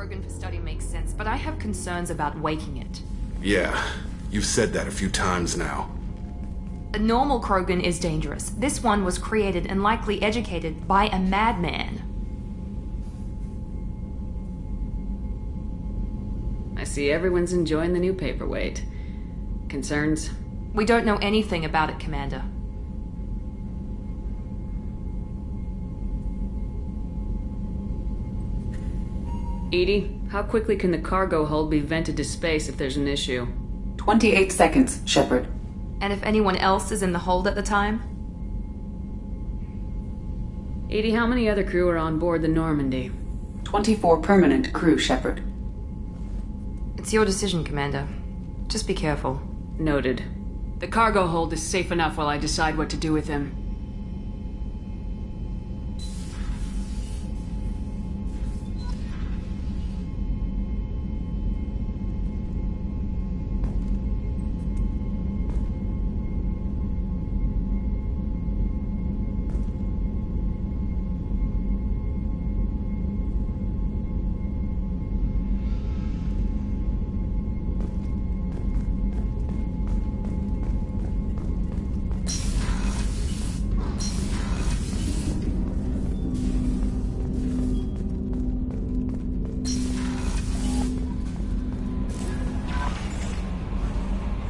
Krogan for study makes sense, but I have concerns about waking it. Yeah, you've said that a few times now. A normal Krogan is dangerous. This one was created and likely educated by a madman. I see everyone's enjoying the new paperweight. Concerns? We don't know anything about it, Commander. Edie, how quickly can the cargo hold be vented to space if there's an issue? 28 seconds, Shepard. And if anyone else is in the hold at the time? Edie, how many other crew are on board the Normandy? 24 permanent crew, Shepard. It's your decision, Commander. Just be careful. Noted. The cargo hold is safe enough while I decide what to do with him.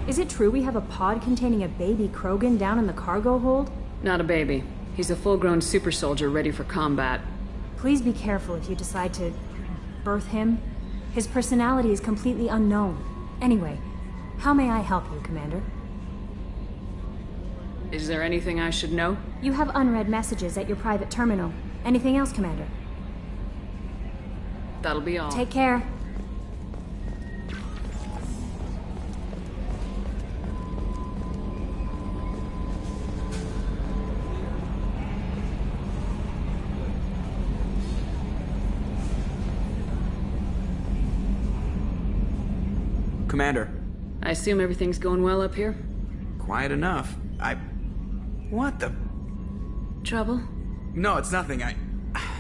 Is it true we have a pod containing a baby Krogan down in the cargo hold? Not a baby. He's a full-grown super soldier ready for combat. Please be careful if you decide to birth him. His personality is completely unknown. Anyway, how may I help you, Commander? Is there anything I should know? You have unread messages at your private terminal. Anything else, Commander? That'll be all. Take care. Commander. I assume everything's going well up here? Quiet enough. What the... Trouble? No, it's nothing.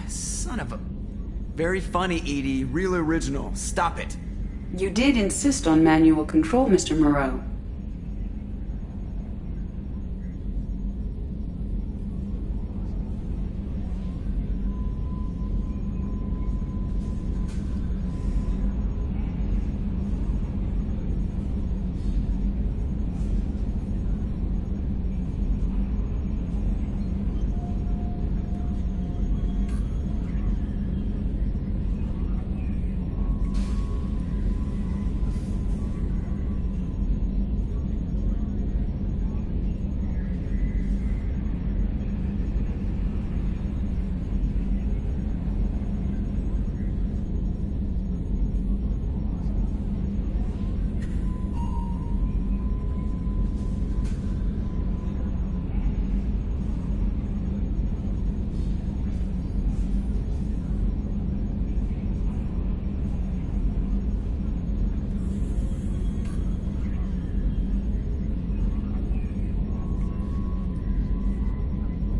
Son of a... Very funny, Edie. Real original. Stop it. You did insist on manual control, Mr. Moreau.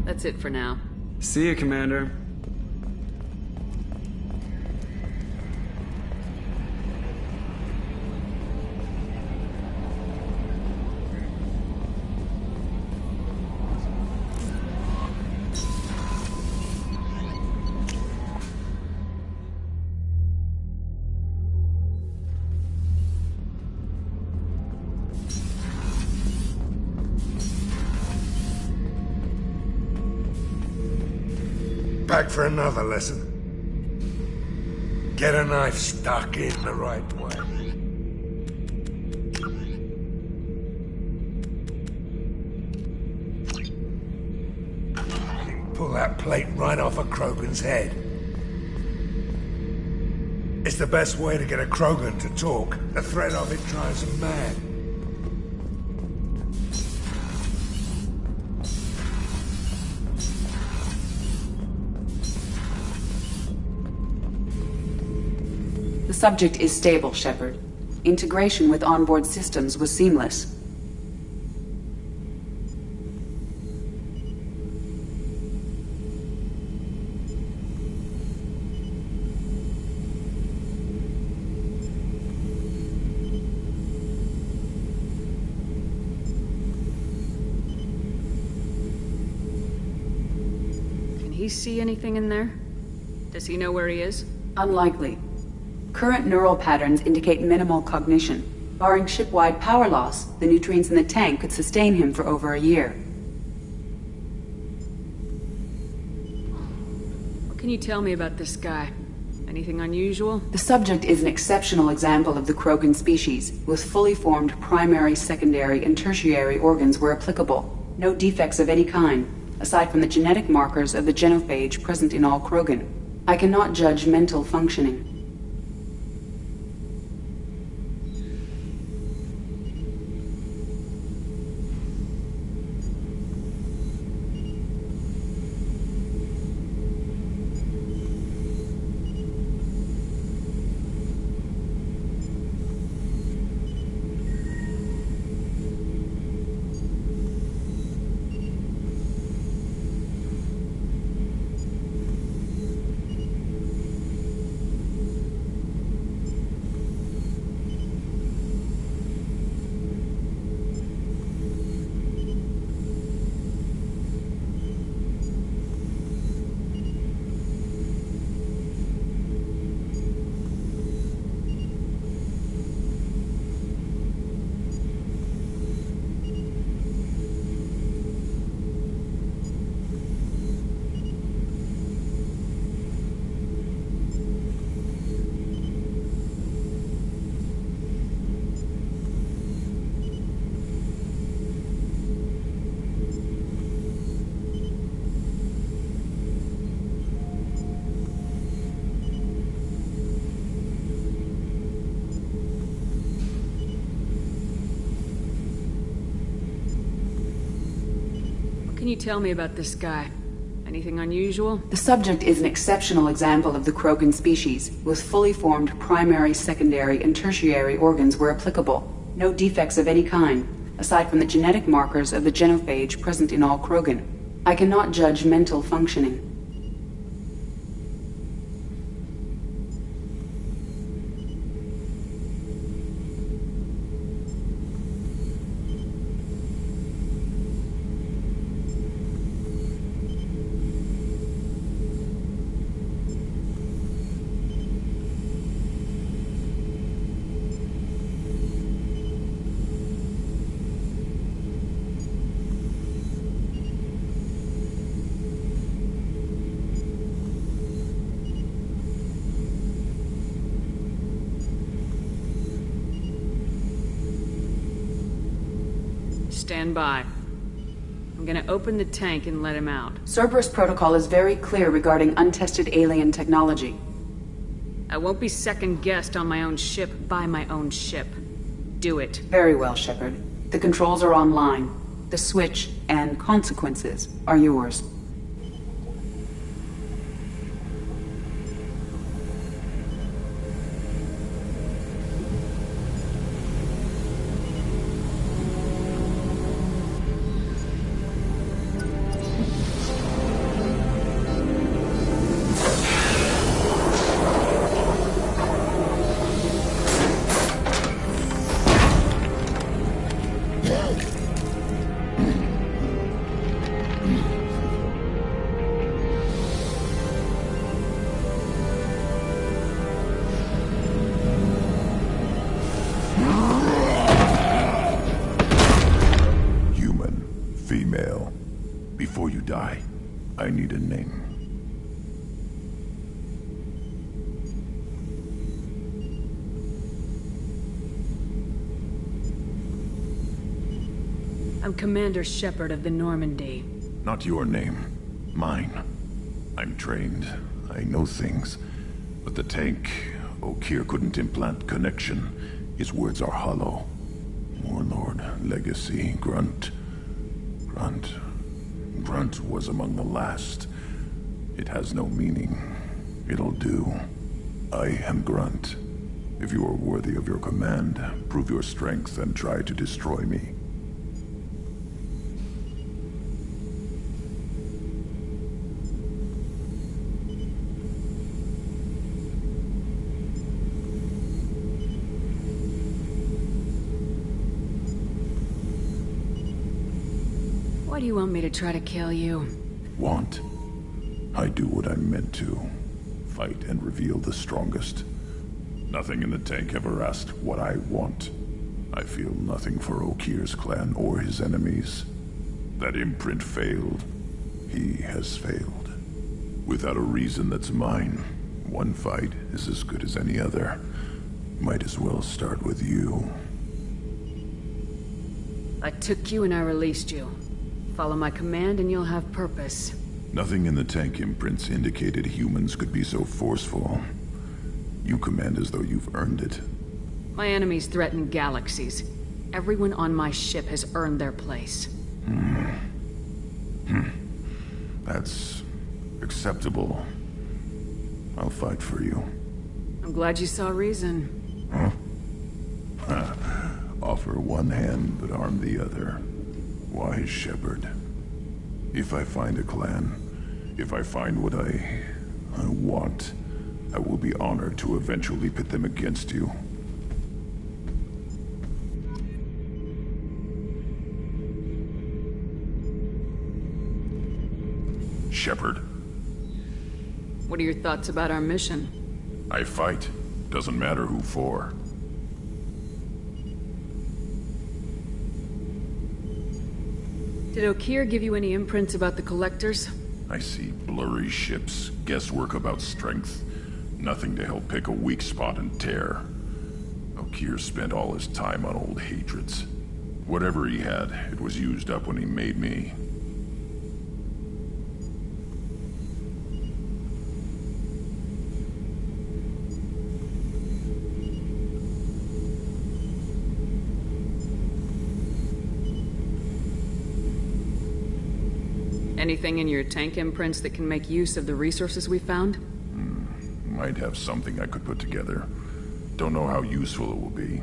That's it for now. See you, Commander. Back for another lesson. Get a knife stuck in the right way. Pull that plate right off a Krogan's head. It's the best way to get a Krogan to talk. The threat of it drives them mad. The subject is stable, Shepard. Integration with onboard systems was seamless. he see anything in there? Does he know where he is? Unlikely. Current neural patterns indicate minimal cognition. Barring ship-wide power loss, the nutrients in the tank could sustain him for over a year. What can you tell me about this guy? Anything unusual? The subject is an exceptional example of the Krogan species, with fully formed primary, secondary, and tertiary organs where applicable. No defects of any kind, aside from the genetic markers of the genophage present in all Krogan. I cannot judge mental functioning. What can you tell me about this guy? Anything unusual? The subject is an exceptional example of the Krogan species, with fully formed primary, secondary, and tertiary organs where applicable. No defects of any kind, aside from the genetic markers of the genophage present in all Krogan. I cannot judge mental functioning. Stand by. I'm gonna open the tank and let him out. Cerberus protocol is very clear regarding untested alien technology. I won't be second-guessed on my own ship by my own ship. Do it. Very well, Shepard. The controls are online. The switch and consequences are yours. Female. Before you die, I need a name. I'm Commander Shepard of the Normandy. Not your name. Mine. I'm trained. I know things. But the tank, O'Keir couldn't implant connection. His words are hollow. Warlord, Legacy, Grunt. Grunt was among the last. It has no meaning. It'll do. I am Grunt. If you are worthy of your command, prove your strength and try to destroy me. Why do you want me to try to kill you? Want? I do what I'm meant to. Fight and reveal the strongest. Nothing in the tank ever asked what I want. I feel nothing for Okir's clan or his enemies. That imprint failed. He has failed. Without a reason that's mine, one fight is as good as any other. Might as well start with you. I took you and I released you. Follow my command and you'll have purpose. Nothing in the tank imprints indicated humans could be so forceful. You command as though you've earned it. My enemies threaten galaxies. Everyone on my ship has earned their place. That's acceptable. I'll fight for you. I'm glad you saw reason. Offer one hand, but arm the other. Wise shepherd. If I find a clan, if I find what I want, I will be honored to eventually pit them against you. Shepherd. What are your thoughts about our mission? I fight. Doesn't matter who for. Did Okir give you any imprints about the Collectors? I see blurry ships, guesswork about strength. Nothing to help pick a weak spot and tear. Okir spent all his time on old hatreds. Whatever he had, it was used up when he made me. Anything in your tank imprints that can make use of the resources we found? Might have something I could put together. Don't know how useful it will be.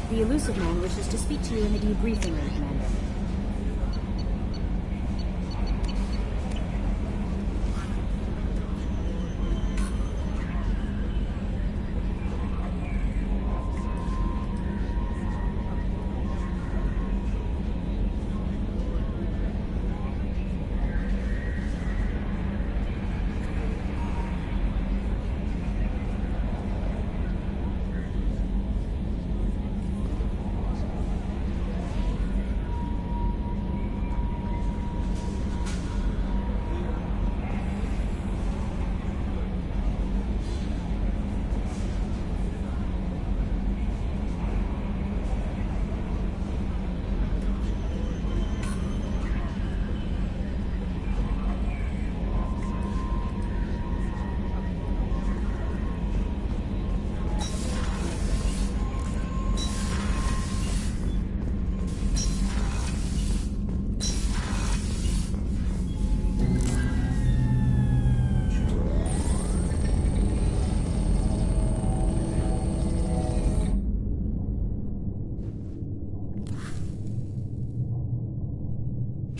The Elusive Man wishes to speak to you in the debriefing room, Commander.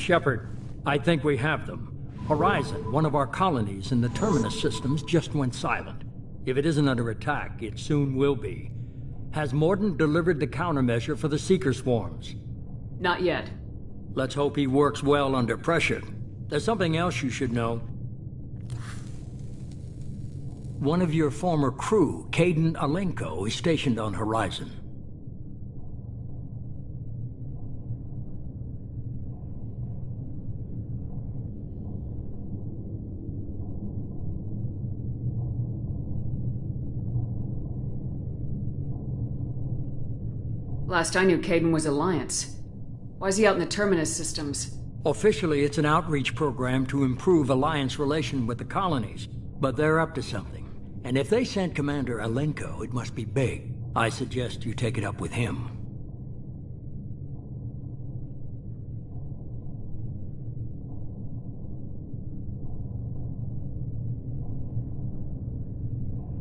Shepard, I think we have them. Horizon, one of our colonies in the Terminus systems, just went silent. If it isn't under attack, it soon will be. Has Mordin delivered the countermeasure for the Seeker swarms? Not yet. Let's hope he works well under pressure. There's something else you should know. One of your former crew, Kaidan Alenko, is stationed on Horizon. Last I knew, Kaidan was Alliance. Why is he out in the Terminus systems? Officially, it's an outreach program to improve Alliance relation with the colonies, but they're up to something. And if they sent Commander Alenko, it must be big. I suggest you take it up with him.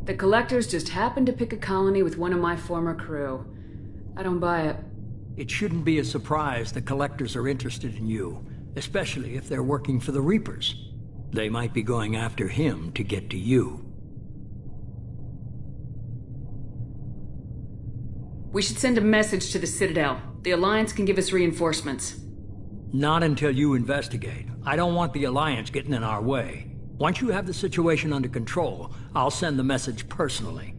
The Collectors just happened to pick a colony with one of my former crew. I don't buy it. It shouldn't be a surprise the Collectors are interested in you, especially if they're working for the Reapers. They might be going after him to get to you. We should send a message to the Citadel. The Alliance can give us reinforcements. Not until you investigate. I don't want the Alliance getting in our way. Once you have the situation under control, I'll send the message personally.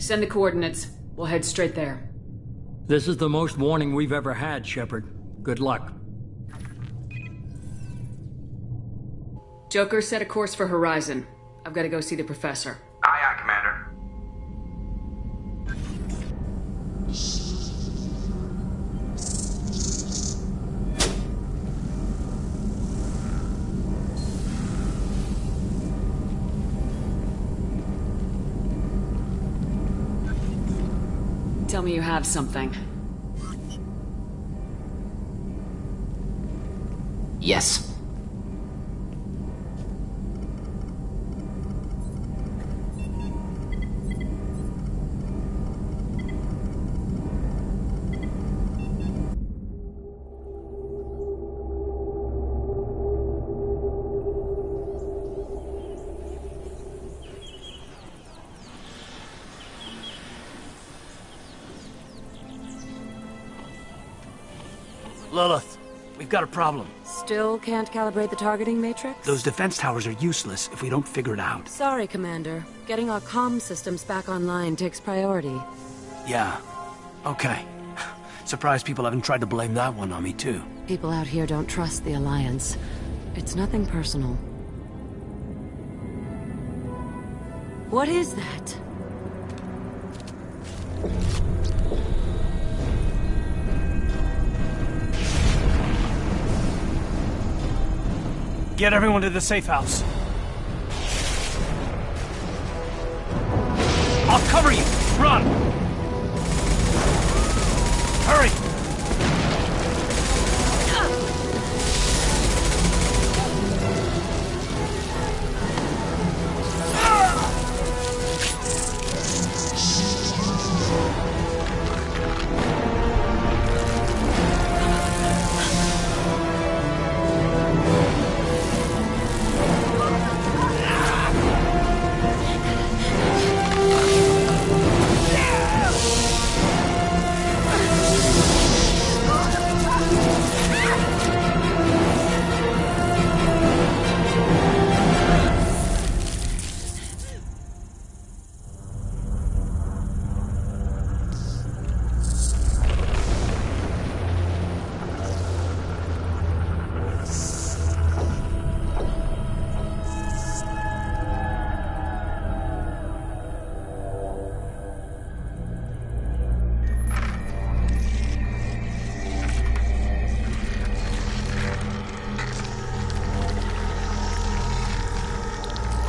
Send the coordinates. We'll head straight there. This is the most warning we've ever had, Shepard. Good luck. Joker, set a course for Horizon. I've got to go see the Professor. Aye, aye, Commander. Tell me you have something. Yes. Lilith, we've got a problem. Still can't calibrate the targeting matrix? Those defense towers are useless if we don't figure it out. Sorry, Commander. Getting our comm systems back online takes priority. Yeah. Okay. Surprised people haven't tried to blame that one on me, too. People out here don't trust the Alliance. It's nothing personal. What is that? Get everyone to the safe house. I'll cover you! Run! Hurry!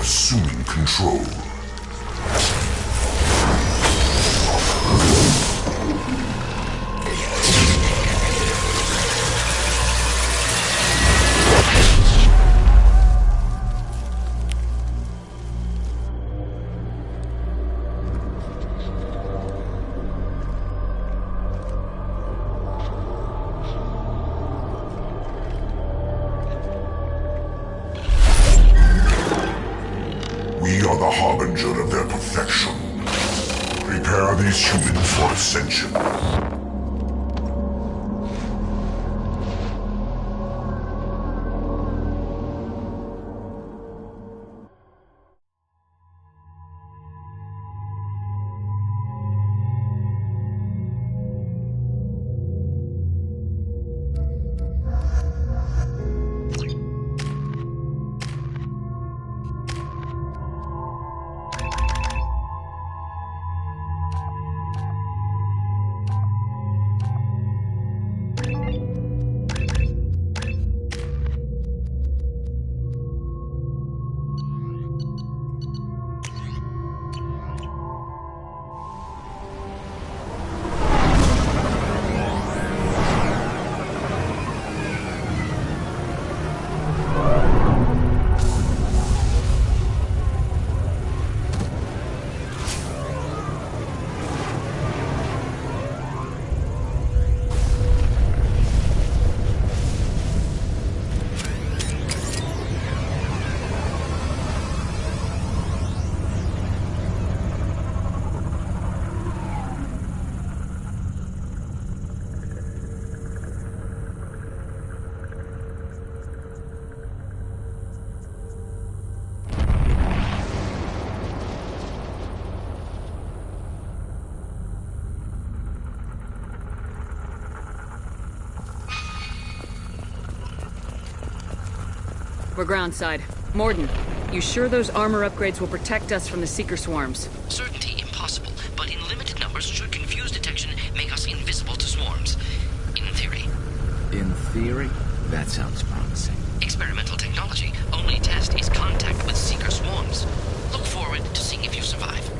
Assuming control. a harbinger of their perfection. Prepare these humans for ascension. We're groundside. Morden, you sure those armor upgrades will protect us from the Seeker swarms? Certainty impossible, but in limited numbers should confuse detection make us invisible to swarms. In theory. In theory? That sounds promising. Experimental technology. Only test is contact with Seeker swarms. Look forward to seeing if you survive.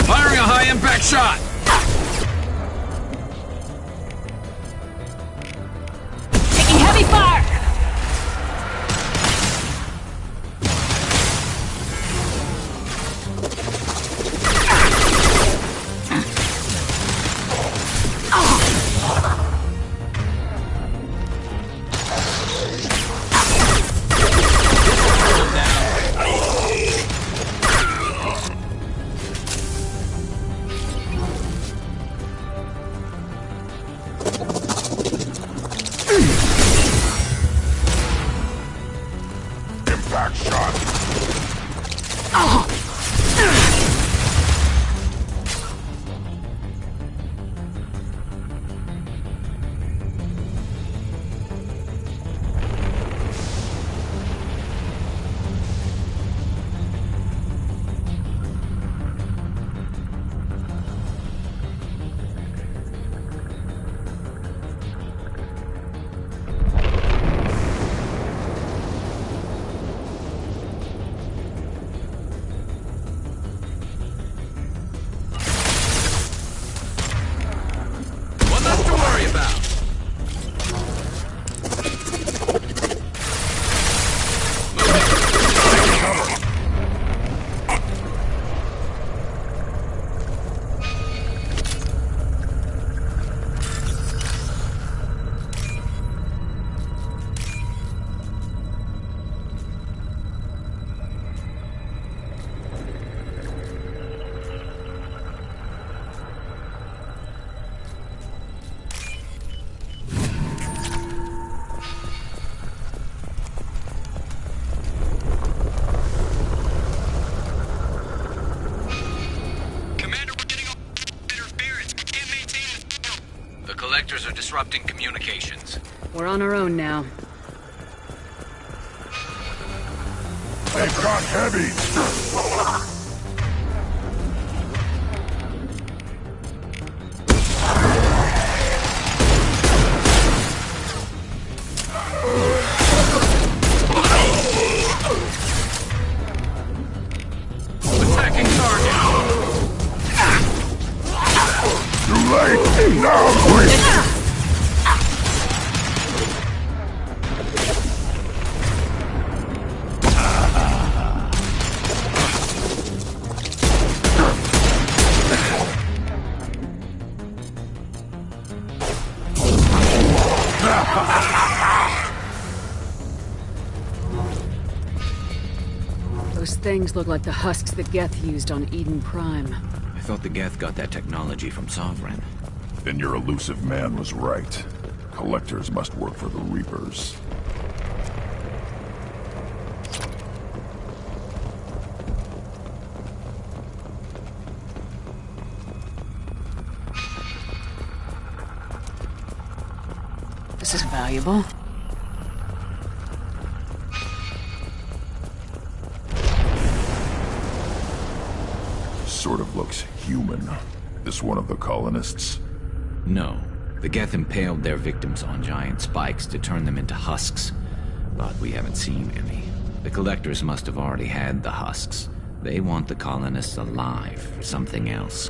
Firing a high-impact shot! Taking heavy fire! Impact shot. One less to worry about. The collectors are disrupting communications. We're on our own now. They've got heavy. Attacking target. Too late. Now, quick. Those things look like the husks that Geth used on Eden Prime. I thought the Geth got that technology from Sovereign. Then your elusive man was right. Collectors must work for the Reapers. This is valuable. Sort of looks human. This one of the colonists? No. The Geth impaled their victims on giant spikes to turn them into husks. But we haven't seen any. The collectors must have already had the husks. They want the colonists alive for something else.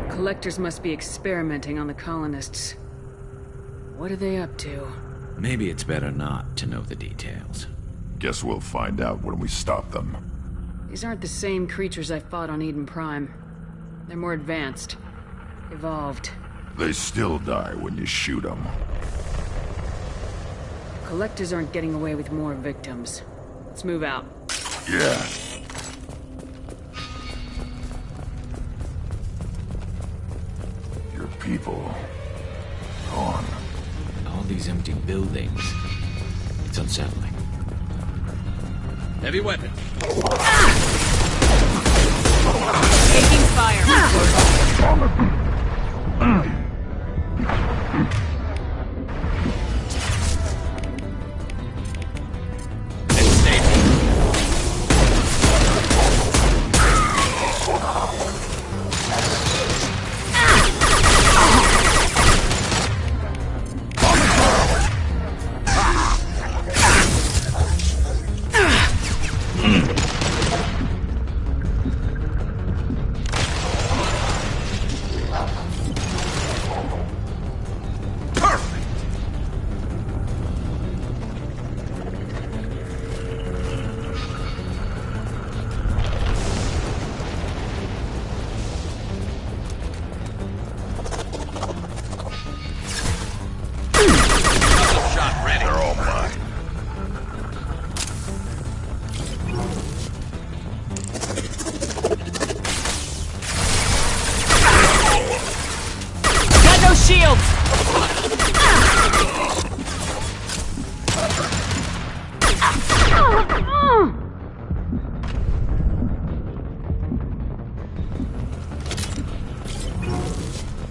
Collectors must be experimenting on the colonists. What are they up to? Maybe it's better not to know the details. Guess we'll find out when we stop them. These aren't the same creatures I fought on Eden Prime. They're more advanced. Evolved. They still die when you shoot them. Collectors aren't getting away with more victims. Let's move out. Yeah. Your people... gone. All these empty buildings. It's unsettling. Heavy weapon. Taking fire.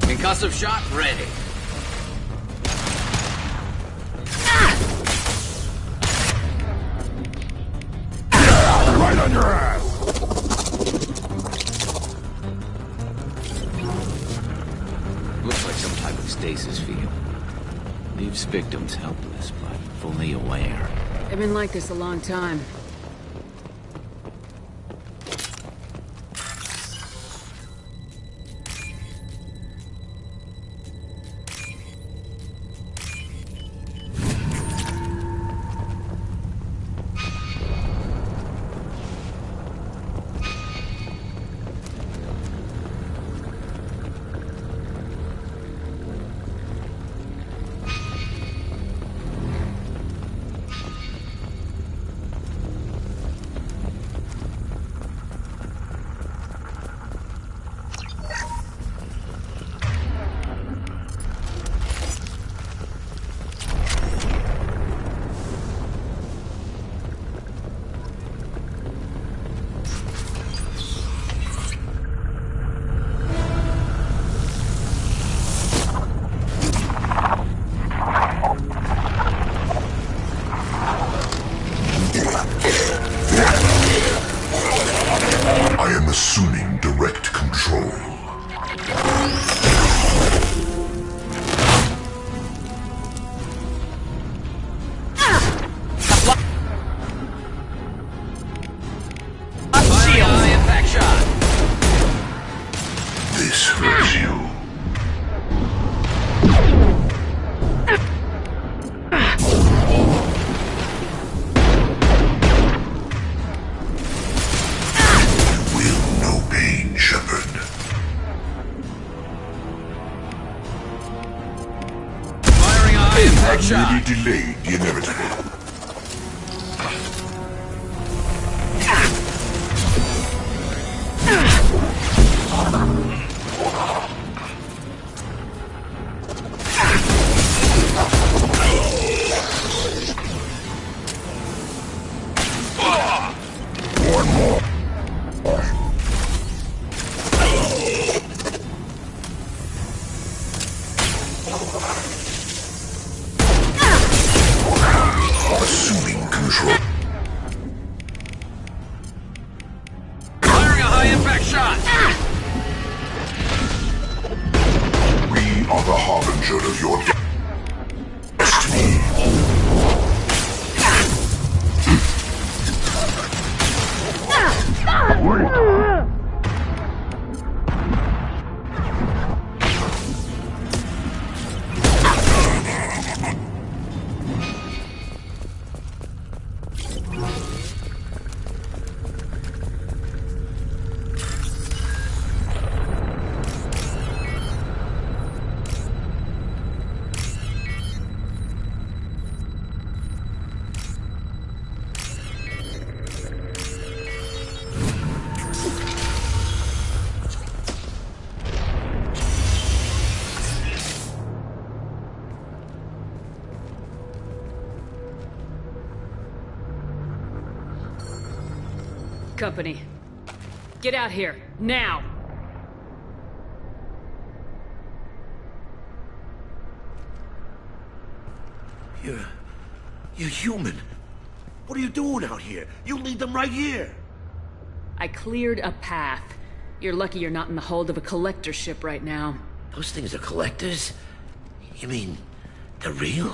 Concussive shot ready. Right on your ass! Looks like some type of stasis field. Leaves victims helpless, but fully aware. They've been like this a long time. I am assuming direct control. Merely delayed the inevitable. Assuming control. Firing a high-impact shot! We are the harbinger of your destiny. Company. Get out here, now! You're human. What are you doing out here? You lead them right here. I cleared a path. You're lucky you're not in the hold of a collector ship right now. Those things are collectors? You mean, they're real?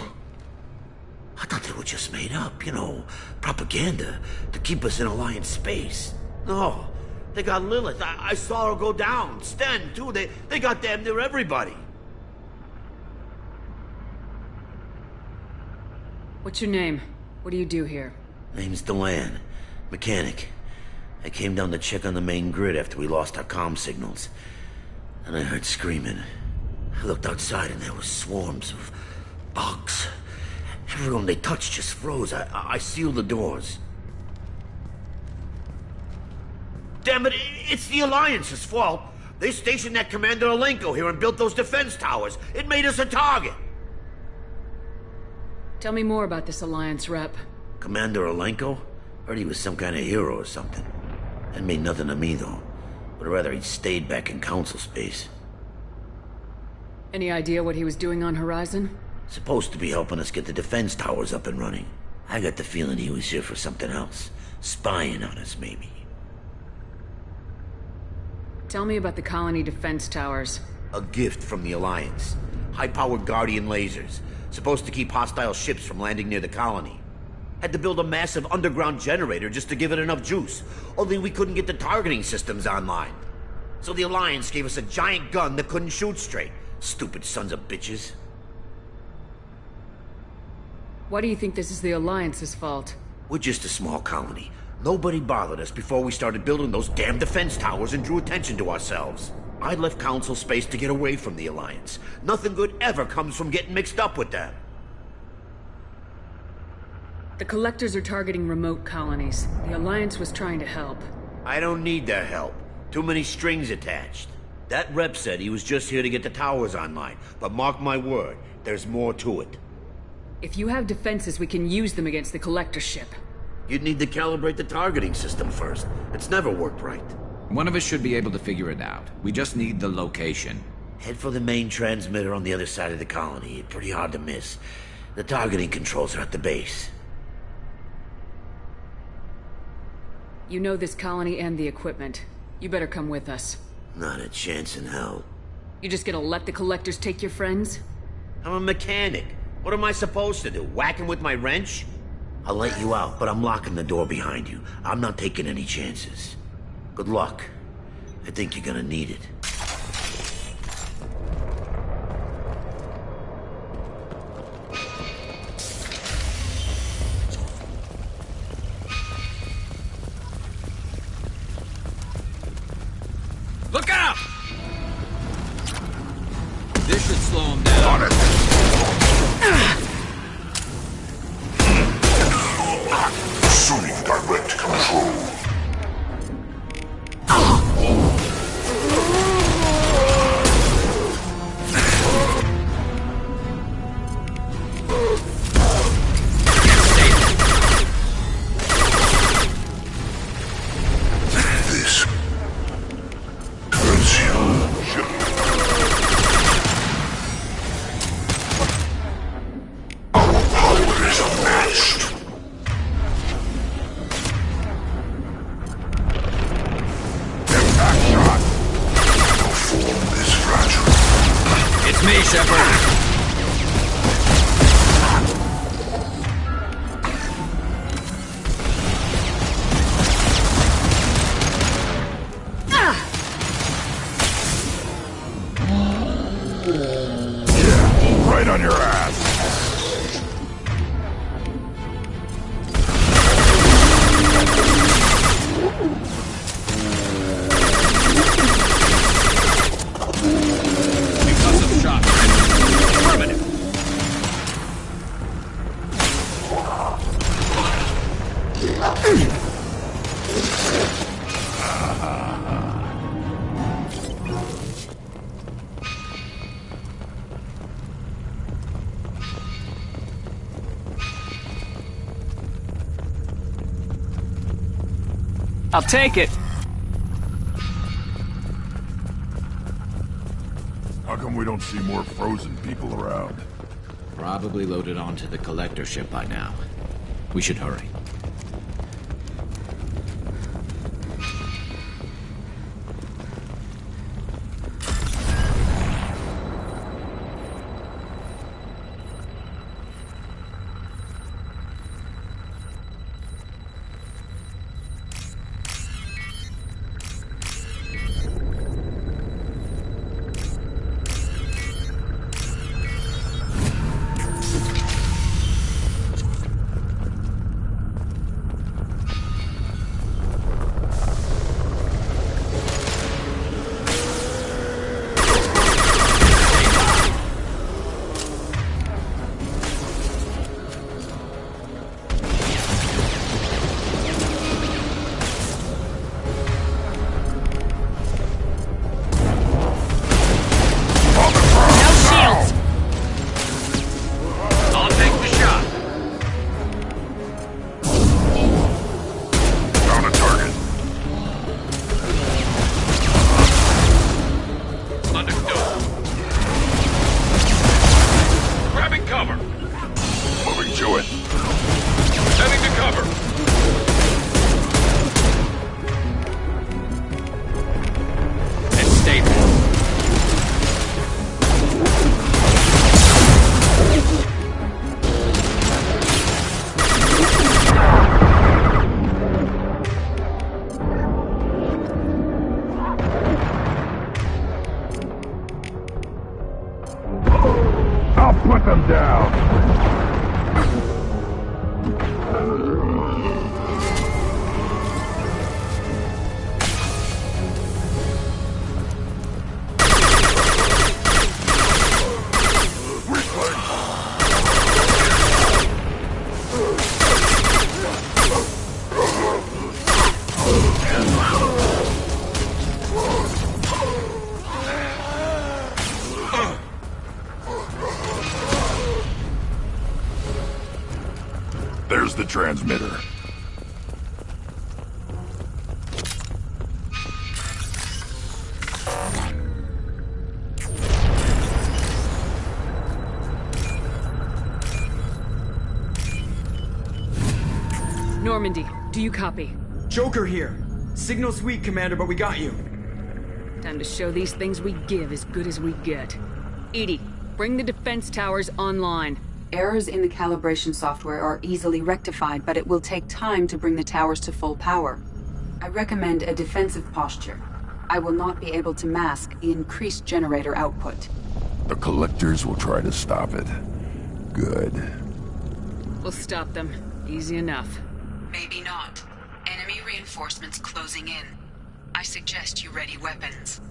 I thought they were just made up, you know, propaganda to keep us in Alliance space. No, they got Lilith. I saw her go down. Sten, too. They got damn near everybody. What's your name? What do you do here? Name's Delan. Mechanic. I came down to check on the main grid after we lost our comm signals. And I heard screaming. I looked outside and there were swarms of bugs. Everyone they touched just froze. I sealed the doors. Damn it, it's the Alliance's fault. They stationed that Commander Alenko here and built those defense towers. It made us a target. Tell me more about this Alliance rep. Commander Alenko? Heard he was some kind of hero or something. That made nothing to me, though. Would rather he'd stayed back in Council space. Any idea what he was doing on Horizon? Supposed to be helping us get the defense towers up and running. I got the feeling he was here for something else. Spying on us, maybe. Tell me about the colony defense towers. A gift from the Alliance. High-powered Guardian lasers. Supposed to keep hostile ships from landing near the colony. Had to build a massive underground generator just to give it enough juice. Only we couldn't get the targeting systems online. So the Alliance gave us a giant gun that couldn't shoot straight. Stupid sons of bitches. Why do you think this is the Alliance's fault? We're just a small colony. Nobody bothered us before we started building those damn defense towers and drew attention to ourselves. I left Council space to get away from the Alliance. Nothing good ever comes from getting mixed up with them. The Collectors are targeting remote colonies. The Alliance was trying to help. I don't need their help. Too many strings attached. That rep said he was just here to get the towers online, but mark my word, there's more to it. If you have defenses, we can use them against the Collector ship. You'd need to calibrate the targeting system first. It's never worked right. One of us should be able to figure it out. We just need the location. Head for the main transmitter on the other side of the colony. Pretty hard to miss. The targeting controls are at the base. You know this colony and the equipment. You better come with us. Not a chance in hell. You just gonna let the Collectors take your friends? I'm a mechanic. What am I supposed to do? Whack him with my wrench? I'll let you out, but I'm locking the door behind you. I'm not taking any chances. Good luck. I think you're gonna need it. Look out! This should slow him down. Shepard. Right on your ass. Concussive shock. Affirmative. I'll take it. How come we don't see more frozen people around? Probably loaded onto the collector ship by now. We should hurry. Put them down! There's the transmitter. Normandy, do you copy? Joker here. Signal sweet, Commander, but we got you. Time to show these things we give as good as we get. Edie, bring the defense towers online. Errors in the calibration software are easily rectified, but it will take time to bring the towers to full power. I recommend a defensive posture. I will not be able to mask the increased generator output. The collectors will try to stop it. Good. We'll stop them. Easy enough. Maybe not. Enemy reinforcements closing in. I suggest you ready weapons.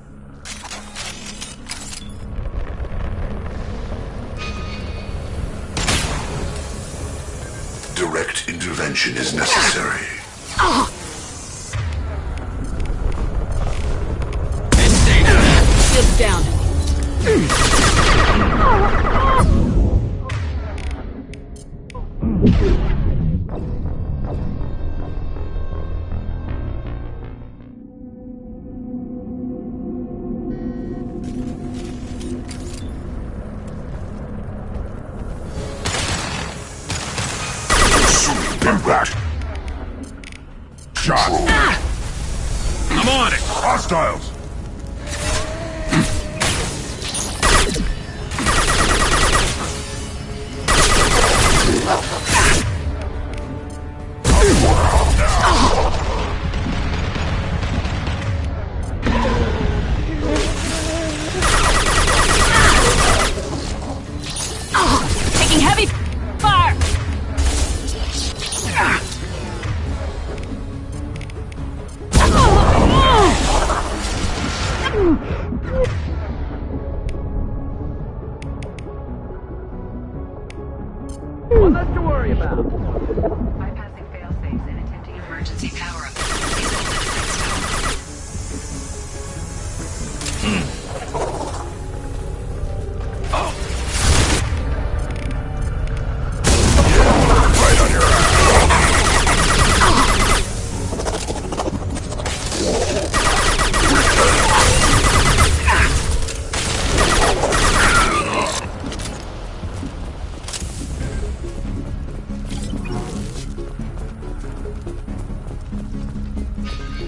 Direct intervention is necessary. Shields down. Impact! Shot! I'm on it! Hostiles!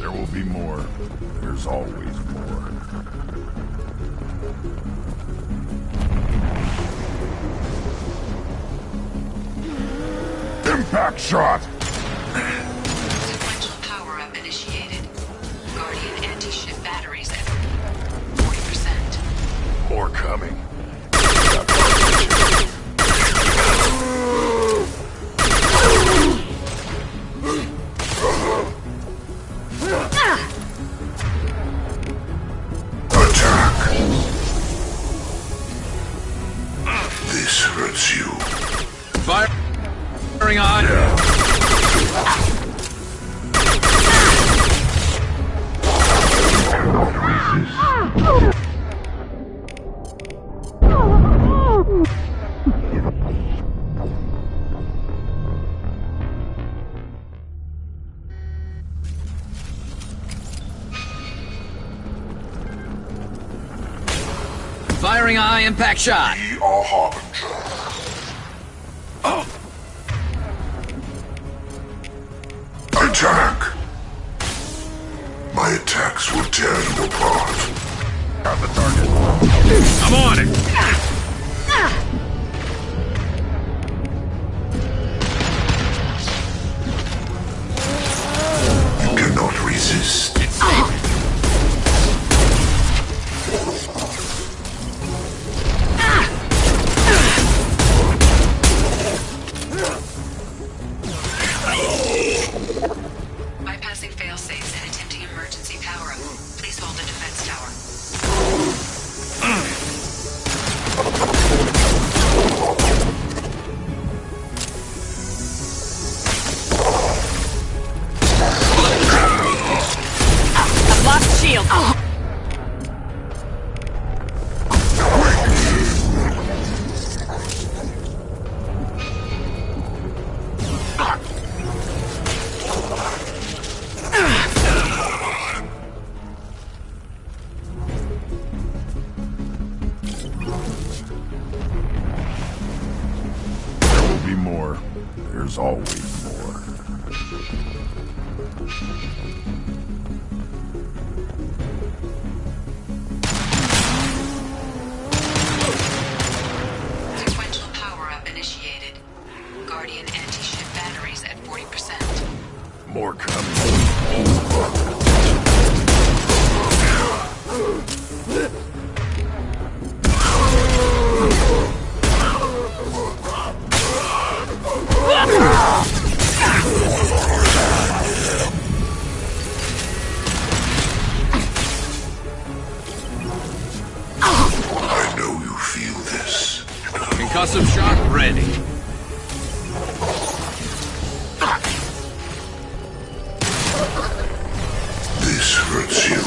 There will be more. There's always more. Impact shot! Sequential power-up initiated. Guardian anti-ship batteries at 40%. More coming. Attack! This hurts you. Firing on! Firing a high impact shot. We are Harbinger. Attack! My attacks will tear you apart. Got the target. I'm on it. You cannot resist. Bypassing fail-safes and attempting emergency power-up. Please hold the defense tower. I've lost shield. There will be more. There's always more. Sequential power-up initiated. Guardian anti-ship batteries at 40%. More coming. I know you feel this. Concussive shock ready. This hurts you.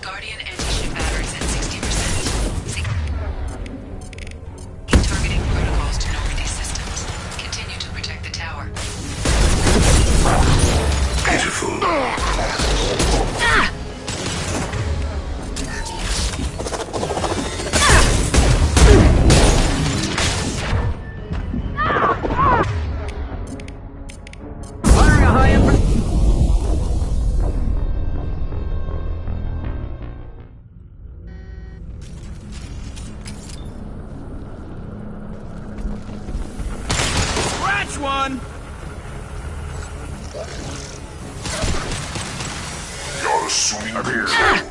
Guardian anti-ship batteries at 60%. Targeting protocols to Normandy systems. Continue to protect the tower. Pitiful. Firing a high impact. Scratch one. You're assuming control.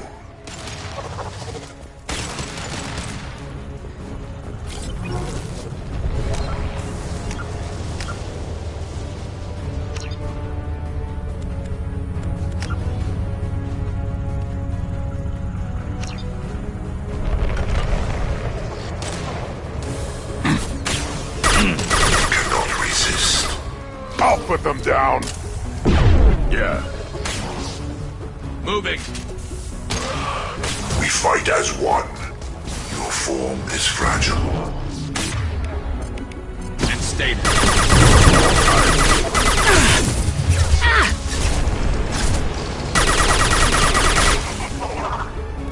Cannot resist. I'll put them down. Yeah. Moving. We fight as one. Your form is fragile. And stay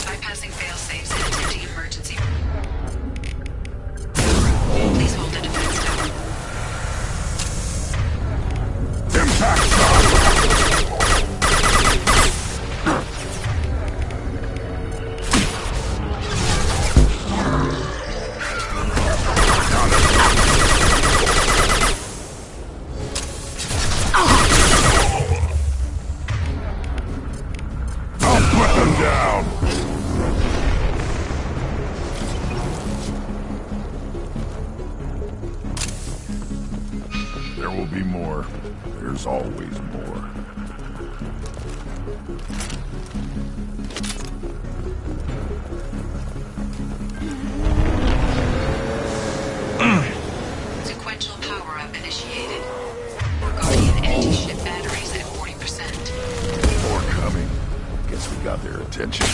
Bypassing fail-safes and attempting emergency. Please hold the defense tower. Impact shot! There's always more. Sequential power-up initiated. Guardian anti-ship batteries at 40%. More coming. Guess we got their attention.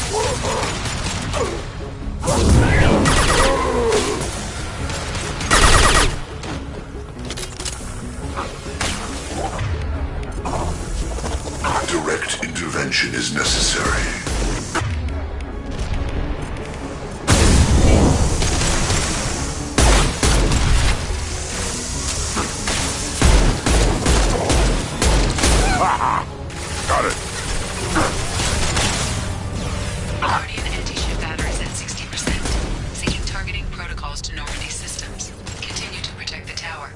Direct intervention is necessary. Got it. Guardian anti-ship batteries at 60%. Syncing targeting protocols to Normandy systems. Continue to protect the tower.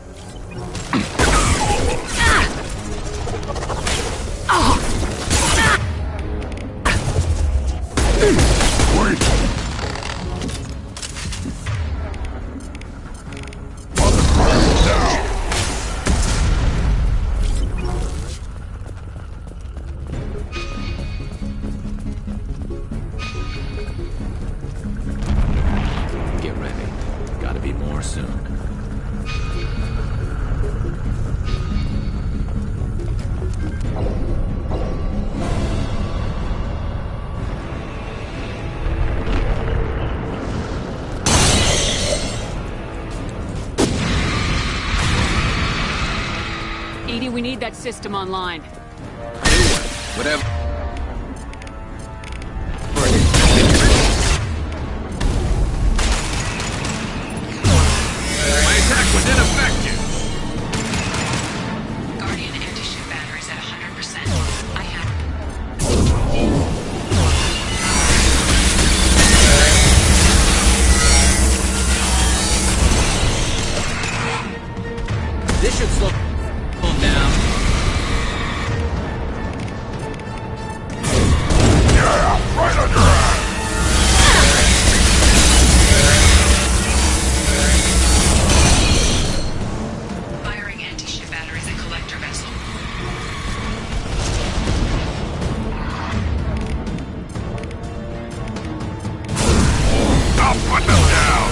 Wait. Get ready. Gotta be more soon. Edie, we need that system online. Whatever. My attack was ineffective. Guardian anti-ship batteries at 100%. I have... This should slow down. Yeah, right on your ass. Firing anti-ship batteries at collector vessel. I'll put them down.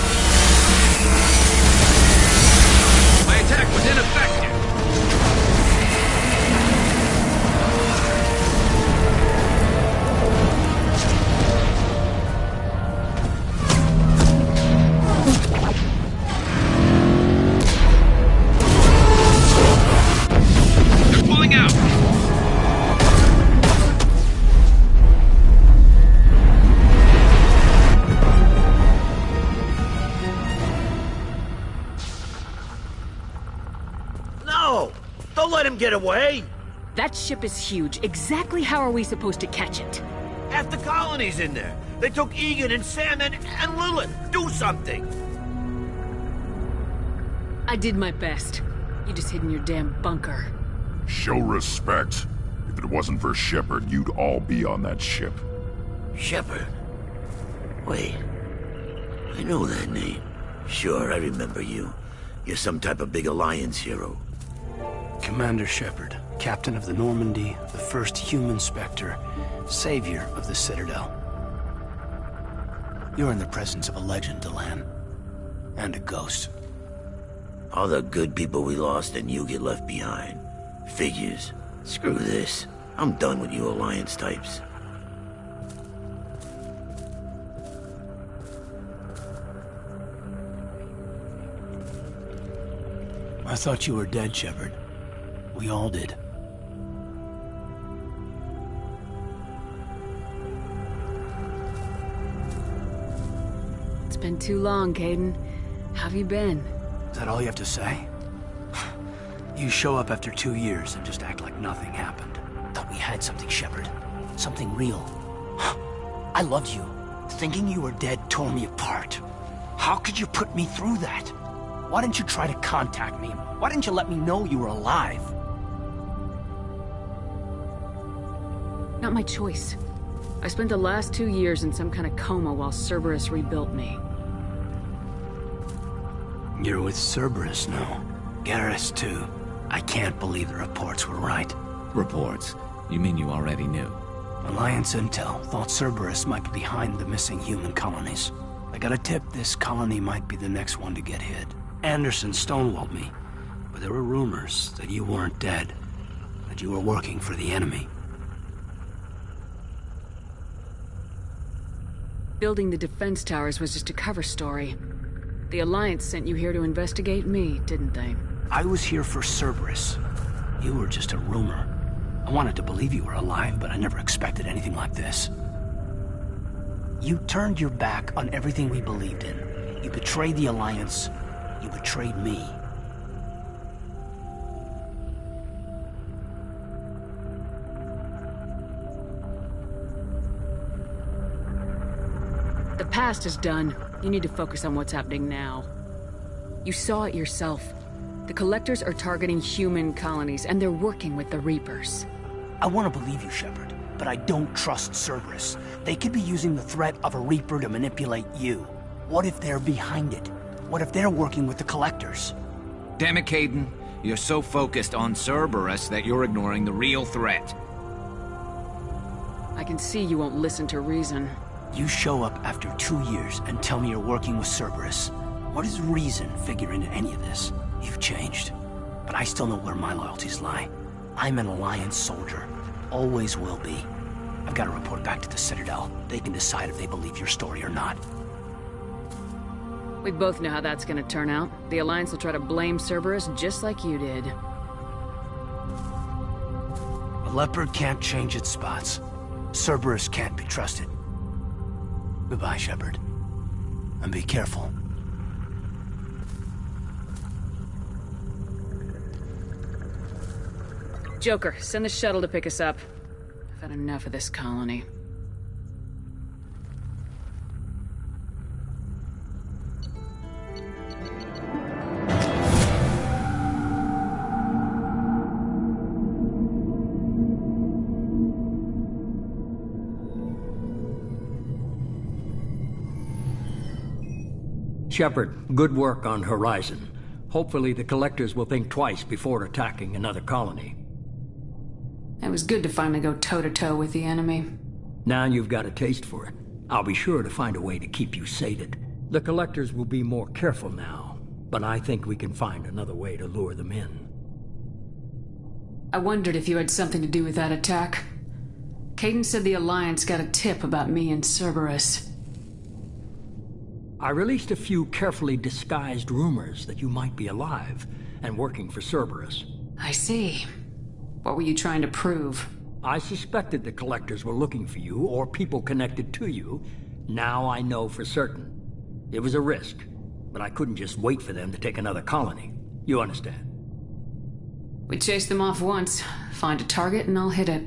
My attack was ineffective. They're pulling out. No! Don't let him get away! That ship is huge. Exactly how are we supposed to catch it? Half the colony's in there. They took Egan and Sam and Lilith. Do something! I did my best. You just hid in your damn bunker. Show respect. If it wasn't for Shepard, you'd all be on that ship. Shepard? Wait. I know that name. Sure, I remember you. You're some type of big Alliance hero. Commander Shepard, captain of the Normandy, the first human Spectre, savior of the Citadel. You're in the presence of a legend, Delan. And a ghost. All the good people we lost and you get left behind. Figures. Screw this. I'm done with you Alliance types. I thought you were dead, Shepard. We all did. It's been too long, Caden. How have you been? Is that all you have to say? You show up after 2 years and just act like nothing happened. Thought we had something, Shepard. Something real. I loved you. Thinking you were dead tore me apart. How could you put me through that? Why didn't you try to contact me? Why didn't you let me know you were alive? Not my choice. I spent the last 2 years in some kind of coma while Cerberus rebuilt me. You're with Cerberus now. Garrus, too. I can't believe the reports were right. Reports? You mean you already knew? Alliance intel thought Cerberus might be behind the missing human colonies. I got a tip this colony might be the next one to get hit. Anderson stonewalled me, but there were rumors that you weren't dead, that you were working for the enemy. Building the defense towers was just a cover story. The Alliance sent you here to investigate me, didn't they? I was here for Cerberus. You were just a rumor. I wanted to believe you were alive, but I never expected anything like this. You turned your back on everything we believed in. You betrayed the Alliance. You betrayed me. The past is done. You need to focus on what's happening now. You saw it yourself. The Collectors are targeting human colonies, and they're working with the Reapers. I want to believe you, Shepard, but I don't trust Cerberus. They could be using the threat of a Reaper to manipulate you. What if they're behind it? What if they're working with the Collectors? Damn it, Caden. You're so focused on Cerberus that you're ignoring the real threat. I can see you won't listen to reason. You show up after 2 years and tell me you're working with Cerberus. What does reason figure into any of this? You've changed, but I still know where my loyalties lie. I'm an Alliance soldier. Always will be. I've got to report back to the Citadel. They can decide if they believe your story or not. We both know how that's gonna turn out. The Alliance will try to blame Cerberus just like you did. A leopard can't change its spots. Cerberus can't be trusted. Goodbye, Shepard. And be careful. Joker, send the shuttle to pick us up. I've had enough of this colony. Shepard, good work on Horizon. Hopefully the Collectors will think twice before attacking another colony. It was good to finally go toe-to-toe with the enemy. Now you've got a taste for it. I'll be sure to find a way to keep you sated. The Collectors will be more careful now, but I think we can find another way to lure them in. I wondered if you had something to do with that attack. Caden said the Alliance got a tip about me and Cerberus. I released a few carefully disguised rumors that you might be alive and working for Cerberus. I see. What were you trying to prove? I suspected the Collectors were looking for you or people connected to you. Now I know for certain. It was a risk, but I couldn't just wait for them to take another colony. You understand? We chased them off once. Find a target and I'll hit it.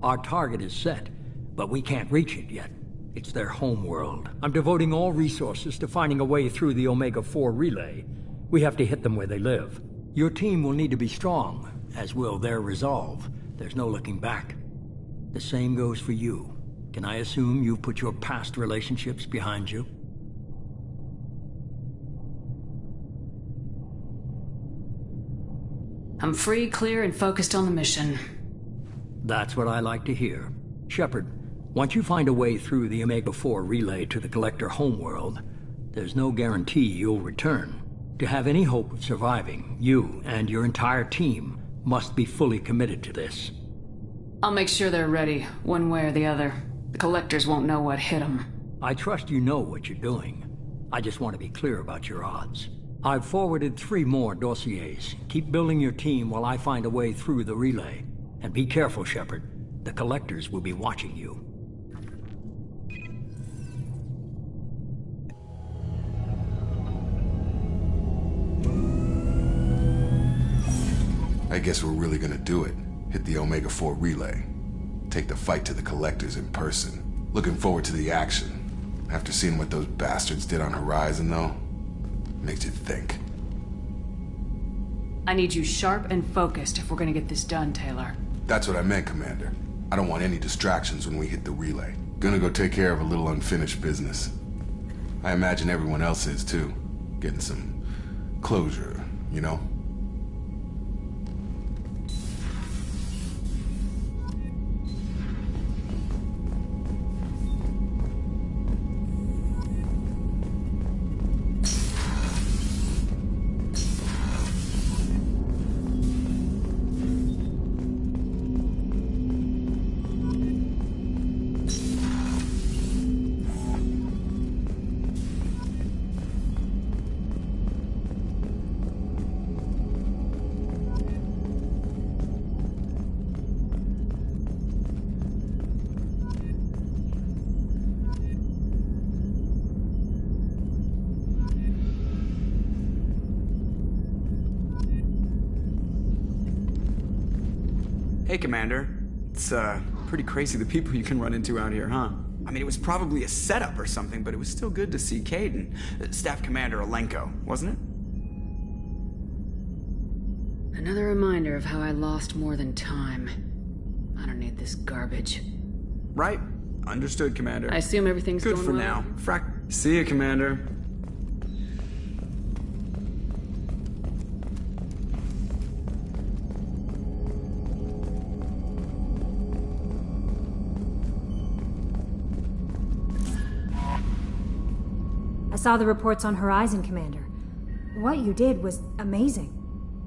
Our target is set, but we can't reach it yet. It's their home world. I'm devoting all resources to finding a way through the Omega-4 relay. We have to hit them where they live. Your team will need to be strong, as will their resolve. There's no looking back. The same goes for you. Can I assume you've put your past relationships behind you? I'm free, clear, and focused on the mission. That's what I like to hear. Shepard, once you find a way through the Omega-4 relay to the Collector homeworld, there's no guarantee you'll return. To have any hope of surviving, you and your entire team must be fully committed to this. I'll make sure they're ready, one way or the other. The Collectors won't know what hit them. I trust you know what you're doing. I just want to be clear about your odds. I've forwarded 3 more dossiers. Keep building your team while I find a way through the relay. And be careful, Shepard. The Collectors will be watching you. I guess we're really gonna do it. Hit the Omega-4 relay. Take the fight to the Collectors in person. Looking forward to the action. After seeing what those bastards did on Horizon, though, makes you think. I need you sharp and focused if we're gonna get this done, Taylor. That's what I meant, Commander. I don't want any distractions when we hit the relay. Gonna go take care of a little unfinished business. I imagine everyone else is, too. Getting some closure, you know? Hey, Commander. It's, pretty crazy the people you can run into out here, huh? I mean, it was probably a setup or something, but it was still good to see Caden. Staff Commander Alenko, wasn't it? Another reminder of how I lost more than time. I don't need this garbage. Right. Understood, Commander. I assume everything's good going for well? now. See ya, Commander. I saw the reports on Horizon, Commander. What you did was amazing.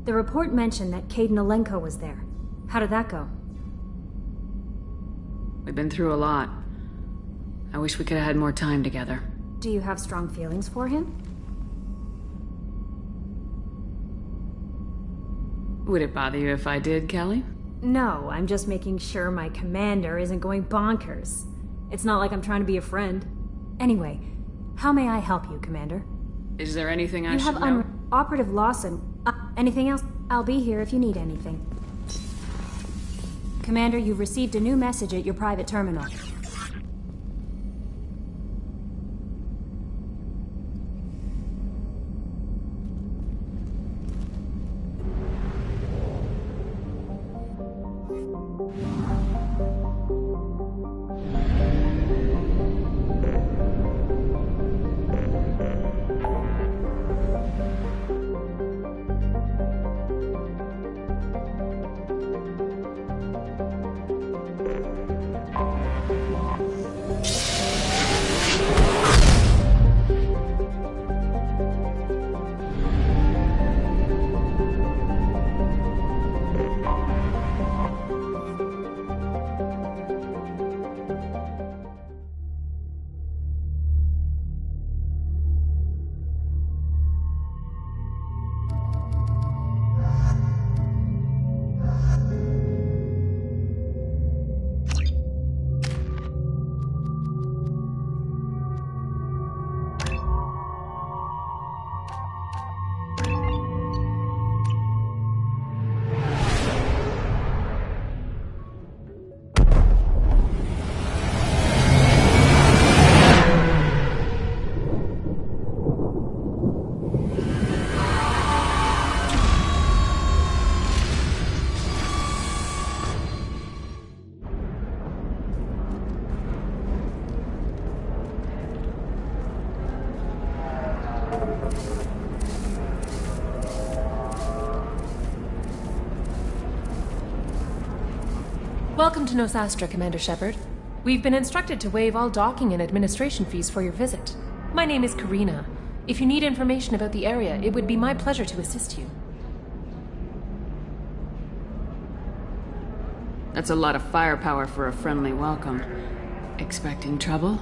The report mentioned that Caden Alenko was there. How did that go? We've been through a lot. I wish we could have had more time together. Do you have strong feelings for him? Would it bother you if I did, Kelly? No, I'm just making sure my commander isn't going bonkers. It's not like I'm trying to be a friend. Anyway, how may I help you, Commander? Is there anything I should know? You have Operative Lawson. Anything else? I'll be here if you need anything. Commander, you've received a new message at your private terminal. Welcome to Nosastra, Commander Shepard. We've been instructed to waive all docking and administration fees for your visit. My name is Karina. If you need information about the area, it would be my pleasure to assist you. That's a lot of firepower for a friendly welcome. Expecting trouble?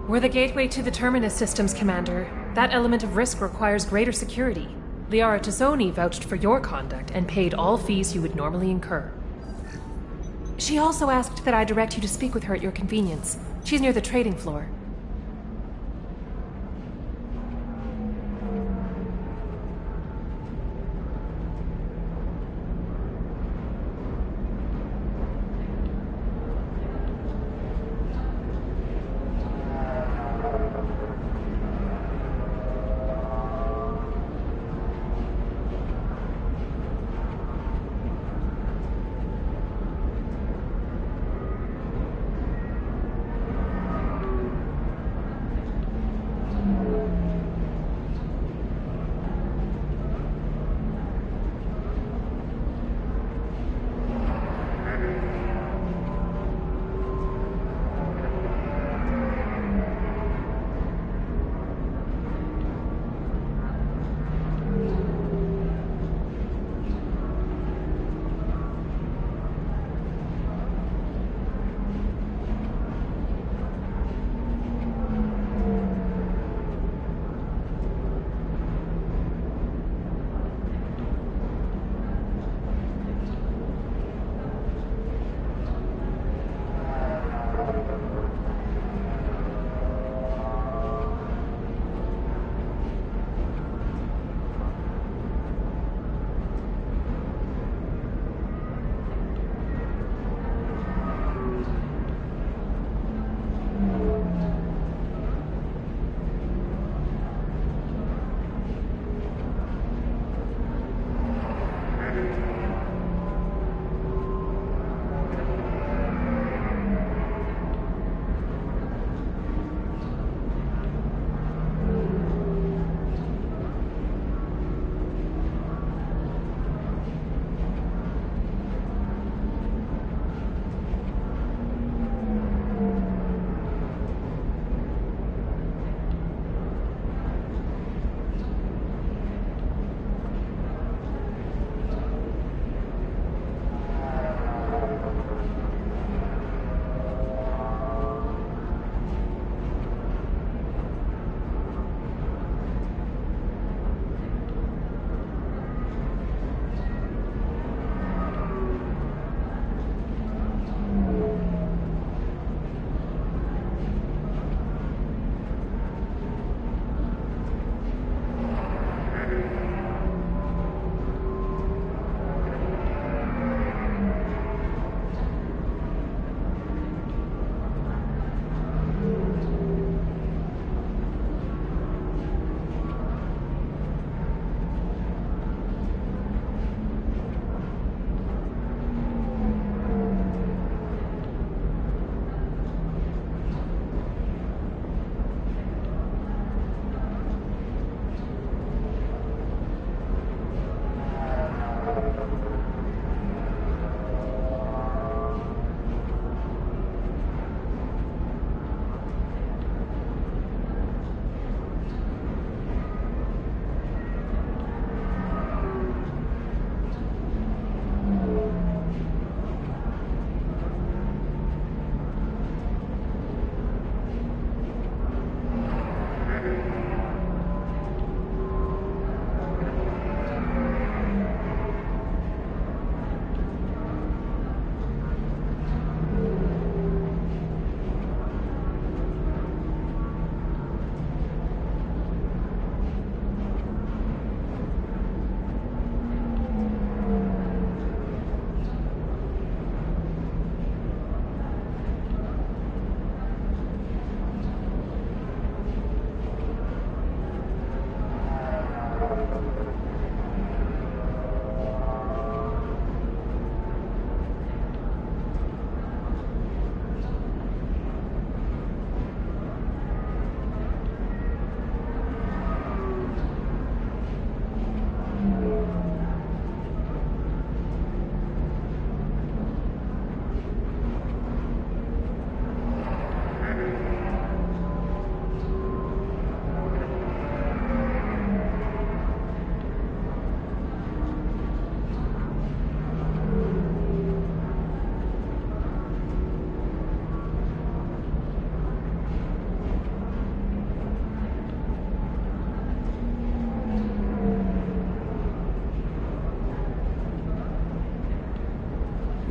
We're the gateway to the Terminus systems, Commander. That element of risk requires greater security. Liara Tazzoni vouched for your conduct and paid all fees you would normally incur. She also asked that I direct you to speak with her at your convenience. She's near the trading floor.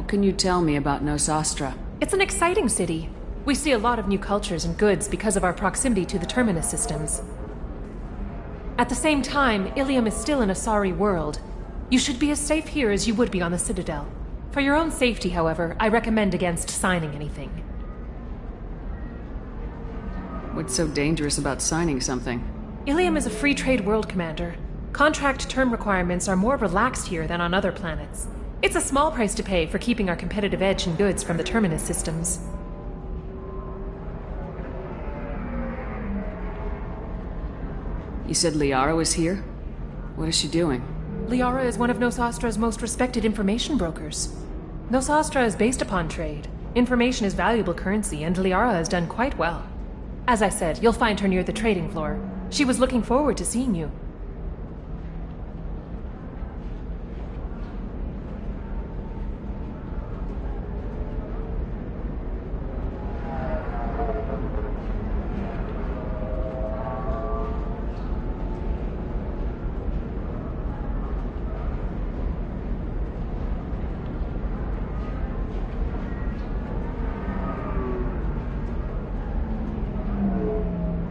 What can you tell me about Nosastra? It's an exciting city. We see a lot of new cultures and goods because of our proximity to the Terminus systems. At the same time, Ilium is still in a sorry world. You should be as safe here as you would be on the Citadel. For your own safety, however, I recommend against signing anything. What's so dangerous about signing something? Ilium is a free trade world, Commander. Contract term requirements are more relaxed here than on other planets. It's a small price to pay for keeping our competitive edge in goods from the Terminus systems. You said Liara is here? What is she doing? Liara is one of Nosastra's most respected information brokers. Nosastra is based upon trade. Information is valuable currency, and Liara has done quite well. As I said, you'll find her near the trading floor. She was looking forward to seeing you.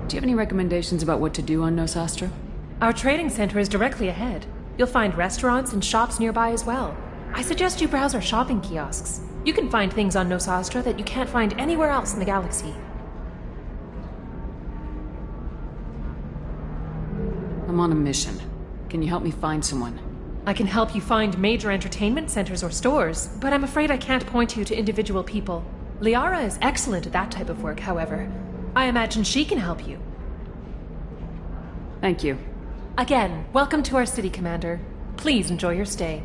Do you have any recommendations about what to do on Nosastra? Our trading center is directly ahead. You'll find restaurants and shops nearby as well. I suggest you browse our shopping kiosks. You can find things on Nosastra that you can't find anywhere else in the galaxy. I'm on a mission. Can you help me find someone? I can help you find major entertainment centers or stores, but I'm afraid I can't point you to individual people. Liara is excellent at that type of work, however. I imagine she can help you. Thank you. Again, welcome to our city, Commander. Please enjoy your stay.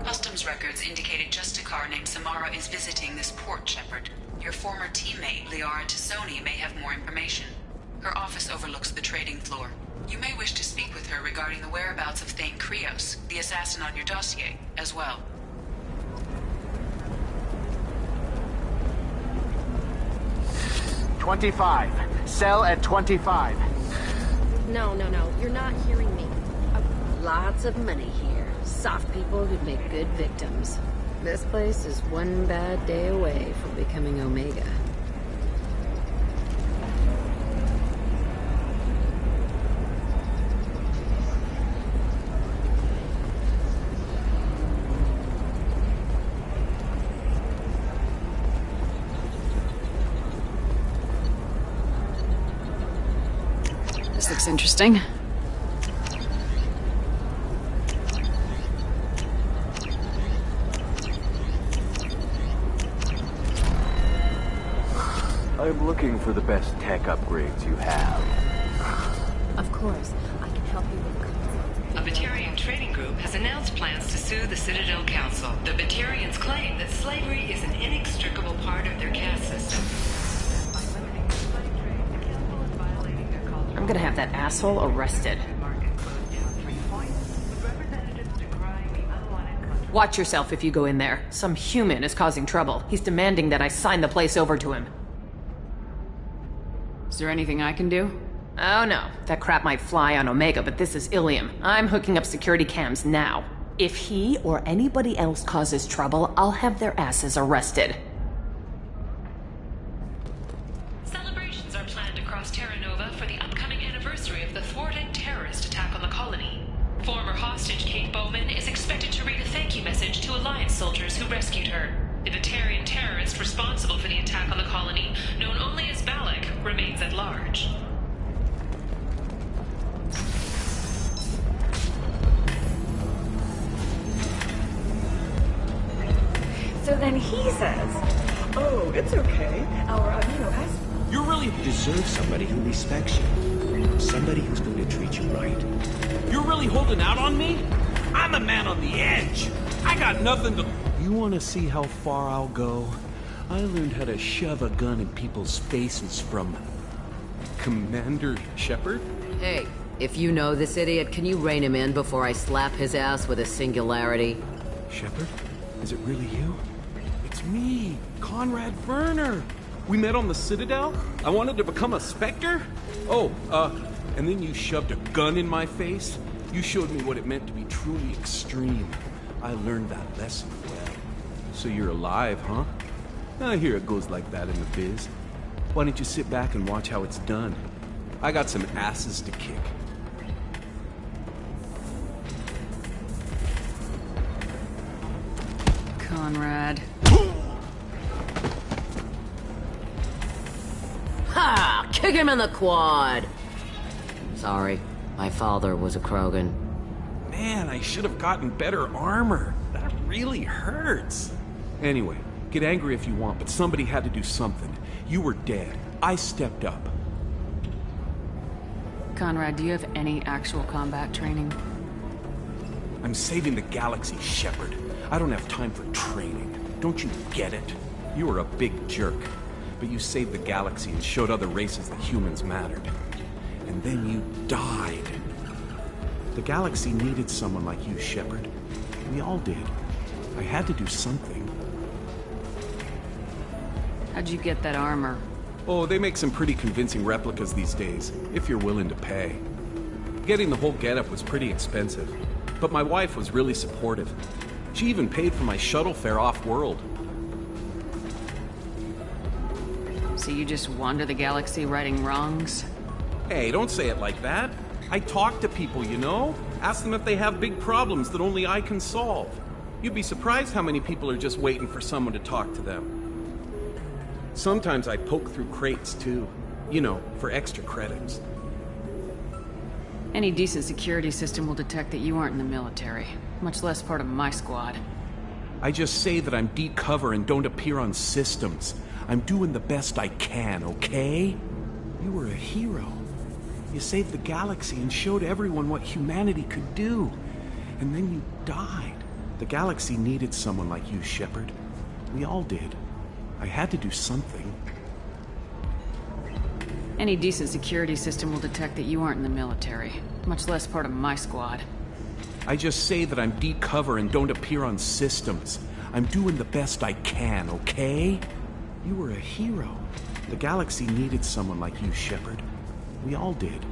Customs records indicated just a car named Samara is visiting this port, Shepard. Your former teammate, Liara Tassoni, may have more information. Her office overlooks the trading floor. You may wish to speak with her regarding the whereabouts of Thane Krios, the assassin on your dossier, as well. "25. Sell at 25. No, you're not hearing me. Lots of money here. Soft people who'd make good victims. This place is one bad day away from becoming Omega. This looks interesting. I'm looking for the best tech upgrades you have. Of course, I can help you with... A Batarian trading group has announced plans to sue the Citadel Council. The Batarians claim that slavery is an inextricable part of their caste system. I'm gonna have that asshole arrested. Watch yourself if you go in there. Some human is causing trouble. He's demanding that I sign the place over to him. Is there anything I can do? Oh no, that crap might fly on Omega, but this is Ilium. I'm hooking up security cams now. If he or anybody else causes trouble, I'll have their asses arrested. Celebrations are planned across Terra Nova for the upcoming anniversary of the thwarted terrorist attack on the colony. Former hostage Kate Bowman is expected to read a thank you message to Alliance soldiers who rescued her. The Batarian terrorist responsible for the attack on the colony, known only as Balak, remains at large. So then he says, "Oh, it's okay. Our amino acid..." You really deserve somebody who respects you. Somebody who's going to treat you right. You're really holding out on me? I'm a man on the edge. I got nothing to... You want to see how far I'll go? I learned how to shove a gun in people's faces from... Commander Shepard? Hey, if you know this idiot, can you rein him in before I slap his ass with a singularity? Shepard? Is it really you? It's me, Conrad Werner. We met on the Citadel? I wanted to become a Spectre? Oh, and then you shoved a gun in my face? You showed me what it meant to be truly extreme. I learned that lesson well. So you're alive, huh? I hear it goes like that in the biz. Why don't you sit back and watch how it's done? I got some asses to kick. Conrad. Ha! Kick him in the quad! Sorry, my father was a Krogan. Man, I should have gotten better armor. That really hurts. Anyway, get angry if you want, but somebody had to do something. You were dead. I stepped up. Conrad, do you have any actual combat training? I'm saving the galaxy, Shepard. I don't have time for training. Don't you get it? You were a big jerk, but you saved the galaxy and showed other races that humans mattered. And then you died. The galaxy needed someone like you, Shepard. We all did. I had to do something. How'd you get that armor? Oh, they make some pretty convincing replicas these days, if you're willing to pay. Getting the whole getup was pretty expensive, but my wife was really supportive. She even paid for my shuttle fare off-world. So you just wander the galaxy righting wrongs? Hey, don't say it like that. I talk to people, you know? Ask them if they have big problems that only I can solve. You'd be surprised how many people are just waiting for someone to talk to them. Sometimes I poke through crates, too. You know, for extra credits. Any decent security system will detect that you aren't in the military, much less part of my squad. I just say that I'm deep cover and don't appear on systems. I'm doing the best I can, okay? You were a hero. You saved the galaxy and showed everyone what humanity could do. And then you died. The galaxy needed someone like you, Shepard. We all did. I had to do something. Any decent security system will detect that you aren't in the military, much less part of my squad. I just say that I'm deep cover and don't appear on systems. I'm doing the best I can, okay? You were a hero. The galaxy needed someone like you, Shepard. We all did.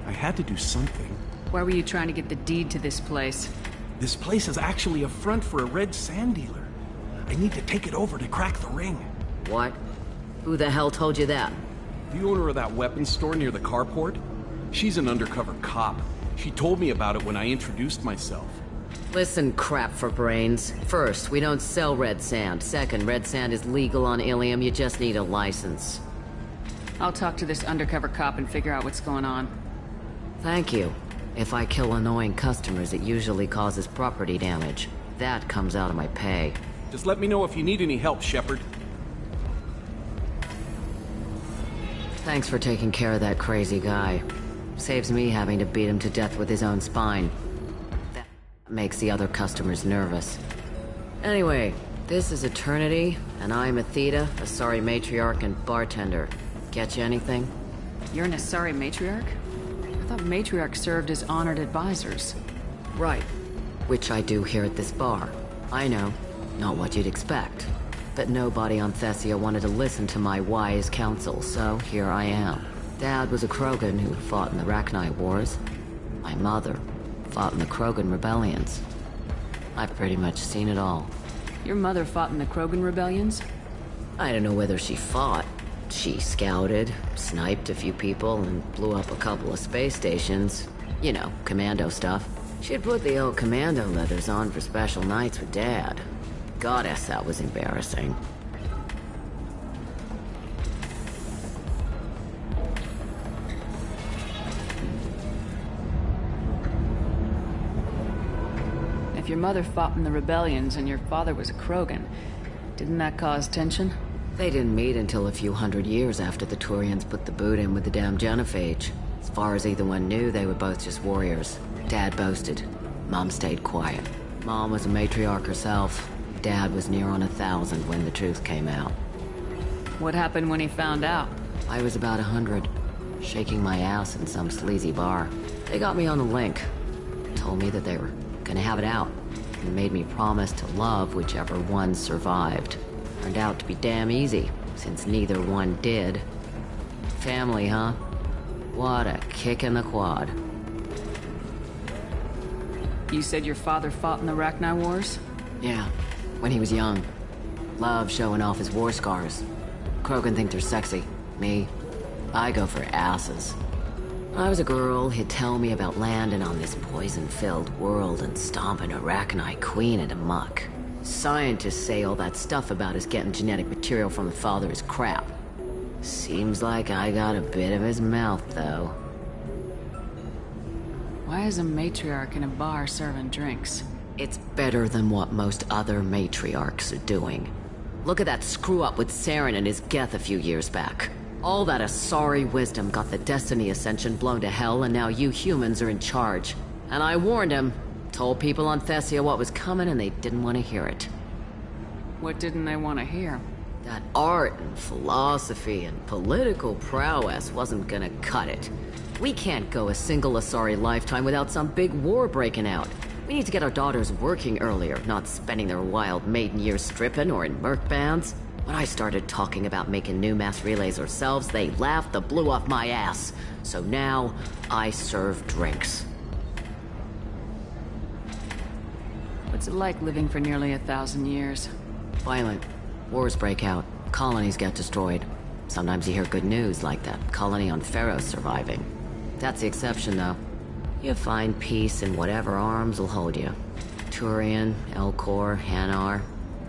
I had to do something. Why were you trying to get the deed to this place? This place is actually a front for a red sand dealer. I need to take it over to crack the ring. What? Who the hell told you that? The owner of that weapons store near the carport? She's an undercover cop. She told me about it when I introduced myself. Listen, crap for brains. First, we don't sell red sand. Second, red sand is legal on Ilium. You just need a license. I'll talk to this undercover cop and figure out what's going on. Thank you. If I kill annoying customers, it usually causes property damage. That comes out of my pay. Just let me know if you need any help, Shepard. Thanks for taking care of that crazy guy. Saves me having to beat him to death with his own spine. That makes the other customers nervous. Anyway, this is Eternity, and I'm Athena, a sorry matriarch and bartender. Get you anything? You're an Asari matriarch? I thought matriarchs served as honored advisors. Right. Which I do here at this bar. I know. Not what you'd expect. But nobody on Thessia wanted to listen to my wise counsel, so here I am. Dad was a Krogan who fought in the Rachni Wars. My mother fought in the Krogan rebellions. I've pretty much seen it all. Your mother fought in the Krogan rebellions? I don't know whether she fought. She scouted, sniped a few people, and blew up a couple of space stations. You know, commando stuff. She'd put the old commando leathers on for special nights with Dad. Goddess, that was embarrassing. If your mother fought in the rebellions and your father was a Krogan, didn't that cause tension? They didn't meet until a few hundred years after the Turians put the boot in with the damn genophage. As far as either one knew, they were both just warriors. Dad boasted. Mom stayed quiet. Mom was a matriarch herself. Dad was near on 1,000 when the truth came out. What happened when he found out? I was about 100, shaking my ass in some sleazy bar. They got me on the link. Told me that they were gonna have it out, and made me promise to love whichever one survived. Turned out to be damn easy, since neither one did. Family, huh? What a kick in the quad. You said your father fought in the Rachni Wars? Yeah, when he was young. Loved showing off his war scars. Krogan think they're sexy. Me, I go for asses. When I was a girl, he'd tell me about landing on this poison-filled world and stomping a Rachni queen into muck. Scientists say all that stuff about us getting genetic material from the father is crap. Seems like I got a bit of his mouth, though. Why is a matriarch in a bar serving drinks? It's better than what most other matriarchs are doing. Look at that screw-up with Saren and his Geth a few years back. All that Asari wisdom got the Destiny Ascension blown to hell, and now you humans are in charge. And I warned him. Told people on Thessia what was coming, and they didn't want to hear it. What didn't they want to hear? That art and philosophy and political prowess wasn't gonna cut it. We can't go a single Asari lifetime without some big war breaking out. We need to get our daughters working earlier, not spending their wild maiden years stripping or in merc bands. When I started talking about making new mass relays ourselves, they laughed the blue off my ass. So now, I serve drinks. What's it like living for nearly 1,000 years? Violent. Wars break out. Colonies get destroyed. Sometimes you hear good news, like that colony on Pharaoh surviving. That's the exception, though. You find peace in whatever arms will hold you. Turian, Elcor, Hanar.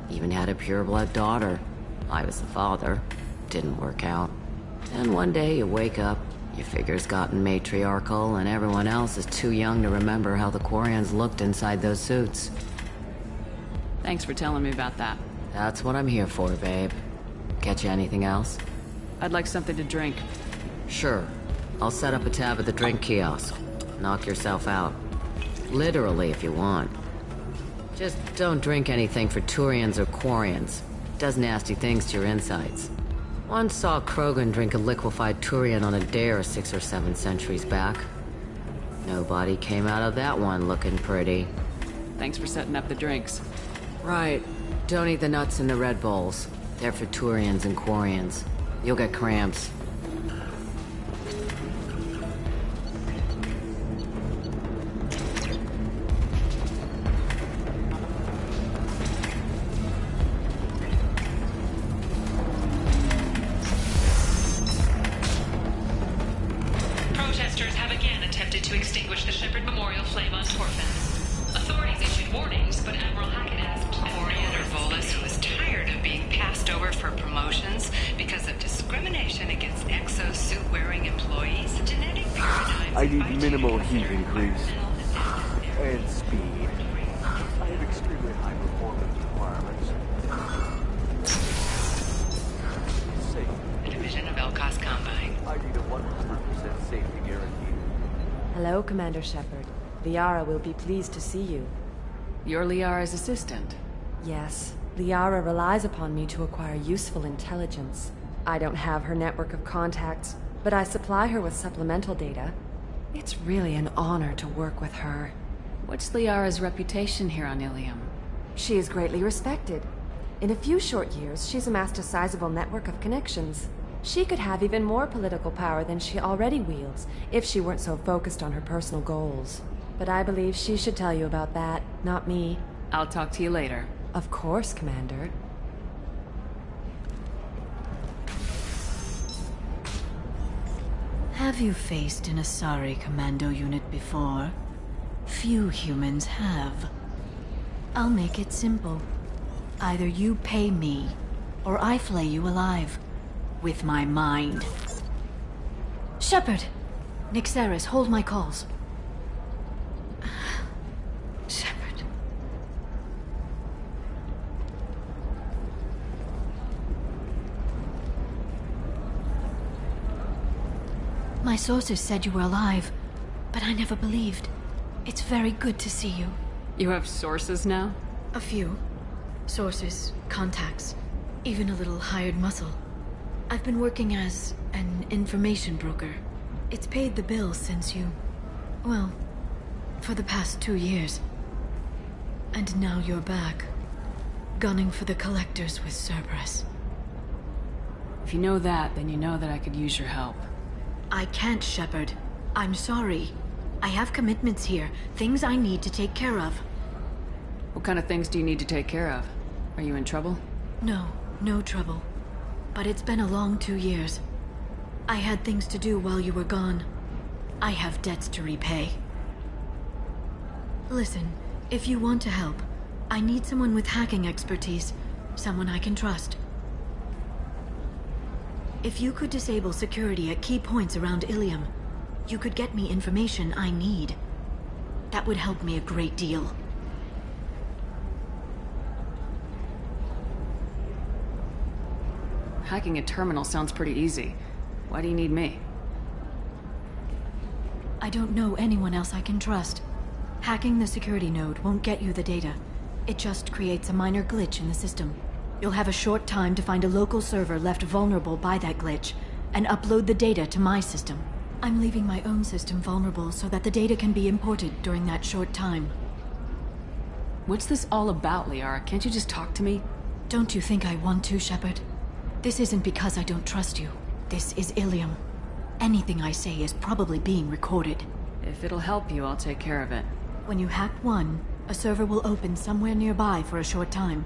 Even had a pureblood daughter. I was the father. Didn't work out. And one day you wake up, your figure's gotten matriarchal, and everyone else is too young to remember how the Quarians looked inside those suits. Thanks for telling me about that. That's what I'm here for, babe. Get you anything else? I'd like something to drink. Sure. I'll set up a tab at the drink kiosk. Knock yourself out. Literally, if you want. Just don't drink anything for Turians or Quarians. Does nasty things to your insides. Once saw Krogan drink a liquefied Turian on a dare 6 or 7 centuries back. Nobody came out of that one looking pretty. Thanks for setting up the drinks. Right. Don't eat the nuts in the Red Bowls. They're for Turians and Quarians. You'll get cramps. Protesters have again attempted to extinguish the Shepherd Memorial flame on Torfan. Authorities issued warnings, but Admiral Hackett asked Quarian or Volus, who is tired of being passed over for promotions because of discrimination against exosuit-wearing employees, genetic paradigms... I need minimal heat increase. And speed. I have extremely high performance requirements. Safe. Division of Elcos Combine. I need a 100% safety guarantee. Hello, Commander Shepard. Liara will be pleased to see you. You're Liara's assistant. Yes. Liara relies upon me to acquire useful intelligence. I don't have her network of contacts, but I supply her with supplemental data. It's really an honor to work with her. What's Liara's reputation here on Ilium? She is greatly respected. In a few short years, she's amassed a sizable network of connections. She could have even more political power than she already wields, if she weren't so focused on her personal goals. But I believe she should tell you about that, not me. I'll talk to you later. Of course, Commander. Have you faced an Asari commando unit before? Few humans have. I'll make it simple. Either you pay me, or I flay you alive. With my mind. Shepard! Nixeris, hold my calls. Shepard. My sources said you were alive, but I never believed. It's very good to see you. You have sources now? A few. Sources, contacts, even a little hired muscle. I've been working as an information broker. It's paid the bills since you... well, for the past 2 years. And now you're back, gunning for the Collectors with Cerberus. If you know that, then you know that I could use your help. I can't, Shepard. I'm sorry. I have commitments here, things I need to take care of. What kind of things do you need to take care of? Are you in trouble? No, no trouble. But it's been a long 2 years. I had things to do while you were gone. I have debts to repay. Listen, if you want to help, I need someone with hacking expertise. Someone I can trust. If you could disable security at key points around Ilium, you could get me information I need. That would help me a great deal. Hacking a terminal sounds pretty easy. Why do you need me? I don't know anyone else I can trust. Hacking the security node won't get you the data. It just creates a minor glitch in the system. You'll have a short time to find a local server left vulnerable by that glitch, and upload the data to my system. I'm leaving my own system vulnerable so that the data can be imported during that short time. What's this all about, Liara? Can't you just talk to me? Don't you think I want to, Shepard? This isn't because I don't trust you. This is Ilium. Anything I say is probably being recorded. If it'll help you, I'll take care of it. When you hack one, a server will open somewhere nearby for a short time.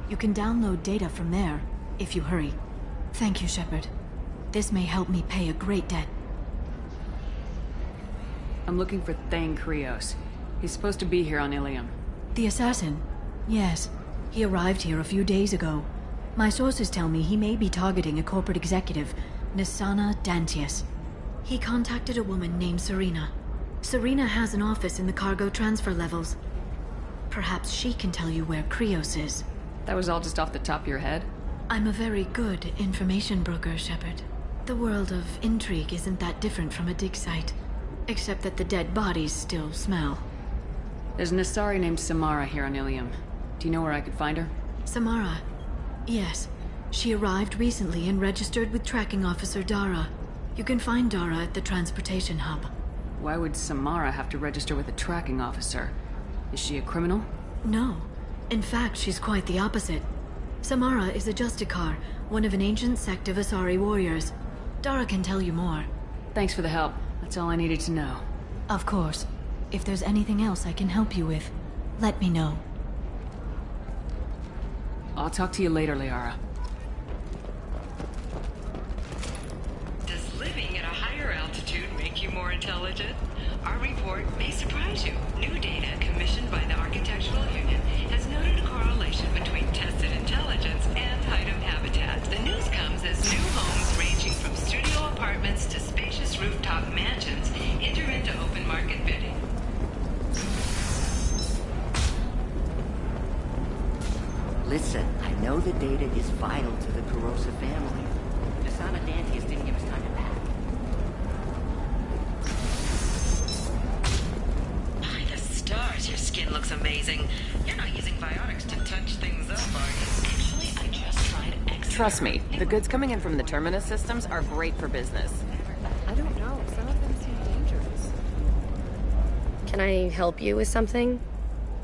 You can download data from there, if you hurry. Thank you, Shepard. This may help me pay a great debt. I'm looking for Thane Krios. He's supposed to be here on Ilium. The assassin? Yes. He arrived here a few days ago. My sources tell me he may be targeting a corporate executive, Nisana Dantius. He contacted a woman named Serena. Serena has an office in the cargo transfer levels. Perhaps she can tell you where Krios is. That was all just off the top of your head? I'm a very good information broker, Shepard. The world of intrigue isn't that different from a dig site. Except that the dead bodies still smell. There's an Asari named Samara here on Ilium. Do you know where I could find her? Samara? Yes. She arrived recently and registered with Tracking Officer Dara. You can find Dara at the transportation hub. Why would Samara have to register with a tracking officer? Is she a criminal? No. In fact, she's quite the opposite. Samara is a Justicar, one of an ancient sect of Asari warriors. Dara can tell you more. Thanks for the help. That's all I needed to know. Of course. If there's anything else I can help you with, let me know. I'll talk to you later, Liara. Does living at a higher altitude make you more intelligent? Our report may surprise you. New data commissioned by the Architectural Union has noted a correlation between tested intelligence and item habitat. The news comes as new homes ranging from studio apartments to spacious rooftop mansions enter into open market bidding. Listen, I know the data is vital to the Kurosa family. Nisana Dantius didn't give us time to pack. By the stars, your skin looks amazing. You're not using biotics to touch things up, are you? Actually, I just tried X. Trust me, the goods coming in from the Terminus systems are great for business. I don't know, some of them seem dangerous. Can I help you with something?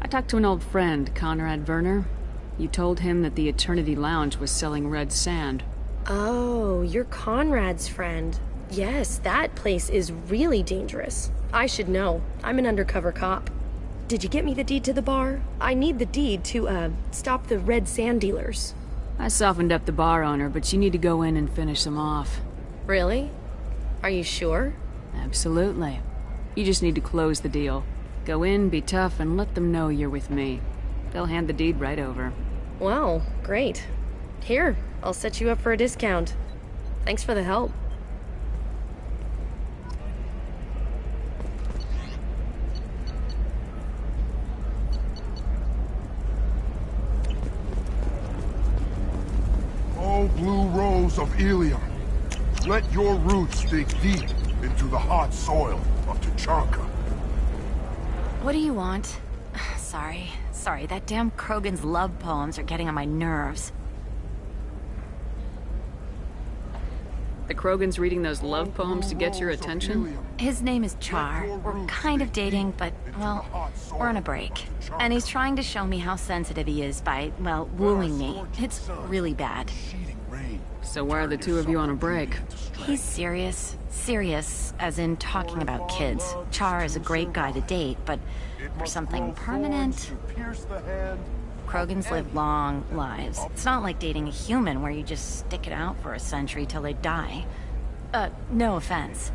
I talked to an old friend, Conrad Werner. You told him that the Eternity Lounge was selling red sand. Oh, you're Conrad's friend. Yes, that place is really dangerous. I should know. I'm an undercover cop. Did you get me the deed to the bar? I need the deed to, stop the red sand dealers. I softened up the bar owner, but you need to go in and finish them off. Really? Are you sure? Absolutely. You just need to close the deal. Go in, be tough, and let them know you're with me. They'll hand the deed right over. Wow, great. Here, I'll set you up for a discount. Thanks for the help. Oh, blue rose of Ilium, let your roots dig deep into the hot soil of Tuchanka. What do you want? Sorry, that damn Krogan's love poems are getting on my nerves. The Krogan's reading those love poems to get your attention? His name is Char. We're kind of dating, but, well, we're on a break. And he's trying to show me how sensitive he is by, well, wooing me. It's really bad. So why are the two of you on a break? He's serious. Serious, as in talking about kids. Char is a great guy to date, but for something permanent... Krogans live long lives. It's not like dating a human where you just stick it out for a century till they die. No offense.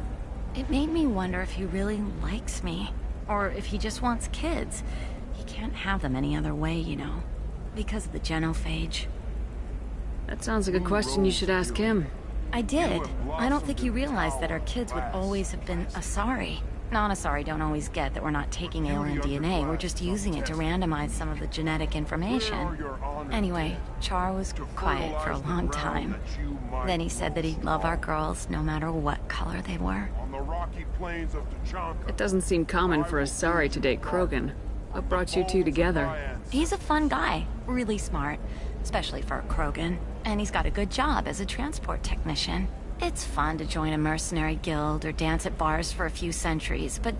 It made me wonder if he really likes me, or if he just wants kids. He can't have them any other way, you know, because of the genophage. That sounds like a question you should ask him. I did. I don't think he realized that our kids would always have been Asari. Non-Asari don't always get that we're not taking alien DNA, we're just using it to randomize some of the genetic information. Anyway, Char was quiet for a long time. Then he said that he'd love our girls no matter what color they were. It doesn't seem common for Asari to date Krogan. What brought you two together? He's a fun guy, really smart, especially for a Krogan. And he's got a good job as a transport technician. It's fun to join a mercenary guild or dance at bars for a few centuries, but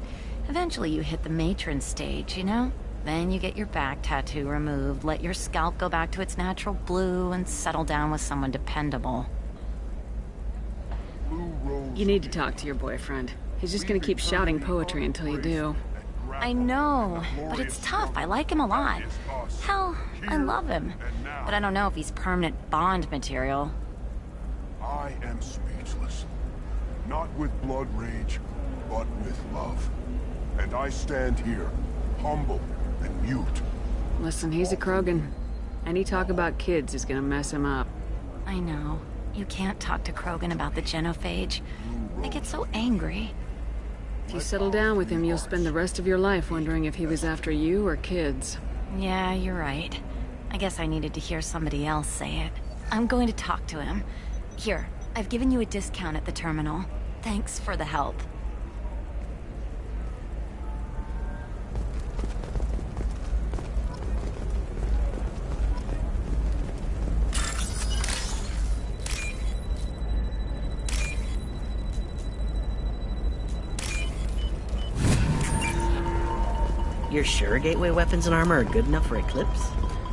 eventually you hit the matron stage, you know? Then you get your back tattoo removed, let your scalp go back to its natural blue, and settle down with someone dependable. You need to talk to your boyfriend. He's just gonna keep shouting poetry until you do. I know, but it's tough. I like him a lot. Hell, I love him. But I don't know if he's permanent Bond material. I am speechless. Not with blood rage, but with love. And I stand here, humble and mute. Listen, he's a Krogan. Any talk about kids is gonna mess him up. I know. You can't talk to Krogan about the genophage. They get so angry. If you settle down with him, you'll spend the rest of your life wondering if he was after you or kids. Yeah, you're right. I guess I needed to hear somebody else say it. I'm going to talk to him. Here, I've given you a discount at the terminal. Thanks for the help. You're sure gateway weapons and armor are good enough for Eclipse?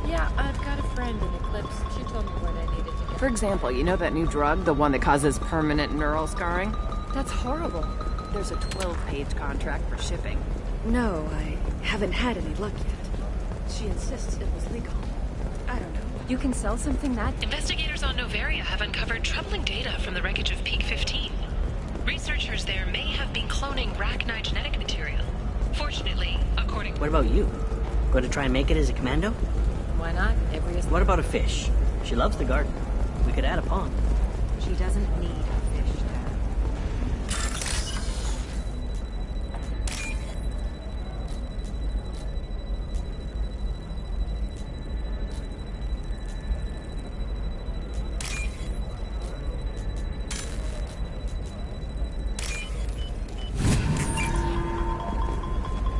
Yeah, I've got a friend in Eclipse. She told me what I needed to get. For example, you know that new drug, the one that causes permanent neural scarring? That's horrible. There's a 12-page contract for shipping. No, I haven't had any luck yet. She insists it was legal. I don't know. You can sell something that... Investigators on Novaria have uncovered troubling data from the wreckage of Peak 15. Researchers there may have been cloning Rachni genetic material. Fortunately, according... What about you? Going to try and make it as a commando? Why not? What about a fish? She loves the garden. We could add a pond. She doesn't need a fish, Dad.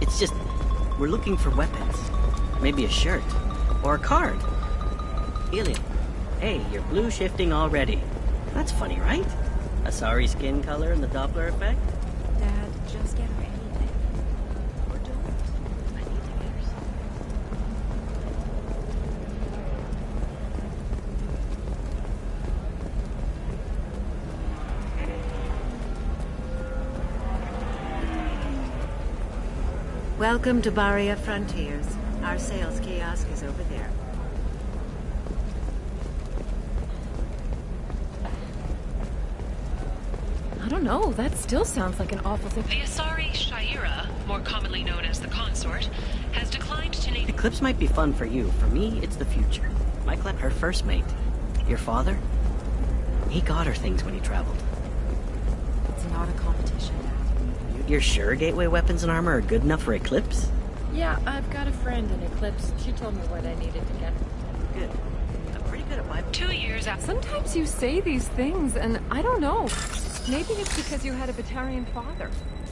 It's just, we're looking for weapons. Maybe a shirt. Or a card. Helium. Hey, you're blue shifting already. That's funny, right? Asari skin color and the Doppler effect? Dad, just get her anything. Or don't. I need to get her something. Welcome to Baria Frontiers. Our sales kiosk is over there. I don't know, that still sounds like an awful thing. The Asari Shaira, more commonly known as the Consort, has declined to name... Eclipse might be fun for you. For me, it's the future. My her first mate. Your father? He got her things when he traveled. It's not a competition, Dad. You're sure gateway weapons and armor are good enough for Eclipse? Yeah, I've got a friend in Eclipse. She told me what I needed to get. Good. I'm pretty good at my... 2 years after... Sometimes you say these things, and I don't know. Maybe it's because you had a Batarian father.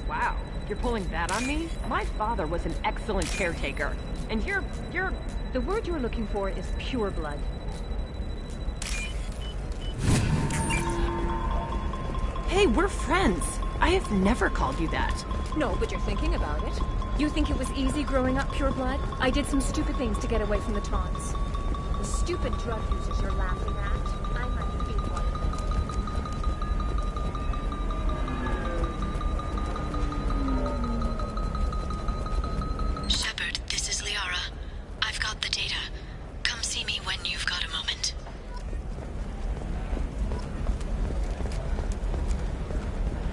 Wow, you're pulling that on me? My father was an excellent caretaker. And you're... The word you're looking for is pure blood. Hey, we're friends. I have never called you that. No, but you're thinking about it. You think it was easy growing up pure blood? I did some stupid things to get away from the taunts. The stupid drug users you're laughing at, I might be one of them.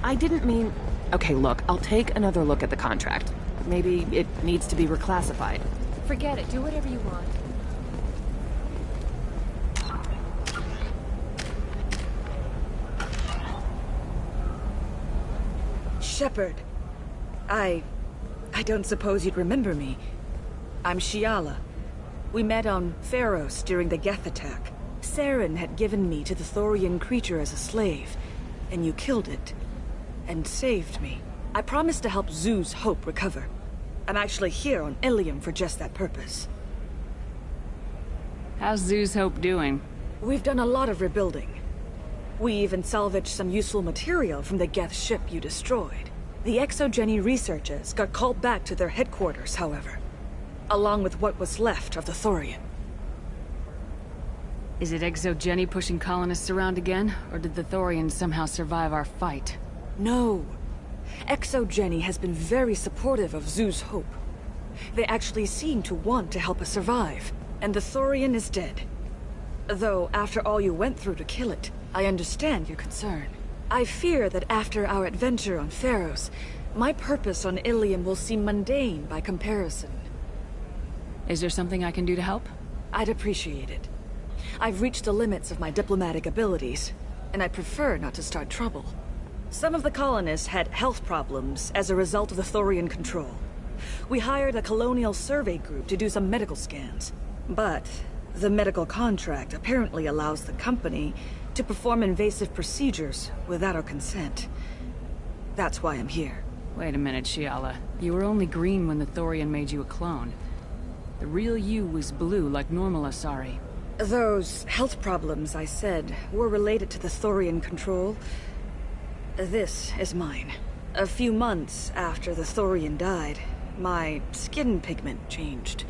I didn't mean... Okay, look, I'll take another look at the contract. Maybe it needs to be reclassified. Forget it. Do whatever you want. Shepard. I don't suppose you'd remember me. I'm Shiala. We met on Pharos during the Geth attack. Saren had given me to the Thorian creature as a slave, and you killed it. And saved me. I promised to help Zeus Hope recover. I'm actually here on Ilium for just that purpose. How's Zeus Hope doing? We've done a lot of rebuilding. We even salvaged some useful material from the Geth ship you destroyed. The Exogeny researchers got called back to their headquarters, however, along with what was left of the Thorian. Is it Exogeny pushing colonists around again, or did the Thorians somehow survive our fight? No. Exogeny has been very supportive of Zeus Hope. They actually seem to want to help us survive, and the Thorian is dead. Though, after all you went through to kill it, I understand your concern. I fear that after our adventure on Pharos, my purpose on Ilium will seem mundane by comparison. Is there something I can do to help? I'd appreciate it. I've reached the limits of my diplomatic abilities, and I prefer not to start trouble. Some of the colonists had health problems as a result of the Thorian control. We hired a colonial survey group to do some medical scans. But the medical contract apparently allows the company to perform invasive procedures without our consent. That's why I'm here. Wait a minute, Shiala. You were only green when the Thorian made you a clone. The real you was blue like normal Asari. Those health problems I said were related to the Thorian control. This is mine. A few months after the Thorian died, my skin pigment changed.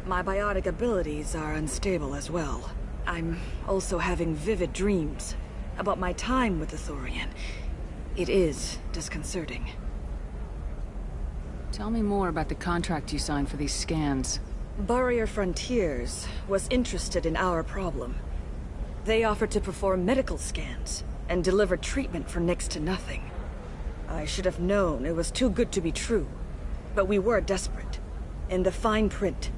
My biotic abilities are unstable as well. I'm also having vivid dreams about my time with the Thorian. It is disconcerting. Tell me more about the contract you signed for these scans. Barrier Frontiers was interested in our problem. They offered to perform medical scans and deliver treatment for next to nothing. I should have known it was too good to be true, but we were desperate. In the fine print,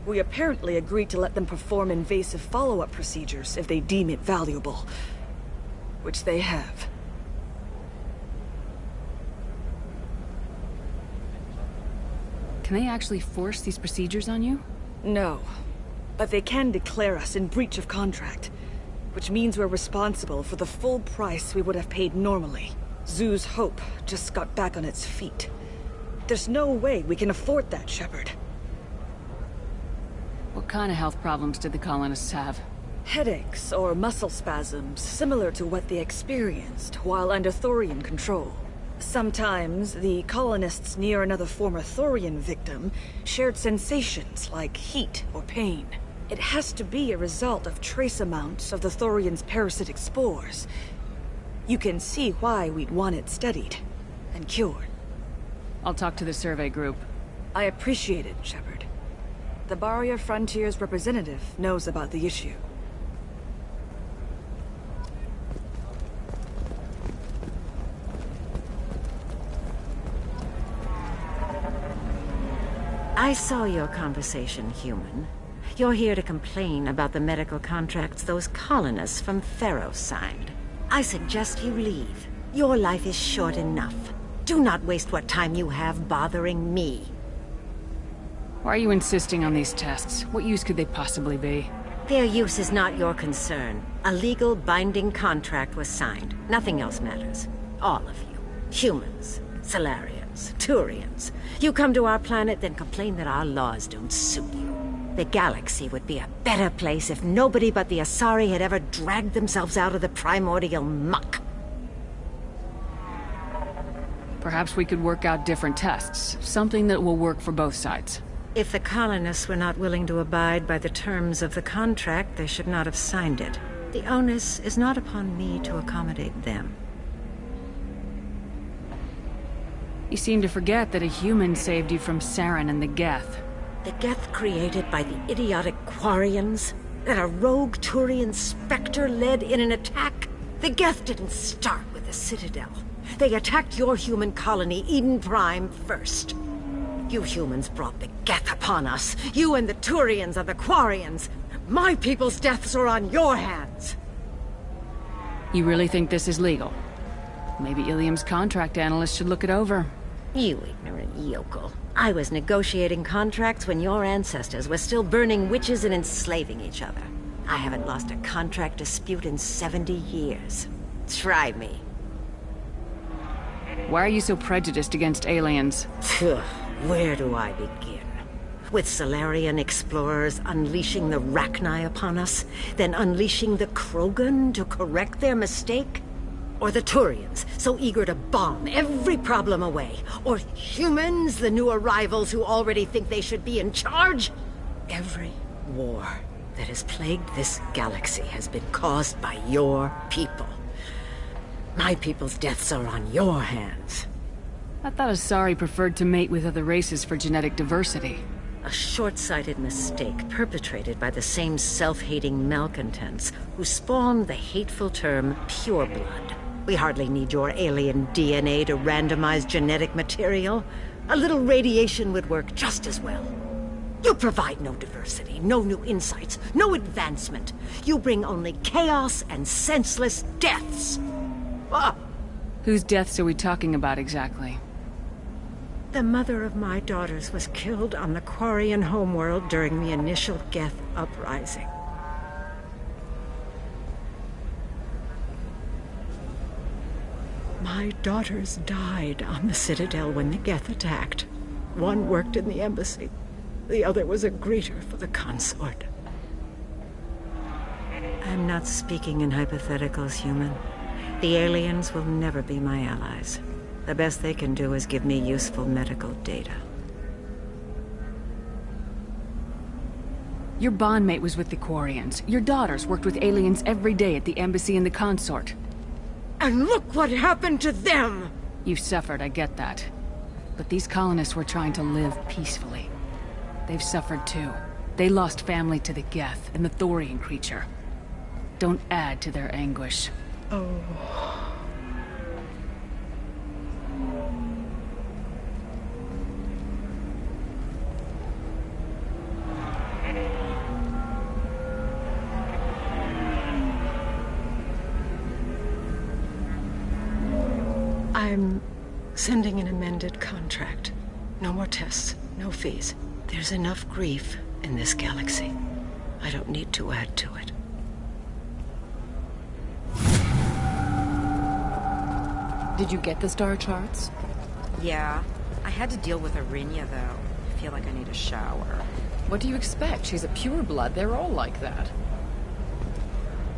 we apparently agreed to let them perform invasive follow-up procedures if they deem it valuable. Which they have. Can they actually force these procedures on you? No. But they can declare us in breach of contract. Which means we're responsible for the full price we would have paid normally. Zeus Hope just got back on its feet. There's no way we can afford that, Shepard. What kind of health problems did the colonists have? Headaches or muscle spasms, similar to what they experienced while under Thorian control. Sometimes, the colonists near another former Thorian victim shared sensations like heat or pain. It has to be a result of trace amounts of the Thorian's parasitic spores. You can see why we'd want it studied and cured. I'll talk to the survey group. I appreciate it, Shepard. The Barrier Frontiers representative knows about the issue. I saw your conversation, human. You're here to complain about the medical contracts those colonists from Pharos signed. I suggest you leave. Your life is short enough. Do not waste what time you have bothering me. Why are you insisting on these tests? What use could they possibly be? Their use is not your concern. A legal binding contract was signed. Nothing else matters. All of you. Humans, Salarians, Turians. You come to our planet, then complain that our laws don't suit you. The galaxy would be a better place if nobody but the Asari had ever dragged themselves out of the primordial muck. Perhaps we could work out different tests. Something that will work for both sides. If the colonists were not willing to abide by the terms of the contract, they should not have signed it. The onus is not upon me to accommodate them. You seem to forget that a human saved you from Saren and the Geth. The Geth created by the idiotic Quarians? That a rogue Turian specter led in an attack? The Geth didn't start with the Citadel. They attacked your human colony, Eden Prime, first. You humans brought the Geth upon us. You and the Turians are the Quarians. My people's deaths are on your hands. You really think this is legal? Maybe Ilium's contract analyst should look it over. You ignorant yokel. I was negotiating contracts when your ancestors were still burning witches and enslaving each other. I haven't lost a contract dispute in 70 years. Try me. Why are you so prejudiced against aliens? Where do I begin? With Solarian explorers unleashing the Rachni upon us, then unleashing the Krogan to correct their mistake? Or the Turians, so eager to bomb every problem away? Or humans, the new arrivals who already think they should be in charge? Every war that has plagued this galaxy has been caused by your people. My people's deaths are on your hands. I thought Asari preferred to mate with other races for genetic diversity. A short-sighted mistake perpetrated by the same self-hating malcontents who spawned the hateful term pureblood. We hardly need your alien DNA to randomize genetic material. A little radiation would work just as well. You provide no diversity, no new insights, no advancement. You bring only chaos and senseless deaths. Ah! Whose deaths are we talking about exactly? The mother of my daughters was killed on the Quarian homeworld during the initial Geth uprising. My daughters died on the Citadel when the Geth attacked. One worked in the embassy. The other was a greeter for the consort. I'm not speaking in hypotheticals, human. The aliens will never be my allies. The best they can do is give me useful medical data. Your bondmate was with the Quarians. Your daughters worked with aliens every day at the embassy and the consort. And look what happened to them! You suffered, I get that. But these colonists were trying to live peacefully. They've suffered too. They lost family to the Geth and the Thorian creature. Don't add to their anguish. Oh... I'm sending an amended contract. No more tests, no fees. There's enough grief in this galaxy. I don't need to add to it. Did you get the star charts? Yeah. I had to deal with Arinya, though. I feel like I need a shower. What do you expect? She's a pureblood. They're all like that.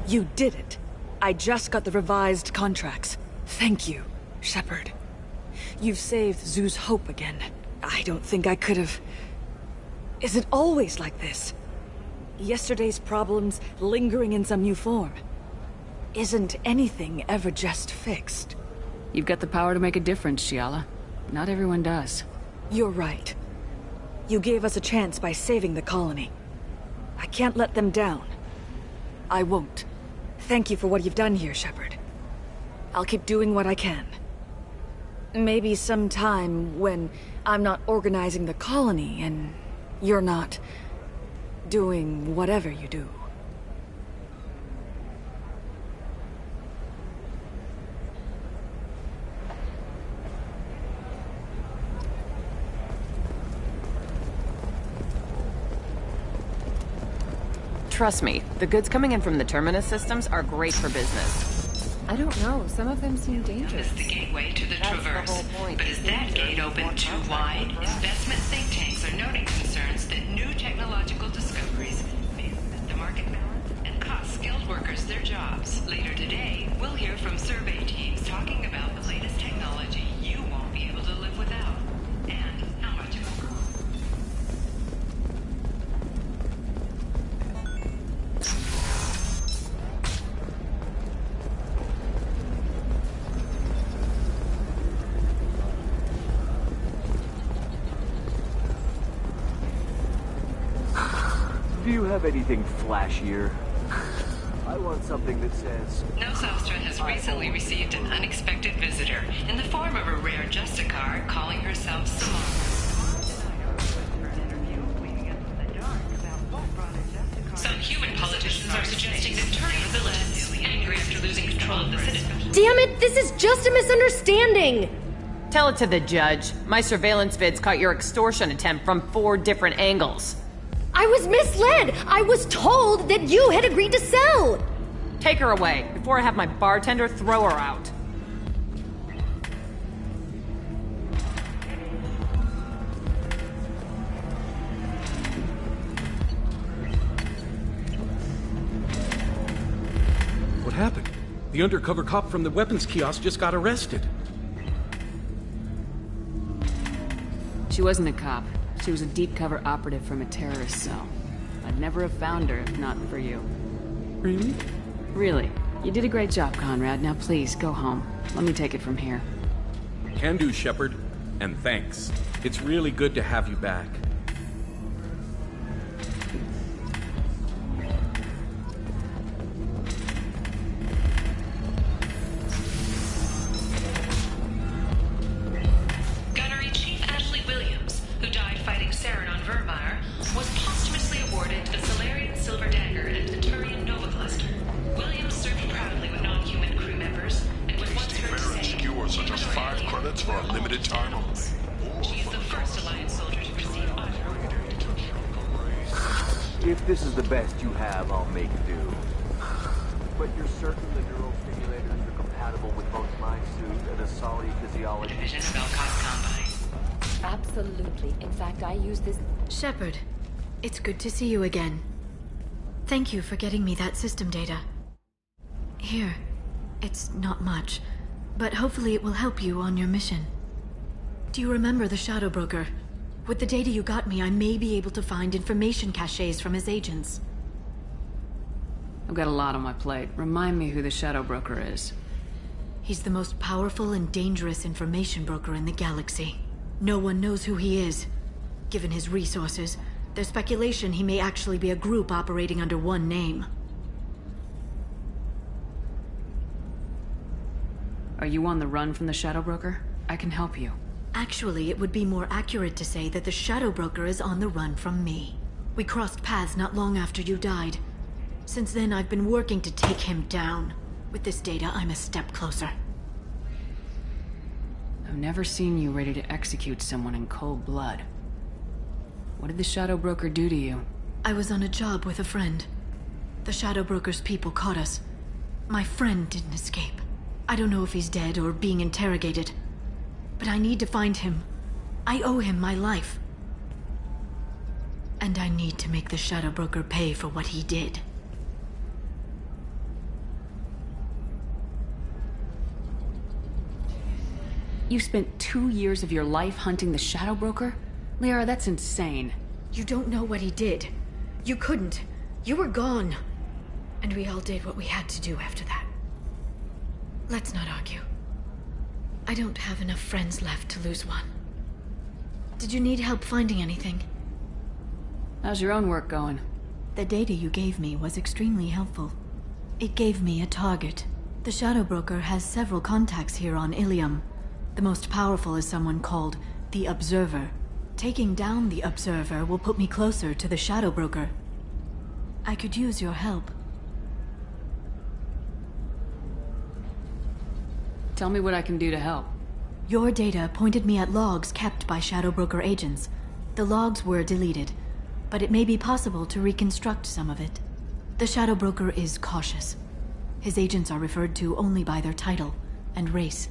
You did it. I just got the revised contracts. Thank you, Shepard. You've saved Zoo's hope again. I don't think I could have... Is it always like this? Yesterday's problems lingering in some new form? Isn't anything ever just fixed? You've got the power to make a difference, Shiala. Not everyone does. You're right. You gave us a chance by saving the colony. I can't let them down. I won't. Thank you for what you've done here, Shepard. I'll keep doing what I can. Maybe sometime when I'm not organizing the colony and you're not doing whatever you do. Trust me, the goods coming in from the Terminus systems are great for business. I don't know. Some of them seem dangerous. Is the gateway to the Traverse. But is that gate open too wide? Investment think tanks are noting concerns that new technological discoveries may affect the market balance and cost skilled workers their jobs. Later today, we'll hear from survey teams talking about the latest technology you won't be able to live without. And how much it will cost. Do you have anything flashier? I want something that says... Nostra has recently received an unexpected visitor in the form of a rare Justicar calling herself Simone. Some human politicians are suggesting that turning militants, angry after losing control of the citizens. Damn it, this is just a misunderstanding! Tell it to the judge. My surveillance vids caught your extortion attempt from 4 different angles. I was misled! I was told that you had agreed to sell! Take her away, before I have my bartender throw her out. What happened? The undercover cop from the weapons kiosk just got arrested. She wasn't a cop. She was a deep-cover operative from a terrorist cell. I'd never have found her if not for you. Really? Really. You did a great job, Conrad. Now please, go home. Let me take it from here. Can do, Shepard. And thanks. It's really good to have you back. Was posthumously awarded the Solarian Silver Dagger and the Turian Nova Cluster. Williams served proudly with non-human crew members and was once heard to say, skewer such as 5 credits for a limited time only. She is the first Alliance soldier to receive honor. If this is the best you have, I'll make do. But you're certain the neural stimulators are compatible with both my suit and a solid physiology? Division of Elcott's Combine. Absolutely. In fact, I use this... Shepard, it's good to see you again. Thank you for getting me that system data. Here, it's not much, but hopefully it will help you on your mission. Do you remember the Shadow Broker? With the data you got me, I may be able to find information caches from his agents. I've got a lot on my plate. Remind me who the Shadow Broker is. He's the most powerful and dangerous information broker in the galaxy. No one knows who he is. Given his resources, there's speculation he may actually be a group operating under one name. Are you on the run from the Shadow Broker? I can help you. Actually, it would be more accurate to say that the Shadow Broker is on the run from me. We crossed paths not long after you died. Since then, I've been working to take him down. With this data, I'm a step closer. I've never seen you ready to execute someone in cold blood. What did the Shadow Broker do to you? I was on a job with a friend. The Shadow Broker's people caught us. My friend didn't escape. I don't know if he's dead or being interrogated. But I need to find him. I owe him my life. And I need to make the Shadow Broker pay for what he did. You spent 2 years of your life hunting the Shadow Broker? Liara, that's insane. You don't know what he did. You couldn't. You were gone. And we all did what we had to do after that. Let's not argue. I don't have enough friends left to lose one. Did you need help finding anything? How's your own work going? The data you gave me was extremely helpful. It gave me a target. The Shadow Broker has several contacts here on Ilium. The most powerful is someone called the Observer. Taking down the Observer will put me closer to the Shadow Broker. I could use your help. Tell me what I can do to help. Your data pointed me at logs kept by Shadow Broker agents. The logs were deleted, but it may be possible to reconstruct some of it. The Shadow Broker is cautious. His agents are referred to only by their title and race.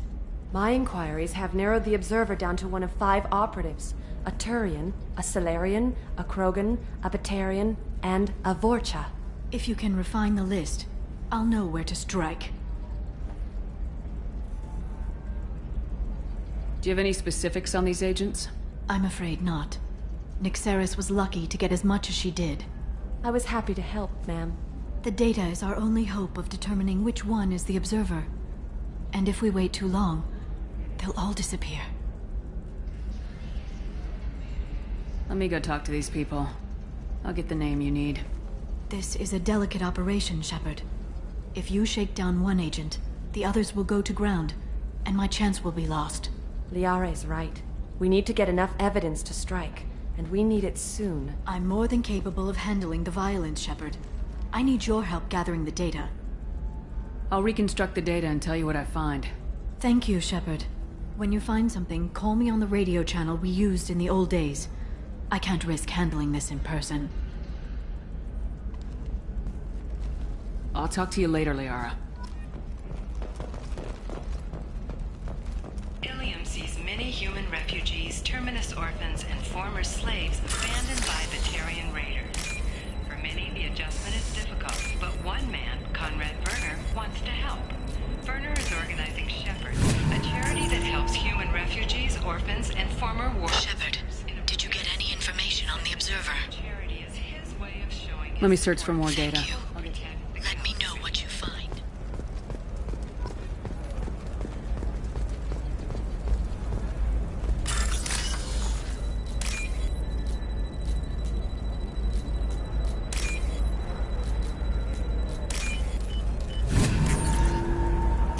My inquiries have narrowed the Observer down to one of 5 operatives. A Turian, a Solarian, a Krogan, a Batarian, and a Vorcha. If you can refine the list, I'll know where to strike. Do you have any specifics on these agents? I'm afraid not. Nyxeris was lucky to get as much as she did. I was happy to help, ma'am. The data is our only hope of determining which one is the Observer. And if we wait too long, they'll all disappear. Let me go talk to these people. I'll get the name you need. This is a delicate operation, Shepard. If you shake down one agent, the others will go to ground, and my chance will be lost. Liara's right. We need to get enough evidence to strike, and we need it soon. I'm more than capable of handling the violence, Shepard. I need your help gathering the data. I'll reconstruct the data and tell you what I find. Thank you, Shepard. When you find something, call me on the radio channel we used in the old days. I can't risk handling this in person. I'll talk to you later, Liara. Ilium sees many human refugees, terminus orphans, and former slaves abandoned by Batarian raiders. For many, the adjustment is difficult, but one man, Conrad Werner, wants to help. Werner is organizing Shepard, a charity that helps human refugees, orphans, and former war... Shepard, did you get any information on the Observer? Charity is his way of showing... Let me search for more data. Let me know what you find.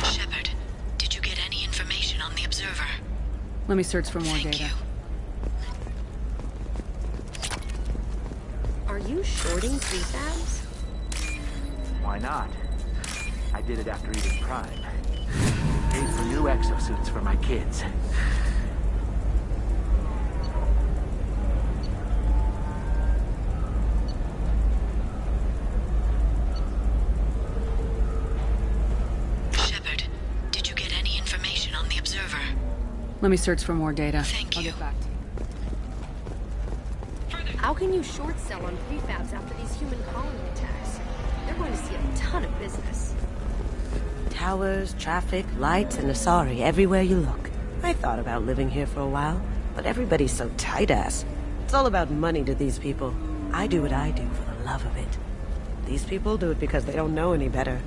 Shepard, did you get any information on the Observer? Let me search for more Thank data. you. Are you shorting prefabs? Why not? I did it after eating Prime. Paid for new exosuits for my kids. Shepard, did you get any information on the Observer? Let me search for more data. Thank I'll you. get back to you. How can you short sell on prefabs after these human colony attacks? They're going to see a ton of business. Towers, traffic, lights, and Asari everywhere you look. I thought about living here for a while, but everybody's so tight-ass. It's all about money to these people. I do what I do for the love of it. These people do it because they don't know any better.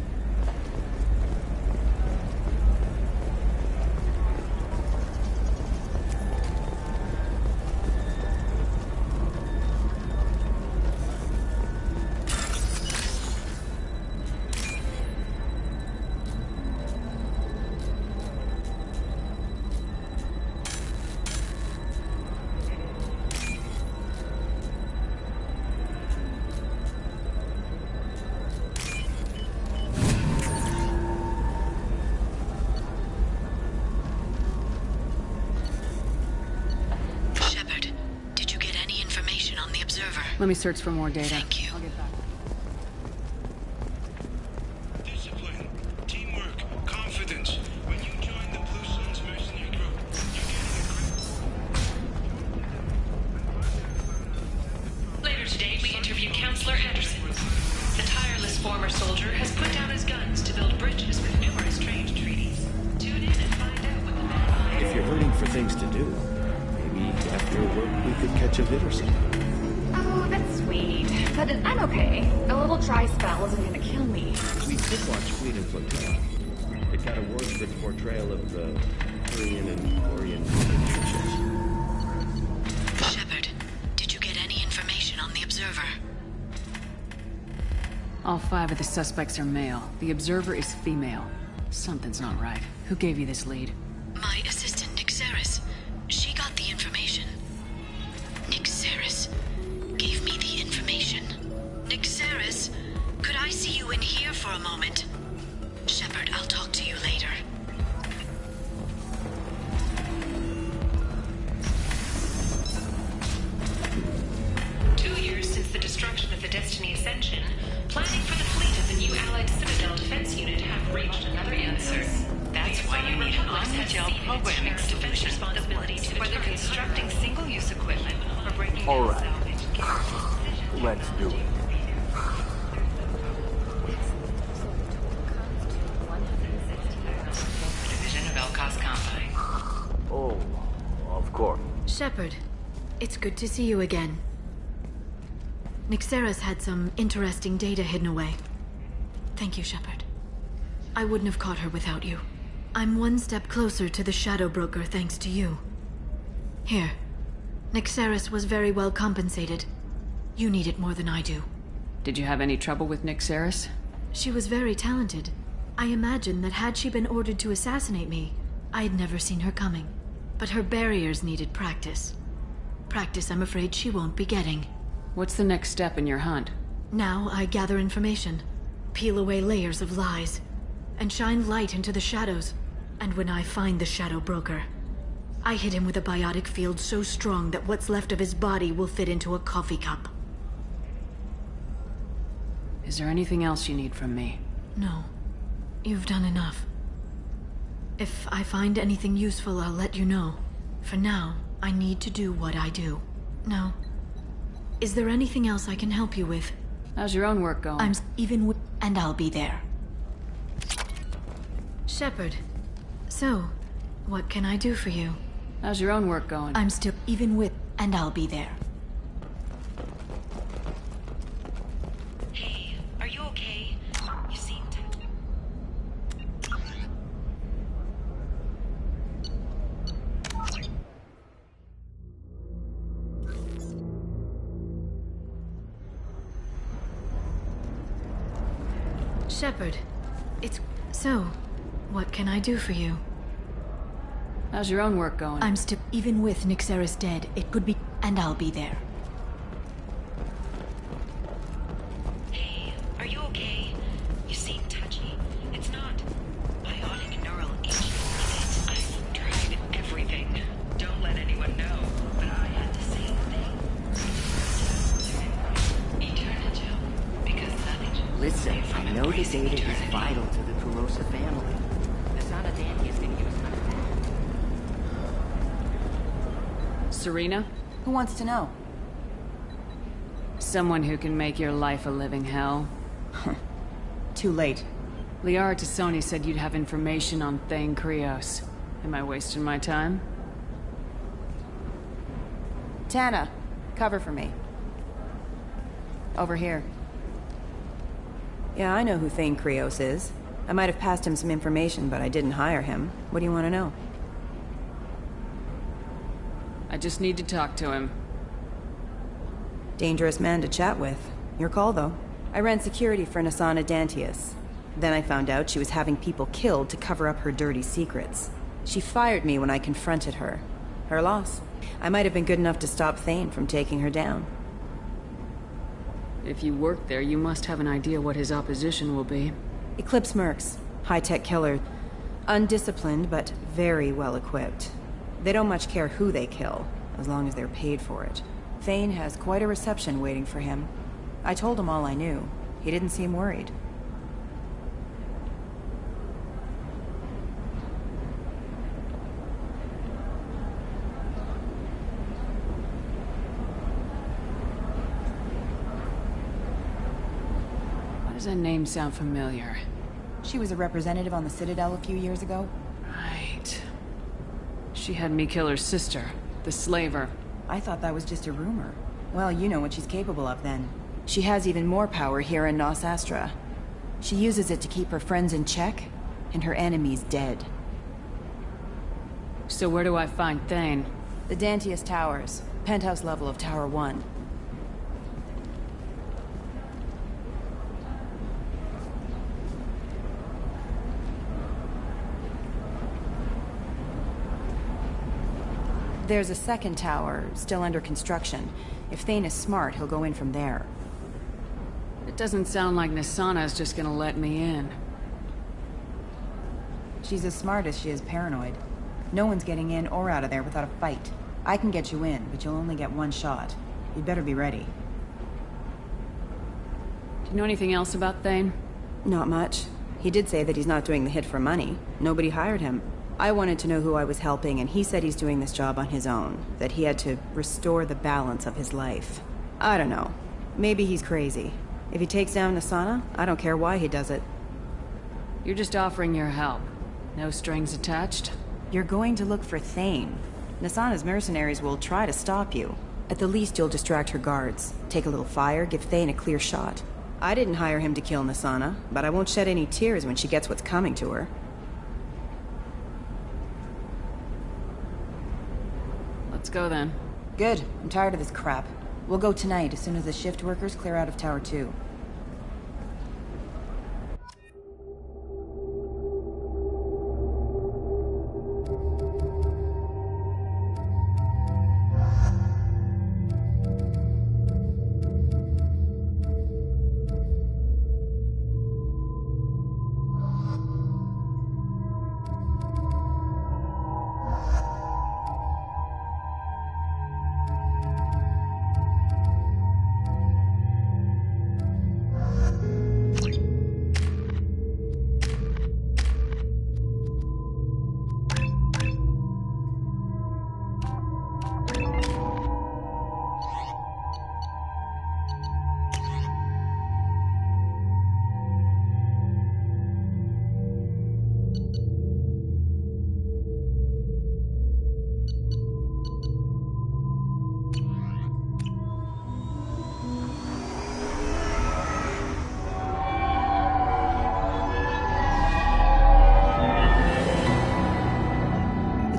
Shepard, did you get any information on the Observer? Let me search for more data. Thank you. I'll get back. Discipline, teamwork, confidence. When you join the Blue Suns mercenary group, you're getting Later today, we interview Counselor Anderson. The tireless former soldier has put down his guns to build bridges with numerous trade treaties. Tune in and find out what the man behind If you're hurting for things to do, maybe after work we could catch a vid or something. Oh, that's sweet. But I'm okay. A little dry spell isn't gonna kill me. We did watch Fleet and Flotilla. It got awards for its portrayal of the Korean and Korean relationships. Shepard, did you get any information on the Observer? All 5 of the suspects are male. The Observer is female. Something's not right. Who gave you this lead? My assistant, Nick Saris. She got the information. Nick Saris gave me the information. Nick Saris, could I see you in here for a moment? Shepard, I'll talk to you later. Since the destruction of the Destiny Ascension, planning for the fleet of the new Allied Citadel Defense Unit have reached another answer. That's why you need an on-the-job programming defense responsibility to whether constructing single-use equipment or breaking All down right. salvage gear. Let's do it. Division of Elkos Combine. Oh, of course. Shepard, it's good to see you again. Nixera's had some interesting data hidden away. Thank you, Shepard. I wouldn't have caught her without you. I'm one step closer to the Shadow Broker thanks to you. Here. Nixeris was very well compensated. You need it more than I do. Did you have any trouble with Nick Saris? She was very talented. I imagine that had she been ordered to assassinate me, I'd never seen her coming. But her barriers needed practice. Practice I'm afraid she won't be getting. What's the next step in your hunt? Now I gather information, peel away layers of lies, and shine light into the shadows. And when I find the Shadow Broker, I hit him with a biotic field so strong that what's left of his body will fit into a coffee cup. Is there anything else you need from me? No. You've done enough. If I find anything useful, I'll let you know. For now, I need to do what I do. Now, is there anything else I can help you with? How's your own work going? I'm even with, and I'll be there. Shepard. So, what can I do for you? How's your own work going? I'm still even with, and I'll be there. Hey, are you okay? You seem to... Shepard. It's... So, what can I do for you? How's your own work going? I'm still... Even with Nyxeris dead, it could be... And I'll be there. Hey, are you okay? You seem touchy. It's not biotic neural agent. I've tried everything. Don't let anyone know, but I had the same thing. Eternagel. Because nothing... Listen, I know the data is vital to the Kurosa family. Asana Dandy is going to use none of that. Serena? Who wants to know? Someone who can make your life a living hell. Too late. Liara Tassoni said you'd have information on Thane Krios. Am I wasting my time? Tana, cover for me. Over here. Yeah, I know who Thane Krios is. I might have passed him some information, but I didn't hire him. What do you want to know? I just need to talk to him. Dangerous man to chat with. Your call, though. I ran security for Nasana Dantius. Then I found out she was having people killed to cover up her dirty secrets. She fired me when I confronted her. Her loss. I might have been good enough to stop Thane from taking her down. If you work there, you must have an idea what his opposition will be. Eclipse mercs. High-tech killer. Undisciplined, but very well equipped. They don't much care who they kill, as long as they're paid for it. Thane has quite a reception waiting for him. I told him all I knew. He didn't seem worried. Why does that name sound familiar? She was a representative on the Citadel a few years ago. Right. She had me kill her sister, the slaver. I thought that was just a rumor. Well, you know what she's capable of then. She has even more power here in Nos Astra. She uses it to keep her friends in check, and her enemies dead. So where do I find Thane? The Dantius Towers, penthouse level of Tower 1. There's a second tower, still under construction. If Thane is smart, he'll go in from there. It doesn't sound like Nasana's just gonna let me in. She's as smart as she is paranoid. No one's getting in or out of there without a fight. I can get you in, but you'll only get one shot. You'd better be ready. Do you know anything else about Thane? Not much. He did say that he's not doing the hit for money. Nobody hired him. I wanted to know who I was helping, and he said he's doing this job on his own. That he had to restore the balance of his life. I don't know. Maybe he's crazy. If he takes down Nasana, I don't care why he does it. You're just offering your help. No strings attached? You're going to look for Thane. Nasana's mercenaries will try to stop you. At the least, you'll distract her guards. Take a little fire, give Thane a clear shot. I didn't hire him to kill Nasana, but I won't shed any tears when she gets what's coming to her. Let's go then. Good. I'm tired of this crap. We'll go tonight as soon as the shift workers clear out of Tower 2.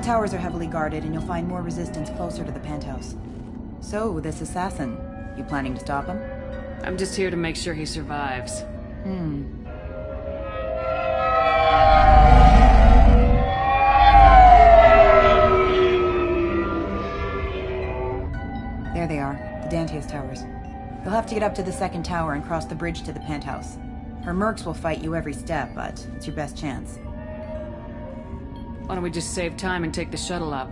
towers are heavily guarded, and you'll find more resistance closer to the penthouse. So, this assassin, you planning to stop him? I'm just here to make sure he survives. There they are, the Dantius towers. You'll have to get up to the second tower and cross the bridge to the penthouse. Her mercs will fight you every step, but it's your best chance. Why don't we just save time and take the shuttle up?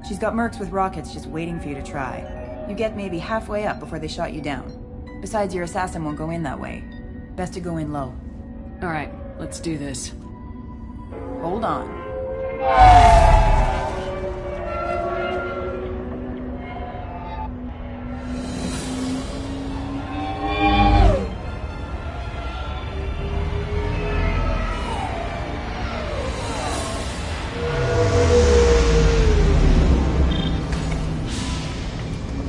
She's got mercs with rockets just waiting for you to try. You get maybe halfway up before they shot you down. Besides, your assassin won't go in that way. Best to go in low. Alright, let's do this. Hold on.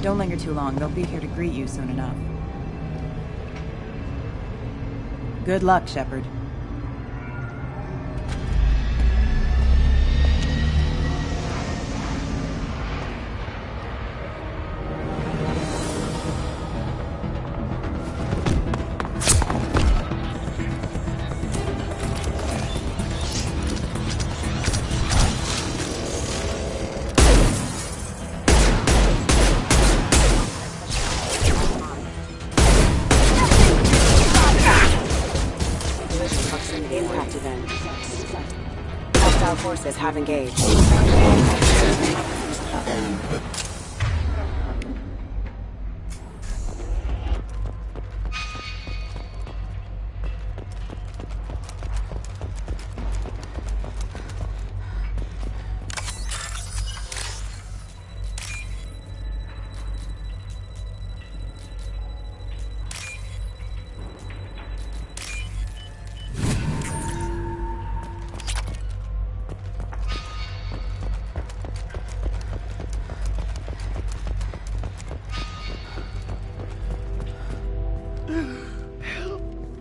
Don't linger too long. They'll be here to greet you soon enough. Good luck, Shepard. Forces have engaged.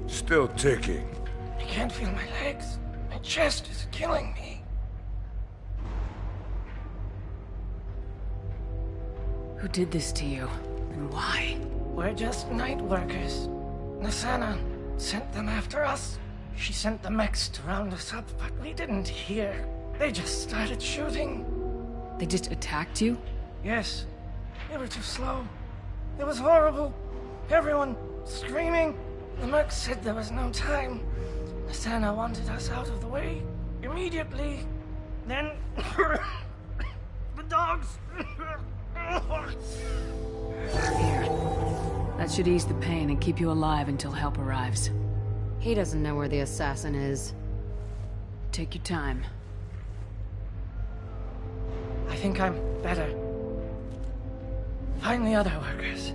Still ticking. I can't feel my legs. My chest is killing me. Who did this to you? And why? We're just night workers. Nasana sent them after us. She sent the mechs to round us up, but we didn't hear. They just started shooting. They just attacked you? Yes. They were too slow. It was horrible. Everyone screaming. The merc said there was no time. Nasana wanted us out of the way immediately. Then the dogs. Here. That should ease the pain and keep you alive until help arrives. He doesn't know where the assassin is. Take your time. I think I'm better. Find the other workers.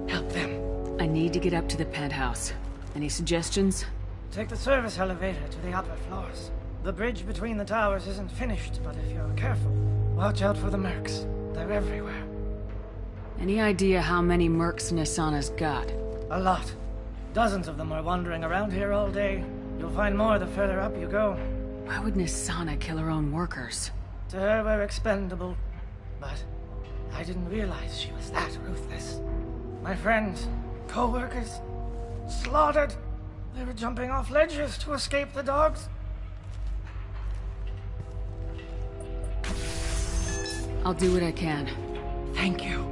Help them. I need to get up to the penthouse. Any suggestions? Take the service elevator to the upper floors. The bridge between the towers isn't finished, but if you're careful, watch out for the mercs. They're everywhere. Any idea how many mercs Nasana's got? A lot. Dozens of them are wandering around here all day. You'll find more the further up you go. Why would Nasana kill her own workers? To her, we're expendable. But I didn't realize she was that ruthless. My friends, co-workers, slaughtered. They were jumping off ledges to escape the dogs. I'll do what I can. Thank you.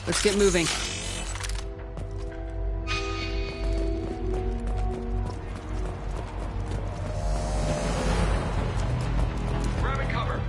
Let's get moving. Grabbing cover.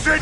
Use it!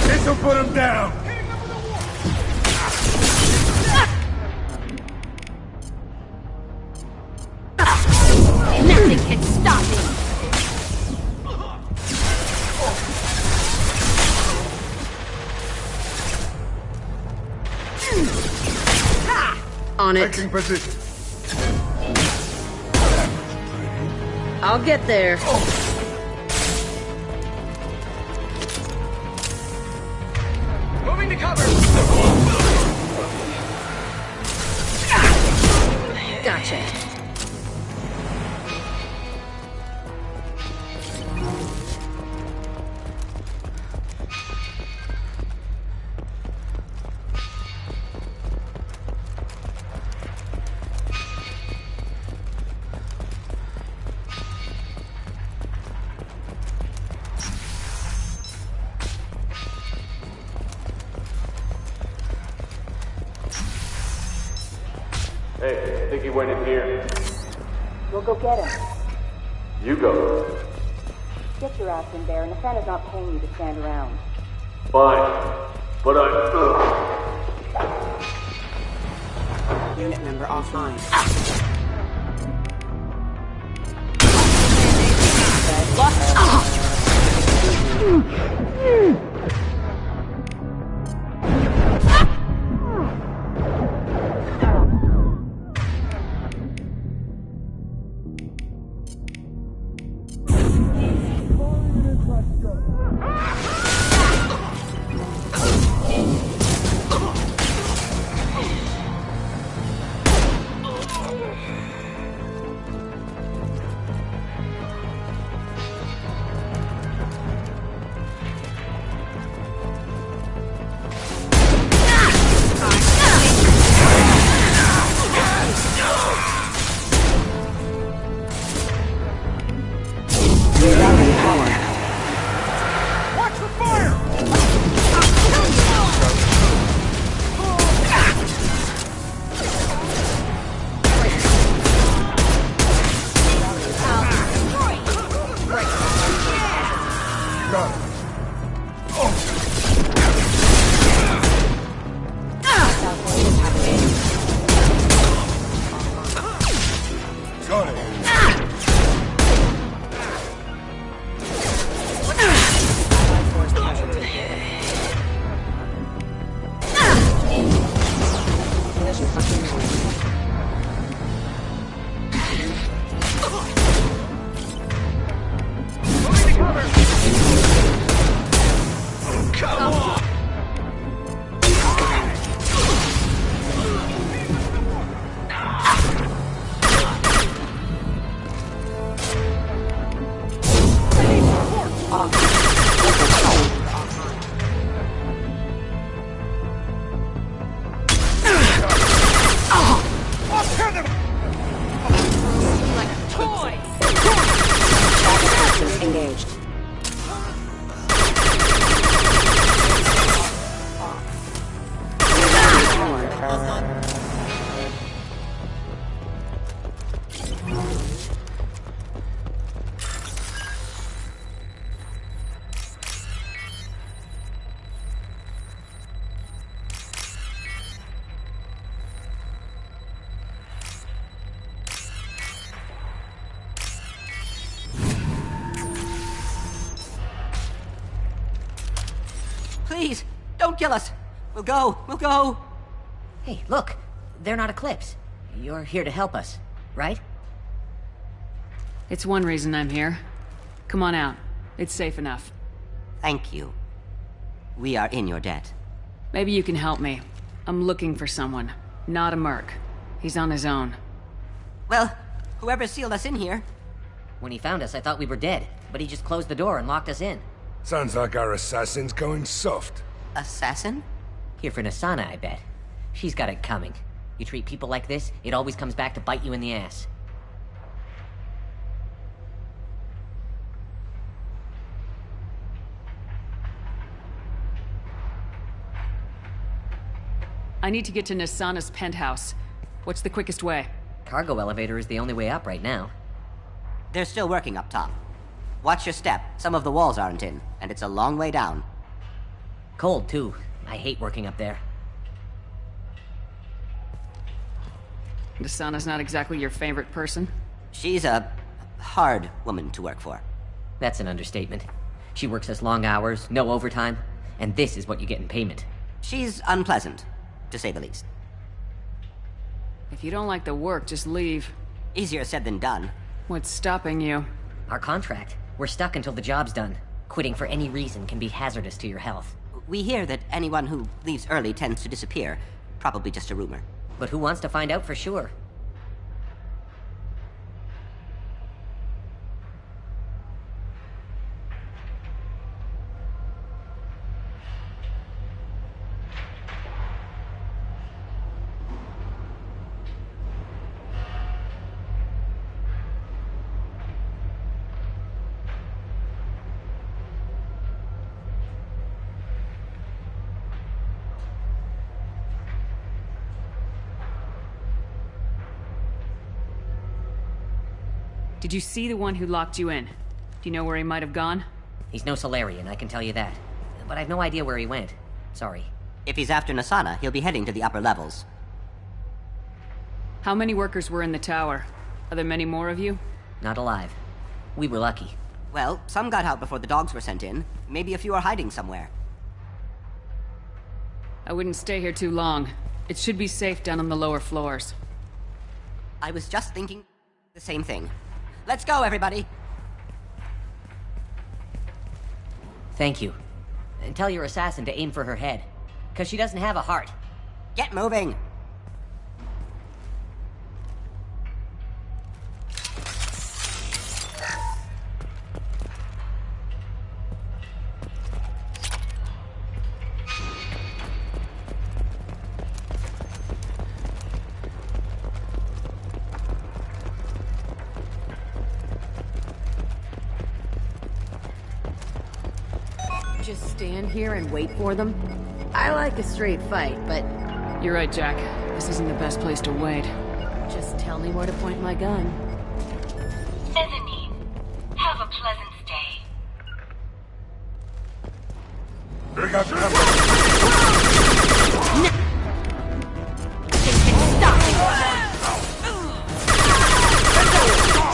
This'll put him down! Nothing can stop me! On it. Taking position. I'll get there. Moving to cover! Gotcha. Hey, I think he went in here. We'll go get him. You go. Get your ass in there, and the Senate is not paying you to stand around. Fine. But Unit member offline. Engaged. Please, don't kill us. We'll go. We'll go. Hey, look. They're not Eclipse. You're here to help us, right? It's one reason I'm here. Come on out. It's safe enough. Thank you. We are in your debt. Maybe you can help me. I'm looking for someone. Not a merc. He's on his own. Well, whoever sealed us in here... When he found us, I thought we were dead, but he just closed the door and locked us in. Sounds like our assassin's going soft. Assassin? Here for Nasana, I bet. She's got it coming. You treat people like this, it always comes back to bite you in the ass. I need to get to Nasana's penthouse. What's the quickest way? Cargo elevator is the only way up right now. They're still working up top. Watch your step. Some of the walls aren't in, and it's a long way down. Cold, too. I hate working up there. Nasana's not exactly your favorite person? She's a hard woman to work for. That's an understatement. She works us long hours, no overtime, and this is what you get in payment. She's unpleasant, to say the least. If you don't like the work, just leave. Easier said than done. What's stopping you? Our contract. We're stuck until the job's done. Quitting for any reason can be hazardous to your health. We hear that anyone who leaves early tends to disappear. Probably just a rumor. But who wants to find out for sure? Did you see the one who locked you in? Do you know where he might have gone? He's no Solarian, I can tell you that. But I've no idea where he went. Sorry. If he's after Nasana, he'll be heading to the upper levels. How many workers were in the tower? Are there many more of you? Not alive. We were lucky. Well, some got out before the dogs were sent in. Maybe a few are hiding somewhere. I wouldn't stay here too long. It should be safe down on the lower floors. I was just thinking the same thing. Let's go, everybody! Thank you. And tell your assassin to aim for her head. 'Cause she doesn't have a heart. Get moving! Just stand here and wait for them? I like a straight fight, but... You're right, Jack. This isn't the best place to wait. Just tell me where to point my gun. Mezzanine. Have a pleasant stay.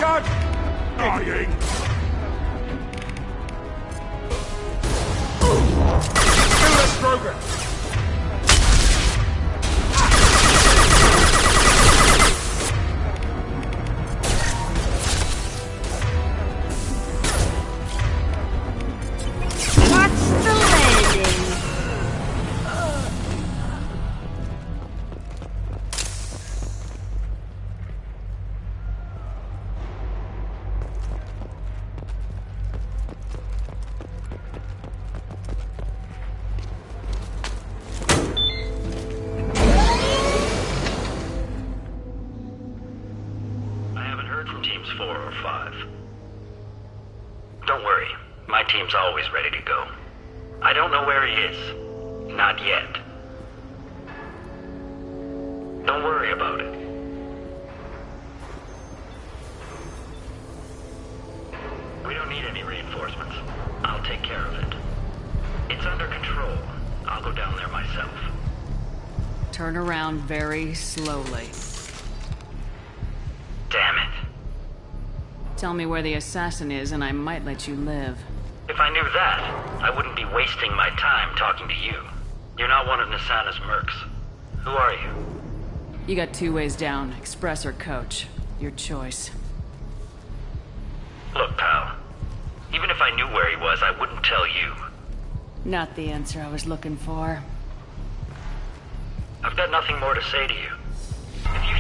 Charge! Dying! Kill this Krogan! Watch the landing. I haven't heard from teams 4 or 5. Don't worry, my team's always ready to go. I don't know where he is. Not yet. Don't worry about it. We don't need any reinforcements. I'll take care of it. It's under control. I'll go down there myself. Turn around very slowly. Damn it. Tell me where the assassin is and I might let you live. If I knew that, I wouldn't be wasting my time talking to you. You're not one of Nasana's mercs. Who are you? You got two ways down, express or coach. Your choice. Look, pal. Even if I knew where he was, I wouldn't tell you. Not the answer I was looking for. I've got nothing more to say to you. If you...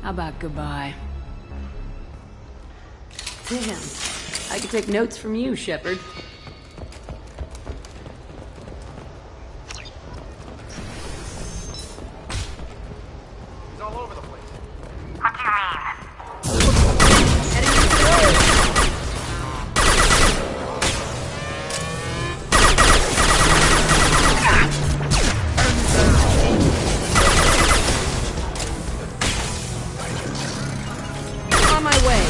How about goodbye? Damn. I could take notes from you, Shepard. He's all over the place. What do you mean? On my way.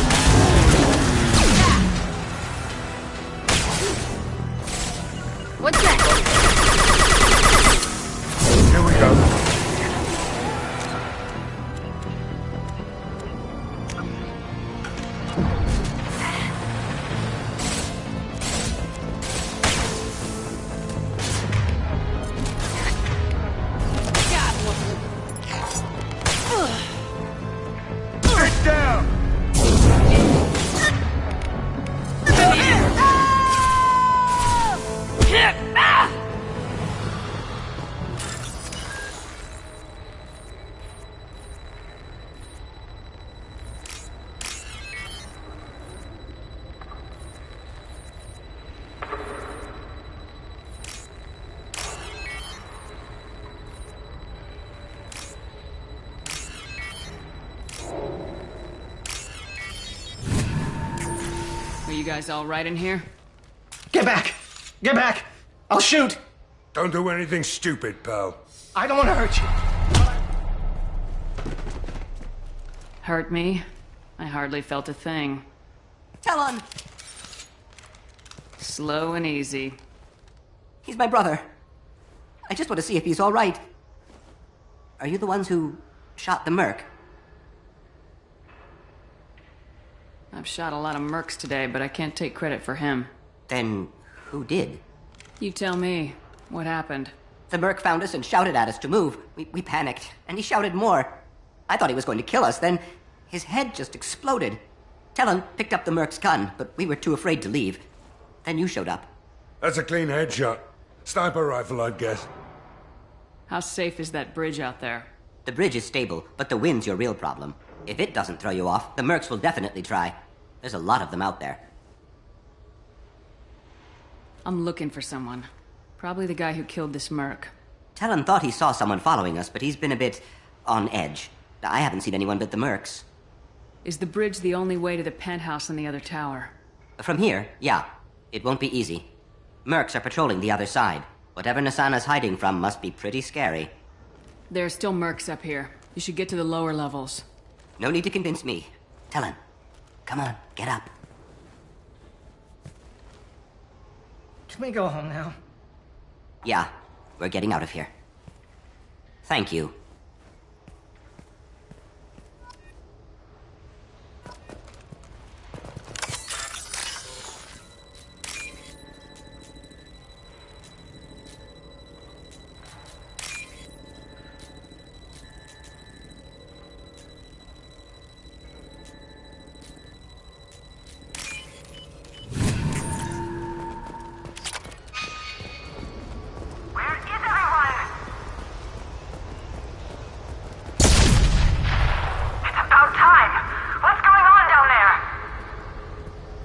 What's that? Here we go. Get down! Are you guys all right in here? Get back! Get back! I'll shoot! Don't do anything stupid, pal. I don't want to hurt you. Hurt me? I hardly felt a thing. Talon! Slow and easy. He's my brother. I just want to see if he's all right. Are you the ones who shot the merc? I've shot a lot of mercs today, but I can't take credit for him. Then who did? You tell me. What happened? The merc found us and shouted at us to move. We panicked, and he shouted more. I thought he was going to kill us, then his head just exploded. Talon picked up the merc's gun, but we were too afraid to leave. Then you showed up. That's a clean headshot. Sniper rifle, I'd guess. How safe is that bridge out there? The bridge is stable, but the wind's your real problem. If it doesn't throw you off, the mercs will definitely try. There's a lot of them out there. I'm looking for someone. Probably the guy who killed this merc. Talon thought he saw someone following us, but he's been a bit on edge. I haven't seen anyone but the mercs. Is the bridge the only way to the penthouse in the other tower? From here, yeah. It won't be easy. Mercs are patrolling the other side. Whatever Nasana's hiding from must be pretty scary. There are still mercs up here. You should get to the lower levels. No need to convince me. Talon, come on, get up. Can we go home now? Yeah, we're getting out of here. Thank you.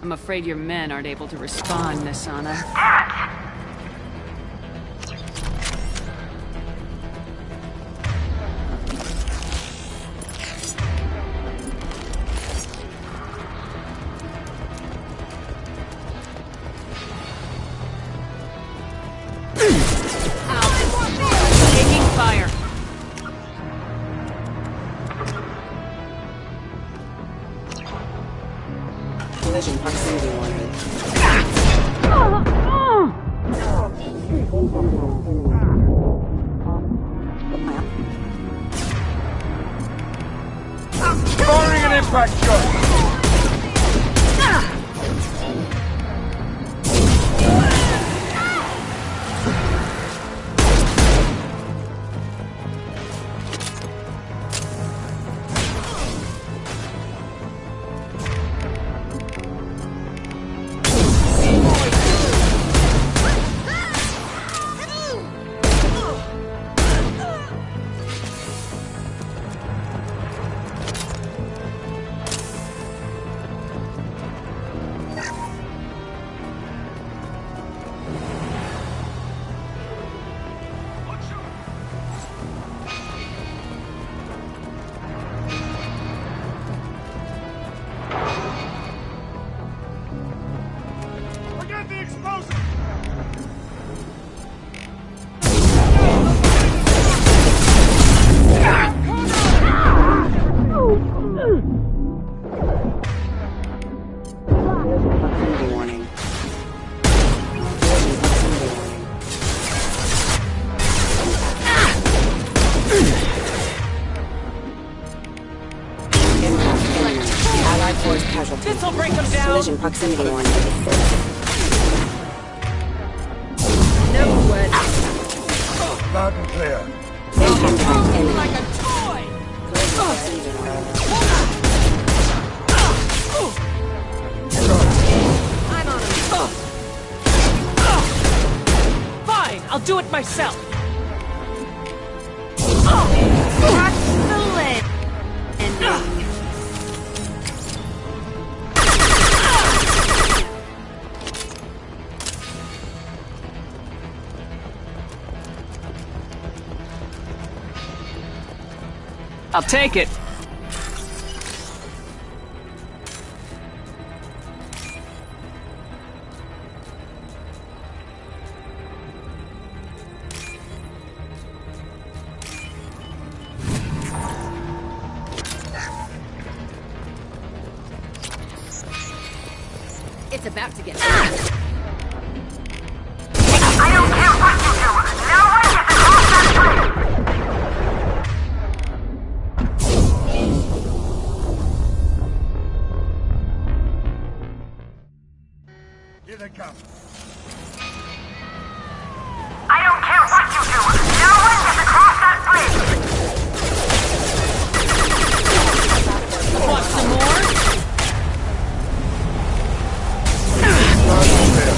I'm afraid your men aren't able to respond, Nasana. Damn it! Taking fire. Collision proximity warning. Firing an an impact shot! This'll break them down. Collision proximity warning. No word. Loud and clear. Impact imminent. Like a toy! Collision proximity warning. I'm on him. Fine, I'll do it myself. That's the lid. Ending. I'll take it. It's about to get. I don't care what you do. No one gets across that bridge. Here they come. I don't care what you do. No one gets across that bridge. Want some more? Loud and clear.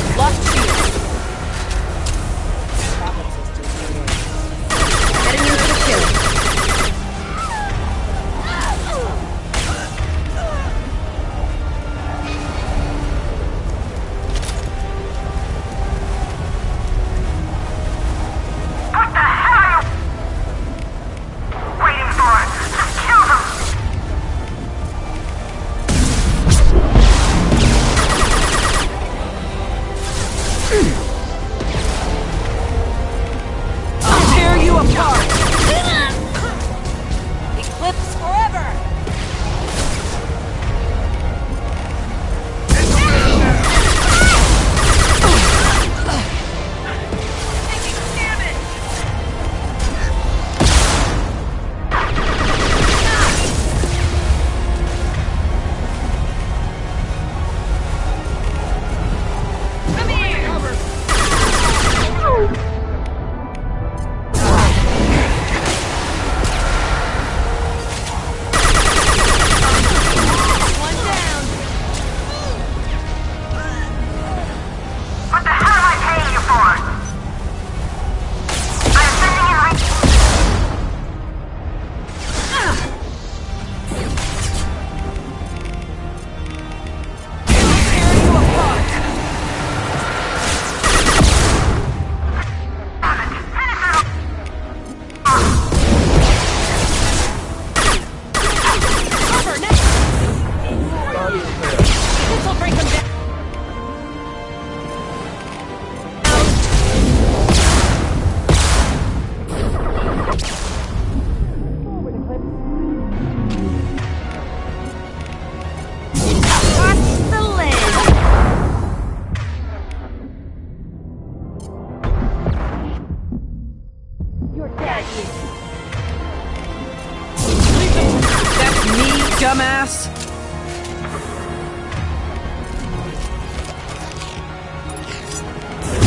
dumbass!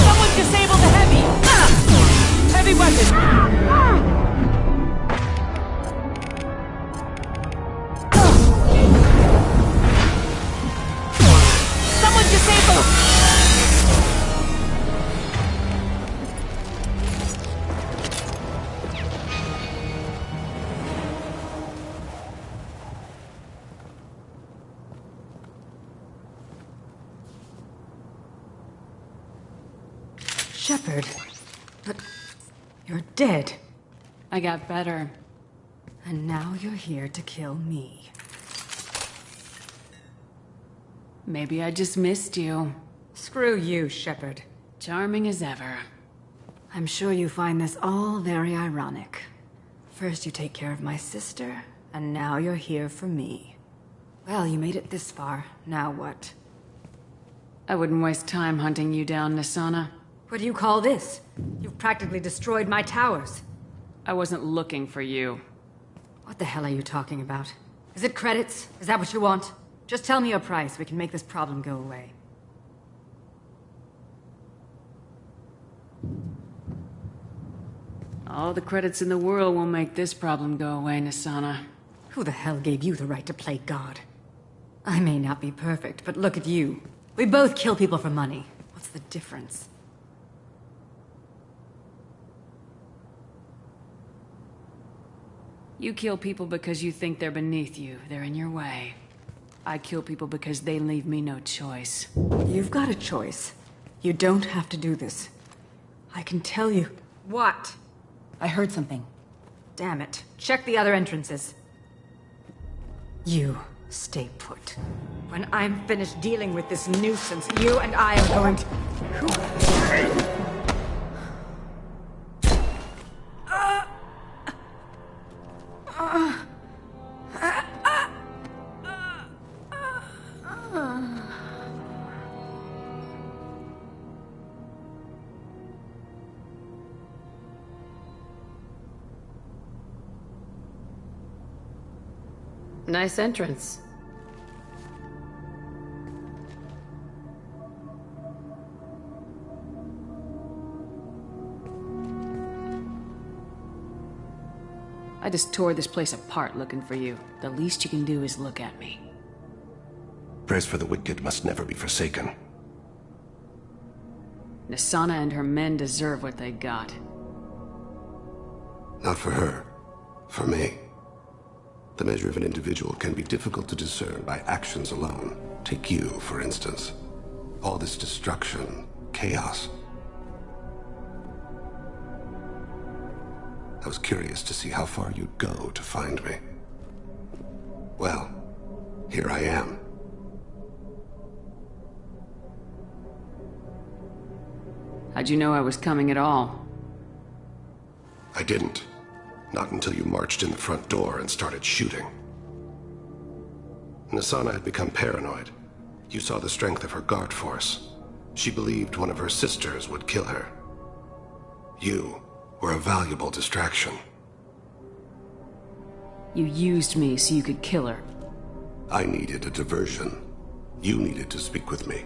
Someone disable the heavy! Heavy weapon! Someone disable! Shepard. But you're dead. I got better. And now you're here to kill me. Maybe I just missed you. Screw you, Shepard. Charming as ever. I'm sure you find this all very ironic. First you take care of my sister, and now you're here for me. Well, you made it this far. Now what? I wouldn't waste time hunting you down, Nisana. What do you call this? You've practically destroyed my towers. I wasn't looking for you. What the hell are you talking about? Is it credits? Is that what you want? Just tell me your price. We can make this problem go away. All the credits in the world will make this problem go away, Nisana. Who the hell gave you the right to play God? I may not be perfect, but look at you. We both kill people for money. What's the difference? You kill people because you think they're beneath you. They're in your way. I kill people because they leave me no choice. You've got a choice. You don't have to do this. I can tell you. What? I heard something. Damn it. Check the other entrances. You stay put. When I'm finished dealing with this nuisance, you and I are going to... Nice entrance. I just tore this place apart looking for you. The least you can do is look at me. Prayers for the wicked must never be forsaken. Nisana and her men deserve what they got. Not for her. For me. The measure of an individual can be difficult to discern by actions alone. Take you, for instance. All this destruction, chaos. I was curious to see how far you'd go to find me. Well, here I am. How'd you know I was coming at all? I didn't. Not until you marched in the front door and started shooting. Nisana had become paranoid. You saw the strength of her guard force. She believed one of her sisters would kill her. You were a valuable distraction. You used me so you could kill her. I needed a diversion. You needed to speak with me.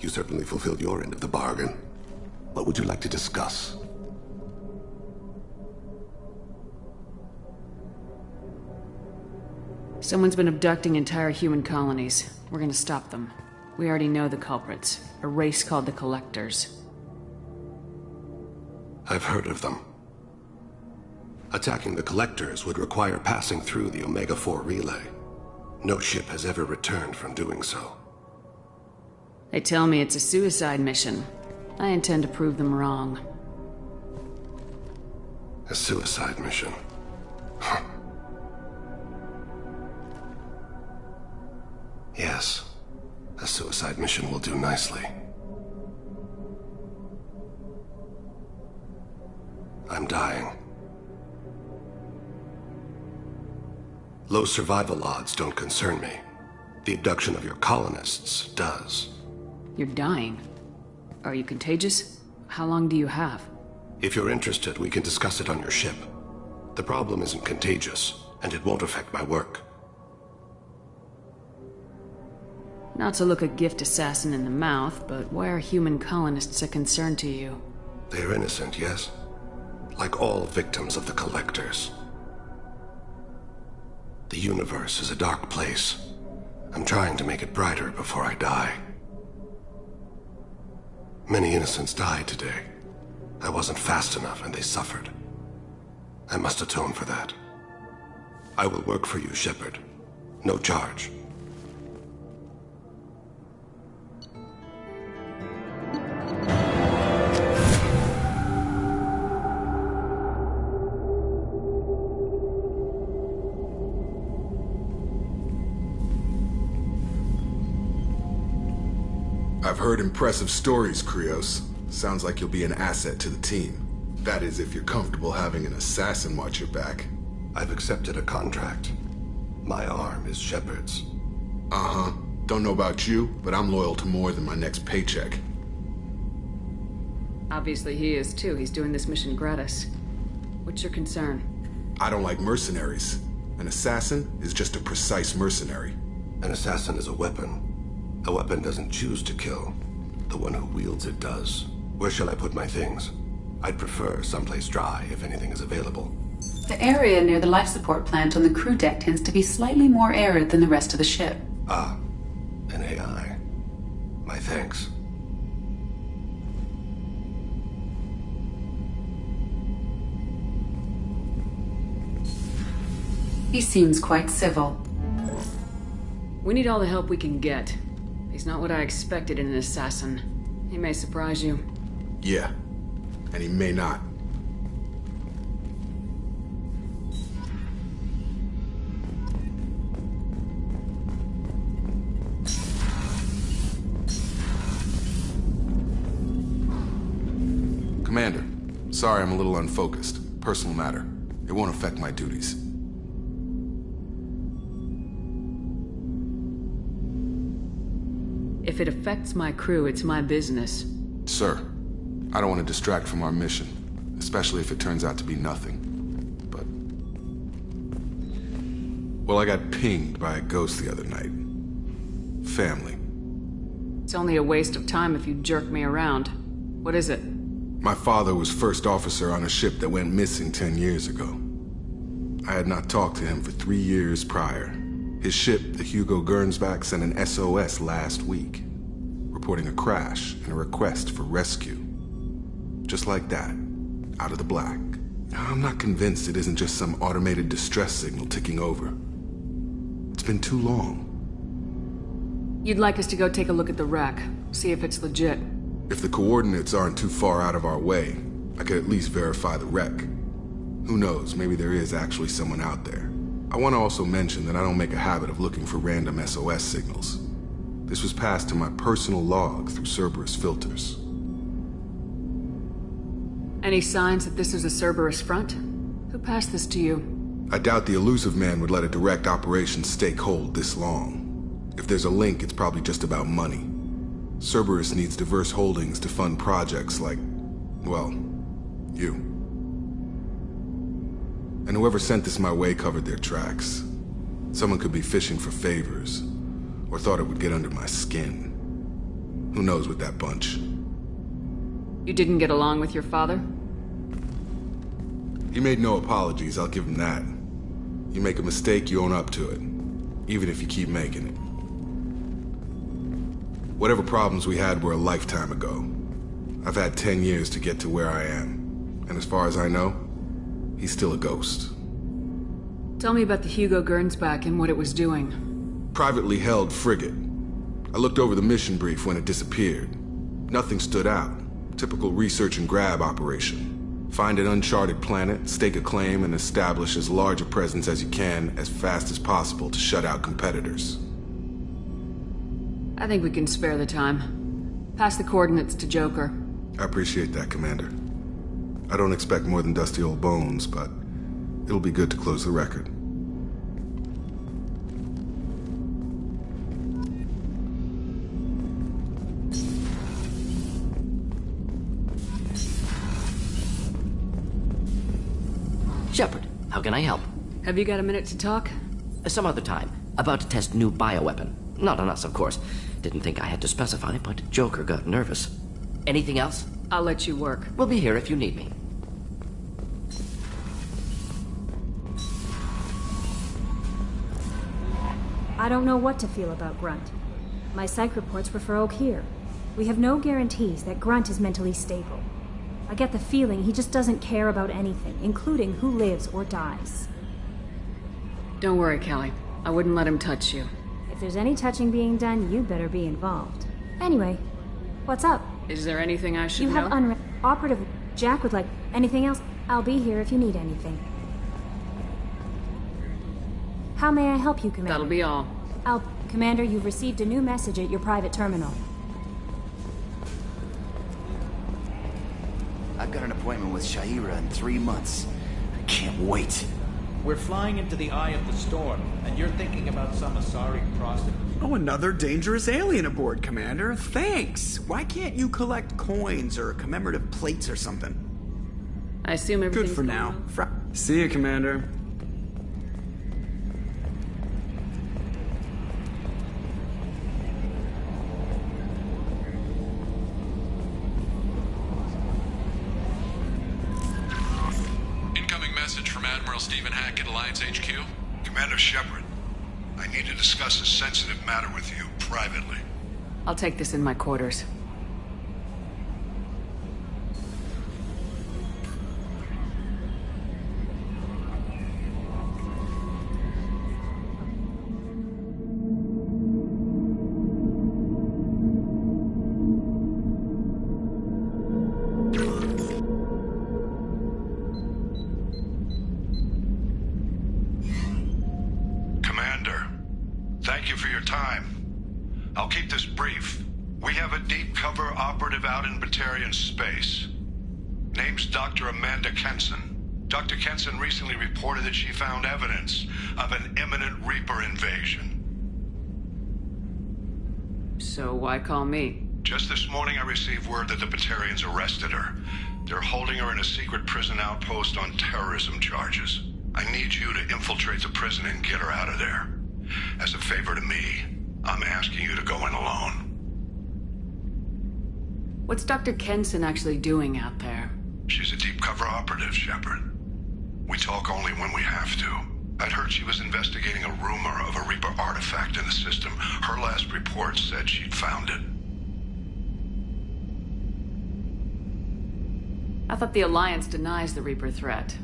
You certainly fulfilled your end of the bargain. What would you like to discuss? Someone's been abducting entire human colonies. We're gonna stop them. We already know the culprits. A race called the Collectors. I've heard of them. Attacking the Collectors would require passing through the Omega-4 relay. No ship has ever returned from doing so. They tell me it's a suicide mission. I intend to prove them wrong. A suicide mission? Huh. Yes, a suicide mission will do nicely. I'm dying. Low survival odds don't concern me. The abduction of your colonists does. You're dying? Are you contagious? How long do you have? If you're interested, we can discuss it on your ship. The problem isn't contagious, and it won't affect my work. Not to look a gift assassin in the mouth, but why are human colonists a concern to you? They're innocent, yes? Like all victims of the Collectors. The universe is a dark place. I'm trying to make it brighter before I die. Many innocents died today. I wasn't fast enough and they suffered. I must atone for that. I will work for you, Shepard. No charge. I've heard impressive stories, Krios. Sounds like you'll be an asset to the team. That is, if you're comfortable having an assassin watch your back. I've accepted a contract. My arm is Shepard's. Uh-huh. Don't know about you, but I'm loyal to more than my next paycheck. Obviously he is too. He's doing this mission gratis. What's your concern? I don't like mercenaries. An assassin is just a precise mercenary. An assassin is a weapon. A weapon doesn't choose to kill. The one who wields it does. Where shall I put my things? I'd prefer someplace dry if anything is available. The area near the life support plant on the crew deck tends to be slightly more arid than the rest of the ship. Ah, an AI. My thanks. He seems quite civil. We need all the help we can get. He's not what I expected in an assassin. He may surprise you. Yeah, and he may not. Commander, sorry I'm a little unfocused. Personal matter. It won't affect my duties. If it affects my crew, it's my business. Sir, I don't want to distract from our mission, especially if it turns out to be nothing. But... well, I got pinged by a ghost the other night. Family. It's only a waste of time if you jerk me around. What is it? My father was first officer on a ship that went missing 10 years ago. I had not talked to him for 3 years prior. His ship, the Hugo Gernsback, sent an SOS last week, reporting a crash and a request for rescue. Just like that, out of the black. I'm not convinced it isn't just some automated distress signal ticking over. It's been too long. You'd like us to go take a look at the wreck, see if it's legit. If the coordinates aren't too far out of our way, I could at least verify the wreck. Who knows, maybe there is actually someone out there. I want to also mention that I don't make a habit of looking for random SOS signals. This was passed to my personal log through Cerberus filters. Any signs that this is a Cerberus front? Who passed this to you? I doubt the elusive man would let a direct operations stake hold this long. If there's a link, it's probably just about money. Cerberus needs diverse holdings to fund projects like, well, you. And whoever sent this my way covered their tracks. Someone could be fishing for favors, or thought it would get under my skin. Who knows with that bunch? You didn't get along with your father? He made no apologies, I'll give him that. You make a mistake, you own up to it. Even if you keep making it. Whatever problems we had were a lifetime ago. I've had 10 years to get to where I am. And as far as I know, he's still a ghost. Tell me about the Hugo Gernsback and what it was doing. Privately held frigate. I looked over the mission brief when it disappeared. Nothing stood out. Typical research and grab operation. Find an uncharted planet, stake a claim, and establish as large a presence as you can as fast as possible to shut out competitors. I think we can spare the time. Pass the coordinates to Joker. I appreciate that, Commander. I don't expect more than dusty old bones, but it'll be good to close the record. Shepard, How can I help? Have you got a minute to talk? Some other time. About to test new bioweapon. Not on us, of course. Didn't think I had to specify, but Joker got nervous. Anything else? I'll let you work. We'll be here if you need me. I don't know what to feel about Grunt. My psych reports refer Oak here. We have no guarantees that Grunt is mentally stable. I get the feeling he just doesn't care about anything, including who lives or dies. Don't worry, Kelly. I wouldn't let him touch you. If there's any touching being done, you'd better be involved. Anyway, what's up? Is there anything I should You know? have Operative Jack would like anything else? I'll be here if you need anything. How may I help you, Commander? That'll be all. Commander, you've received a new message at your private terminal. I've got an appointment with Shaira in 3 months. I can't wait. We're flying into the eye of the storm, and you're thinking about some Asari prostitute. Oh, another dangerous alien aboard, Commander. Thanks. Why can't you collect coins or commemorative plates or something? I assume everything's good for now. See you, Commander. Stephen Hackett, Alliance HQ. Commander Shepard, I need to discuss a sensitive matter with you privately. I'll take this in my quarters. Dr. Kenson recently reported that she found evidence of an imminent Reaper invasion. So why call me? Just this morning I received word that the Batarians arrested her. They're holding her in a secret prison outpost on terrorism charges. I need you to infiltrate the prison and get her out of there. As a favor to me, I'm asking you to go in alone. What's Dr. Kenson actually doing out there? She's a deep cover operative, Shepard. We talk only when we have to. I'd heard she was investigating a rumor of a Reaper artifact in the system. Her last report said she'd found it. I thought the Alliance denies the Reaper threat.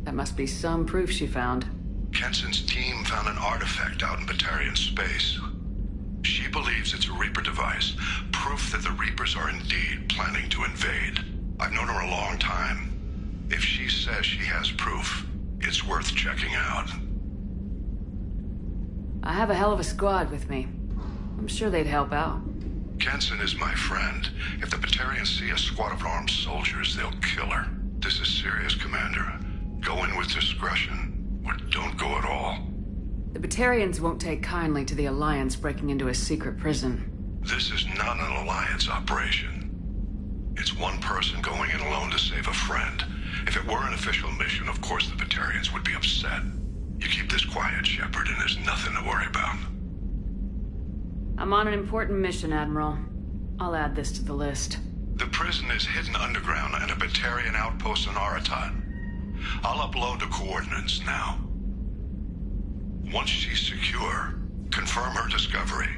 That must be some proof she found. Kenson's team found an artifact out in Batarian space. She believes it's a Reaper device, proof that the Reapers are indeed planning to invade. I've known her a long time. If she says she has proof, it's worth checking out. I have a hell of a squad with me. I'm sure they'd help out. Kenson is my friend. If the Batarians see a squad of armed soldiers, they'll kill her. This is serious, Commander. Go in with discretion, or don't go at all. The Batarians won't take kindly to the Alliance breaking into a secret prison. This is not an Alliance operation. It's one person going in alone to save a friend. If it were an official mission, of course the Batarians would be upset. You keep this quiet, Shepard, and there's nothing to worry about. I'm on an important mission, Admiral. I'll add this to the list. The prison is hidden underground at a Batarian outpost on Aratat. I'll upload the coordinates now. Once she's secure, confirm her discovery.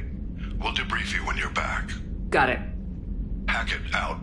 We'll debrief you when you're back. Got it. Hackett out.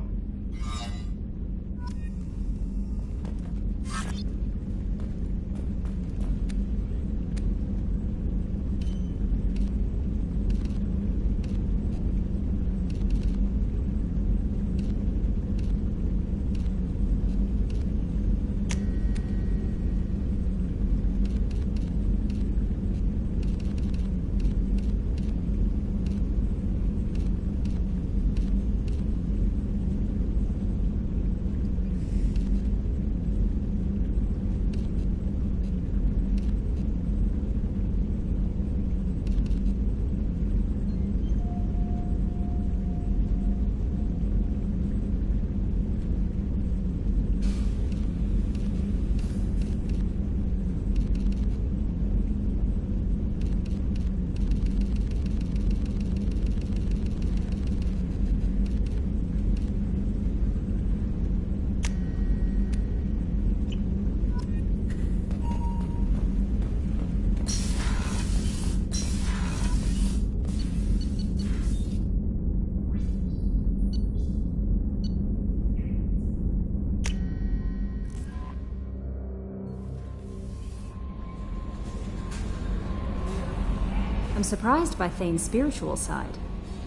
I'm surprised by Thane's spiritual side.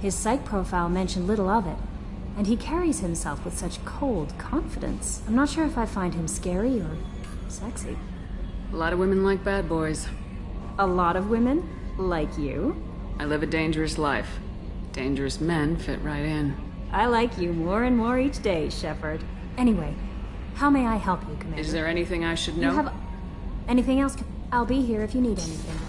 His psych profile mentioned little of it, and he carries himself with such cold confidence. I'm not sure if I find him scary or sexy. A lot of women like bad boys. A lot of women? Like you? I live a dangerous life. Dangerous men fit right in. I like you more and more each day, Shepard. Anyway, how may I help you, Commander? Is there anything I should know? You have anything else? I'll be here if you need anything.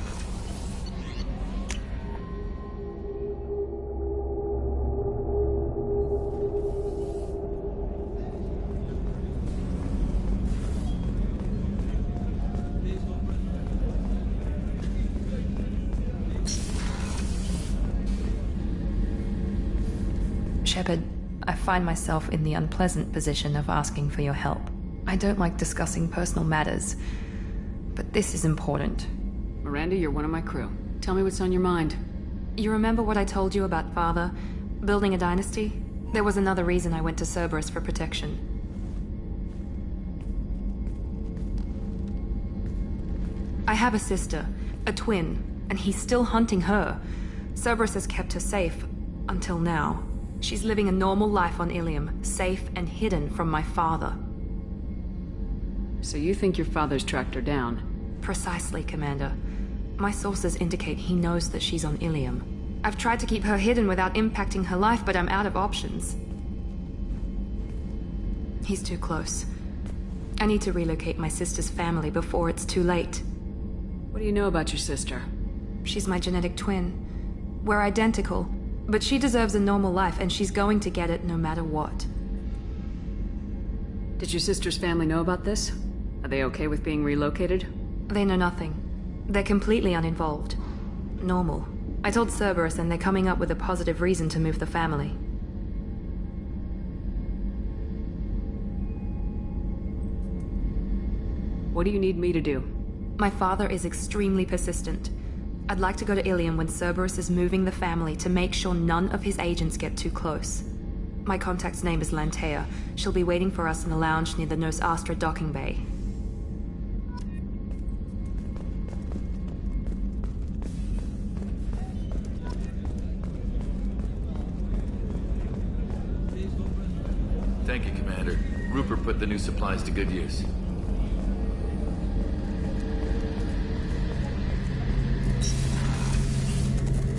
Shepard, I find myself in the unpleasant position of asking for your help. I don't like discussing personal matters, but this is important. Miranda, you're one of my crew. Tell me what's on your mind. You remember what I told you about Father? Building a dynasty? There was another reason I went to Cerberus for protection. I have a sister, a twin, and he's still hunting her. Cerberus has kept her safe, until now. She's living a normal life on Ilium, safe and hidden from my father. So you think your father's tracked her down? Precisely, Commander. My sources indicate he knows that she's on Ilium. I've tried to keep her hidden without impacting her life, but I'm out of options. He's too close. I need to relocate my sister's family before it's too late. What do you know about your sister? She's my genetic twin. We're identical. But she deserves a normal life, and she's going to get it no matter what. Did your sister's family know about this? Are they okay with being relocated? They know nothing. They're completely uninvolved. Normal. I told Cerberus, and they're coming up with a positive reason to move the family. What do you need me to do? My father is extremely persistent. I'd like to go to Ilium when Cerberus is moving the family to make sure none of his agents get too close. My contact's name is Lantea. She'll be waiting for us in the lounge near the Nos Astra docking bay. Thank you, Commander. Rupert put the new supplies to good use.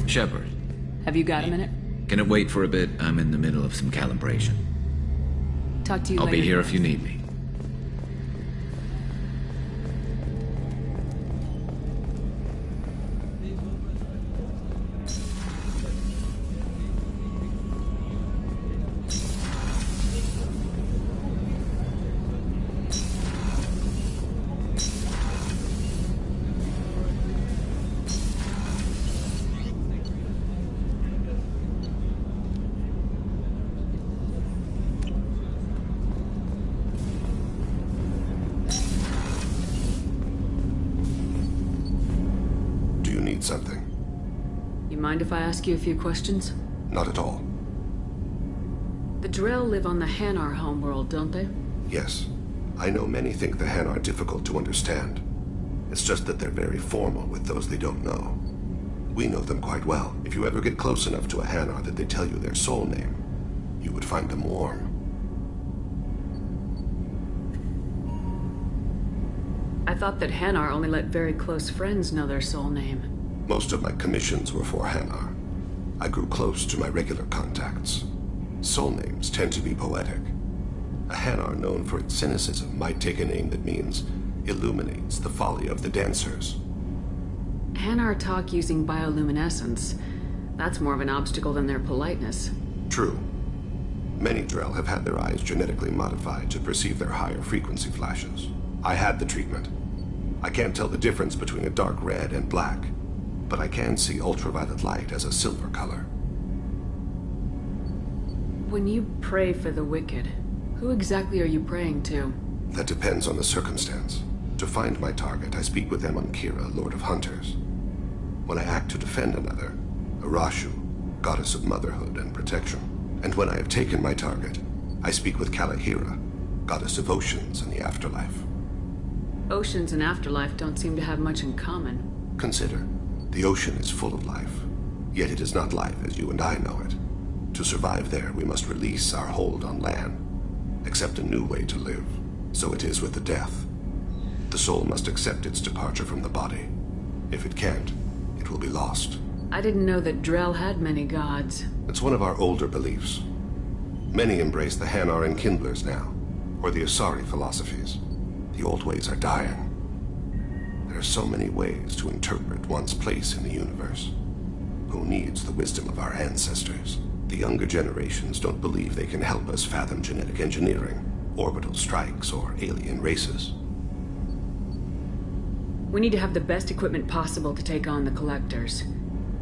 Shepard. Have you got a minute? Can it wait for a bit? I'm in the middle of some calibration. Talk to you I'll later. be here if you need me. Something. You mind if I ask you a few questions? Not at all. The Drell live on the Hanar homeworld, don't they? Yes. I know many think the Han are difficult to understand. It's just that they're very formal with those they don't know. We know them quite well. If you ever get close enough to a Hanar that they tell you their soul name, you would find them warm. I thought that Hanar only let very close friends know their soul name. Most of my commissions were for Hanar. I grew close to my regular contacts. Soul names tend to be poetic. A Hanar known for its cynicism might take a name that means illuminates the folly of the dancers. Hanar talk using bioluminescence. That's more of an obstacle than their politeness. True. Many Drell have had their eyes genetically modified to perceive their higher frequency flashes. I had the treatment. I can't tell the difference between a dark red and black, but I can see ultraviolet light as a silver color. When you pray for the wicked, who exactly are you praying to? That depends on the circumstance. To find my target, I speak with Amonkira, Lord of Hunters. When I act to defend another, Arashu, Goddess of Motherhood and Protection. And when I have taken my target, I speak with Kalahira, Goddess of Oceans and the Afterlife. Oceans and Afterlife don't seem to have much in common. Consider, The ocean is full of life, yet it is not life as you and I know it. To survive there, we must release our hold on land, accept a new way to live. So it is with the death. The soul must accept its departure from the body. If it can't, it will be lost. I didn't know that Drell had many gods. It's one of our older beliefs. Many embrace the Hanar and Kindlers now, or the Asari philosophies. The old ways are dying. There are so many ways to interpret one's place in the universe. Who needs the wisdom of our ancestors? The younger generations don't believe they can help us fathom genetic engineering, orbital strikes, or alien races. We need to have the best equipment possible to take on the Collectors.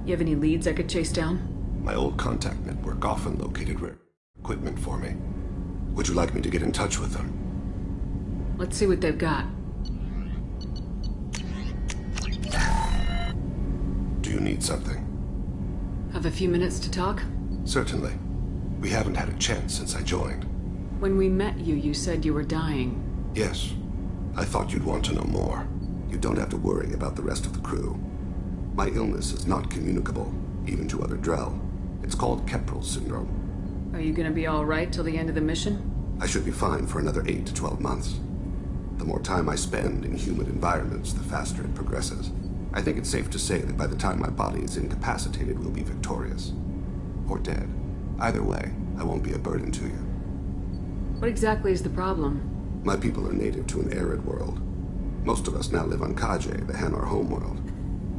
You have any leads I could chase down? My old contact network often located rare equipment for me. Would you like me to get in touch with them? Let's see what they've got. Do you need something? Have a few minutes to talk? Certainly. We haven't had a chance since I joined. When we met you, you said you were dying. Yes. I thought you'd want to know more. You don't have to worry about the rest of the crew. My illness is not communicable, even to other Drell. It's called Keprel syndrome. Are you gonna be alright till the end of the mission? I should be fine for another 8 to 12 months. The more time I spend in humid environments, the faster it progresses. I think it's safe to say that by the time my body is incapacitated, we'll be victorious. Or dead. Either way, I won't be a burden to you. What exactly is the problem? My people are native to an arid world. Most of us now live on Kaje, the Hanar homeworld.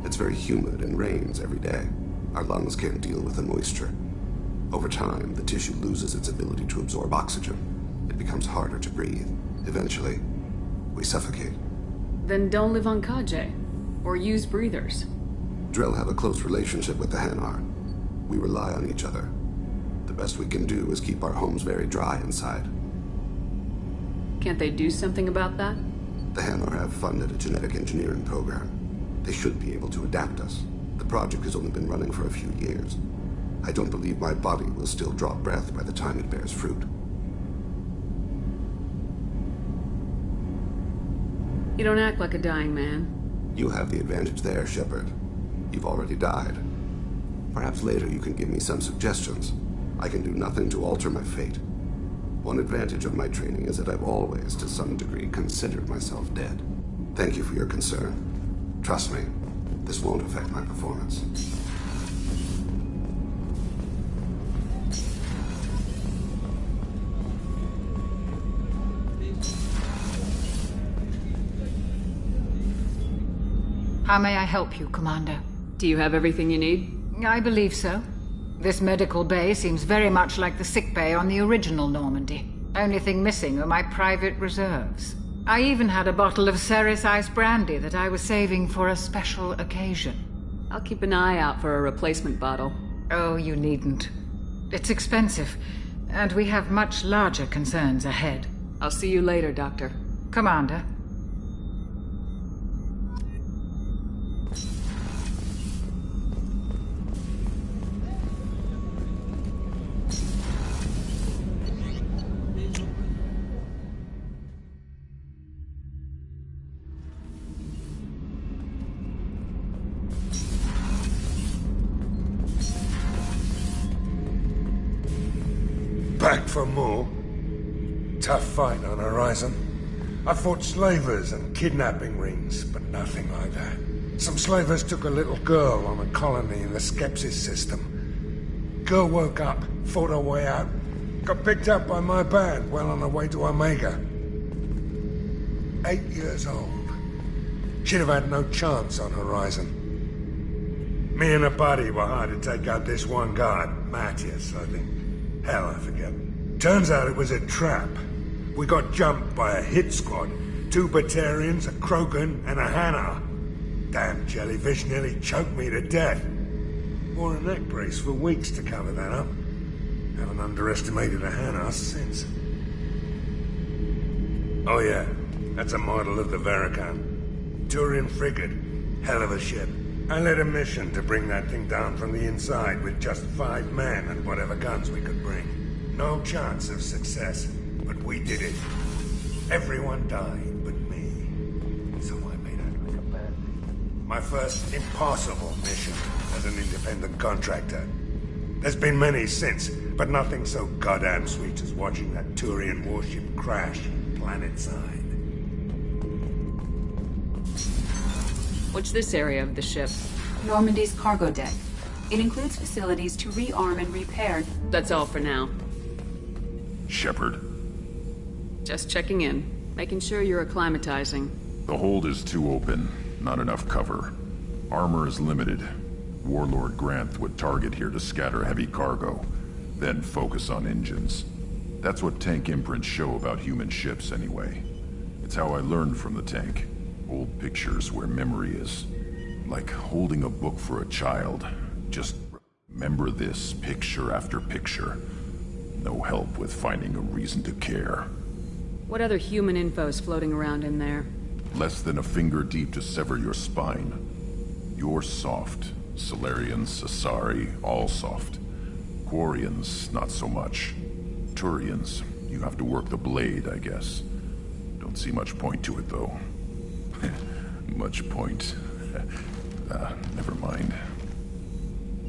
It's very humid and rains every day. Our lungs can't deal with the moisture. Over time, the tissue loses its ability to absorb oxygen. It becomes harder to breathe. Eventually, we suffocate. Then don't live on Kaje. Or use breathers. Drell have a close relationship with the Hanar. We rely on each other. The best we can do is keep our homes very dry inside. Can't they do something about that? The Hanar have funded a genetic engineering program. They should be able to adapt us. The project has only been running for a few years. I don't believe my body will still draw breath by the time it bears fruit. You don't act like a dying man. You have the advantage there, Shepard. You've already died. Perhaps later you can give me some suggestions. I can do nothing to alter my fate. One advantage of my training is that I've always, to some degree, considered myself dead. Thank you for your concern. Trust me, this won't affect my performance. How may I help you, Commander? Do you have everything you need? I believe so. This medical bay seems very much like the sick bay on the original Normandy. Only thing missing are my private reserves. I even had a bottle of Ceres Ice brandy that I was saving for a special occasion. I'll keep an eye out for a replacement bottle. Oh, you needn't. It's expensive, and we have much larger concerns ahead. I'll see you later, Doctor. Commander. Back for more? Tough fight on horizon. I fought slavers and kidnapping rings, but nothing like that. Some slavers took a little girl on a colony in the Skepsis system. Girl woke up, fought her way out, got picked up by my band well on her way to Omega. 8 years old. She'd have had no chance on horizon. Me and a buddy were hired to take out this one guard, Matthias, I think. Hell, I forget. Turns out it was a trap. We got jumped by a hit squad. 2 Batarians, a Krogan, and a Hanar. Damn jellyfish nearly choked me to death. Wore a neck brace for weeks to cover that up. Haven't underestimated a Hanar since. Oh yeah, that's a model of the Verican. Turian frigate. Hell of a ship. I led a mission to bring that thing down from the inside with just 5 men and whatever guns we could bring. No chance of success, but we did it. Everyone died but me. So I made out like a bad thing. My first impossible mission as an independent contractor. There's been many since, but nothing so goddamn sweet as watching that Turian warship crash planetside. What's this area of the ship? Normandy's cargo deck. It includes facilities to rearm and repair. That's all for now. Shepard. Just checking in. Making sure you're acclimatizing. The hold is too open. Not enough cover. Armor is limited. Warlord Granth would target here to scatter heavy cargo, then focus on engines. That's what tank imprints show about human ships anyway. It's how I learned from the tank. Old pictures where memory is. Like holding a book for a child. Just remember this picture after picture. No help with finding a reason to care. What other human info's floating around in there? Less than a finger deep to sever your spine. You're soft. Solarians, Asari, all soft. Quarians, not so much. Turians, you have to work the blade, I guess. Don't see much point to it, though. Much point. Never mind.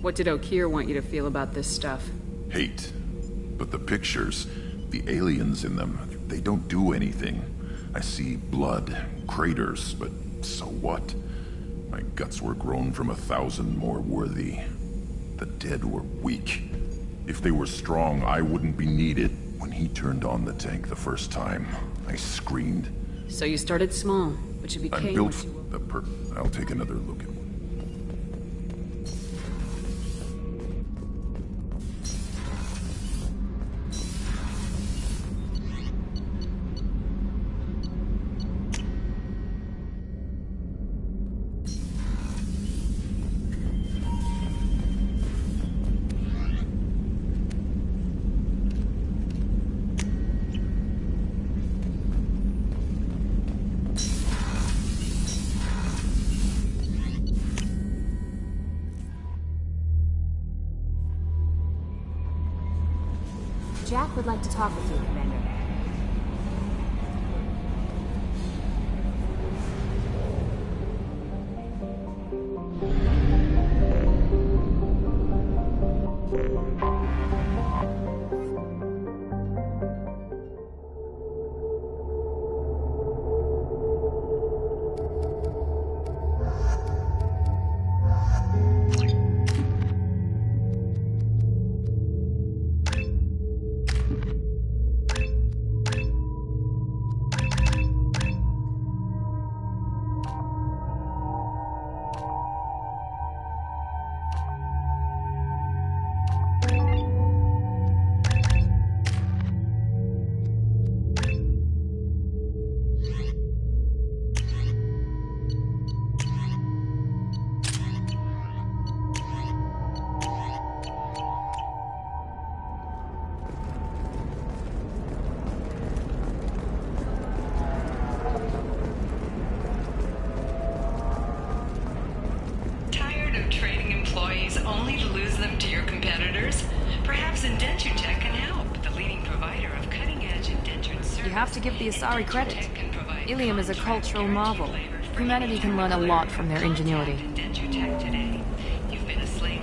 What did Okeer want you to feel about this stuff? Hate. But the pictures, the aliens in them, they don't do anything. I see blood, craters, but so what? My guts were grown from 1,000 more worthy. The dead were weak. If they were strong, I wouldn't be needed. When he turned on the tank the first time, I screamed. So you started small, but you became I'm built what you for the I'll take another look at one. Jack would like to talk with you, Commander. To give the Asari credit. Ilium is a cultural marvel. Humanity can learn a lot from their ingenuity.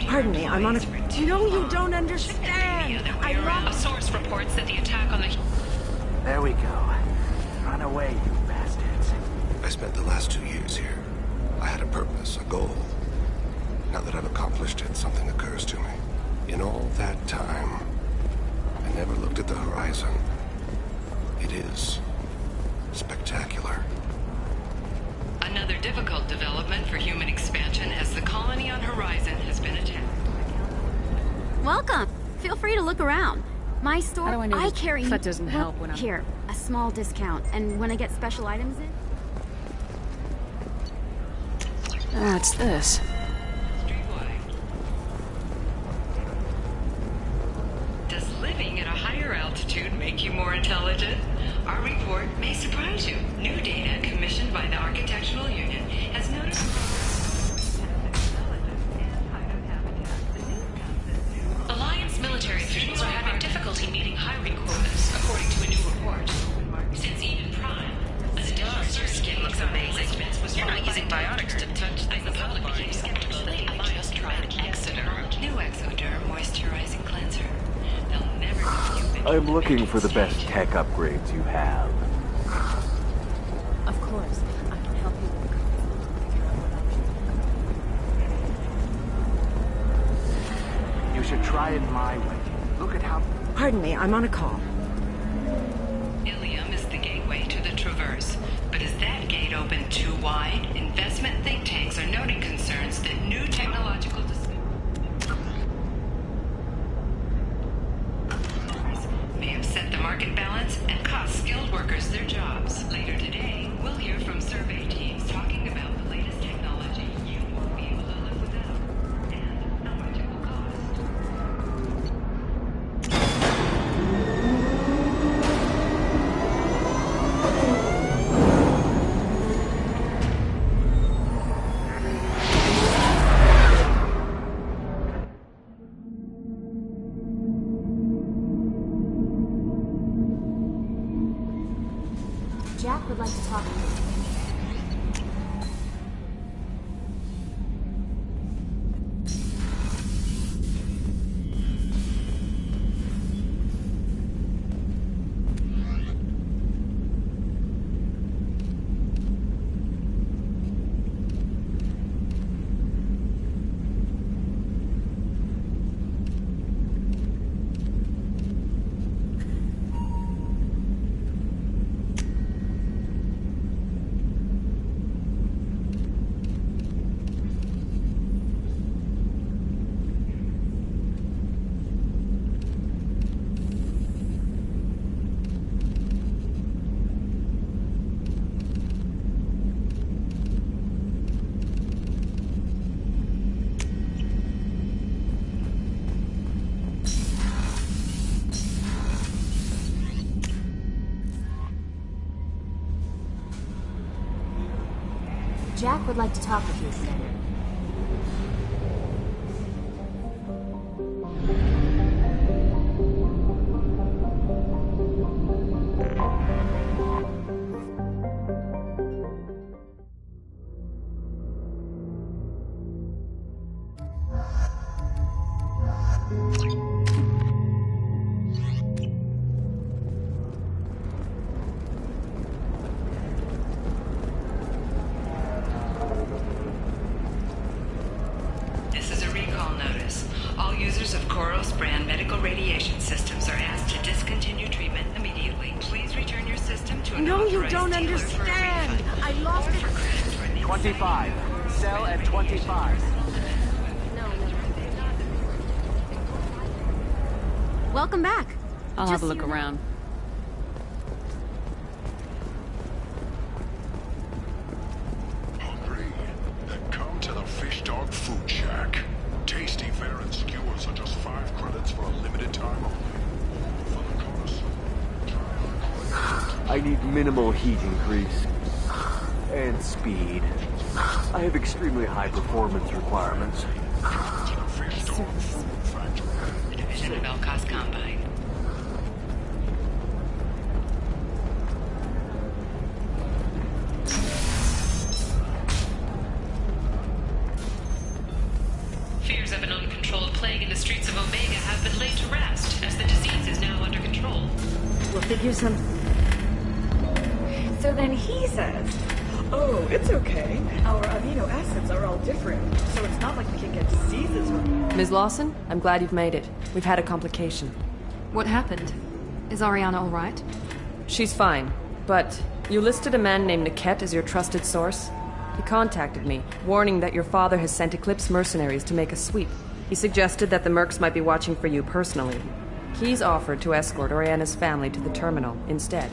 Pardon me, I'm on a... No, you don't understand! A source reports that the attack on the... There we go. Run away, you bastards. I spent the last 2 years here. I had a purpose, a goal. Now that I've accomplished it, something occurs to me. In all that time, I never looked at the horizon. It is spectacular. Another difficult development for human expansion as the colony on Horizon has been attacked. Welcome. Feel free to look around. My store, How do I know carry... that doesn't help when I'm... Here, a small discount, and when I get special items in... What's this? Does living at a higher altitude make you more intelligent? Our report may surprise you. New data commissioned by the Architectural Union has noted... Alliance military officials are having difficulty meeting hiring quotas, according to a new report. Since even Prime, an additional search skin looks amazing. Was you're not using biotics to touch things. The public became skeptical that the Alliance tried Exoderm. New Exoderm moisturizing cleanser. They'll never know you've been. I'm looking for the best tech upgrades you have. Of course, I can help you. You should try it my way. Look at how... Pardon me, I'm on a call. Ilium is the gateway to the Traverse. But is that gate open too wide? Investment think tanks are noting concerns that new technological may have set the market balance and cost skilled workers their jobs. Later today, we'll hear from survey teams talking about the latest technology you won't be able to live without and how much it will cost. Jack would like to talk to you. Jack would like to talk with you, Commander. No, you don't understand. I lost it. 25. Sell at 25. Welcome back. I'll have a look around. Hungry? Then come to the Fish Dog Food Shack. Tasty fare and skewers are just 5 credits for a limited time only. For the connoisseur, I need minimal heat increase. And speed. I have extremely high performance requirements. Division of Elcos Combine. Fears of an uncontrolled plague in the streets of Omega have been laid to rest, as the disease is now under control. We'll figure some... So then he says, oh, it's okay. Our amino acids are all different, so it's not like we can get diseases from... Ms. Lawson, I'm glad you've made it. We've had a complication. What happened? Is Ariana all right? She's fine, but you listed a man named Niket as your trusted source. He contacted me, warning that your father has sent Eclipse mercenaries to make a sweep. He suggested that the Mercs might be watching for you personally. He's offered to escort Oriana's family to the terminal instead.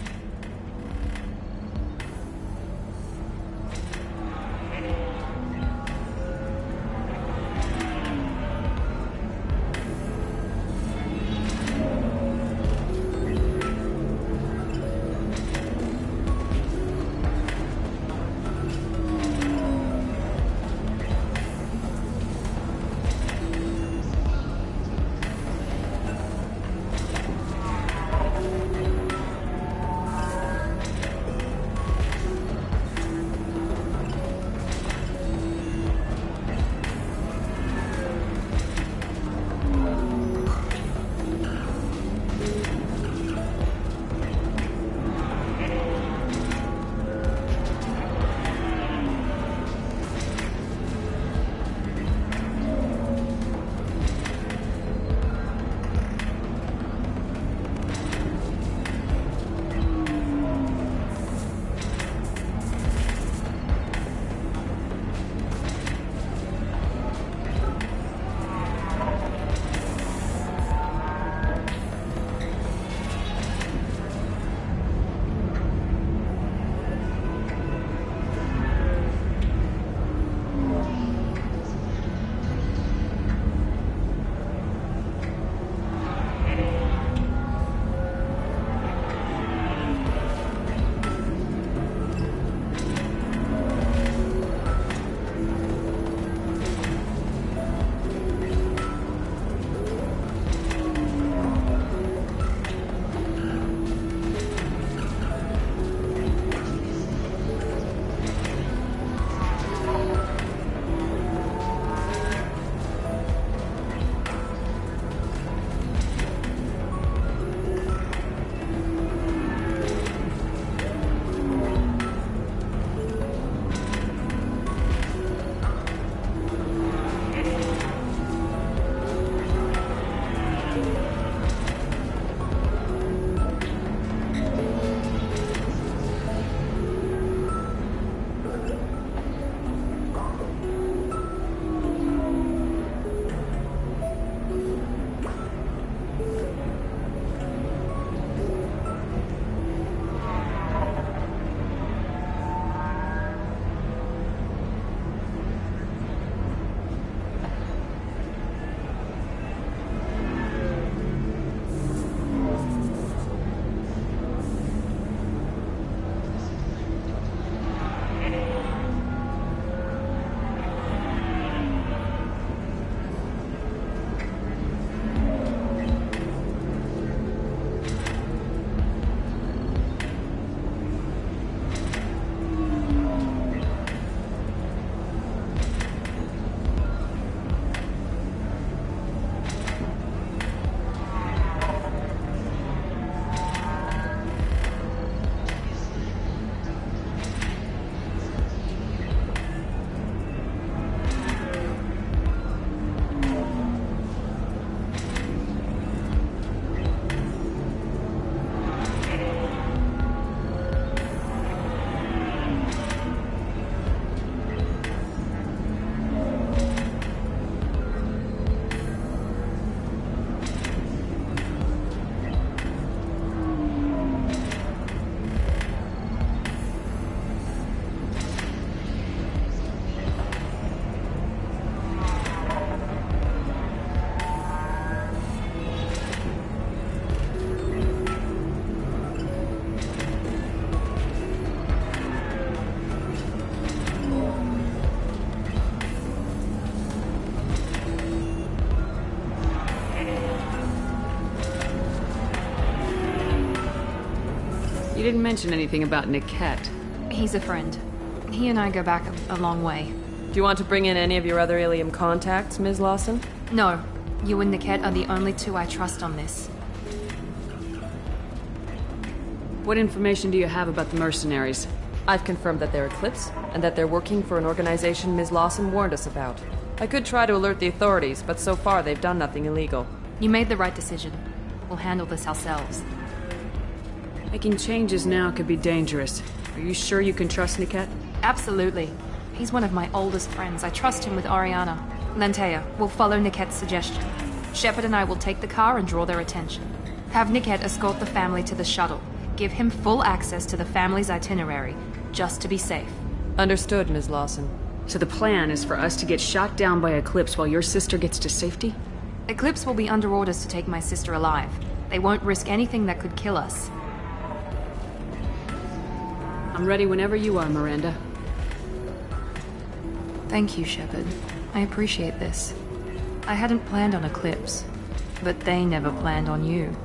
You didn't mention anything about Niket. He's a friend. He and I go back a long way. Do you want to bring in any of your other Ilium contacts, Ms. Lawson? No. You and Niket are the only two I trust on this. What information do you have about the mercenaries? I've confirmed that they're Eclipse, and that they're working for an organization Ms. Lawson warned us about. I could try to alert the authorities, but so far they've done nothing illegal. You made the right decision. We'll handle this ourselves. Making changes now could be dangerous. Are you sure you can trust Niket? Absolutely. He's one of my oldest friends. I trust him with Ariana. Lantea, we'll follow Niket's suggestion. Shepard and I will take the car and draw their attention. Have Niket escort the family to the shuttle. Give him full access to the family's itinerary, just to be safe. Understood, Ms. Lawson. So the plan is for us to get shot down by Eclipse while your sister gets to safety? Eclipse will be under orders to take my sister alive. They won't risk anything that could kill us. I'm ready whenever you are, Miranda. Thank you, Shepard. I appreciate this. I hadn't planned on Eclipse, but they never planned on you.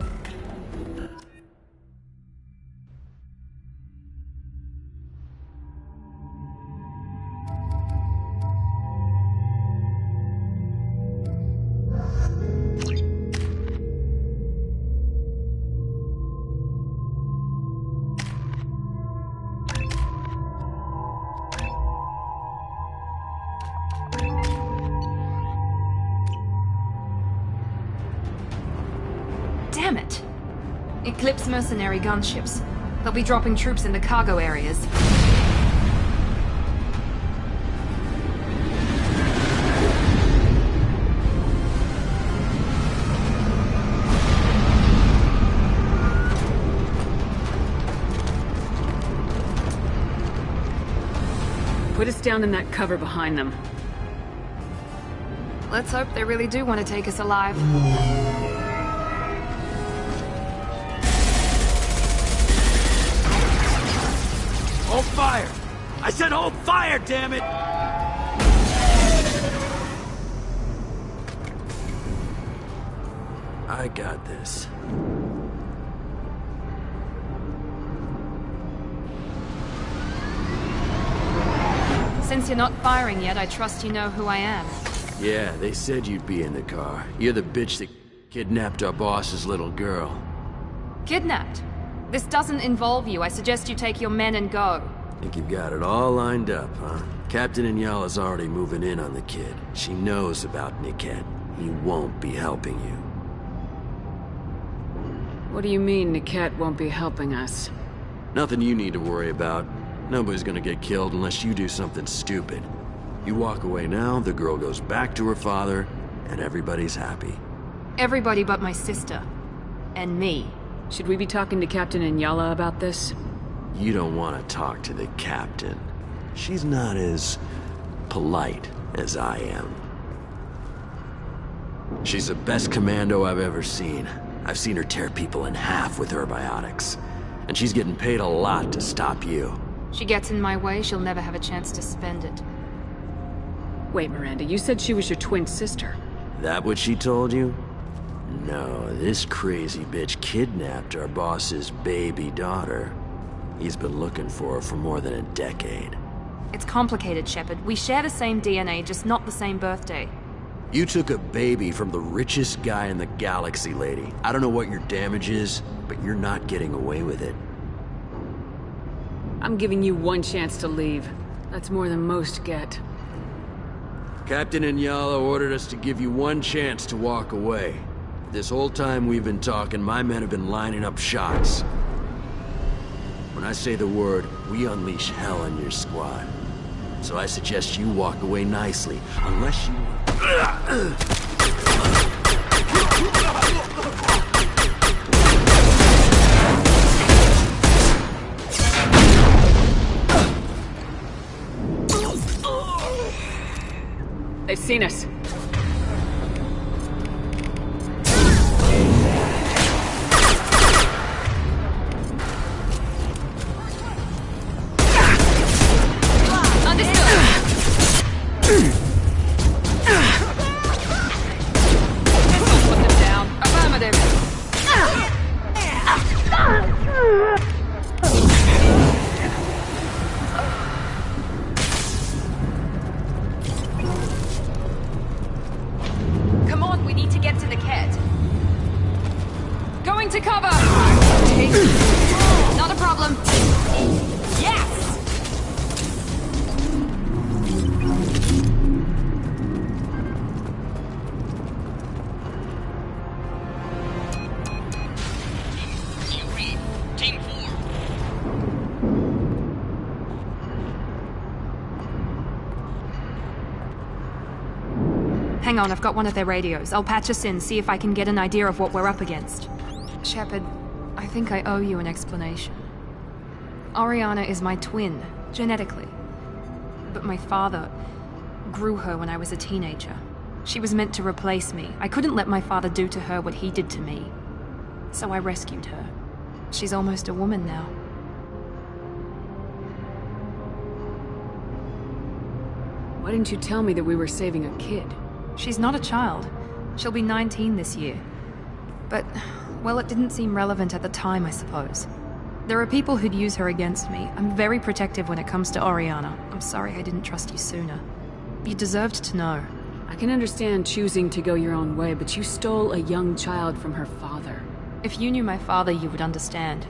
Damn it! Eclipse mercenary gunships. They'll be dropping troops in the cargo areas. Put us down in that cover behind them. Let's hope they really do want to take us alive. Hold fire! I said hold fire, damn it! I got this. Since you're not firing yet, I trust you know who I am. Yeah, they said you'd be in the car. You're the bitch that kidnapped our boss's little girl. Kidnapped? This doesn't involve you. I suggest you take your men and go. Think you've got it all lined up, huh? Captain Inyala's already moving in on the kid. She knows about Niket. He won't be helping you. What do you mean Niket won't be helping us? Nothing you need to worry about. Nobody's gonna get killed unless you do something stupid. You walk away now, the girl goes back to her father, and everybody's happy. Everybody but my sister. And me. Should we be talking to Captain Inyala about this? You don't want to talk to the captain. She's not as polite as I am. She's the best commando I've ever seen. I've seen her tear people in half with her biotics. And she's getting paid a lot to stop you. She gets in my way, she'll never have a chance to spend it. Wait, Miranda, you said she was your twin sister. That what she told you? No, this crazy bitch kidnapped our boss's baby daughter. He's been looking for her for more than a decade. It's complicated, Shepard. We share the same DNA, just not the same birthday. You took a baby from the richest guy in the galaxy, lady. I don't know what your damage is, but you're not getting away with it. I'm giving you one chance to leave. That's more than most get. Captain Inyala ordered us to give you one chance to walk away. This whole time we've been talking, my men have been lining up shots. When I say the word, we unleash hell on your squad. So I suggest you walk away nicely, unless you... They've seen us. into cover! Not a problem. Yes! Team 4. Hang on, I've got one of their radios. I'll patch us in, see if I can get an idea of what we're up against. Shepard, I think I owe you an explanation. Oriana is my twin, genetically. But my father grew her when I was a teenager. She was meant to replace me. I couldn't let my father do to her what he did to me. So I rescued her. She's almost a woman now. Why didn't you tell me that we were saving a kid? She's not a child. She'll be 19 this year. But, well, it didn't seem relevant at the time, I suppose. There are people who'd use her against me. I'm very protective when it comes to Oriana. I'm sorry I didn't trust you sooner. You deserved to know. I can understand choosing to go your own way, but you stole a young child from her father. If you knew my father, you would understand.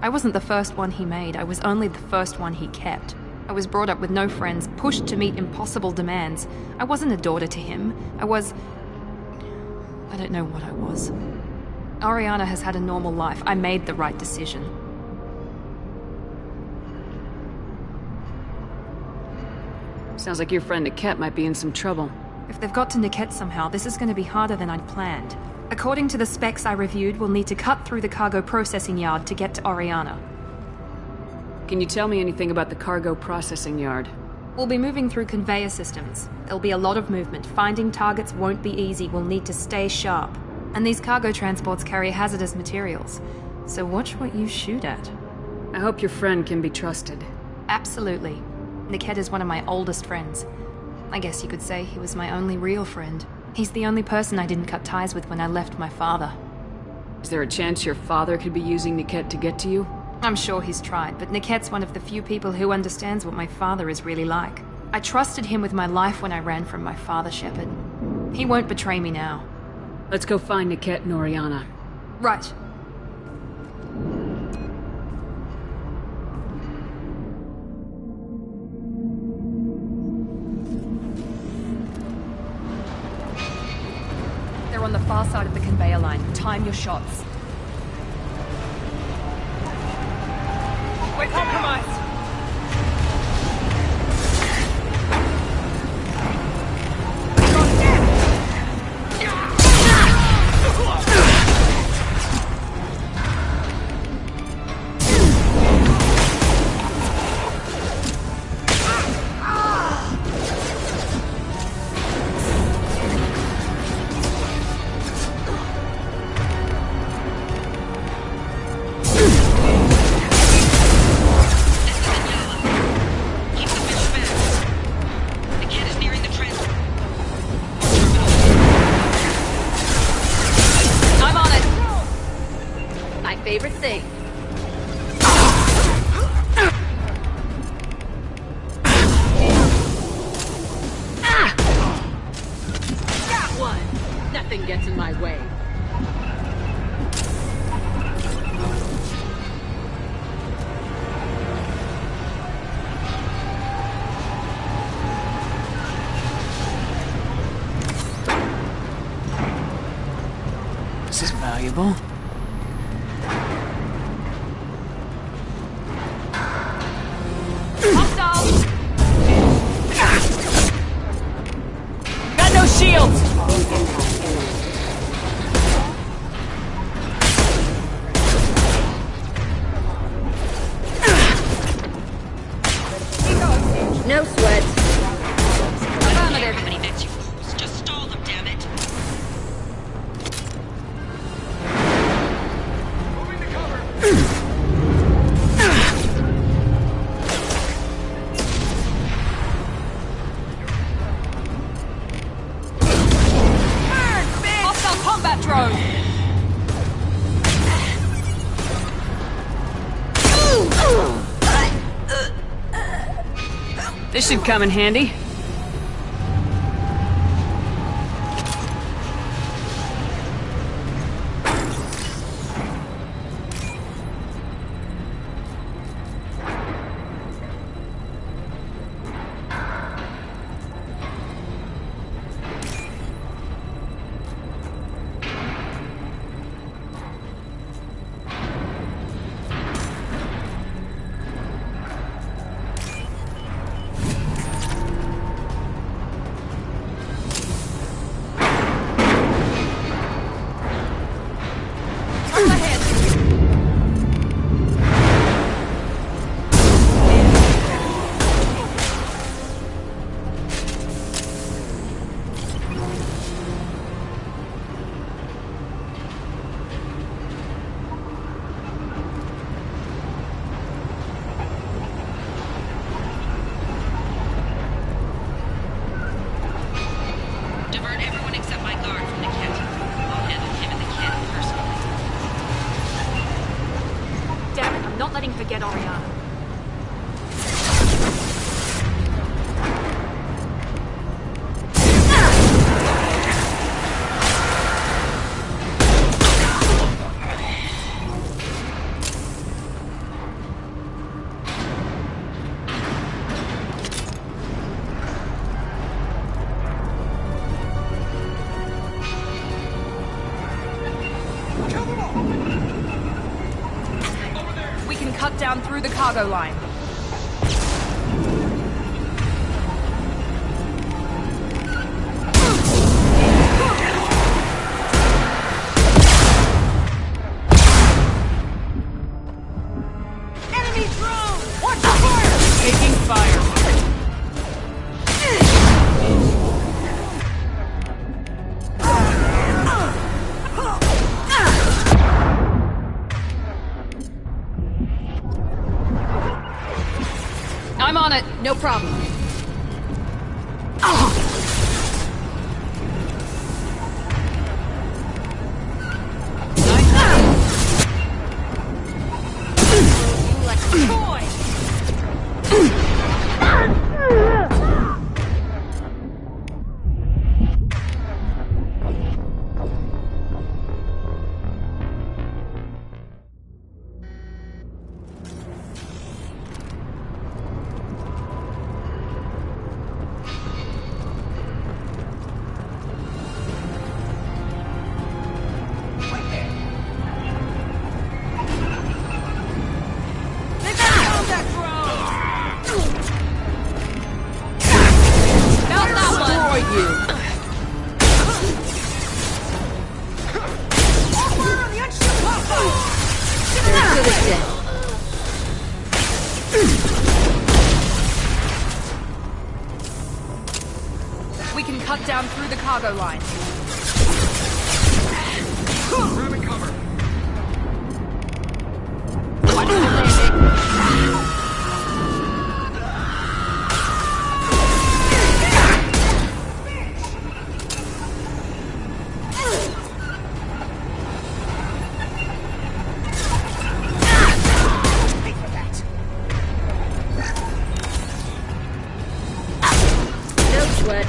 I wasn't the first one he made. I was only the first one he kept. I was brought up with no friends, pushed to meet impossible demands. I wasn't a daughter to him. I don't know what I was. Oriana has had a normal life. I made the right decision. Sounds like your friend Niket might be in some trouble. If they've got to Niket somehow, this is going to be harder than I'd planned. According to the specs I reviewed, we'll need to cut through the cargo processing yard to get to Oriana. Can you tell me anything about the cargo processing yard? We'll be moving through conveyor systems. There'll be a lot of movement. Finding targets won't be easy. We'll need to stay sharp. And these cargo transports carry hazardous materials. So watch what you shoot at. I hope your friend can be trusted. Absolutely. Niket is one of my oldest friends. I guess you could say he was my only real friend. He's the only person I didn't cut ties with when I left my father. Is there a chance your father could be using Niket to get to you? I'm sure he's tried, but Niket's one of the few people who understands what my father is really like. I trusted him with my life when I ran from my father, Shepard. He won't betray me now. Let's go find Niket and Oriana. Right. They're on the far side of the conveyor line. Time your shots. We're compromised. Favorite thing. Got one. Nothing gets in my way. This is valuable. Got no shields! No sweat. Everybody bets you fools. Just stall them, damn it. Moving to cover. Combat drone! This should come in handy. Divert everyone except my guard from the kit. I'll handle him and the kid personally. Damn it, I'm not letting her get Oriana. We can cut down through the cargo line. Enemy drone! Watch the fire! Taking fire. I'm on it. No problem. We can cut down through the cargo line. Grabbing cover. No sweat.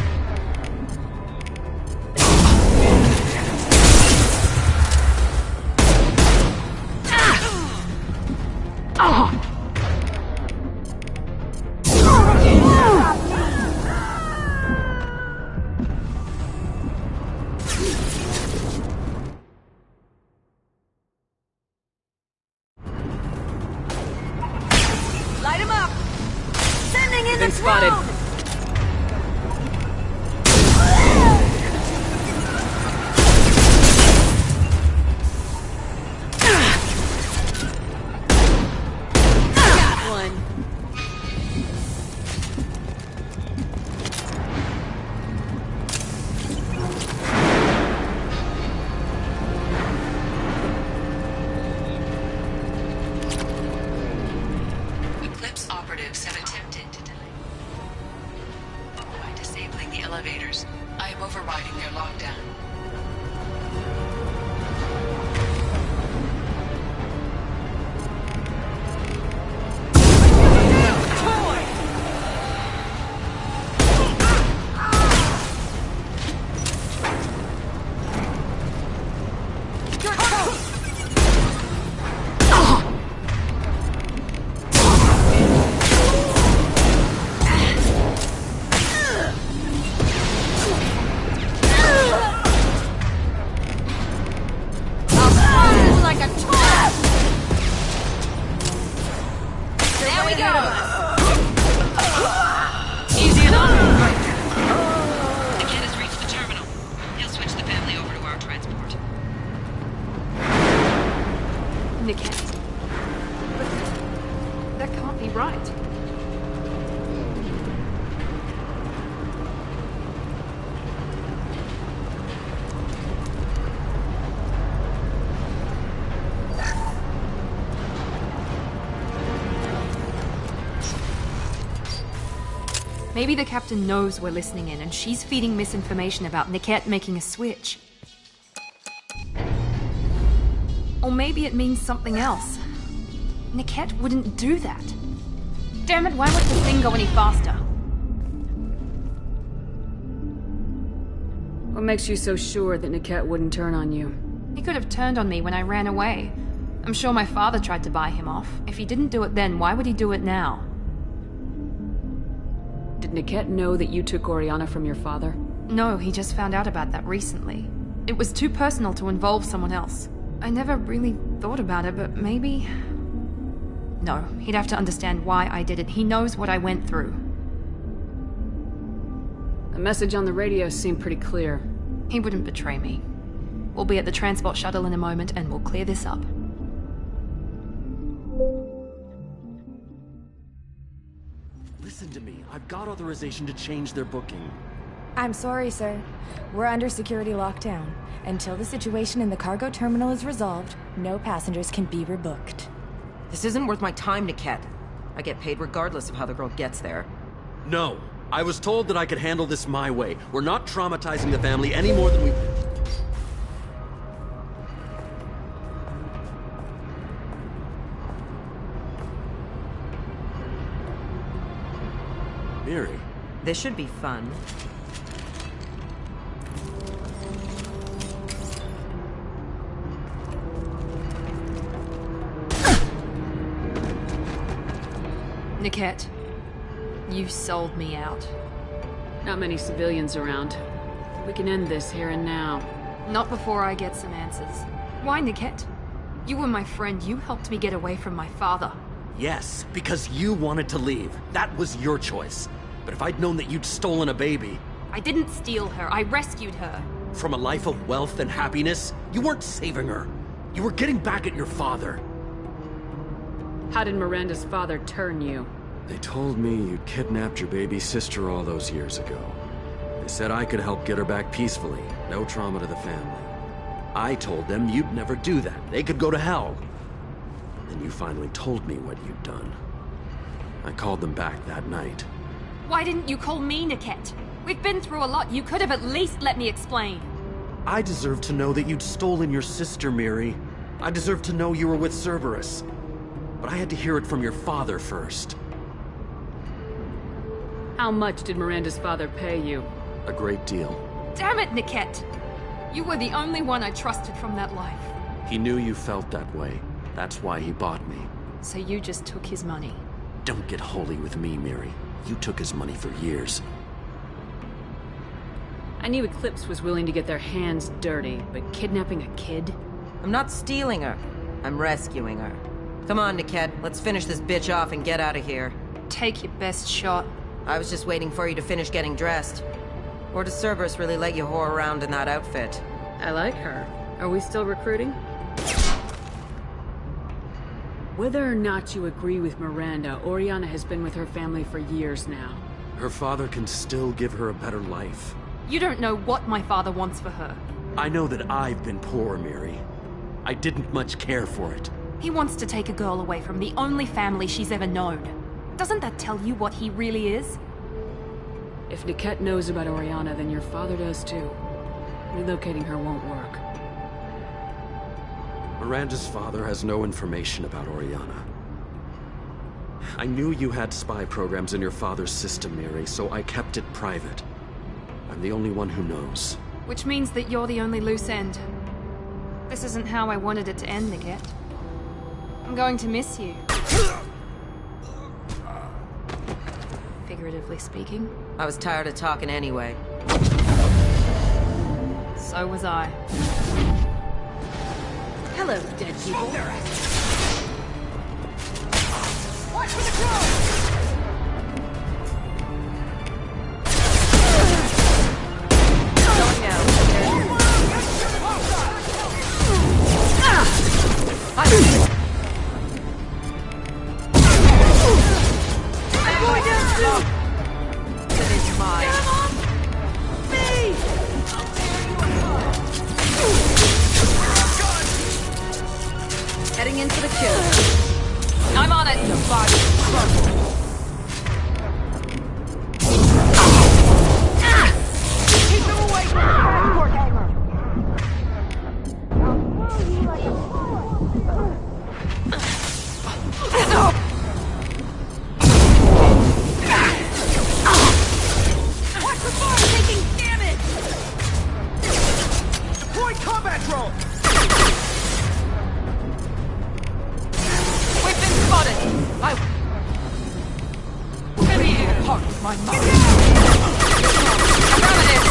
Light him up! Sending in Been the spotted. drone! Got one. Eclipse operatives have attempted to delay by disabling the elevators. I am overriding their lockdown. Maybe the captain knows we're listening in and she's feeding misinformation about Niket making a switch. Or maybe it means something else. Niket wouldn't do that. Damn it, why won't this thing go any faster? What makes you so sure that Niket wouldn't turn on you? He could have turned on me when I ran away. I'm sure my father tried to buy him off. If he didn't do it then, why would he do it now? Did Niket know that you took Oriana from your father? No, he just found out about that recently. It was too personal to involve someone else. I never really thought about it, but maybe... No, he'd have to understand why I did it. He knows what I went through. The message on the radio seemed pretty clear. He wouldn't betray me. We'll be at the transport shuttle in a moment and we'll clear this up. Listen to me. I've got authorization to change their booking. I'm sorry, sir. We're under security lockdown. Until the situation in the cargo terminal is resolved, no passengers can be rebooked. This isn't worth my time, Niket. I get paid regardless of how the girl gets there. No. I was told that I could handle this my way. We're not traumatizing the family any more than we... Miri. This should be fun. Niket, you've sold me out. Not many civilians around. We can end this here and now. Not before I get some answers. Why, Niket? You were my friend. You helped me get away from my father. Yes, because you wanted to leave. That was your choice. But if I'd known that you'd stolen a baby... I didn't steal her. I rescued her. From a life of wealth and happiness, you weren't saving her. You were getting back at your father. How did Miranda's father turn you? They told me you'd kidnapped your baby sister all those years ago. They said I could help get her back peacefully. No trauma to the family. I told them you'd never do that. They could go to hell. Then you finally told me what you'd done. I called them back that night. Why didn't you call me, Niket? We've been through a lot. You could have at least let me explain. I deserve to know that you'd stolen your sister, Miri. I deserve to know you were with Cerberus. But I had to hear it from your father first. How much did Miranda's father pay you? A great deal. Damn it, Niket! You were the only one I trusted from that life. He knew you felt that way. That's why he bought me. So you just took his money? Don't get holy with me, Miri. You took his money for years. I knew Eclipse was willing to get their hands dirty, but kidnapping a kid? I'm not stealing her. I'm rescuing her. Come on, Niket. Let's finish this bitch off and get out of here. Take your best shot. I was just waiting for you to finish getting dressed. Or does Cerberus really let you whore around in that outfit? I like her. Are we still recruiting? Whether or not you agree with Miranda, Oriana has been with her family for years now. Her father can still give her a better life. You don't know what my father wants for her. I know that I've been poor, Miri. I didn't much care for it. He wants to take a girl away from the only family she's ever known. Doesn't that tell you what he really is? If Niket knows about Oriana, then your father does too. Relocating her won't work. Miranda's father has no information about Oriana. I knew you had spy programs in your father's system, Miri, so I kept it private. I'm the only one who knows. Which means that you're the only loose end. This isn't how I wanted it to end, Niket. I'm going to miss you. Figuratively speaking. I was tired of talking anyway. So was I. Hello, dead people. Watch for the crow! Heading in for the kill. I'm on it. The body crumbled. patrol! We've been spotted! Heavy air part of my mind! Affirmative!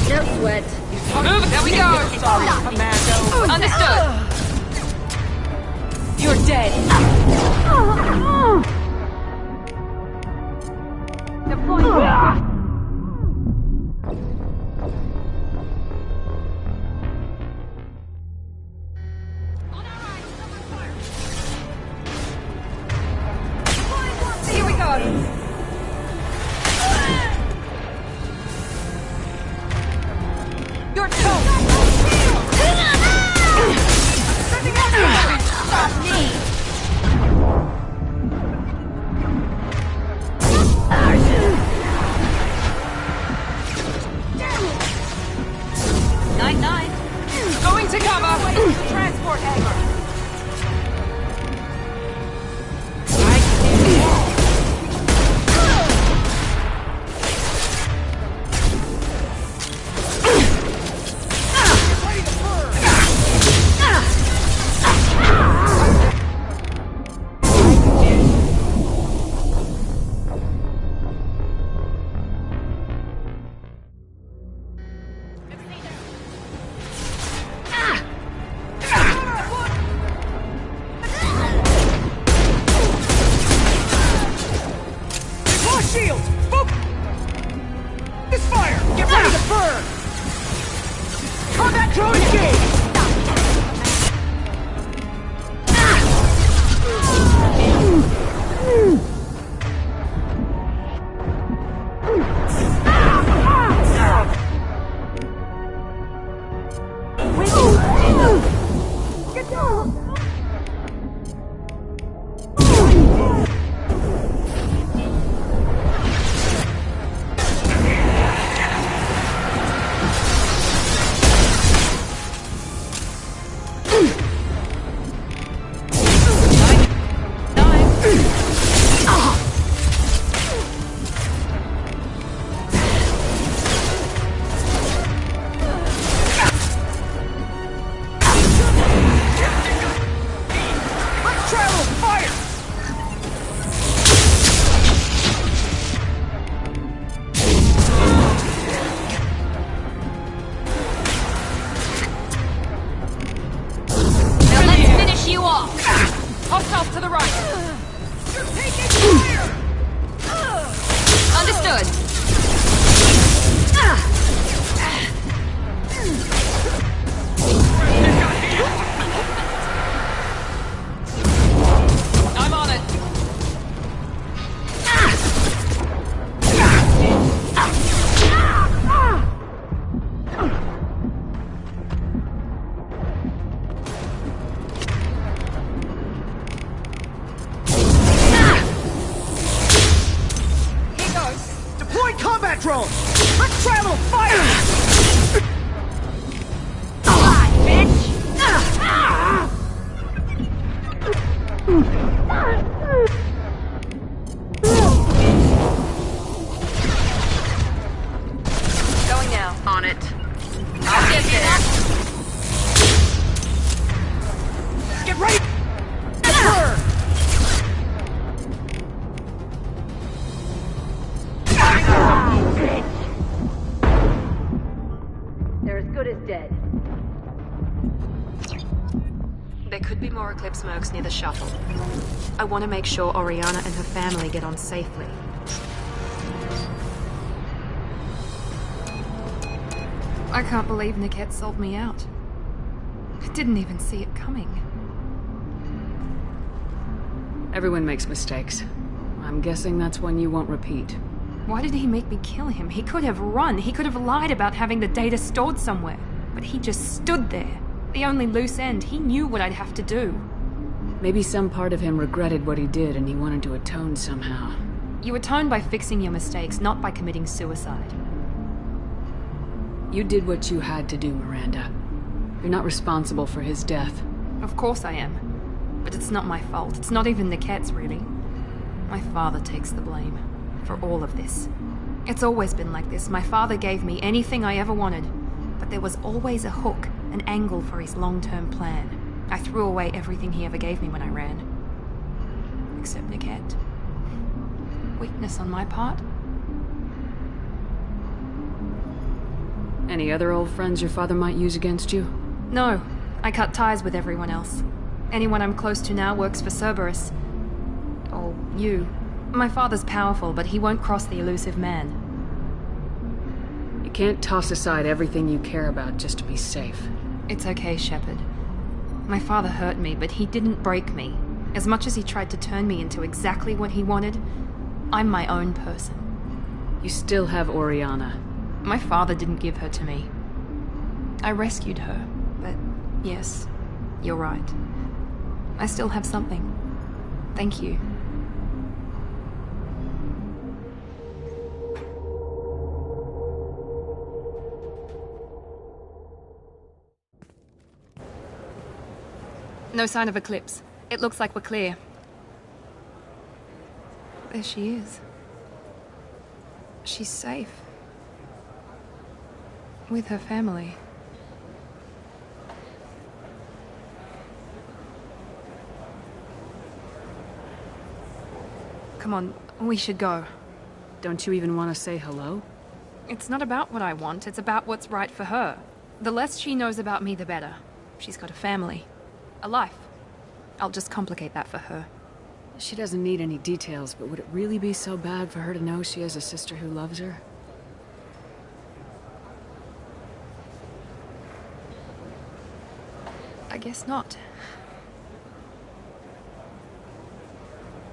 No sweat. Move, there we go! Sorry, Commando. Understood! You're dead! Deploying! Here we go! You're toast! Stop me! 9-9. Going to cover! Transport hangar! Shields! This fire! Get ready to burn! Combat drone engaged! Get down! Hostiles to the right! You're taking fire! Understood! I'm on it! Combat drone! Let's travel fire! Die, bitch! Going now. On it. I'll get there. Get ready! Burn! They're as good as dead. There could be more Eclipse mercs near the shuttle. I want to make sure Oriana and her family get on safely. I can't believe Niket sold me out. I didn't even see it coming. Everyone makes mistakes. I'm guessing that's one you won't repeat. Why did he make me kill him? He could have run. He could have lied about having the data stored somewhere. But he just stood there. The only loose end. He knew what I'd have to do. Maybe some part of him regretted what he did and he wanted to atone somehow. You atone by fixing your mistakes, not by committing suicide. You did what you had to do, Miranda. You're not responsible for his death. Of course I am. But it's not my fault. It's not even Niquette's, really. My father takes the blame for all of this. It's always been like this. My father gave me anything I ever wanted, but there was always a hook, an angle for his long-term plan. I threw away everything he ever gave me when I ran. Except Niquette. Weakness on my part? Any other old friends your father might use against you? No. I cut ties with everyone else. Anyone I'm close to now works for Cerberus. Or you. My father's powerful, but he won't cross the elusive man. You can't toss aside everything you care about just to be safe. It's okay, Shepard. My father hurt me, but he didn't break me. As much as he tried to turn me into exactly what he wanted, I'm my own person. You still have Oriana. My father didn't give her to me. I rescued her, but yes, you're right. I still have something. Thank you. No sign of Eclipse. It looks like we're clear. There she is. She's safe. With her family. Come on, we should go. Don't you even want to say hello? It's not about what I want, it's about what's right for her. The less she knows about me, the better. She's got a family. A life. I'll just complicate that for her. She doesn't need any details, but would it really be so bad for her to know she has a sister who loves her? I guess not.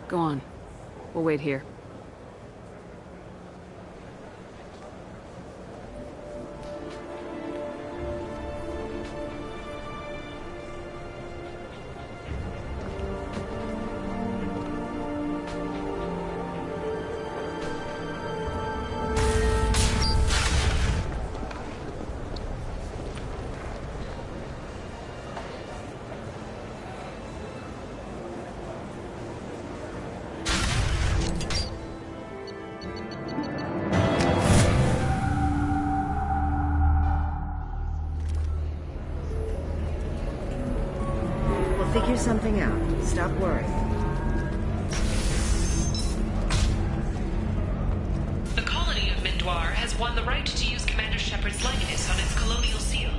Go on. We'll wait here. Figure something out. Stop worrying. The colony of Mindoir has won the right to use Commander Shepard's likeness on its colonial seal.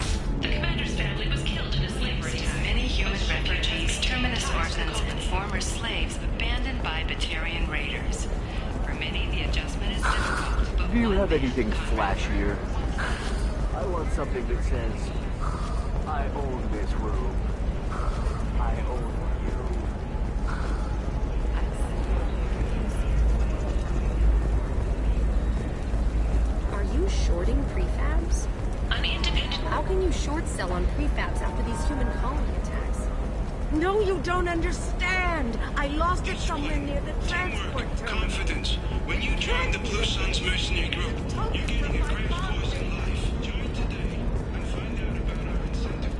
The commander's family was killed in a slavery attack. Many human refugees, terminus orphans, and former slaves abandoned by Batarian raiders. For many, the adjustment is difficult, but Do you have anything flashier? I want something that says, I own this room. I own you. Are you shorting prefabs? I'm independent. How can you short sell on prefabs after these human colony attacks? No, you don't understand. I lost it somewhere near the transport terminal. Confidence. When you join the Blue Suns mercenary group, you're getting a crash course in life. Join today and find out about our incentive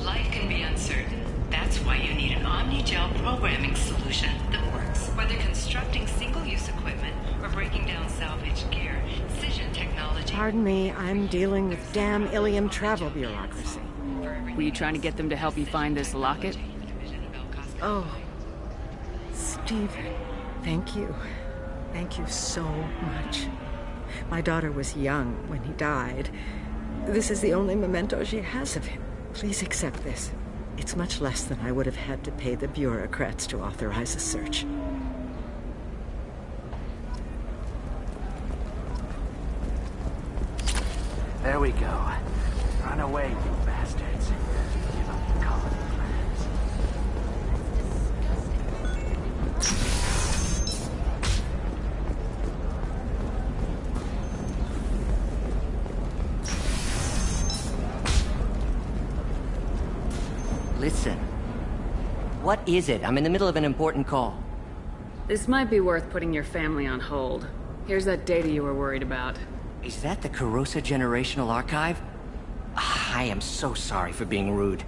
Life can be uncertain. That's why you need an omni-gel programming solution that works. Whether constructing single-use equipment or breaking down salvaged gear, Cision technology... Pardon me, I'm dealing with damn Ilium travel bureaucracy. Were you trying to get them to help you find this locket? Oh, Stephen, thank you. Thank you so much. My daughter was young when he died. This is the only memento she has of him. Please accept this. It's much less than I would have had to pay the bureaucrats to authorize a search. There we go. Run away, you bastards. Give up the colony plans. Listen. What is it? I'm in the middle of an important call. This might be worth putting your family on hold. Here's that data you were worried about. Is that the Carosa Generational Archive? I am so sorry for being rude.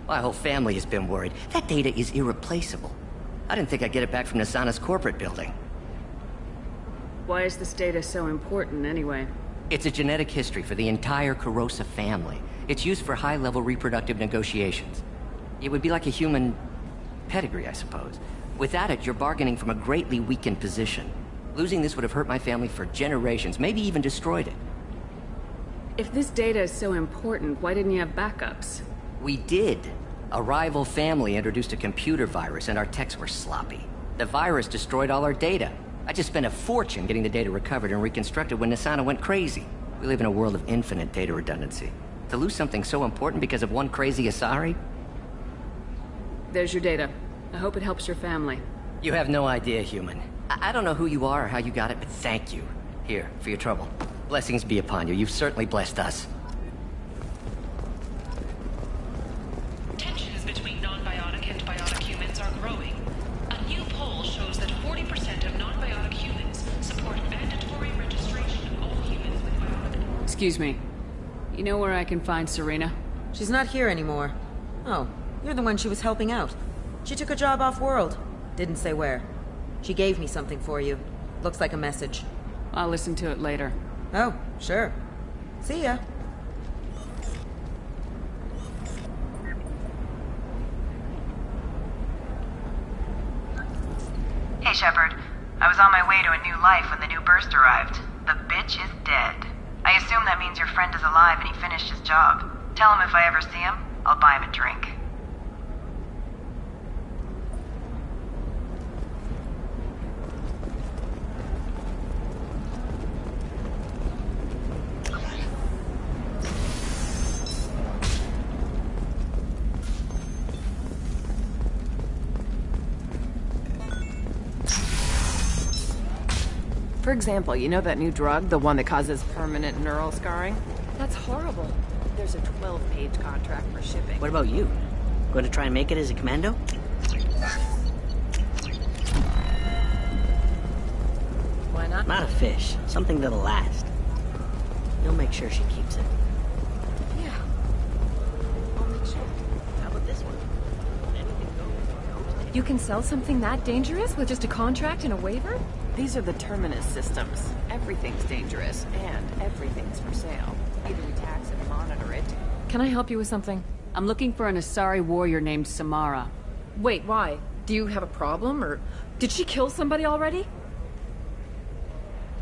My whole family has been worried. That data is irreplaceable. I didn't think I'd get it back from Nasana's corporate building. Why is this data so important, anyway? It's a genetic history for the entire Carosa family. It's used for high-level reproductive negotiations. It would be like a human pedigree, I suppose. Without it, you're bargaining from a greatly weakened position. Losing this would have hurt my family for generations, maybe even destroyed it. If this data is so important, why didn't you have backups? We did. A rival family introduced a computer virus and our techs were sloppy. The virus destroyed all our data. I just spent a fortune getting the data recovered and reconstructed when Nasana went crazy. We live in a world of infinite data redundancy. To lose something so important because of one crazy Asari? There's your data. I hope it helps your family. You have no idea, human. I don't know who you are or how you got it, but thank you. Here, for your trouble. Blessings be upon you. You've certainly blessed us. Tensions between non-biotic and biotic humans are growing. A new poll shows that 40% of non-biotic humans support mandatory registration of all humans with biotic... Excuse me. You know where I can find Serena? She's not here anymore. Oh, you're the one she was helping out. She took a job off-world. Didn't say where. She gave me something for you. Looks like a message. I'll listen to it later. Oh, sure. See ya. Hey, Shepard. I was on my way to a new life when the new burst arrived. The bitch is dead. I assume that means your friend is alive and he finished his job. Tell him if I ever see him, I'll buy him a drink. For example, you know that new drug, the one that causes permanent neural scarring? That's horrible. There's a 12-page contract for shipping. What about you? Going to try and make it as a commando? Why not? Not a fish. Something that'll last. You'll make sure she keeps it. Yeah. I'll make sure. How about this one? You can sell something that dangerous with just a contract and a waiver? These are the Terminus systems. Everything's dangerous, and everything's for sale. Either we tax it or monitor it. Can I help you with something? I'm looking for an Asari warrior named Samara. Wait, why? Do you have a problem, or did she kill somebody already?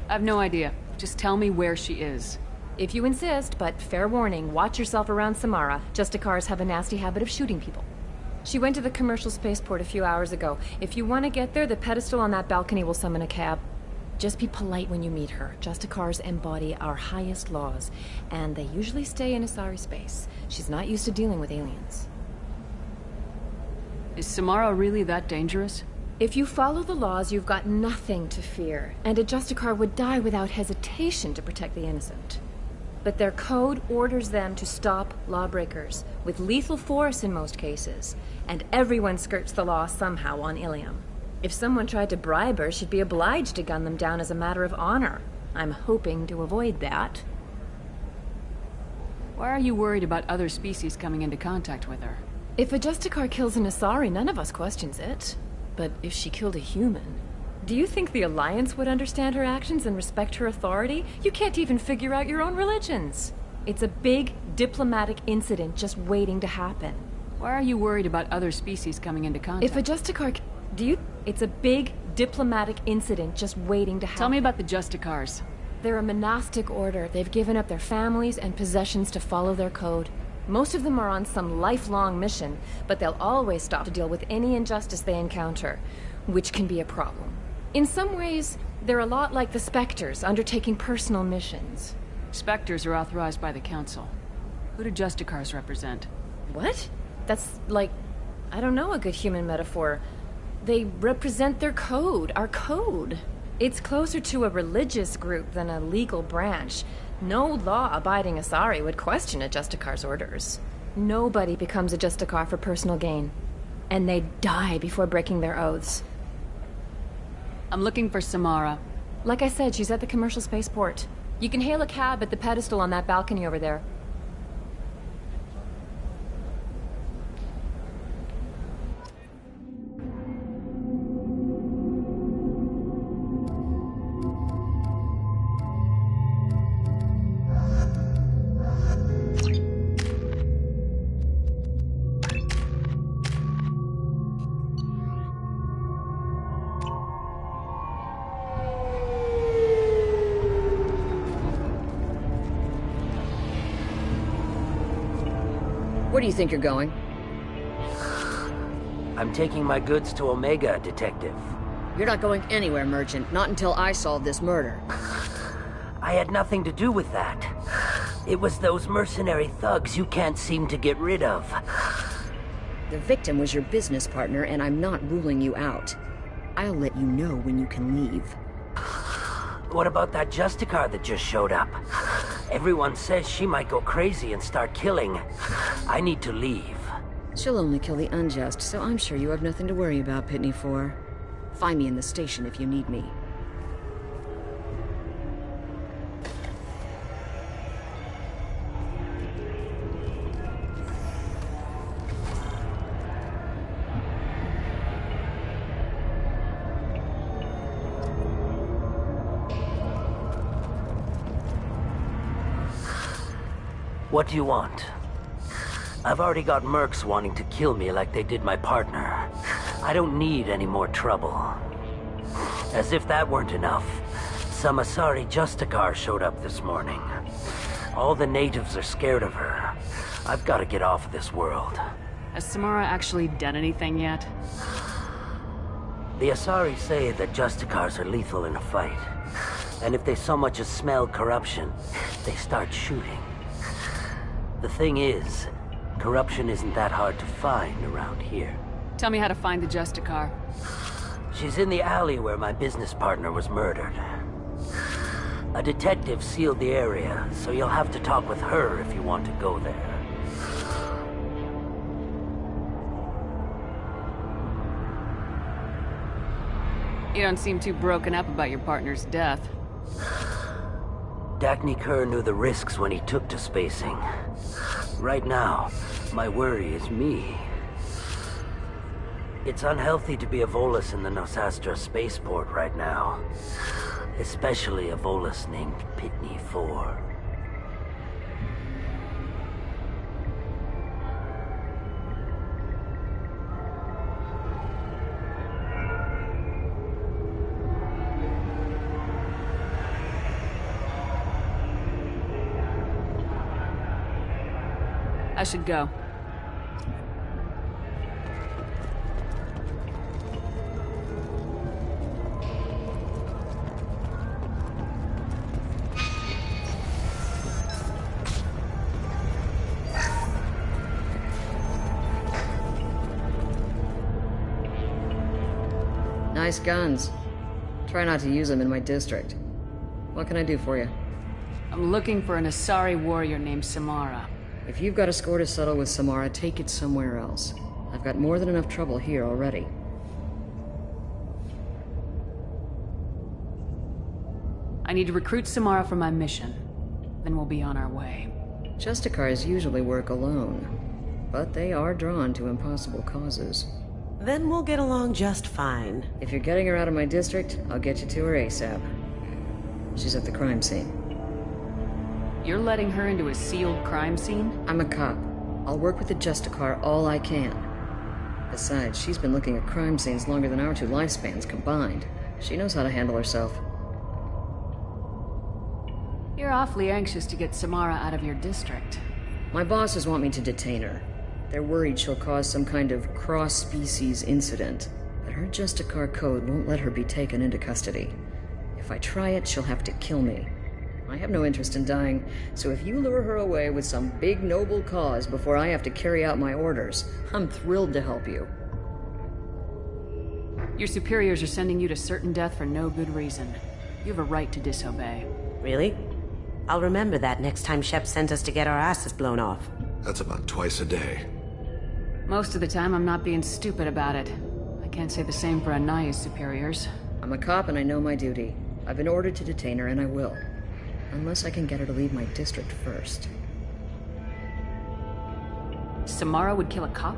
I've no idea. Just tell me where she is. If you insist, but fair warning, watch yourself around Samara. Justicars have a nasty habit of shooting people. She went to the commercial spaceport a few hours ago. If you want to get there, the pedestal on that balcony will summon a cab. Just be polite when you meet her. Justicars embody our highest laws, and they usually stay in Asari space. She's not used to dealing with aliens. Is Samara really that dangerous? If you follow the laws, you've got nothing to fear, and a Justicar would die without hesitation to protect the innocent. But their code orders them to stop lawbreakers, with lethal force in most cases, and everyone skirts the law somehow on Ilium. If someone tried to bribe her, she'd be obliged to gun them down as a matter of honor. I'm hoping to avoid that. Why are you worried about other species coming into contact with her? If a Justicar kills an Asari, none of us questions it. But if she killed a human... Do you think the Alliance would understand her actions and respect her authority? You can't even figure out your own religions. It's a big diplomatic incident just waiting to happen. Why are you worried about other species coming into contact? If a Justicar... It's a big diplomatic incident just waiting to happen. Tell me about the Justicars. They're a monastic order. They've given up their families and possessions to follow their code. Most of them are on some lifelong mission, but they'll always stop to deal with any injustice they encounter, which can be a problem. In some ways, they're a lot like the Spectres, undertaking personal missions. Spectres are authorized by the Council. Who do Justicars represent? What? That's like, I don't know, a good human metaphor. They represent their code, our code. It's closer to a religious group than a legal branch. No law-abiding Asari would question a Justicar's orders. Nobody becomes a Justicar for personal gain. And they die before breaking their oaths. I'm looking for Samara. Like I said, she's at the commercial spaceport. You can hail a cab at the pedestal on that balcony over there. Where do you think you're going? I'm taking my goods to Omega, Detective. You're not going anywhere, Merchant. Not until I solve this murder. I had nothing to do with that. It was those mercenary thugs you can't seem to get rid of. The victim was your business partner, and I'm not ruling you out. I'll let you know when you can leave. What about that Justicar that just showed up? Everyone says she might go crazy and start killing. I need to leave. She'll only kill the unjust, so I'm sure you have nothing to worry about, Pitney 4. Find me in the station if you need me. What do you want? I've already got mercs wanting to kill me like they did my partner. I don't need any more trouble. As if that weren't enough, some Asari Justicar showed up this morning. All the natives are scared of her. I've got to get off of this world. Has Samara actually done anything yet? The Asari say that Justicars are lethal in a fight. And if they so much as smell corruption, they start shooting. The thing is, corruption isn't that hard to find around here. Tell me how to find the Justicar. She's in the alley where my business partner was murdered. A detective sealed the area, so you'll have to talk with her if you want to go there. You don't seem too broken up about your partner's death. Dagny Kerr knew the risks when he took to spacing. Right now, my worry is me. It's unhealthy to be a Volus in the Nosastra spaceport right now. Especially a Volus named Pitney 4. I should go. Nice guns. Try not to use them in my district. What can I do for you? I'm looking for an Asari warrior named Samara. If you've got a score to settle with Samara, take it somewhere else. I've got more than enough trouble here already. I need to recruit Samara for my mission. Then we'll be on our way. Justicars usually work alone, but they are drawn to impossible causes. Then we'll get along just fine. If you're getting her out of my district, I'll get you to her ASAP. She's at the crime scene. You're letting her into a sealed crime scene? I'm a cop. I'll work with the Justicar all I can. Besides, she's been looking at crime scenes longer than our two lifespans combined. She knows how to handle herself. You're awfully anxious to get Samara out of your district. My bosses want me to detain her. They're worried she'll cause some kind of cross-species incident. But her Justicar code won't let her be taken into custody. If I try it, she'll have to kill me. I have no interest in dying, so if you lure her away with some big noble cause before I have to carry out my orders, I'm thrilled to help you. Your superiors are sending you to certain death for no good reason. You have a right to disobey. Really? I'll remember that next time Shep sends us to get our asses blown off. That's about twice a day. Most of the time, I'm not being stupid about it. I can't say the same for Anaya's superiors. I'm a cop and I know my duty. I've been ordered to detain her, and I will. Unless I can get her to leave my district first. Samara would kill a cop?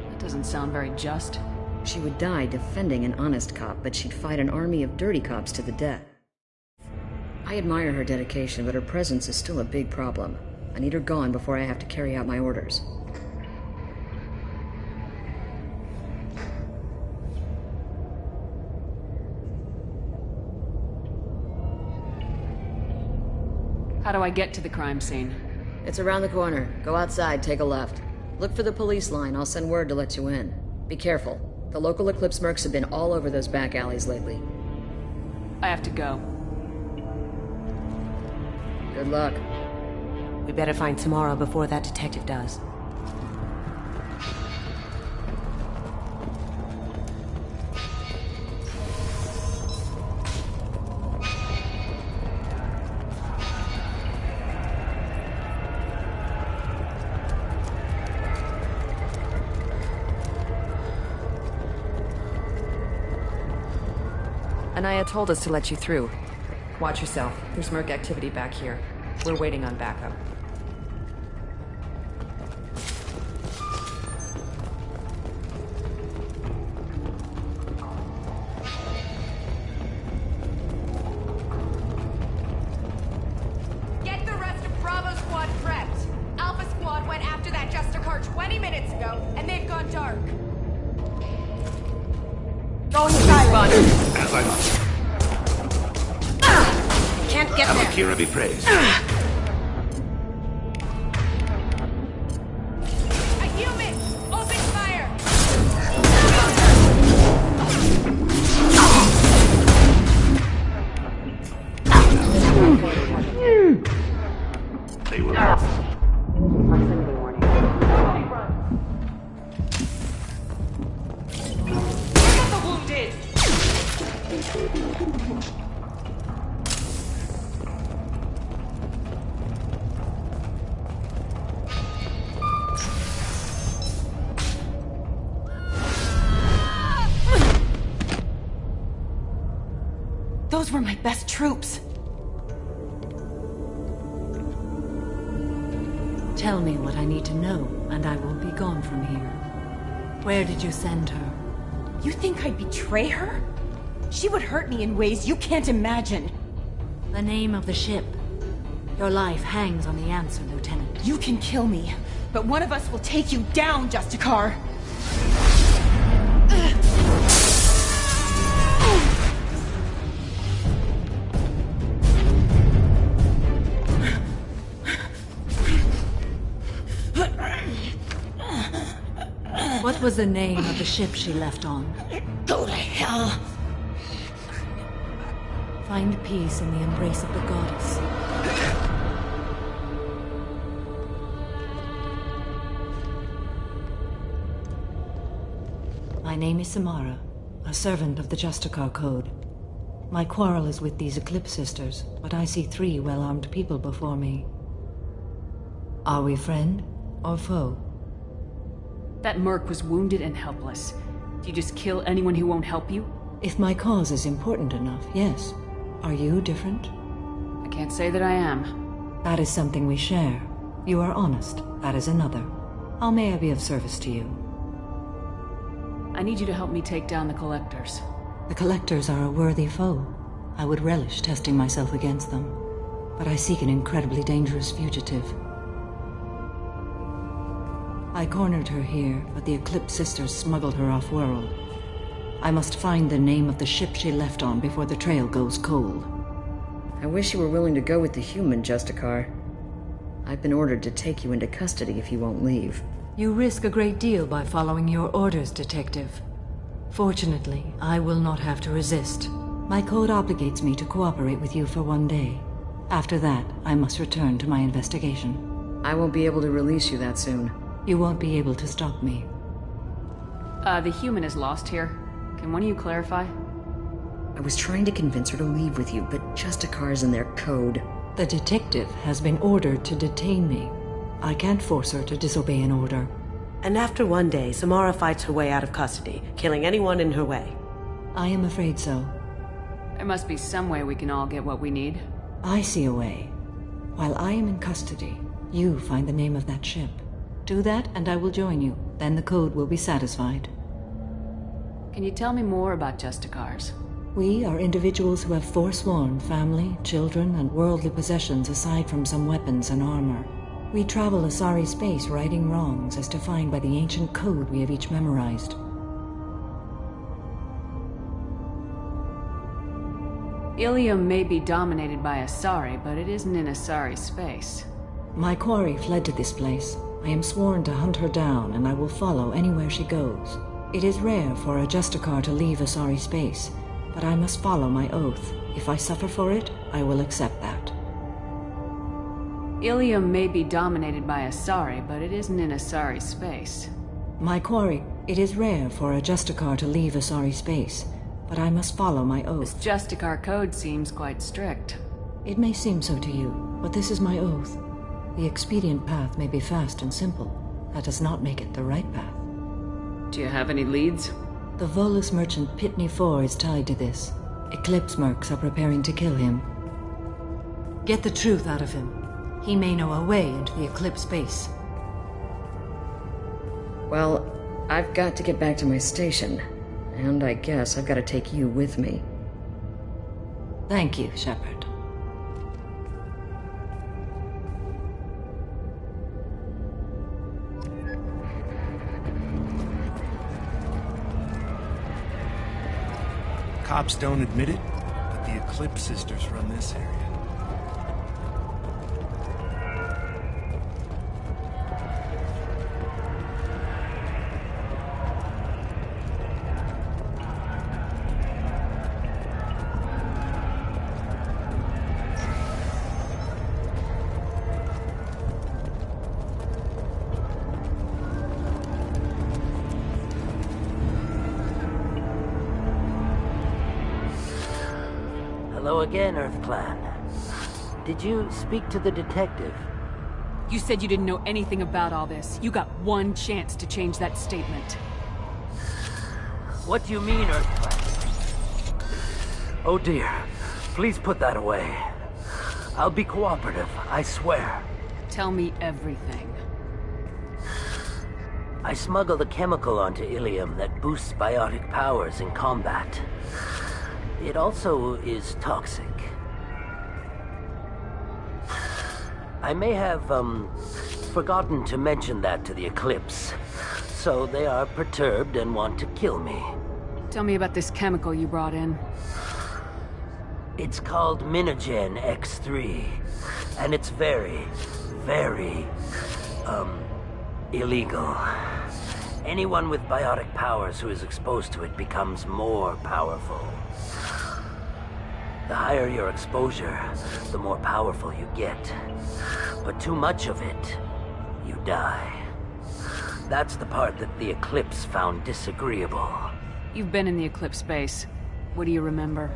That doesn't sound very just. She would die defending an honest cop, but she'd fight an army of dirty cops to the death. I admire her dedication, but her presence is still a big problem. I need her gone before I have to carry out my orders. How do I get to the crime scene? It's around the corner. Go outside, take a left. Look for the police line. I'll send word to let you in. Be careful. The local Eclipse mercs have been all over those back alleys lately. I have to go. Good luck. We better find Samara before that detective does. Anaya told us to let you through. Watch yourself. There's merc activity back here. We're waiting on backup. Get the rest of Bravo Squad prepped. Alpha Squad went after that Justicar 20 minutes ago, and they've gone dark. Going silent. As I must. Can't get there. Amakira be praised. A human! Open fire! They will. Proximity warning. Pick up the wounded! Those were my best troops. Tell me what I need to know, and I will be gone from here. Where did you send her? You think I'd betray her? She would hurt me in ways you can't imagine. The name of the ship. Your life hangs on the answer, Lieutenant. You can kill me, but one of us will take you down, Justicar. What was the name of the ship she left on? Go to hell. Find peace in the embrace of the goddess. My name is Samara, a servant of the Justicar Code. My quarrel is with these Eclipse Sisters, but I see 3 well-armed people before me. Are we friend or foe? That merc was wounded and helpless. Do you just kill anyone who won't help you? If my cause is important enough, yes. Are you different? I can't say that I am. That is something we share. You are honest. That is another. How may I be of service to you? I need you to help me take down the Collectors. The Collectors are a worthy foe. I would relish testing myself against them. But I seek an incredibly dangerous fugitive. I cornered her here, but the Eclipse Sisters smuggled her off-world. I must find the name of the ship she left on before the trail goes cold. I wish you were willing to go with the human, Justicar. I've been ordered to take you into custody if you won't leave. You risk a great deal by following your orders, Detective. Fortunately, I will not have to resist. My code obligates me to cooperate with you for 1 day. After that, I must return to my investigation. I won't be able to release you that soon. You won't be able to stop me. The human is lost here. Can one of you clarify? I was trying to convince her to leave with you, but Justicar's in their code. The detective has been ordered to detain me. I can't force her to disobey an order. And after one day, Samara fights her way out of custody, killing anyone in her way. I am afraid so. There must be some way we can all get what we need. I see a way. While I am in custody, you find the name of that ship. Do that and I will join you. Then the code will be satisfied. Can you tell me more about Justicars? We are individuals who have forsworn family, children, and worldly possessions aside from some weapons and armor. We travel Asari space righting wrongs as defined by the ancient code we have each memorized. Ilium may be dominated by Asari, but it isn't in Asari space. My quarry fled to this place. I am sworn to hunt her down, and I will follow anywhere she goes. It is rare for a Justicar to leave Asari space, but I must follow my oath. If I suffer for it, I will accept that. Ilium may be dominated by Asari, but it isn't in Asari space. My quarry, it is rare for a Justicar to leave Asari space, but I must follow my oath. This Justicar code seems quite strict. It may seem so to you, but this is my oath. The expedient path may be fast and simple. That does not make it the right path. Do you have any leads? The Volus merchant Pitney 4 is tied to this. Eclipse mercs are preparing to kill him. Get the truth out of him. He may know a way into the Eclipse base. Well, I've got to get back to my station. And I guess I've got to take you with me. Thank you, Shepard. Cops don't admit it, but the Eclipse sisters run this area. Hello again, Earth Clan. Did you speak to the detective? You said you didn't know anything about all this. You got one chance to change that statement. What do you mean, Earth Clan? Oh dear. Please put that away. I'll be cooperative, I swear. Tell me everything. I smuggled a chemical onto Ilium that boosts biotic powers in combat. It also is toxic. I may have, forgotten to mention that to the Eclipse. So they are perturbed and want to kill me. Tell me about this chemical you brought in. It's called Minogen X3. And it's very, very, illegal. Anyone with biotic powers who is exposed to it becomes more powerful. The higher your exposure, the more powerful you get. But too much of it, you die. That's the part that the Eclipse found disagreeable. You've been in the Eclipse base. What do you remember?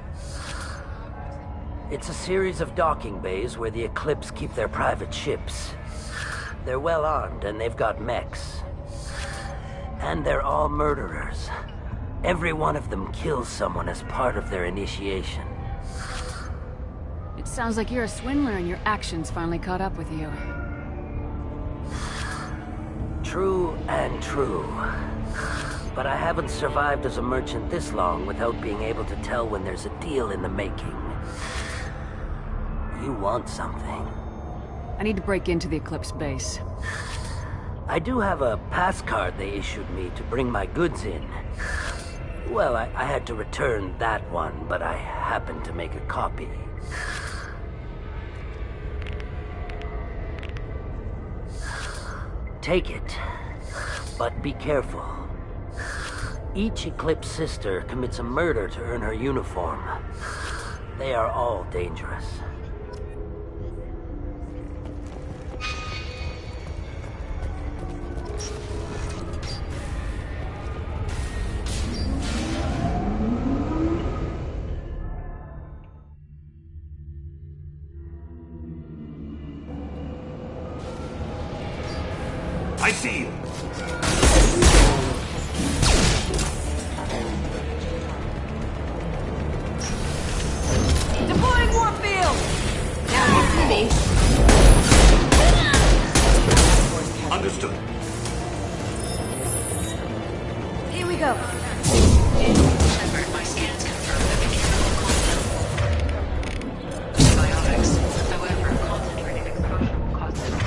It's a series of docking bays where the Eclipse keep their private ships. They're well armed and they've got mechs. And they're all murderers. Every one of them kills someone as part of their initiation. It sounds like you're a swindler and your actions finally caught up with you. True and true. But I haven't survived as a merchant this long without being able to tell when there's a deal in the making. You want something. I need to break into the Eclipse base. I do have a pass card they issued me to bring my goods in. Well, I had to return that one, but I happened to make a copy. Take it, but be careful. Each Eclipse sister commits a murder to earn her uniform. They are all dangerous. I see you. Deploying Warfield! Now you see me. Understood. Here we go. Shepard, my scans confirm that the chemical compound biotics. However, concentrated exposure will cause death.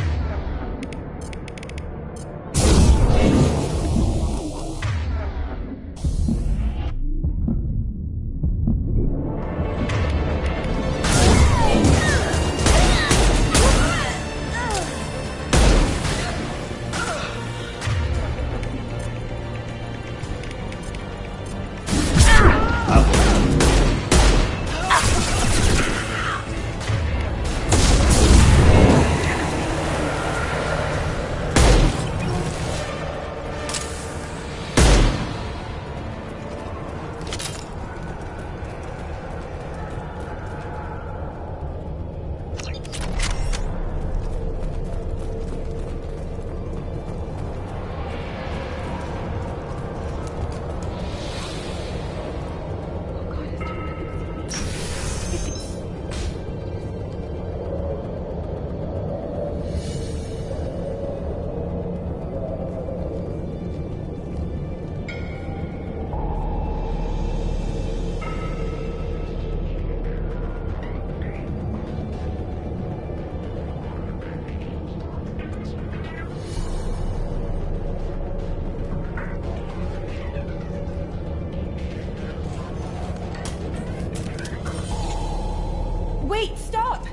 Wait, stop!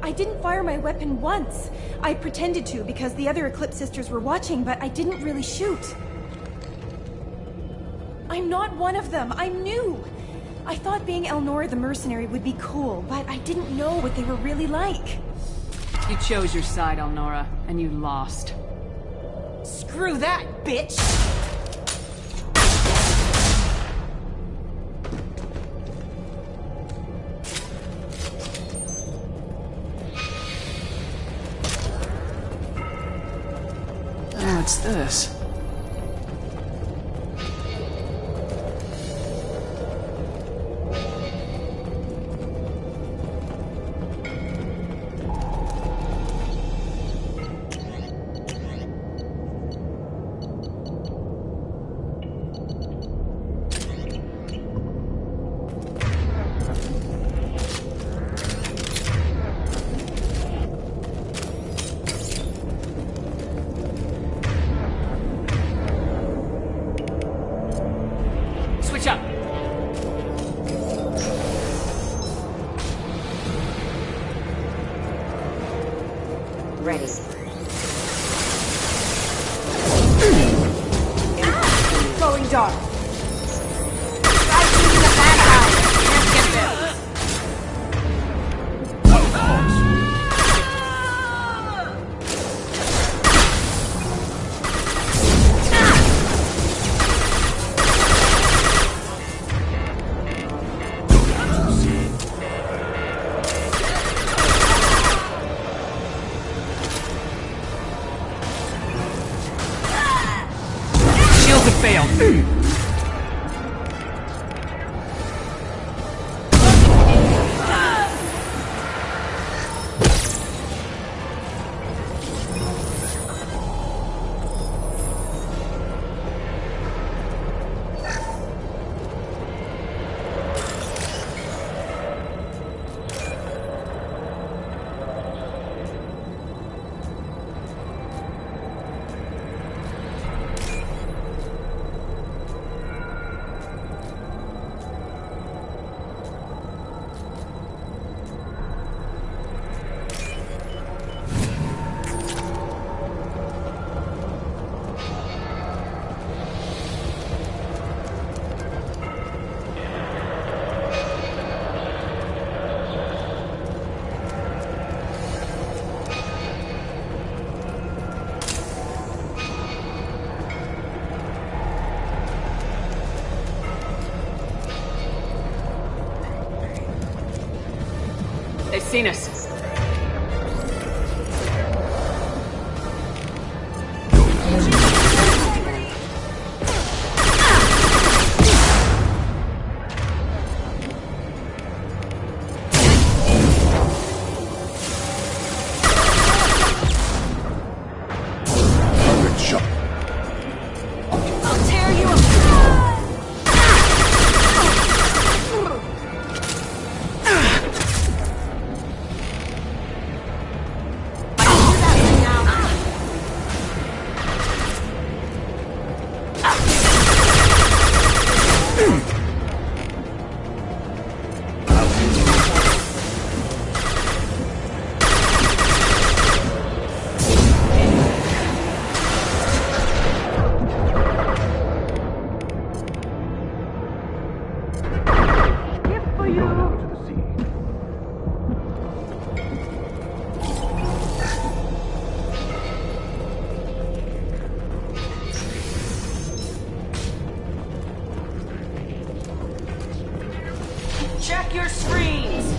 I didn't fire my weapon once. I pretended to because the other Eclipse sisters were watching, but I didn't really shoot. I'm not one of them. I'm new. I thought being Elnora the mercenary would be cool, but I didn't know what they were really like. You chose your side, Elnora, and you lost. Screw that, bitch! What's this? Ready. Going dark. Try shooting the bad guy. Can't get this. They've seen us. Check your screens!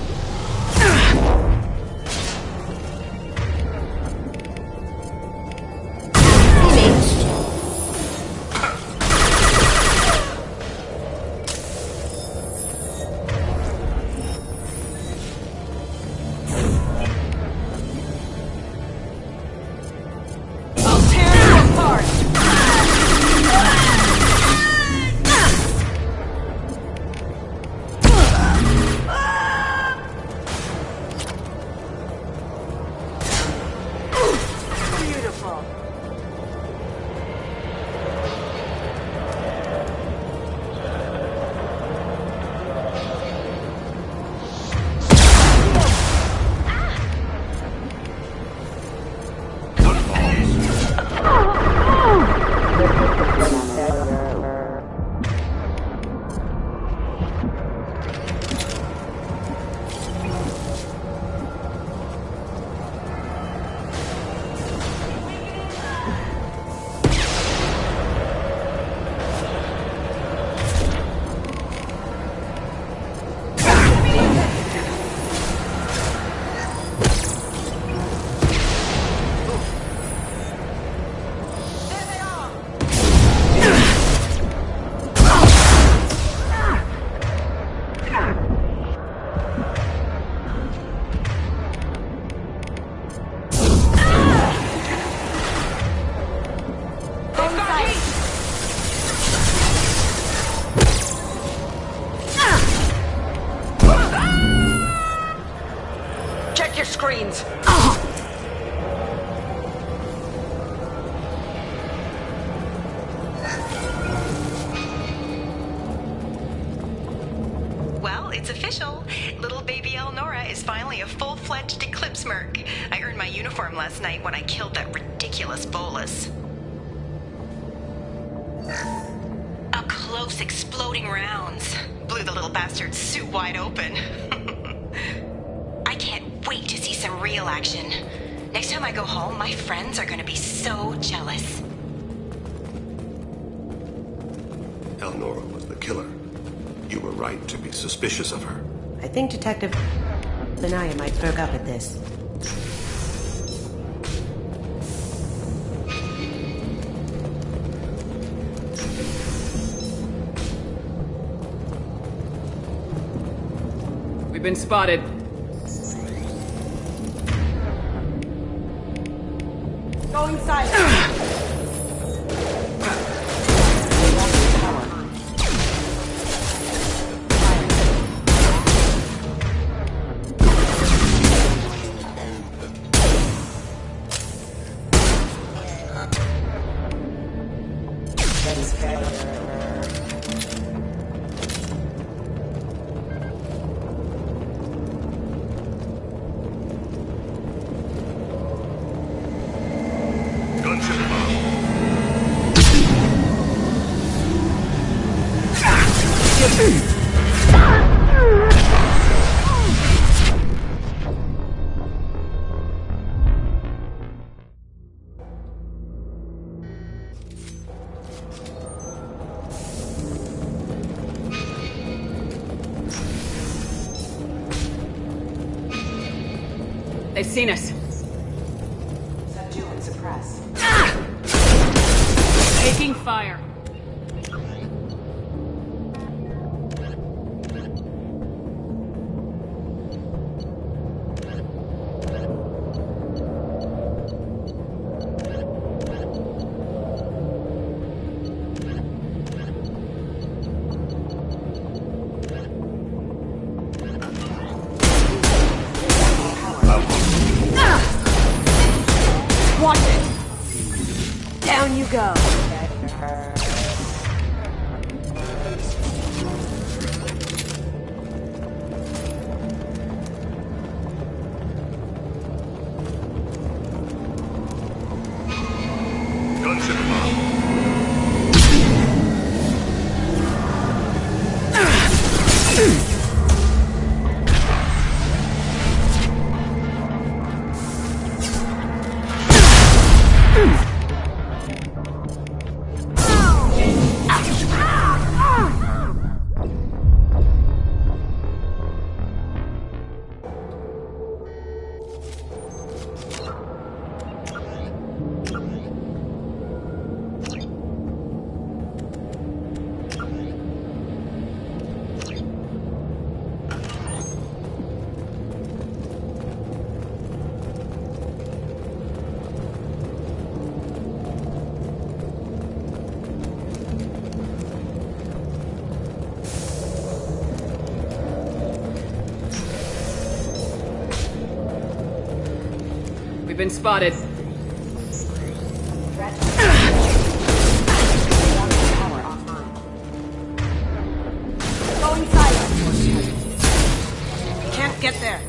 Screens. Well, it's official. Little baby Elnora is finally a full-fledged Eclipse merc. I earned my uniform last night when I killed that ridiculous bolus. Up close, exploding rounds. Blew the little bastard's suit wide open. I can't wait to see some real action. Next time I go home, my friends are gonna be so jealous. Elnora was the killer. You were right to be suspicious of her. I think Detective Benaya might perk up at this. We've been spotted. Going silent. They've seen us. Subdue and suppress. Taking fire. Watch it! Down you go. been spotted. Going silent. Can't get there.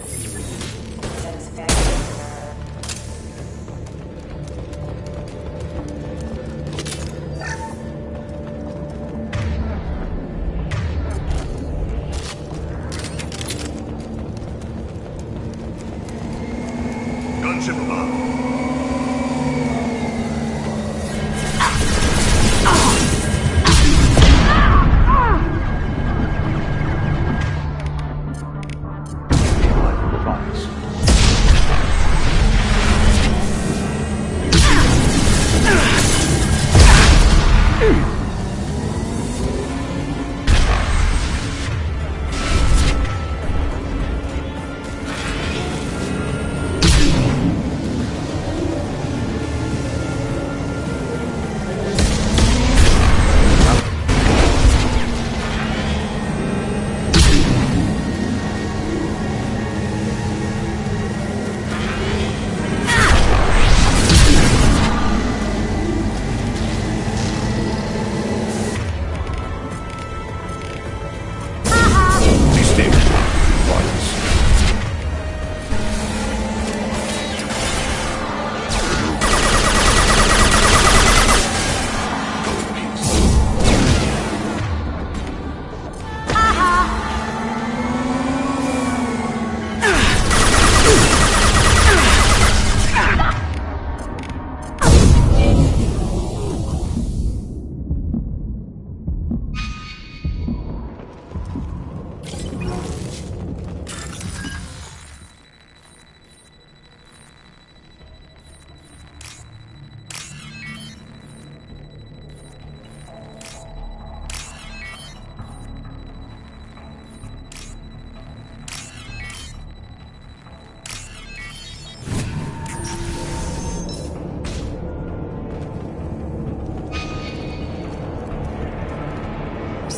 Gunship above.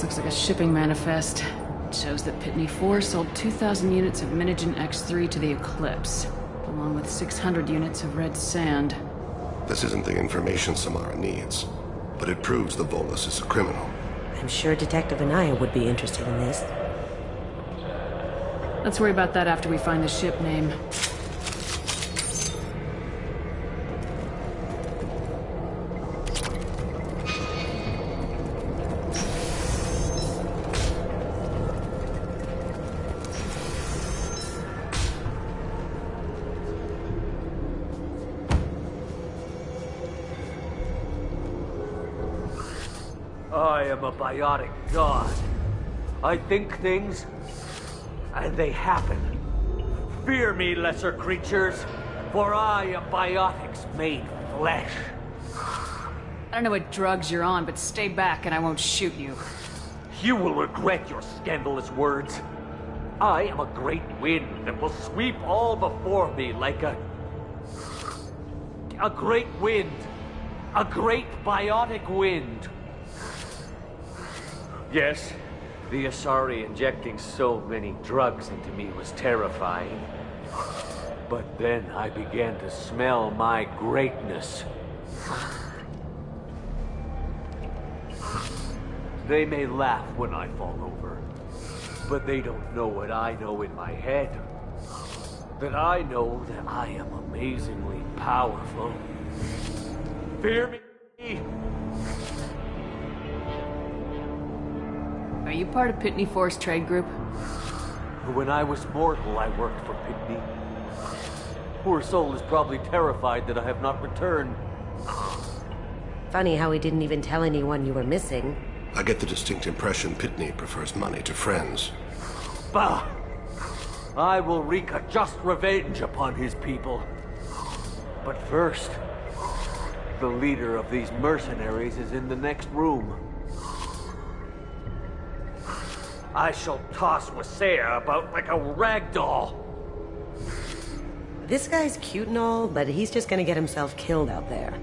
Looks like a shipping manifest. It shows that Pitney 4 sold 2,000 units of Minigen X3 to the Eclipse, along with 600 units of red sand. This isn't the information Samara needs, but it proves the Volus is a criminal. I'm sure Detective Anaya would be interested in this. Let's worry about that after we find the ship name. I am a biotic god. I think things, and they happen. Fear me, lesser creatures, for I am biotics made flesh. I don't know what drugs you're on, but stay back and I won't shoot you. You will regret your scandalous words. I am a great wind that will sweep all before me like a great wind. A great biotic wind. Yes, the Asari injecting so many drugs into me was terrifying. But then I began to smell my greatness. They may laugh when I fall over, but they don't know what I know in my head. That I know that I am amazingly powerful. Fear me! Are you part of Pitney 4's trade group? When I was mortal, I worked for Pitney. Poor soul is probably terrified that I have not returned. Funny how he didn't even tell anyone you were missing. I get the distinct impression Pitney prefers money to friends. Bah! I will wreak a just revenge upon his people. But first, the leader of these mercenaries is in the next room. I shall toss Wasea about like a rag doll. This guy's cute and all, but he's just gonna get himself killed out there.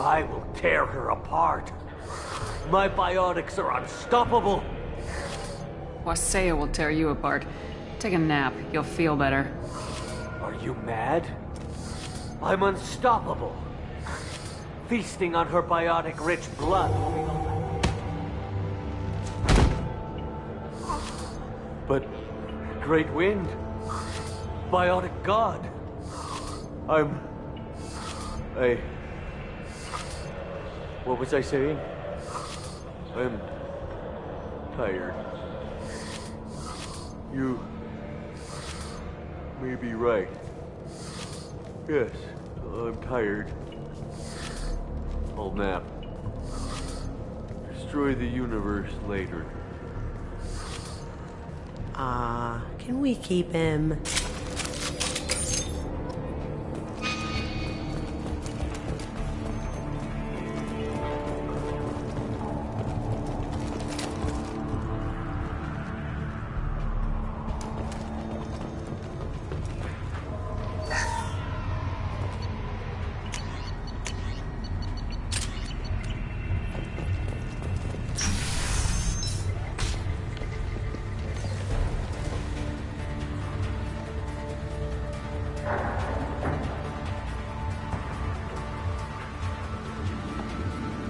I will tear her apart. My biotics are unstoppable. Wasea will tear you apart. Take a nap. You'll feel better. Are you mad? I'm unstoppable. Feasting on her biotic-rich blood. But Great Wind, biotic god. What was I saying? I'm tired. You may be right. Yes, I'm tired. I'll nap. Destroy the universe later. Can we keep him?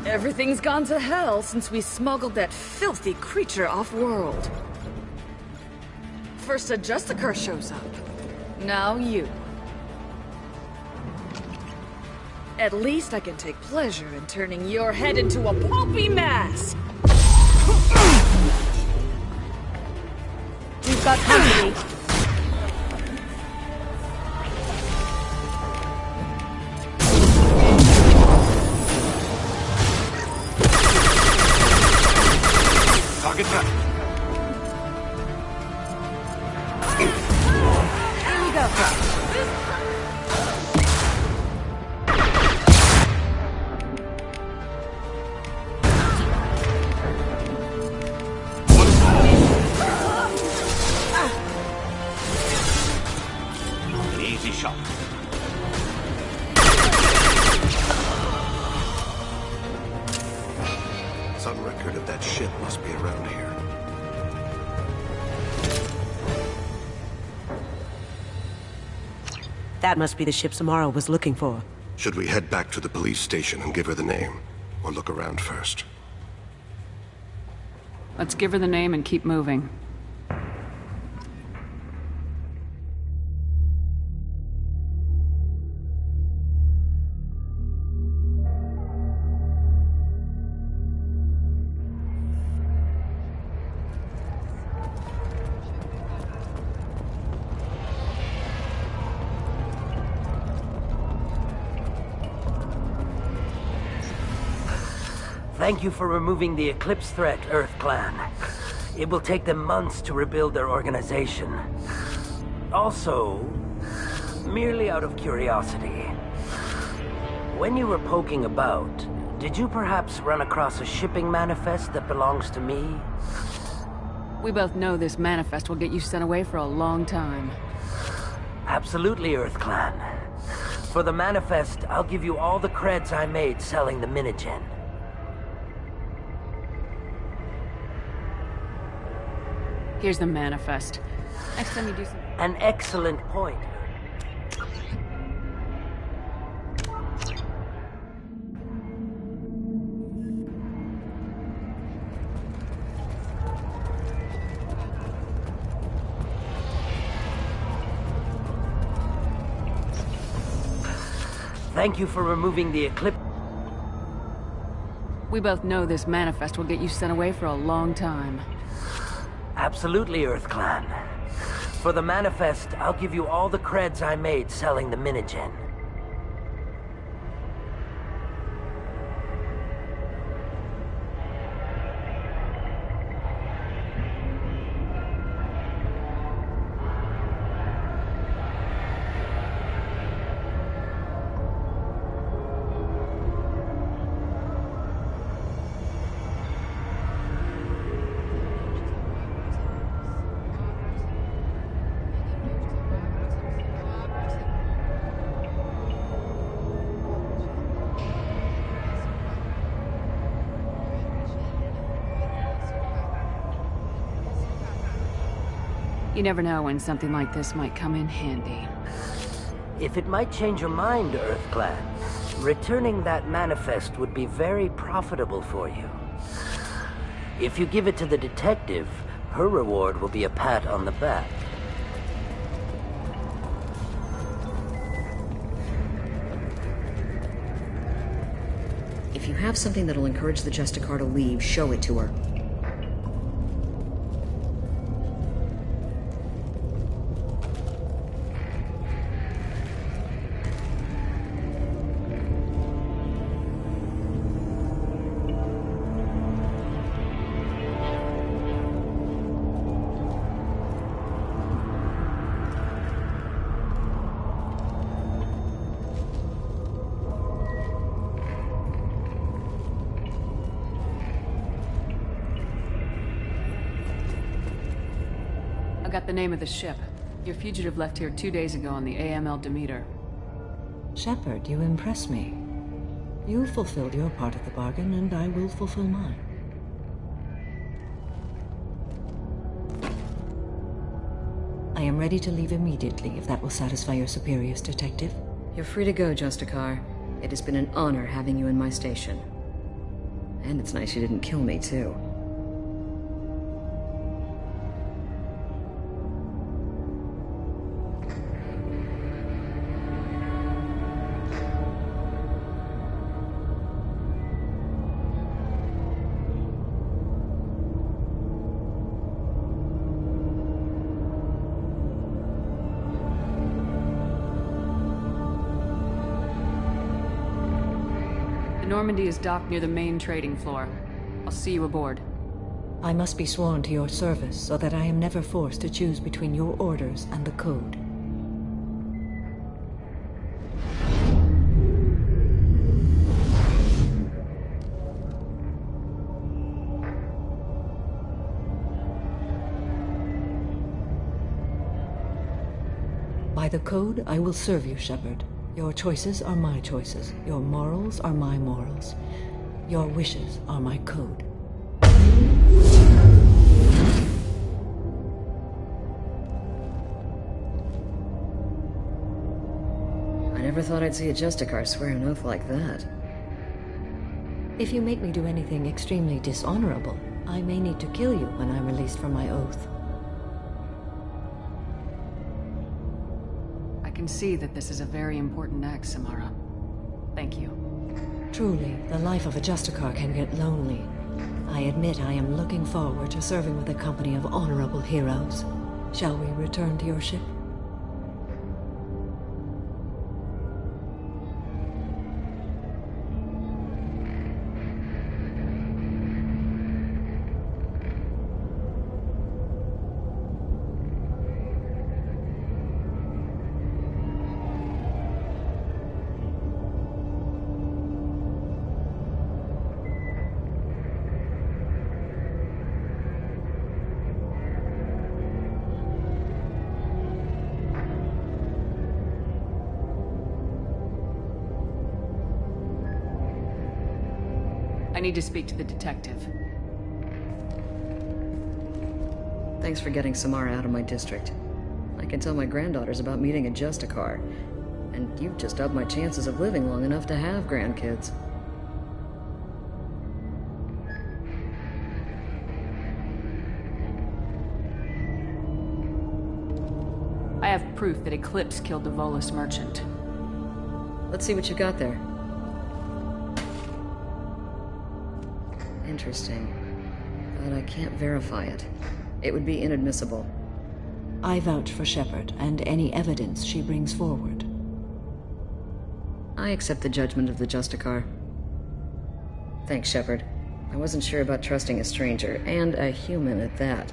Everything's gone to hell since we smuggled that filthy creature off-world. First a Justicar shows up. Now you. At least I can take pleasure in turning your head into a pulpy mass! We've got company. Target back. Here we go. An easy shot. Some record of that ship must be around here. That must be the ship Samara was looking for. Should we head back to the police station and give her the name? Or look around first? Let's give her the name and keep moving. Thank you for removing the Eclipse threat, Earth Clan. It will take them months to rebuild their organization. Also, merely out of curiosity, when you were poking about, did you perhaps run across a shipping manifest that belongs to me? We both know this manifest will get you sent away for a long time. Absolutely, Earth Clan. For the manifest, I'll give you all the creds I made selling the Minigen. Here's the manifest. Next time you do something... An excellent point. Thank you for removing the Eclipse. We both know this manifest will get you sent away for a long time. Absolutely, Earth Clan. For the manifest, I'll give you all the creds I made selling the Minigen. You never know when something like this might come in handy. If it might change your mind, Earth-Clan, returning that manifest would be very profitable for you. If you give it to the detective, her reward will be a pat on the back. If you have something that'll encourage the Justicar to leave, show it to her. I got the name of the ship. Your fugitive left here 2 days ago on the AML Demeter. Shepard, you impress me. You fulfilled your part of the bargain, and I will fulfill mine. I am ready to leave immediately, if that will satisfy your superiors, Detective. You're free to go, Justicar. It has been an honor having you in my station. And it's nice you didn't kill me, too. The Normandy is docked near the main trading floor. I'll see you aboard. I must be sworn to your service so that I am never forced to choose between your orders and the Code. By the Code, I will serve you, Shepard. Your choices are my choices. Your morals are my morals. Your wishes are my code. I never thought I'd see a Justicar swear an oath like that. If you make me do anything extremely dishonorable, I may need to kill you when I'm released from my oath. I can see that this is a very important act, Samara. Thank you. Truly, the life of a Justicar can get lonely. I admit I am looking forward to serving with a company of honorable heroes. Shall we return to your ship? I need to speak to the detective. Thanks for getting Samara out of my district. I can tell my granddaughters about meeting a Justicar, and you've just upped my chances of living long enough to have grandkids. I have proof that Eclipse killed the Volus merchant. Let's see what you got there. Interesting. But I can't verify it. It would be inadmissible. I vouch for Shepard and any evidence she brings forward. I accept the judgment of the Justicar. Thanks, Shepard. I wasn't sure about trusting a stranger, and a human at that.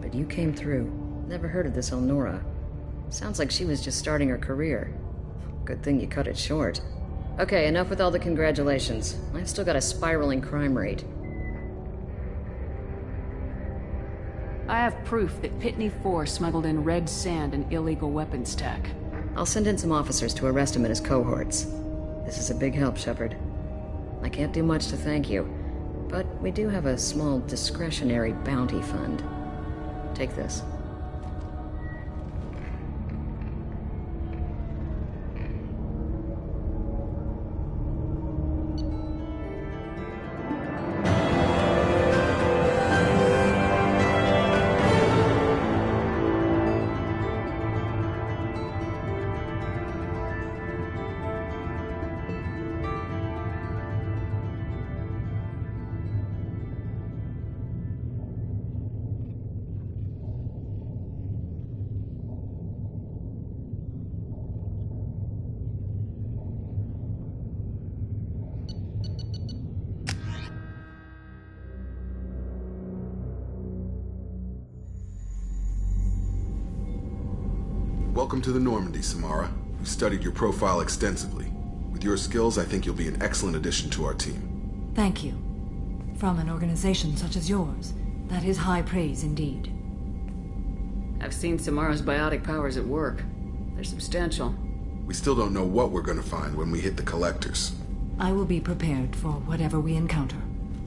But you came through. Never heard of this Elnora. Sounds like she was just starting her career. Good thing you cut it short. Okay, enough with all the congratulations. I've still got a spiraling crime rate. I have proof that Pitney 4 smuggled in red sand and illegal weapons tech. I'll send in some officers to arrest him and his cohorts. This is a big help, Shepard. I can't do much to thank you, but we do have a small discretionary bounty fund. Take this. Welcome to the Normandy, Samara. We've studied your profile extensively. With your skills, I think you'll be an excellent addition to our team. Thank you. From an organization such as yours, that is high praise indeed. I've seen Samara's biotic powers at work. They're substantial. We still don't know what we're gonna find when we hit the collectors. I will be prepared for whatever we encounter.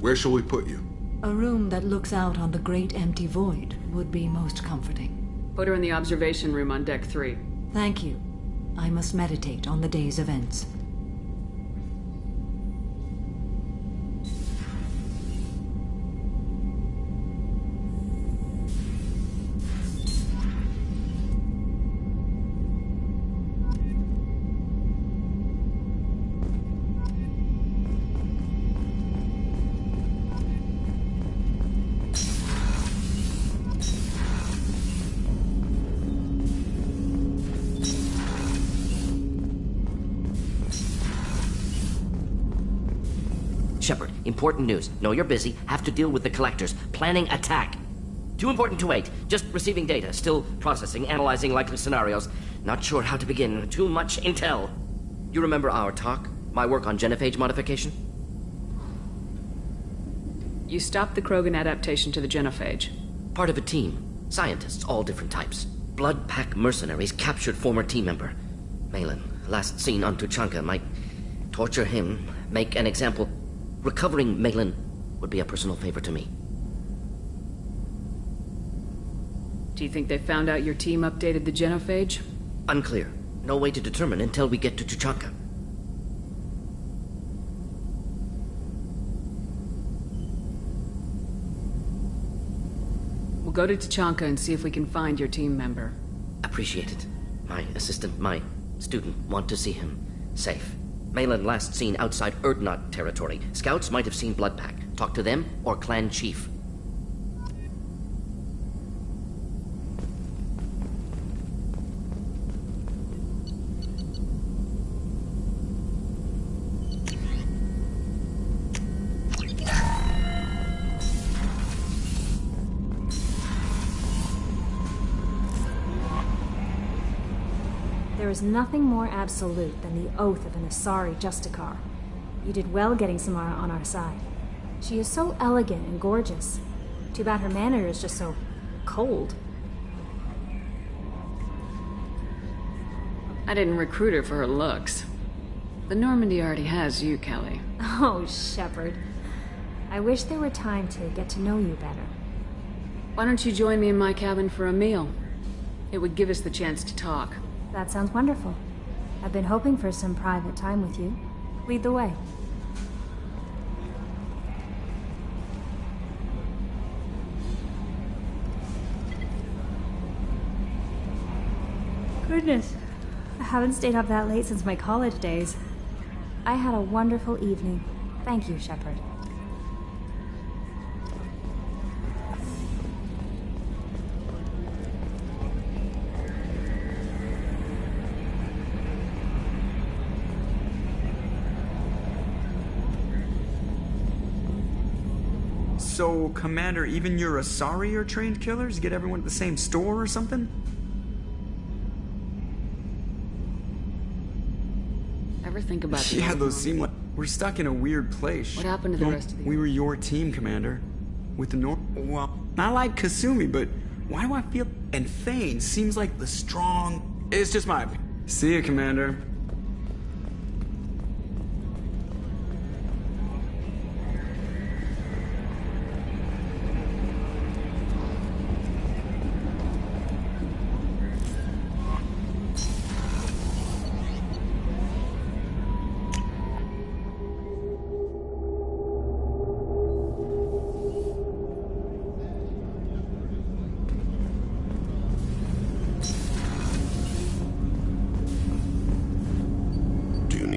Where shall we put you? A room that looks out on the great empty void would be most comforting. Put her in the observation room on Deck 3. Thank you. I must meditate on the day's events. Shepard, important news. Know you're busy. Have to deal with the collectors. Planning attack. Too important to wait. Just receiving data. Still processing, analyzing likely scenarios. Not sure how to begin. Too much intel. You remember our talk? My work on genophage modification? You stopped the Krogan adaptation to the genophage. Part of a team. Scientists, all different types. Blood Pack mercenaries captured former team member. Malin, last seen on Tuchanka, might torture him, make an example. Recovering Malin would be a personal favor to me. Do you think they found out your team updated the genophage? Unclear. No way to determine until we get to Tuchanka. We'll go to Tuchanka and see if we can find your team member. Appreciate it. My assistant, my student, want to see him safe. Malin last seen outside Erdnot territory. Scouts might have seen Bloodpack. Talk to them or clan chief. There is nothing more absolute than the oath of an Asari Justicar. You did well getting Samara on our side. She is so elegant and gorgeous. Too bad her manner is just so cold. I didn't recruit her for her looks. The Normandy already has you, Kelly. Oh, Shepard. I wish there were time to get to know you better. Why don't you join me in my cabin for a meal? It would give us the chance to talk. That sounds wonderful. I've been hoping for some private time with you. Lead the way. Goodness, I haven't stayed up that late since my college days. I had a wonderful evening. Thank you, Shepard. So, Commander, even your Asari are trained killers? Get everyone at the same store or something? Ever think about the Yeah, those seem like... We're stuck in a weird place. What happened to the rest of the... We were your team, Commander. With the Well, I like Kasumi, but why do I feel... And Thane seems like the strong... It's just my opinion. See ya, Commander.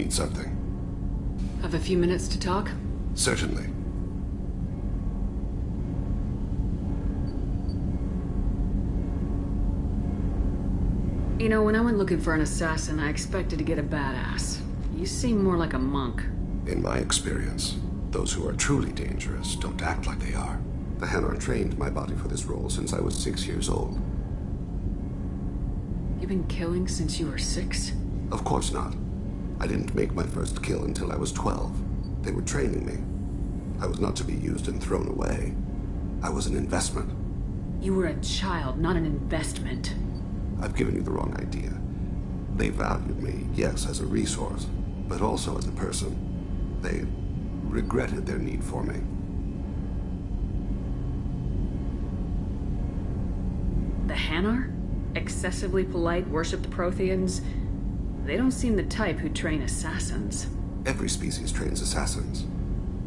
Something. Have a few minutes to talk? Certainly. You know, when I went looking for an assassin, I expected to get a badass. You seem more like a monk. In my experience, those who are truly dangerous don't act like they are. The Hanar trained my body for this role since I was 6 years old. You've been killing since you were 6? Of course not. I didn't make my first kill until I was 12. They were training me. I was not to be used and thrown away. I was an investment. You were a child, not an investment. I've given you the wrong idea. They valued me, yes, as a resource, but also as a person. They regretted their need for me. The Hanar? Excessively polite, worship the Protheans? They don't seem the type who train assassins. Every species trains assassins.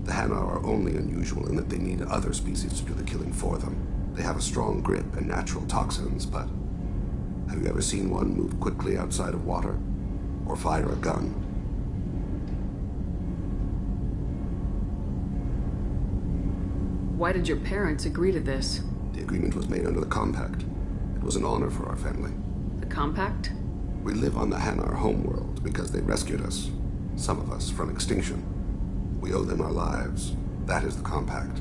The Hanar are only unusual in that they need other species to do the killing for them. They have a strong grip and natural toxins, but have you ever seen one move quickly outside of water? Or fire a gun? Why did your parents agree to this? The agreement was made under the Compact. It was an honor for our family. The Compact? We live on the Hanar homeworld because they rescued us. Some of us from extinction. We owe them our lives. That is the Compact.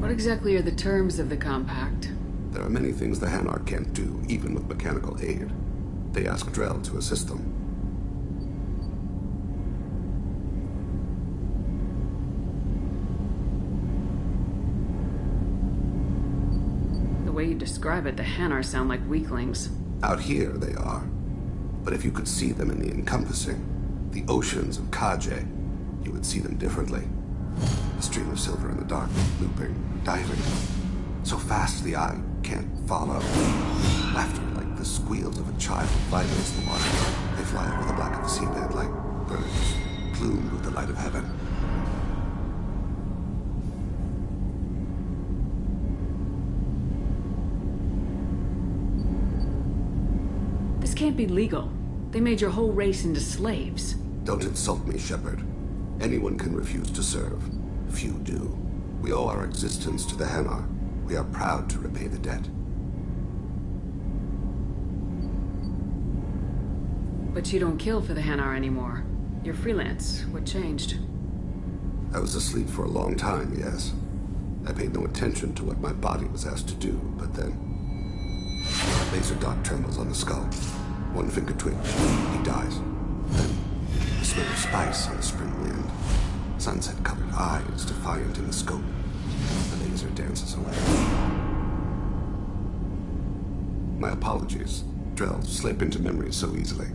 What exactly are the terms of the Compact? There are many things the Hanar can't do, even with mechanical aid. They ask Drell to assist them. The way you describe it, the Hanar sound like weaklings. Out here, they are. But if you could see them in the encompassing, the oceans of Kaje, you would see them differently. A stream of silver in the dark, looping, diving. So fast the eye can't follow. Laughter like the squeals of a child vibrates the water. They fly over the black of the seabed like birds, plumed with the light of heaven. This can't be legal. They made your whole race into slaves. Don't insult me, Shepard. Anyone can refuse to serve. Few do. We owe our existence to the Hanar. We are proud to repay the debt. But you don't kill for the Hanar anymore. You're freelance. What changed? I was asleep for a long time, yes. I paid no attention to what my body was asked to do, but then... Laser dot trembles on the skull. One finger twitch. He dies. Then, the smell of spice on the spring wind. Sunset-colored eyes defiant in the scope. The laser dances away. My apologies. Drell slip into memory so easily.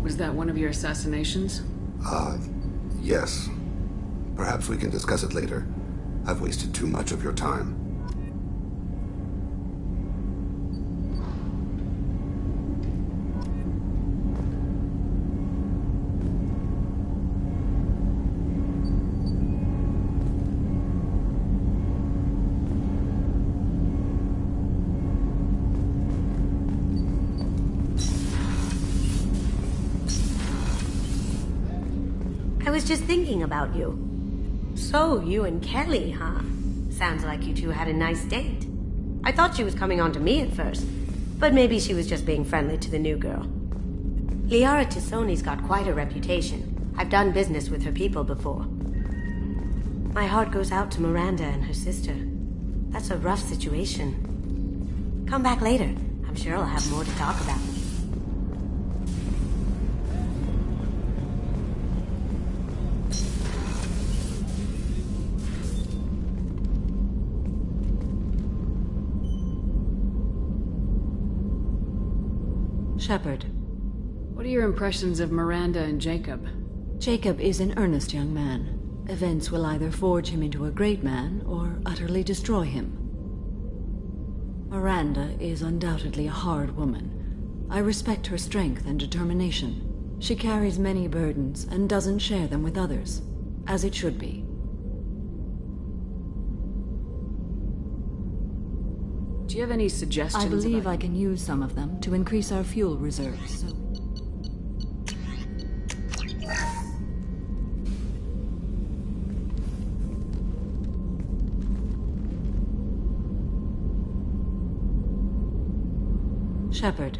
Was that one of your assassinations? Yes. Perhaps we can discuss it later. I've wasted too much of your time. I was just thinking about you. So, you and Kelly, huh? Sounds like you two had a nice date. I thought she was coming on to me at first, but maybe she was just being friendly to the new girl. Liara Tisoni's got quite a reputation. I've done business with her people before. My heart goes out to Miranda and her sister. That's a rough situation. Come back later. I'm sure I'll have more to talk about. Shepard. What are your impressions of Miranda and Jacob? Jacob is an earnest young man. Events will either forge him into a great man or utterly destroy him. Miranda is undoubtedly a hard woman. I respect her strength and determination. She carries many burdens and doesn't share them with others. as it should be. Do you have any suggestions? I believe I can use some of them to increase our fuel reserves. Shepard.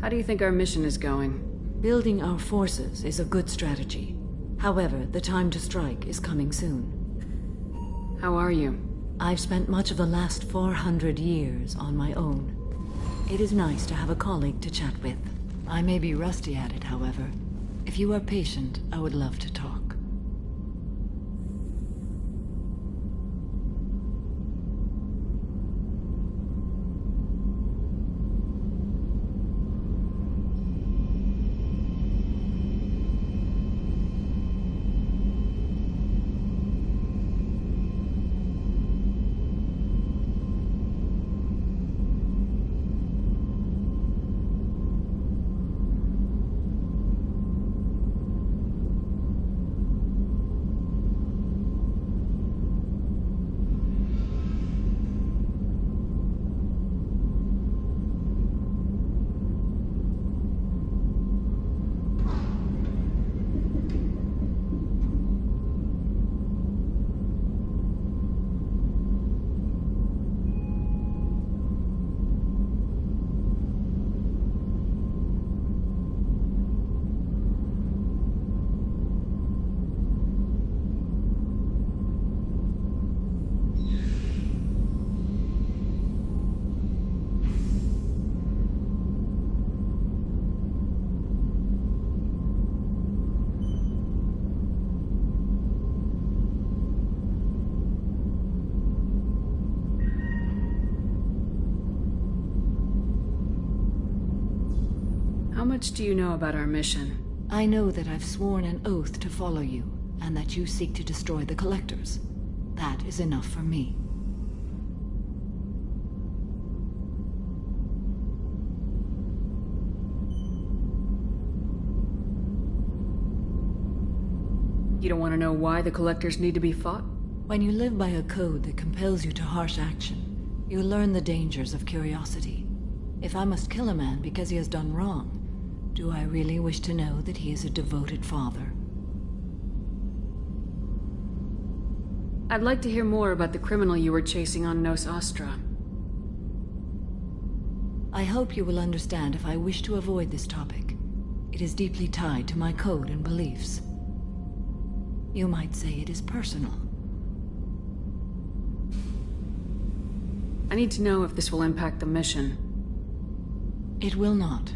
How do you think our mission is going? Building our forces is a good strategy. However, the time to strike is coming soon. How are you? I've spent much of the last 400 years on my own. It is nice to have a colleague to chat with. I may be rusty at it, however. If you are patient, I would love to talk. How much do you know about our mission? I know that I've sworn an oath to follow you, and that you seek to destroy the Collectors. That is enough for me. You don't want to know why the Collectors need to be fought? When you live by a code that compels you to harsh action, you learn the dangers of curiosity. If I must kill a man because he has done wrong, do I really wish to know that he is a devoted father? I'd like to hear more about the criminal you were chasing on Nos Astra. I hope you will understand if I wish to avoid this topic. It is deeply tied to my code and beliefs. You might say it is personal. I need to know if this will impact the mission. It will not.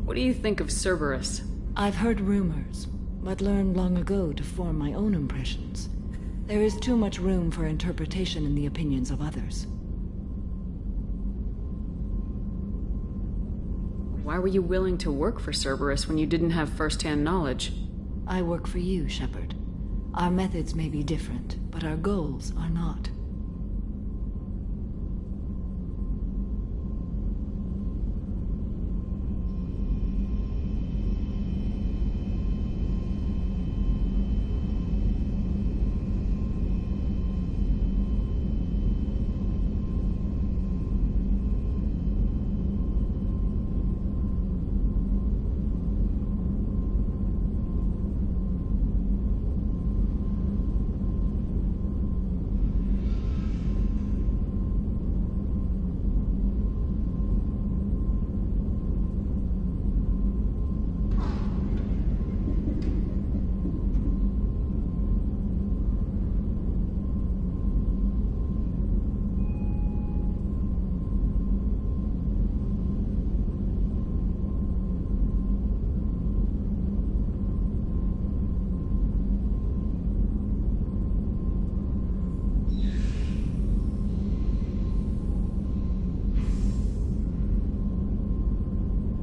What do you think of Cerberus? I've heard rumors, but learned long ago to form my own impressions. There is too much room for interpretation in the opinions of others. Why were you willing to work for Cerberus when you didn't have first-hand knowledge? I work for you, Shepard. Our methods may be different, but our goals are not.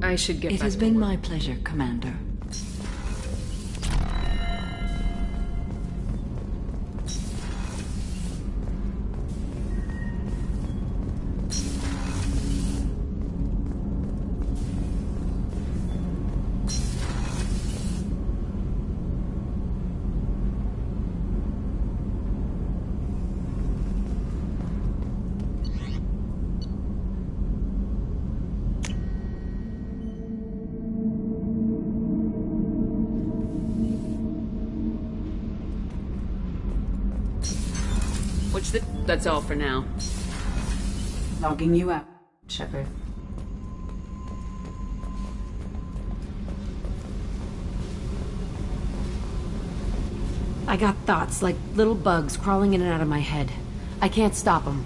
I should get back to work. It has been my pleasure, Commander. That's all for now. Logging you out, Shepard. I got thoughts like little bugs crawling in and out of my head. I can't stop them.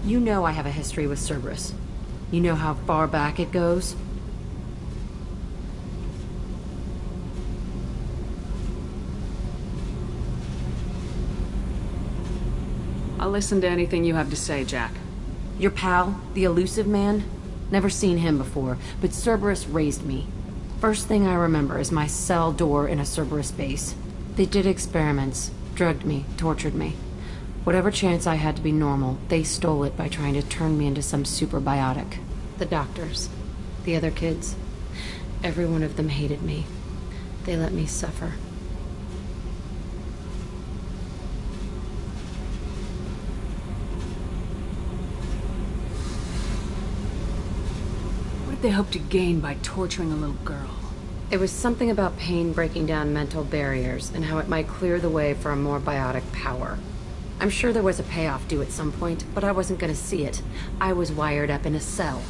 You know I have a history with Cerberus. You know how far back it goes? I'll listen to anything you have to say, Jack. Your pal, the elusive man? Never seen him before, but Cerberus raised me. First thing I remember is my cell door in a Cerberus base. They did experiments, drugged me, tortured me. Whatever chance I had to be normal, they stole it by trying to turn me into some superbiotic. The doctors, the other kids, every one of them hated me. They let me suffer. What did they hope to gain by torturing a little girl? It was something about pain breaking down mental barriers and how it might clear the way for a more biotic power. I'm sure there was a payoff due at some point, but I wasn't gonna see it. I was wired up in a cell.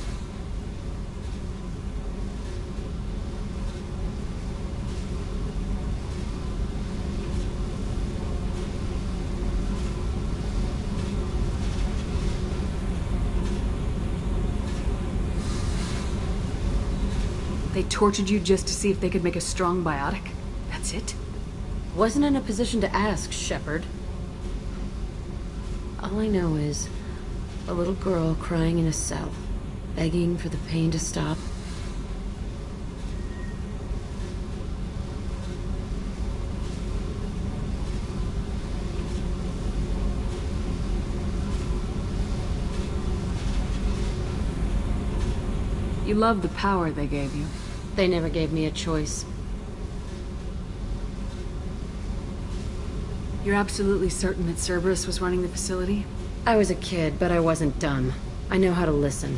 They tortured you just to see if they could make a strong biotic? That's it? Wasn't in a position to ask, Shepard. All I know is a little girl crying in a cell, begging for the pain to stop. You love the power they gave you. They never gave me a choice. You're absolutely certain that Cerberus was running the facility? I was a kid, but I wasn't dumb. I know how to listen.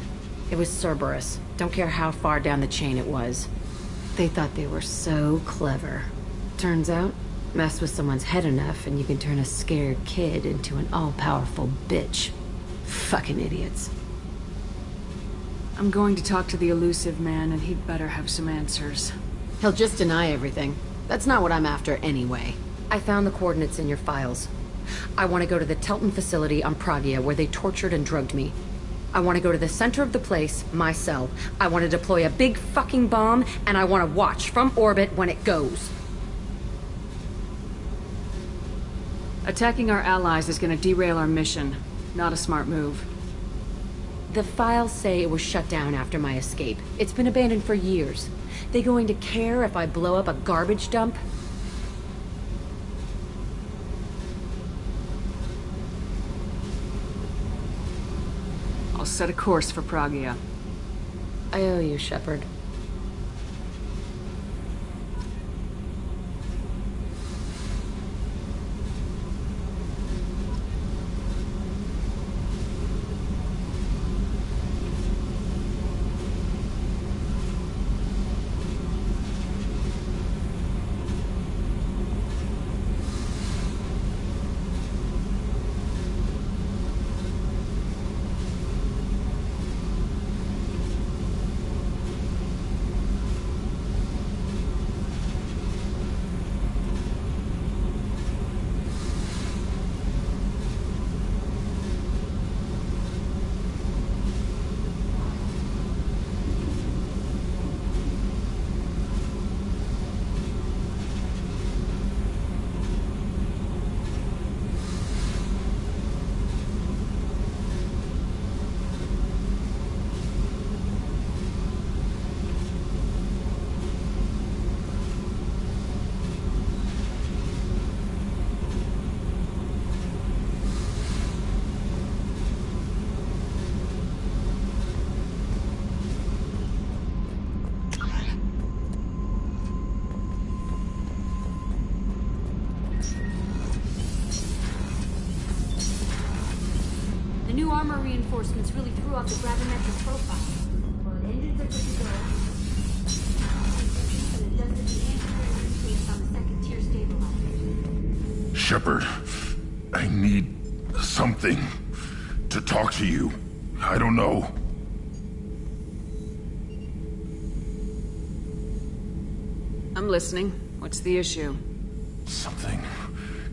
It was Cerberus. Don't care how far down the chain it was. They thought they were so clever. Turns out, mess with someone's head enough and you can turn a scared kid into an all-powerful bitch. Fucking idiots. I'm going to talk to the elusive man, and he'd better have some answers. He'll just deny everything. That's not what I'm after anyway. I found the coordinates in your files. I want to go to the Telton facility on Pragia where they tortured and drugged me. I want to go to the center of the place, my cell. I want to deploy a big fucking bomb, and I want to watch from orbit when it goes. Attacking our allies is going to derail our mission. Not a smart move. The files say it was shut down after my escape. It's been abandoned for years. They going to care if I blow up a garbage dump? I'll set a course for Pragia. I owe you, Shepard. New armor reinforcements really threw off the gravimetric profile. But engines are good to go. And adjusted the anti-gravity based on the second tier stage. Shepard. I need something to talk to you. I don't know. I'm listening. What's the issue? Something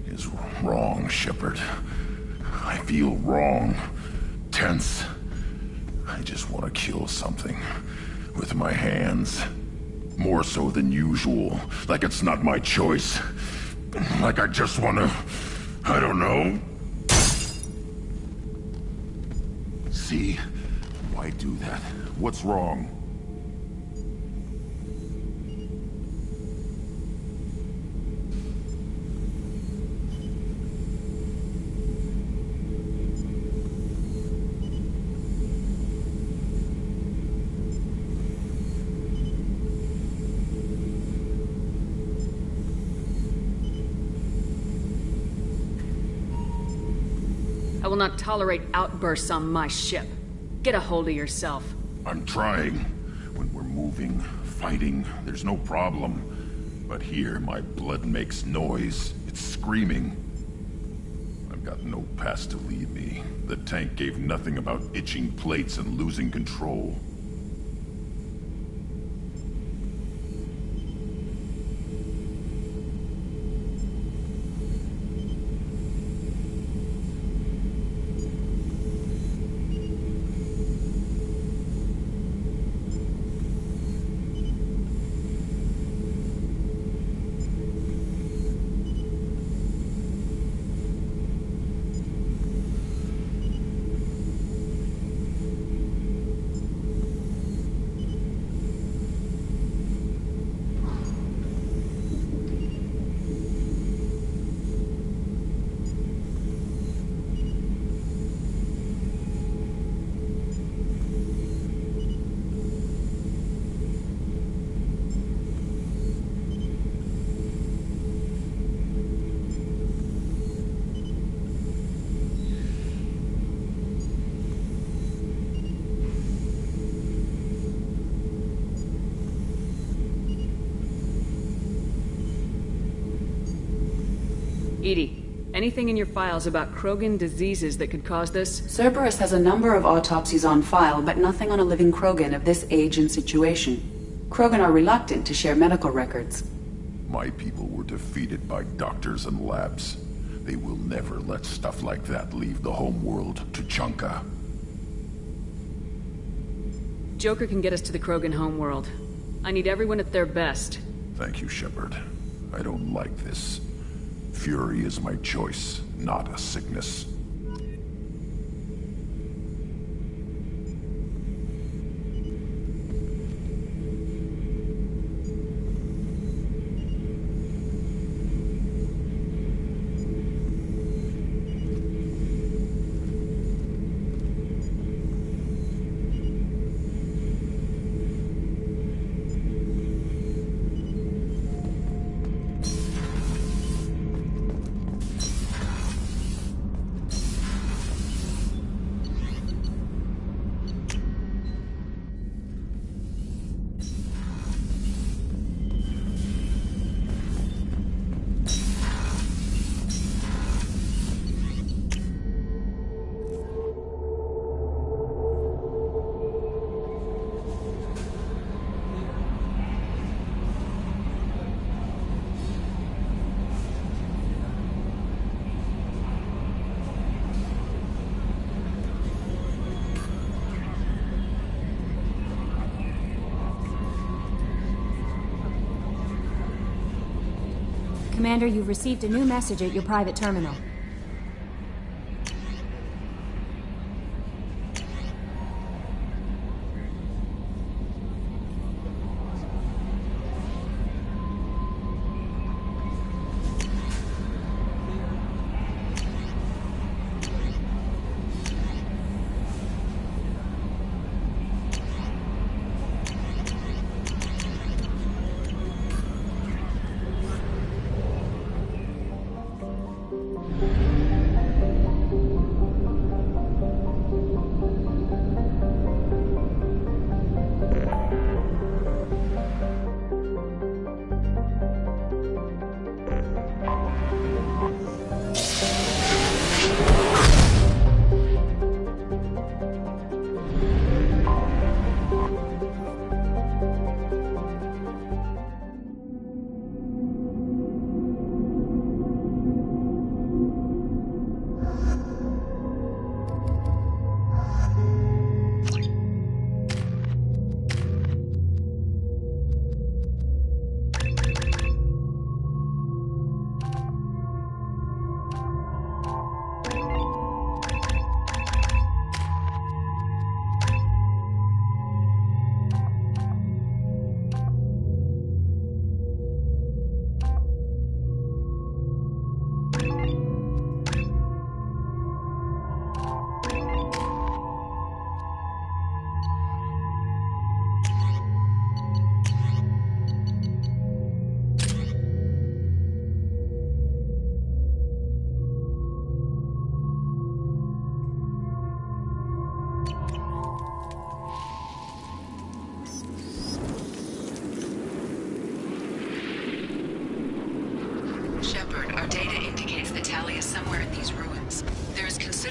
is wrong, Shepard. I feel wrong. Tense. I just want to kill something. With my hands. More so than usual. Like it's not my choice. Like I just want to... I don't know. See? Why do that? What's wrong? I will not tolerate outbursts on my ship. Get a hold of yourself. I'm trying. When we're moving, fighting, there's no problem. But here, my blood makes noise. It's screaming. I've got no past to lead me. The tank gave nothing about itching plates and losing control. Edie, anything in your files about Krogan diseases that could cause this? Cerberus has a number of autopsies on file, but nothing on a living Krogan of this age and situation. Krogan are reluctant to share medical records. My people were defeated by doctors and labs. They will never let stuff like that leave the homeworld to Chunka. Joker can get us to the Krogan homeworld. I need everyone at their best. Thank you, Shepard. I don't like this. Fury is my choice, not a sickness. Commander, you've received a new message at your private terminal.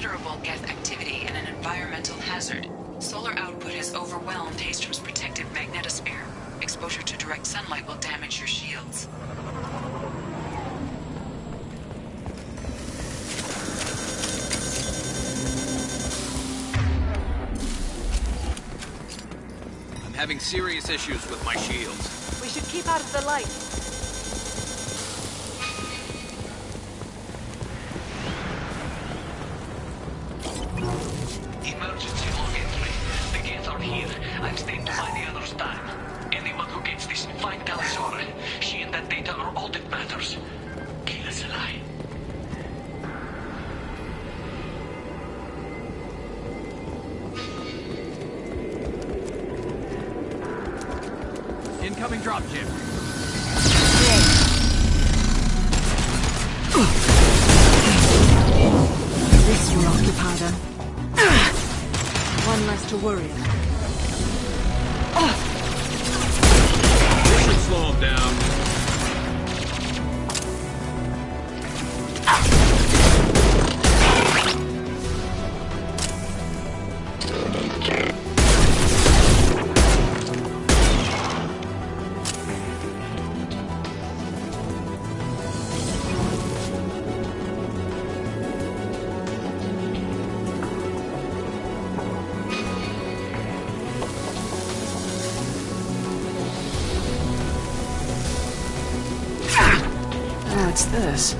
considerable Geth activity and an environmental hazard. Solar output has overwhelmed Hastrom's protective magnetosphere. Exposure to direct sunlight will damage your shields. I'm having serious issues with my shields. We should keep out of the light. Emergency log entry. The Geth are here. I'm staying to buy the others time. Anyone who gets this, find Talisora. She and that data are all that matters. Kill us alive. Incoming dropship. This will occupy them. One less to worry about. This should slow them down. What's this?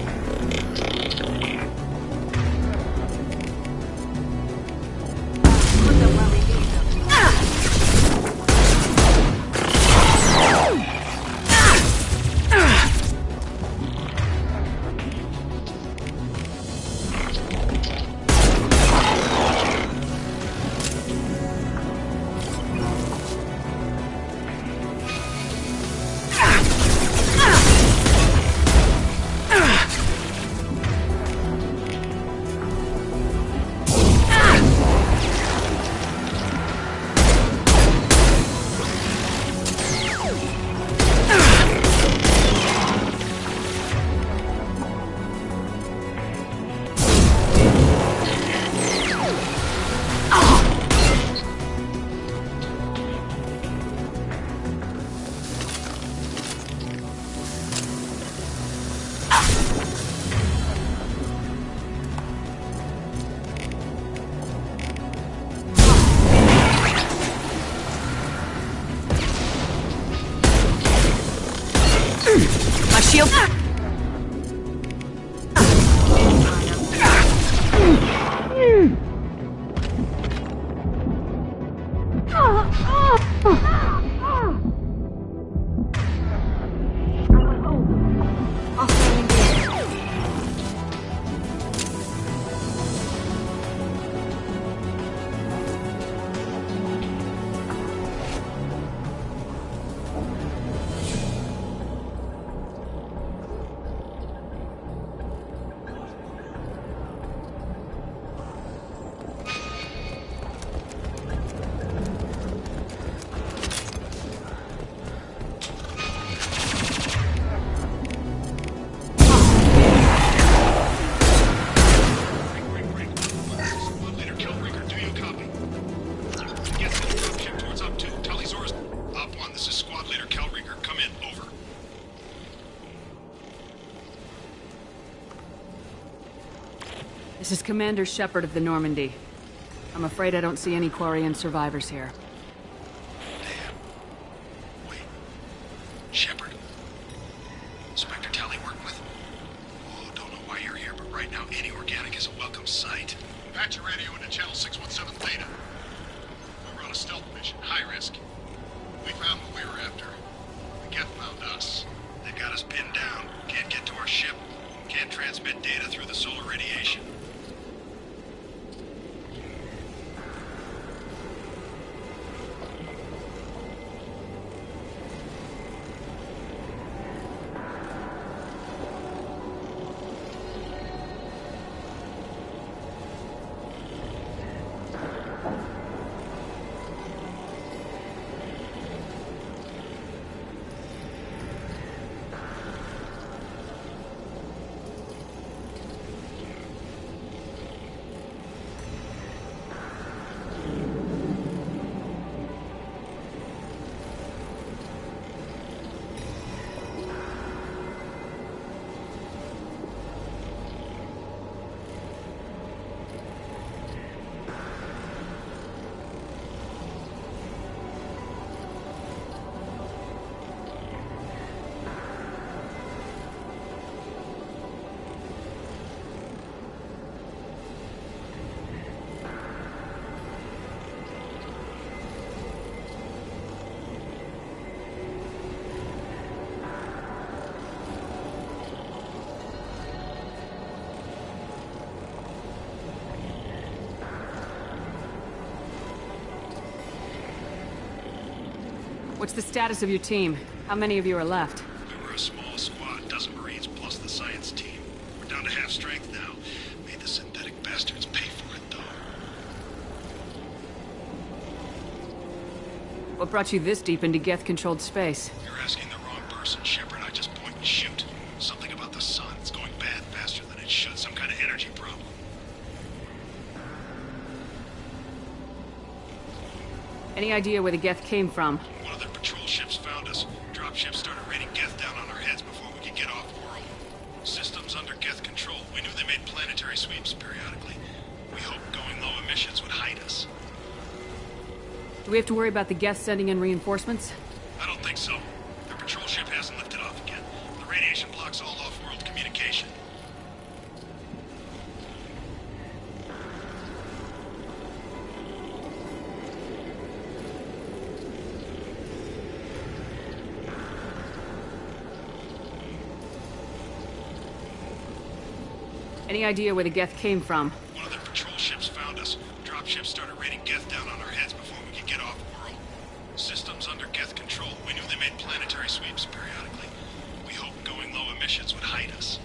My shield. This is Commander Shepard of the Normandy. I'm afraid I don't see any Quarian survivors here. Shepard? Inspector Tally working with? Oh, don't know why you're here, but right now any organic is a welcome sight. Patch your radio into channel 617 Theta. We were on a stealth mission, high risk. We found what we were after. The Geth found us. They got us pinned down. Can't get to our ship. Can't transmit data through the solar radiation. What's the status of your team? How many of you are left? We were a small squad, dozen Marines plus the science team. We're down to half strength now. Made the synthetic bastards pay for it, though. What brought you this deep into Geth-controlled space? You're asking the wrong person, Shepard. I just point and shoot. Something about the sun. It's going bad faster than it should. Some kind of energy problem. Any idea where the Geth came from? One of their patrol ships found us. Dropships started raining Geth down on our heads before we could get off-world. Systems under Geth control. We knew they made planetary sweeps periodically. We hoped going low emissions would hide us. Do we have to worry about the Geth sending in reinforcements? I don't think so. Their patrol ship hasn't lifted off again. The radiation blocks all off-world communication. Any idea where the Geth came from? One of their patrol ships found us. Dropships started raining Geth down on our heads before we could get off-world. Systems under Geth control. We knew they made planetary sweeps periodically. We hoped going low emissions would hide us.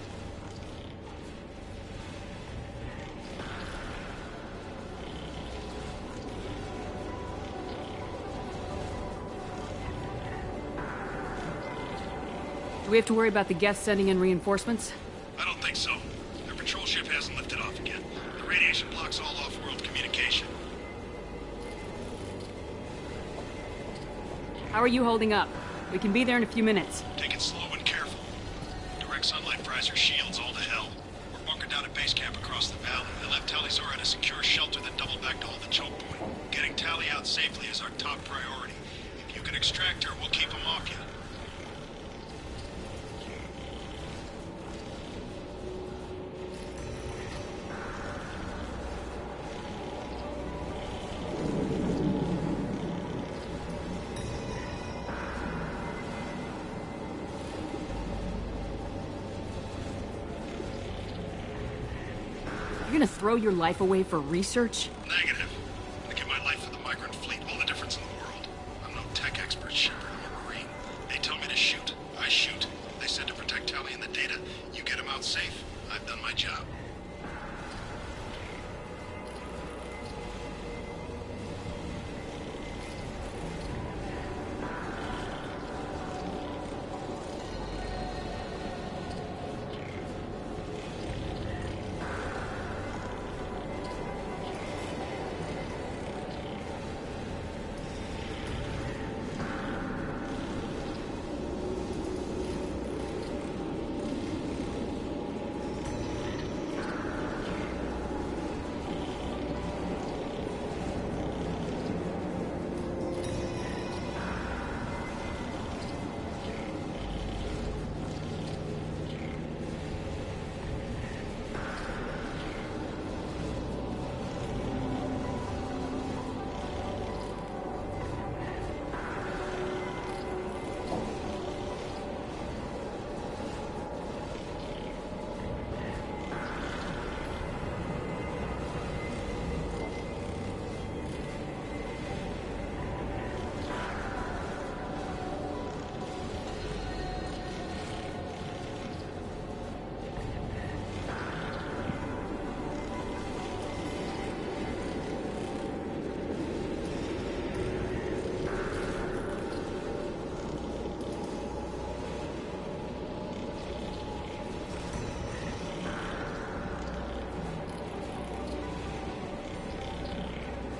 Do we have to worry about the Geth sending in reinforcements? I don't think so. Their patrol ship hasn't lifted off again. The radiation blocks all off-world communication. How are you holding up? We can be there in a few minutes. Take it slow and careful. Direct sunlight fries your shields all to hell. We're bunkered down at base camp across the valley. They left Tali'Zorah at a secure shelter, then doubled back to hold the choke point. Getting Tali out safely is our top priority. If you can extract her, we'll keep them off you. You're gonna throw your life away for research? Negative. I give my life for the migrant fleet, all the difference in the world. I'm no tech expert, Shepard. I'm a Marine. They tell me to shoot. I shoot. They said to protect Tali and the data. You get them out safe. I've done my job.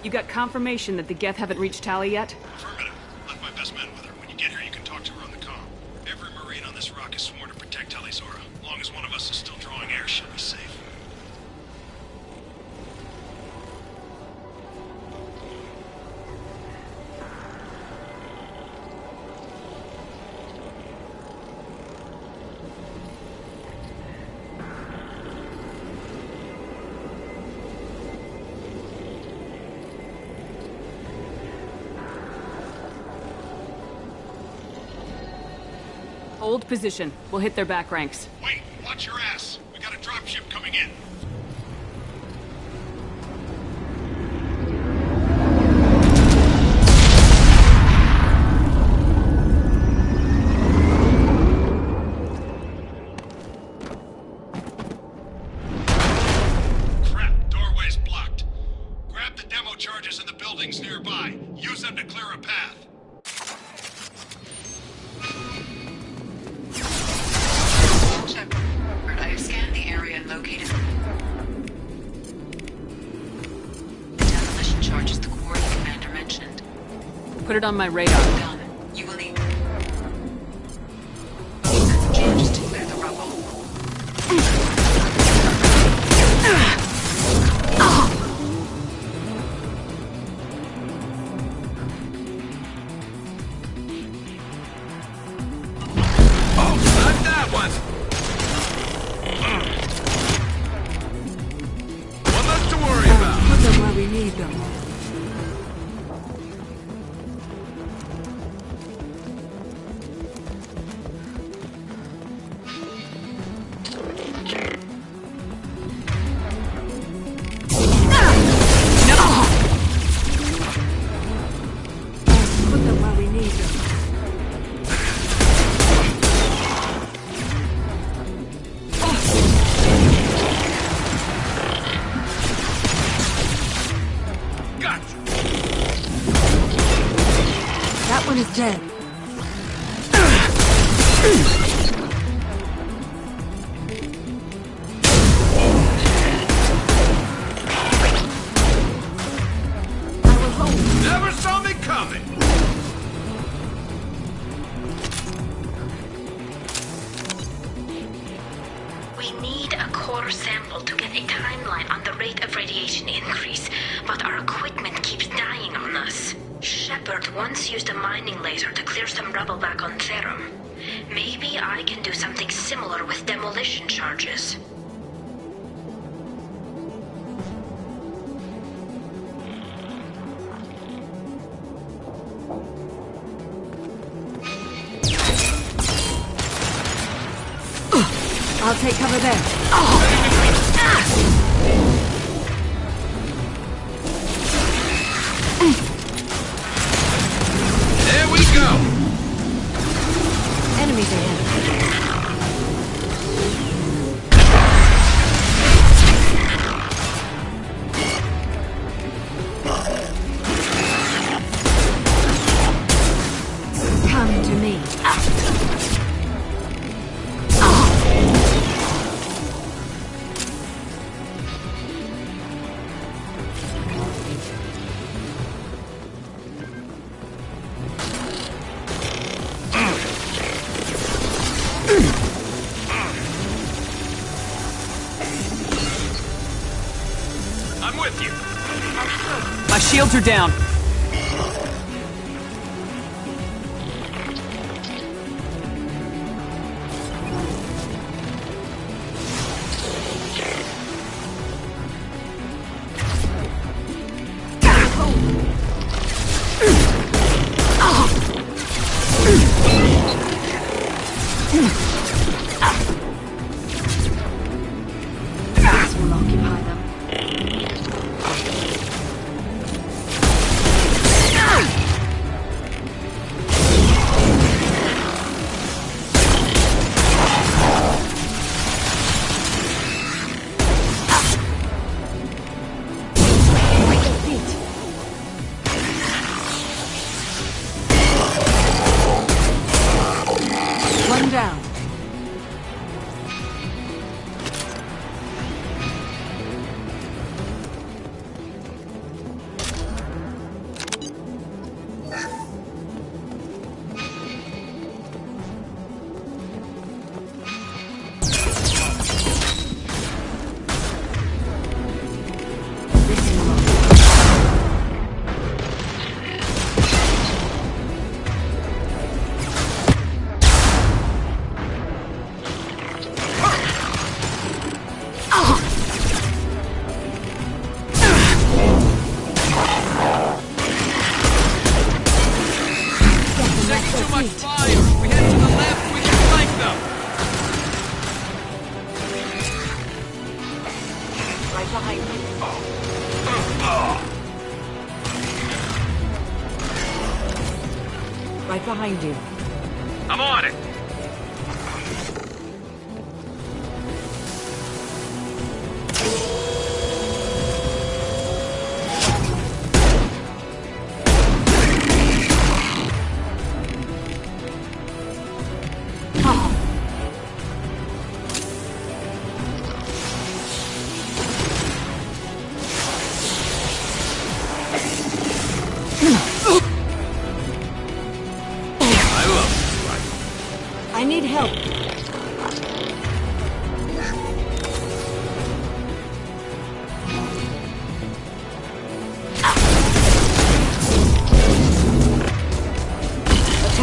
You got confirmation that the Geth haven't reached Tali yet? Affirmative. Left my best men with her. When you get here, you can talk to her on the comm. Every Marine on this rock is sworn to protect Tali'Zorah. As long as one of us is still drawing air, she'll be safe. Hold position. We'll hit their back ranks. Wait, watch your ass. We got a dropship coming in. buildings nearby. Use them to clear a path. I have scanned the area and located... Demolition charge is the coordinate commander mentioned. Put it on my radar. Done. You will need... charges to clear the rubble. We need them. Put them where we need them. That one is dead. Never saw me coming! We need a core sample to get a timeline on the rate of radiation increase, but our equipment keeps dying on us. Shepard once used a mining laser to clear some rubble back on Therum. Maybe I can do something similar with demolition charges. I'll take cover there. There we go! Enemies ahead. Come to me. I'm with you. My shields are down. This will occupy them. One down. Too much fire. If we head to the left, we can flank them. Right behind you. Right behind you. I'm on it.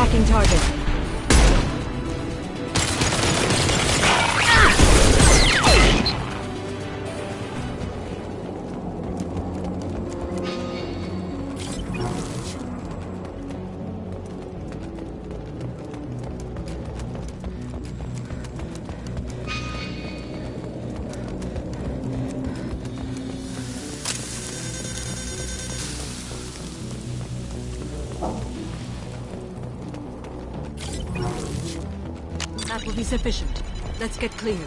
Tracking target. That will be sufficient. Let's get clear.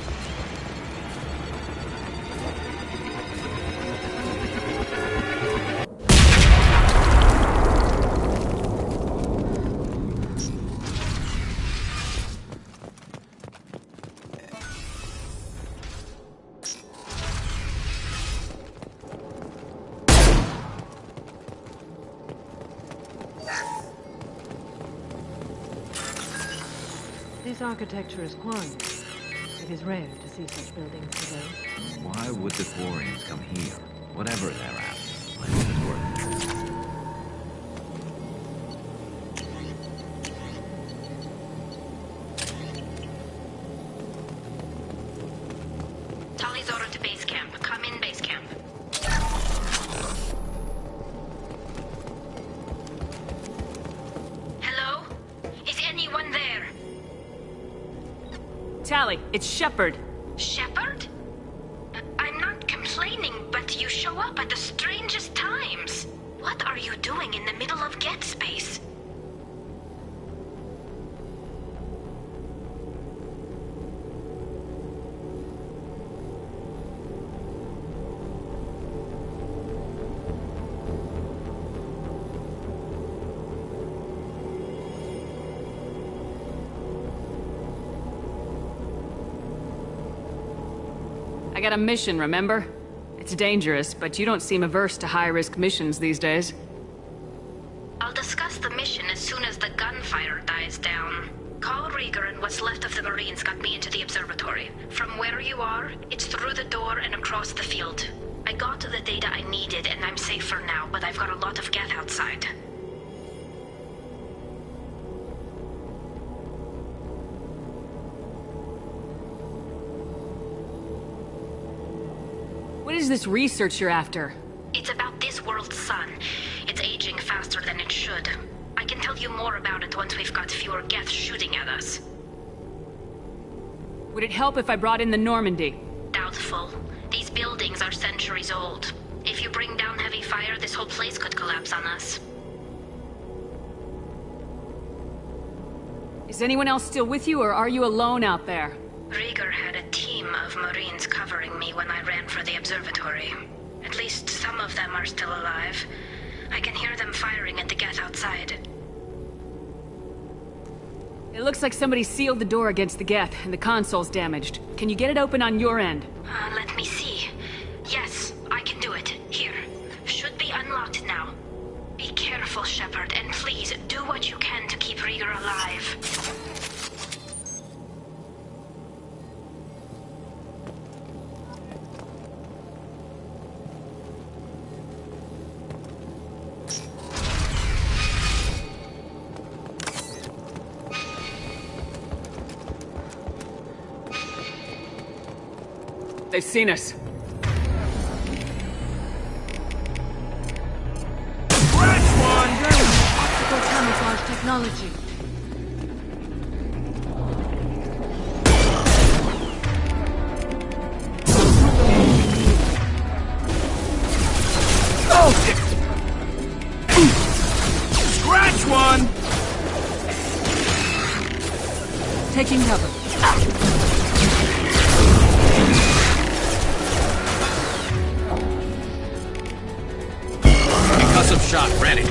This architecture is Quarian. It is rare to see such buildings today. Why would the Quarians come here? Whatever they're after, I hope it's worth it. Tali's order to base camp. Come in, base camp. Hello? Is anyone there? Tali, it's Shepard. Shepard? I'm not complaining, but you show up at the strangest times. What are you doing in the middle of Get Space? I got a mission, remember? It's dangerous, but you don't seem averse to high-risk missions these days. I'll discuss the mission as soon as the gunfire dies down. Call Rieger and what's left of the Marines got me into the observatory. From where you are, it's through the door and across the field. I got the data I needed and I'm safe for now, but I've got a lot of geth outside. What is this research you're after? It's about this world's sun. It's aging faster than it should. I can tell you more about it once we've got fewer geth shooting at us. Would it help if I brought in the Normandy? Doubtful. These buildings are centuries old. If you bring down heavy fire, this whole place could collapse on us. Is anyone else still with you, or are you alone out there? Rieger had a team of Marines covering me when I ran for the observatory. At least some of them are still alive. I can hear them firing at the geth outside. It looks like somebody sealed the door against the geth, and the console's damaged. Can you get it open on your end? Let me see. Yes, I can do it. Here. Should be unlocked now. Be careful, Shepard, and please do what you can to keep Rieger alive. They've seen us. Optical camouflage technology. Scratch one! Taking cover. Concussive shot ready.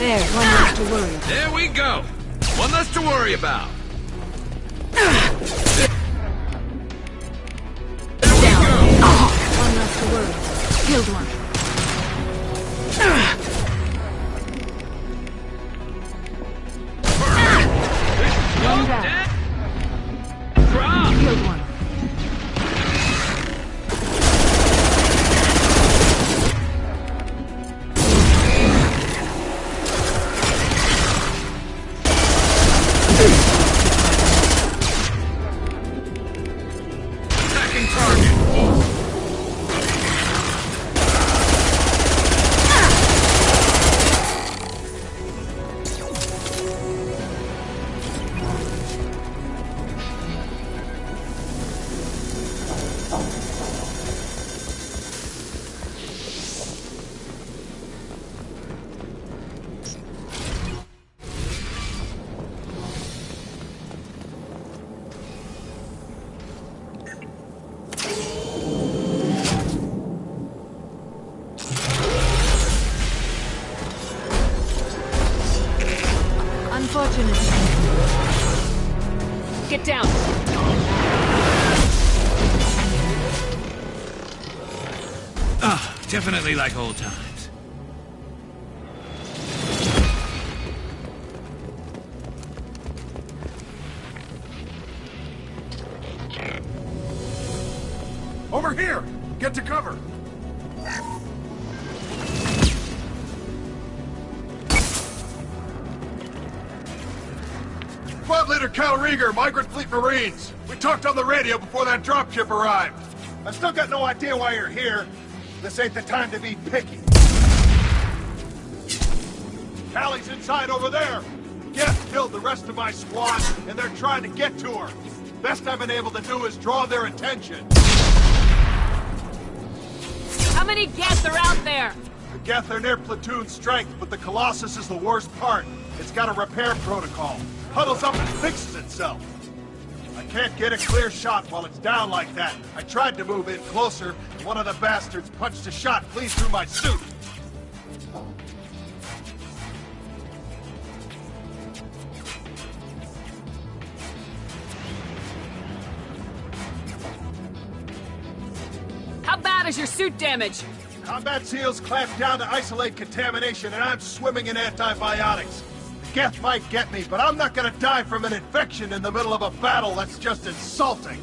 There, one less to worry about. There we go. One less to worry about. One left to worry. Killed one. One down. Killed one. Attacking target. Unfortunate. Get down. Ah, definitely like old times. Over here! Get to cover! Squad Leader Cal Rieger, Migrant Fleet Marines. We talked on the radio before that dropship arrived. I still got no idea why you're here. This ain't the time to be picky. Callie's inside over there. Geth killed the rest of my squad, and they're trying to get to her. Best I've been able to do is draw their attention. How many Geth are out there? The Geth are near platoon strength, but the Colossus is the worst part. It's got a repair protocol. Huddles up and fixes itself. I can't get a clear shot while it's down like that. I tried to move in closer, and one of the bastards punched a shot clean through my suit. How bad is your suit damage? Combat SEALs clamped down to isolate contamination, and I'm swimming in antibiotics. The Geth might get me, but I'm not gonna die from an infection in the middle of a battle. That's just insulting.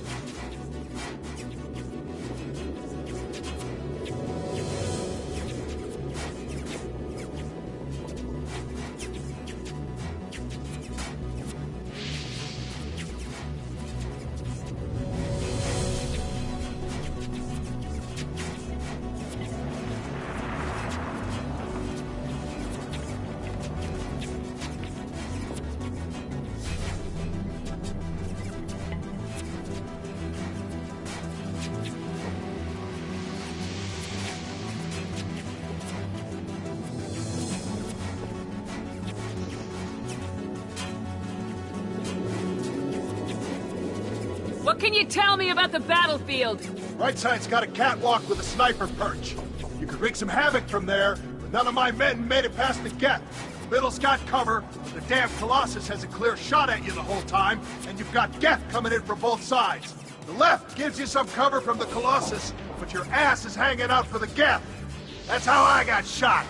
What can you tell me about the battlefield? Right side's got a catwalk with a sniper perch. You could wreak some havoc from there, but none of my men made it past the Geth. Middle's got cover, but the damn Colossus has a clear shot at you the whole time, and you've got Geth coming in from both sides. The left gives you some cover from the Colossus, but your ass is hanging out for the Geth. That's how I got shot.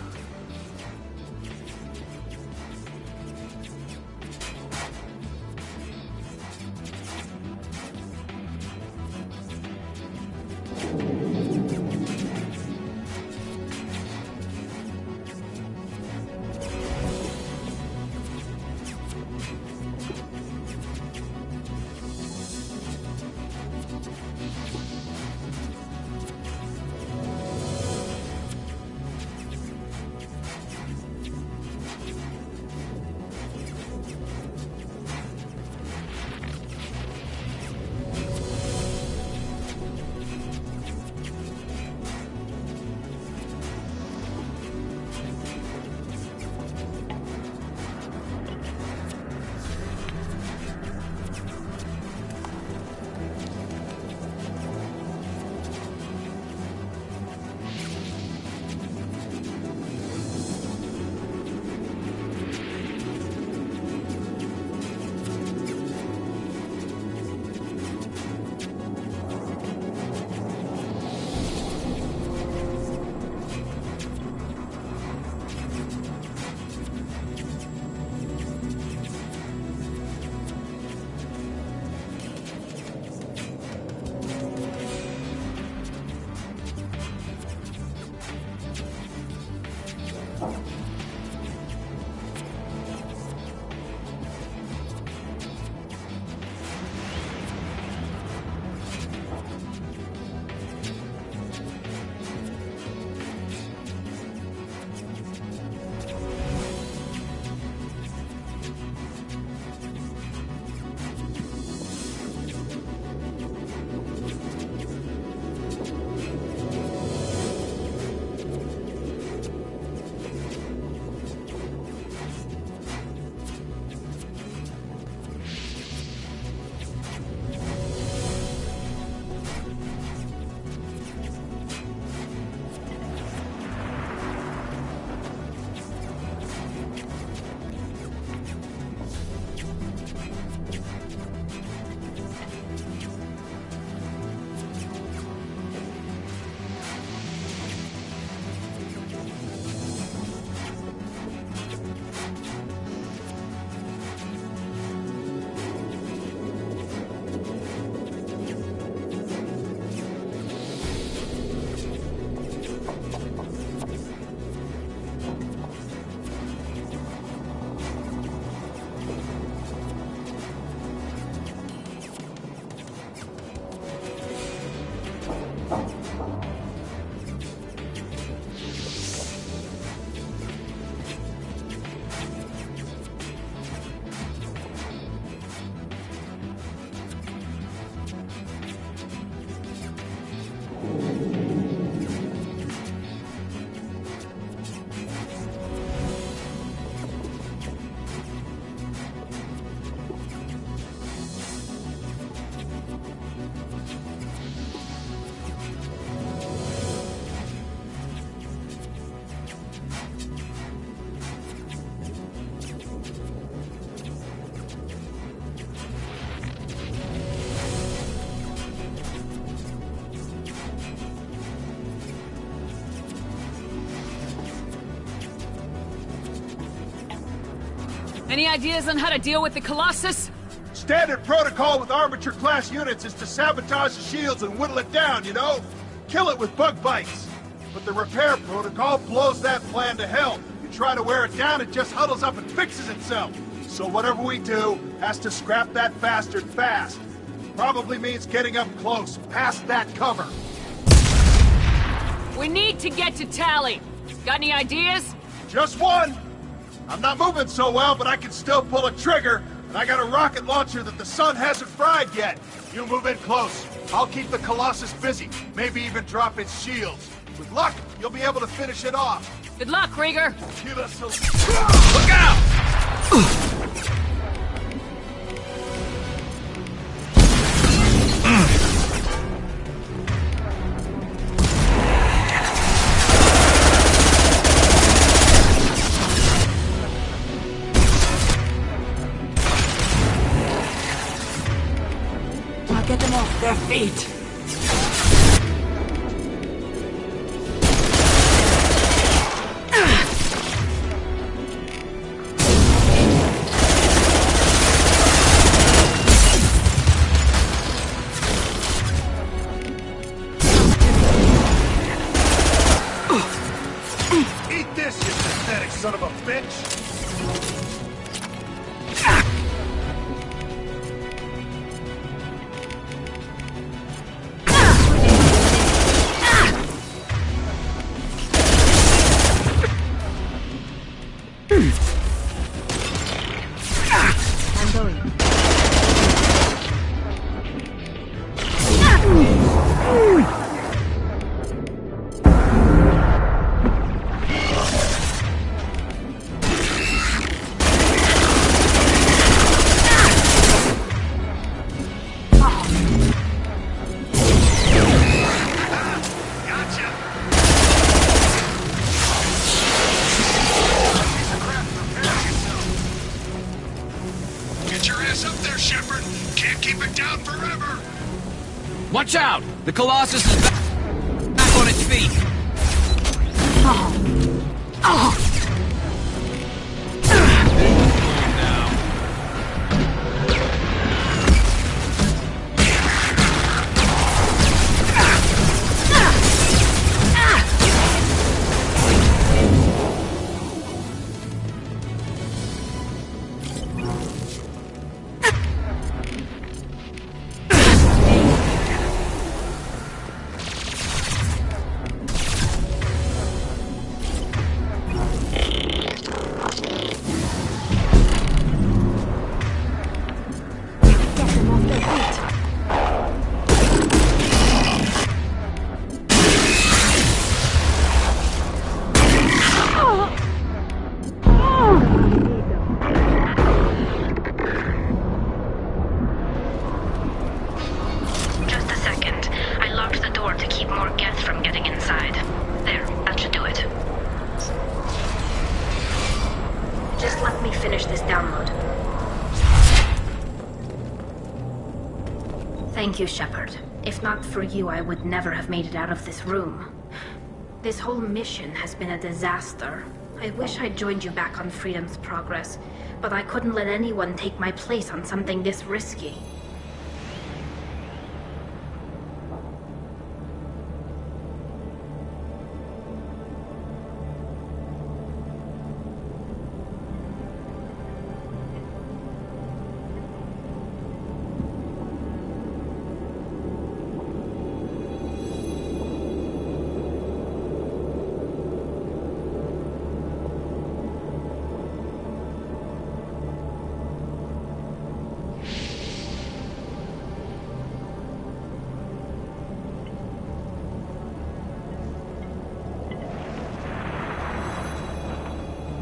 Any ideas on how to deal with the Colossus? Standard protocol with armature-class units is to sabotage the shields and whittle it down, you know? Kill it with bug bites. But the repair protocol blows that plan to hell. You try to wear it down, it just huddles up and fixes itself. So whatever we do has to scrap that bastard fast. Probably means getting up close, past that cover. We need to get to Tally. Got any ideas? Just one. I'm not moving so well, but I can still pull a trigger, and I got a rocket launcher that the sun hasn't fried yet. You move in close. I'll keep the Colossus busy, maybe even drop its shields. With luck, you'll be able to finish it off. Good luck, Rieger. Look out! Get them off their feet! Eat this, you pathetic son of a bitch! I'm going. Watch out! The Colossus is back on its feet! Thank you, Shepard. If not for you, I would never have made it out of this room. This whole mission has been a disaster. I wish I'd joined you back on Freedom's Progress, but I couldn't let anyone take my place on something this risky.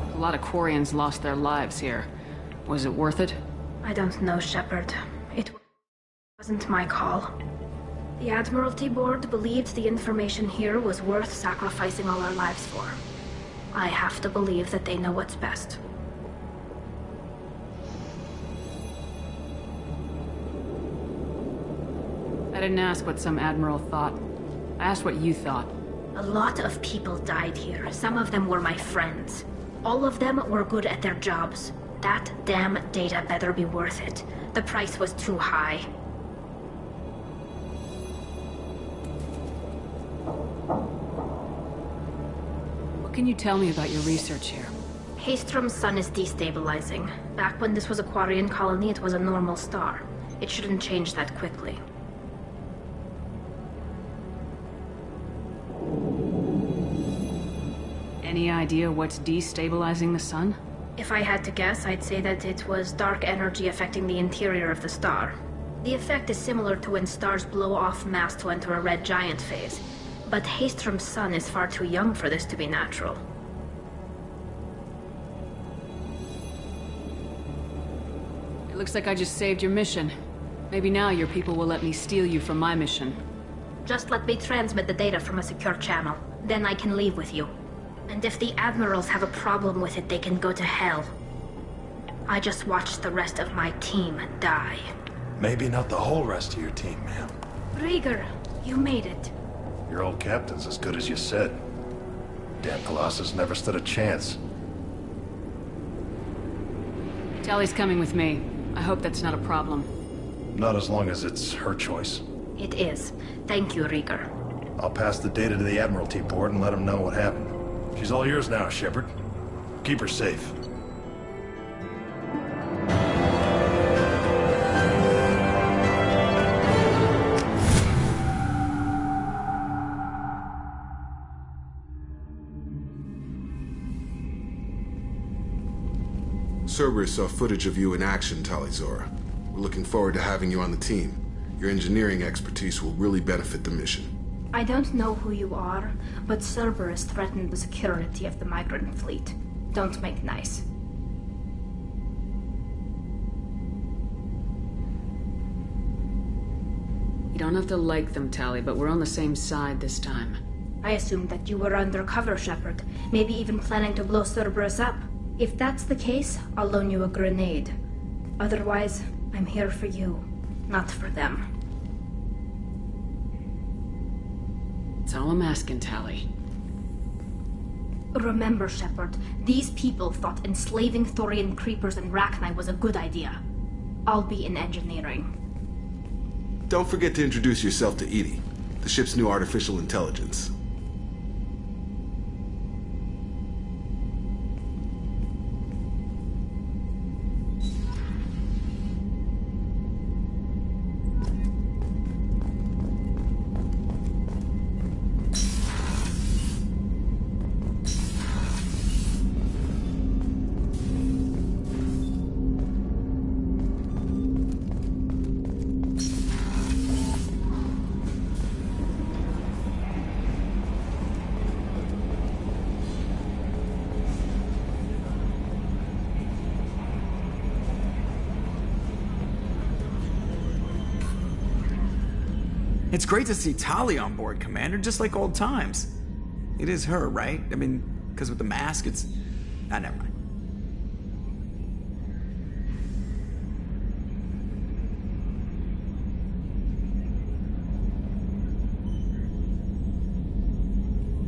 A lot of Quarians lost their lives here. Was it worth it? I don't know, Shepard. It wasn't my call. The Admiralty Board believed the information here was worth sacrificing all our lives for. I have to believe that they know what's best. I didn't ask what some admiral thought. I asked what you thought. A lot of people died here. Some of them were my friends. All of them were good at their jobs. That damn data better be worth it. The price was too high. What can you tell me about your research here? Haystrom's sun is destabilizing. Back when this was a Quarian colony, it was a normal star. It shouldn't change that quickly. Any idea what's destabilizing the sun? If I had to guess, I'd say that it was dark energy affecting the interior of the star. The effect is similar to when stars blow off mass to enter a red giant phase. But Haystrom's sun is far too young for this to be natural. It looks like I just saved your mission. Maybe now your people will let me steal you from my mission. Just let me transmit the data from a secure channel. Then I can leave with you. And if the admirals have a problem with it, they can go to hell. I just watched the rest of my team die. Maybe not the whole rest of your team, ma'am. Rieger, you made it. Your old captain's as good as you said. Damn Colossus never stood a chance. Tally's coming with me. I hope that's not a problem. Not as long as it's her choice. It is. Thank you, Rieger. I'll pass the data to the Admiralty board and let them know what happened. She's all yours now, Shepard. Keep her safe. Cerberus saw footage of you in action, Talizora. We're looking forward to having you on the team. Your engineering expertise will really benefit the mission. I don't know who you are, but Cerberus threatened the security of the migrant fleet. Don't make nice. You don't have to like them, Tally, but we're on the same side this time. I assumed that you were undercover, Shepard. Maybe even planning to blow Cerberus up. If that's the case, I'll loan you a grenade. Otherwise, I'm here for you, not for them. That's all I'm asking, Tally. Remember, Shepard, these people thought enslaving Thorian creepers and Rachni was a good idea. I'll be in engineering. Don't forget to introduce yourself to Edie, the ship's new artificial intelligence. It's great to see Tali on board, Commander, just like old times. It is her, right? I mean, because with the mask, it's... Ah, never mind.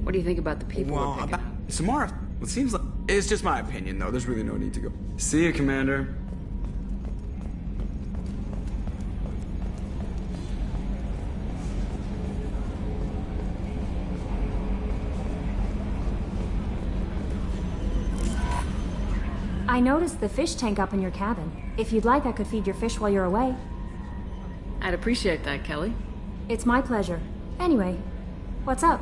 What do you think about the people we're picking up? Samara, it seems like... It's just my opinion, though. There's really no need to go. See you, Commander. I noticed the fish tank up in your cabin. If you'd like, I could feed your fish while you're away. I'd appreciate that, Kelly. It's my pleasure. Anyway, what's up?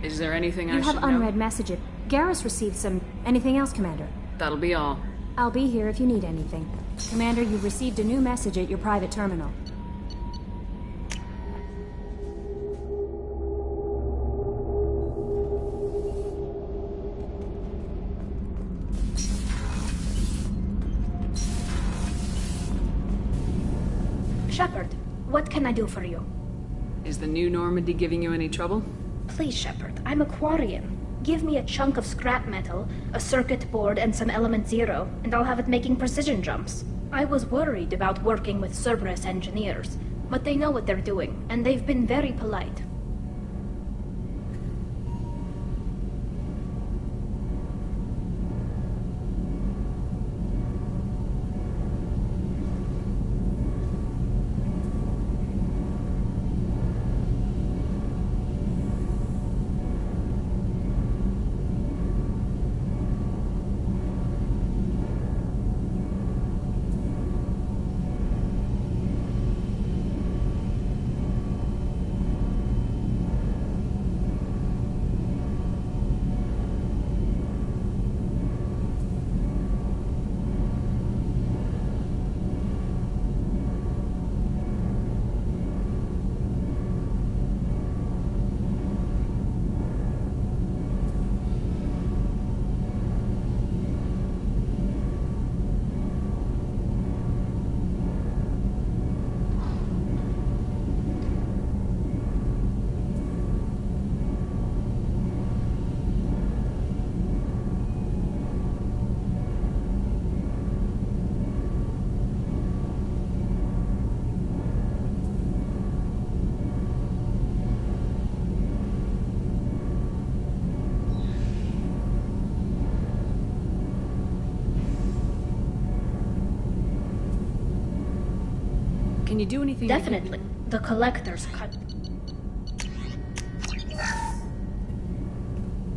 Is there anything I You should have know? unread messages. Garrus received some... Anything else, Commander? That'll be all. I'll be here if you need anything. Commander, you've received a new message at your private terminal. Shepard, what can I do for you? Is the new Normandy giving you any trouble? Please, Shepard, I'm a Quarian. Give me a chunk of scrap metal, a circuit board, and some element zero, and I'll have it making precision jumps. I was worried about working with Cerberus engineers, but they know what they're doing, and they've been very polite. Can you do anything? Definitely. The collectors cut...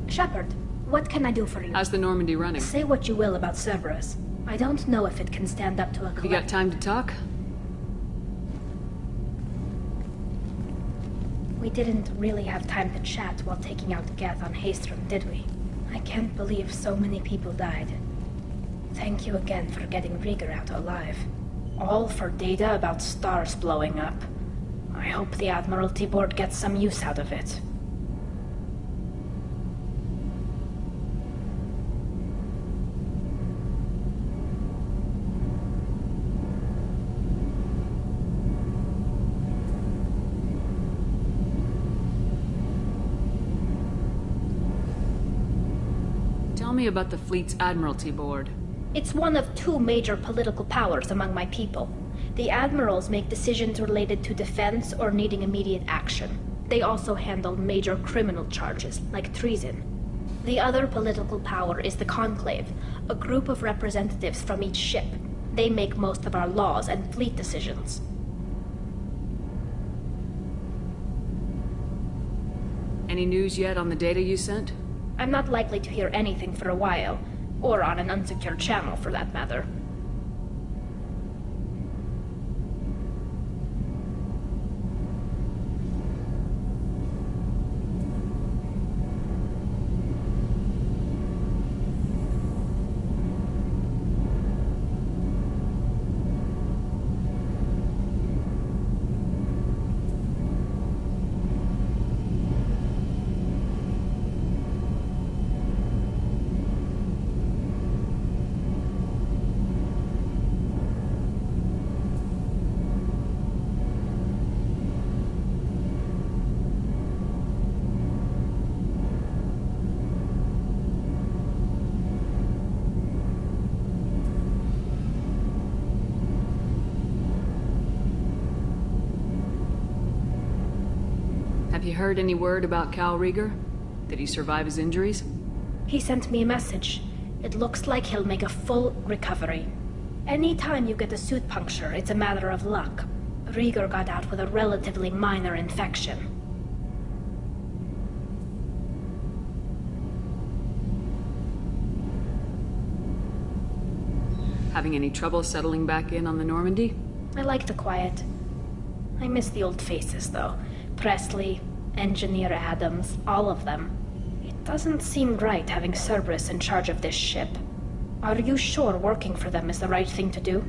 Shepard, what can I do for you? How's the Normandy running? Say what you will about Cerberus. I don't know if it can stand up to a collector. You got time to talk? We didn't really have time to chat while taking out Geth on Haestrom, did we? I can't believe so many people died. Thank you again for getting Rieger out alive. All for data about stars blowing up. I hope the Admiralty Board gets some use out of it. Tell me about the fleet's Admiralty Board. It's one of two major political powers among my people. The admirals make decisions related to defense or needing immediate action. They also handle major criminal charges, like treason. The other political power is the Conclave, a group of representatives from each ship. They make most of our laws and fleet decisions. Any news yet on the data you sent? I'm not likely to hear anything for a while, or on an unsecured channel for that matter. Have you heard any word about Cal Rieger? Did he survive his injuries? He sent me a message. It looks like he'll make a full recovery. Anytime you get a suit puncture, it's a matter of luck. Rieger got out with a relatively minor infection. Having any trouble settling back in on the Normandy? I like the quiet. I miss the old faces, though. Presley, Engineer Adams, all of them. It doesn't seem right having Cerberus in charge of this ship. Are you sure working for them is the right thing to do?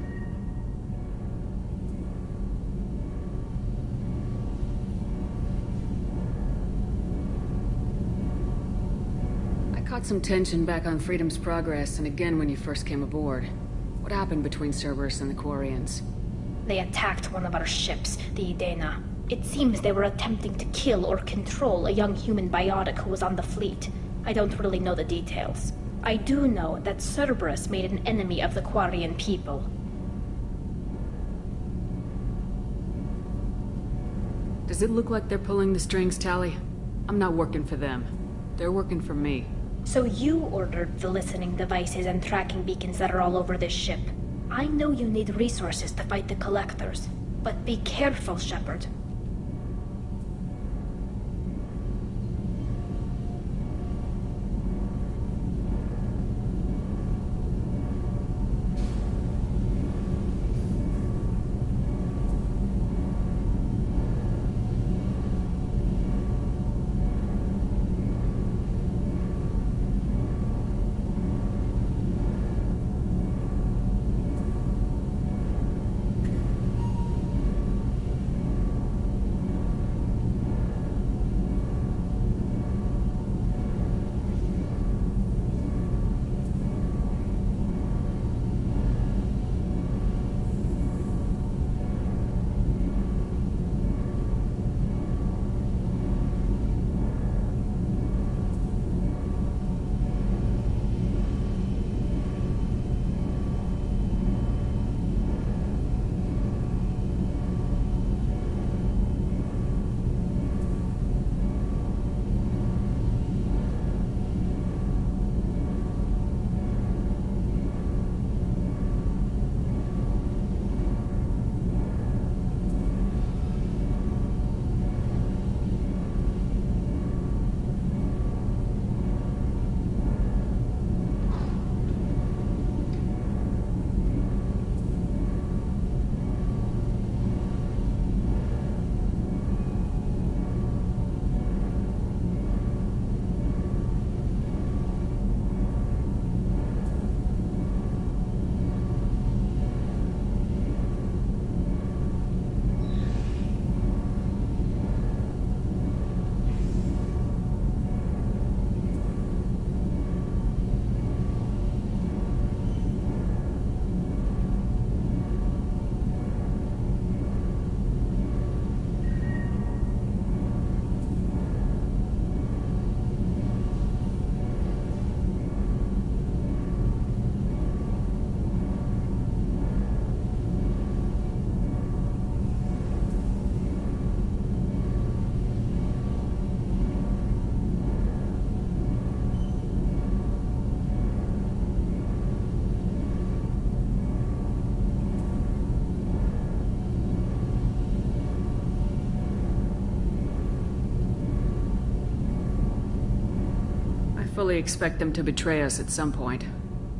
I caught some tension back on Freedom's Progress and again when you first came aboard. What happened between Cerberus and the Quarians? They attacked one of our ships, the Idena. It seems they were attempting to kill or control a young human biotic who was on the fleet. I don't really know the details. I do know that Cerberus made an enemy of the Quarian people. Does it look like they're pulling the strings, Tali? I'm not working for them. They're working for me. So you ordered the listening devices and tracking beacons that are all over this ship. I know you need resources to fight the Collectors, but be careful, Shepard. fully expect them to betray us at some point,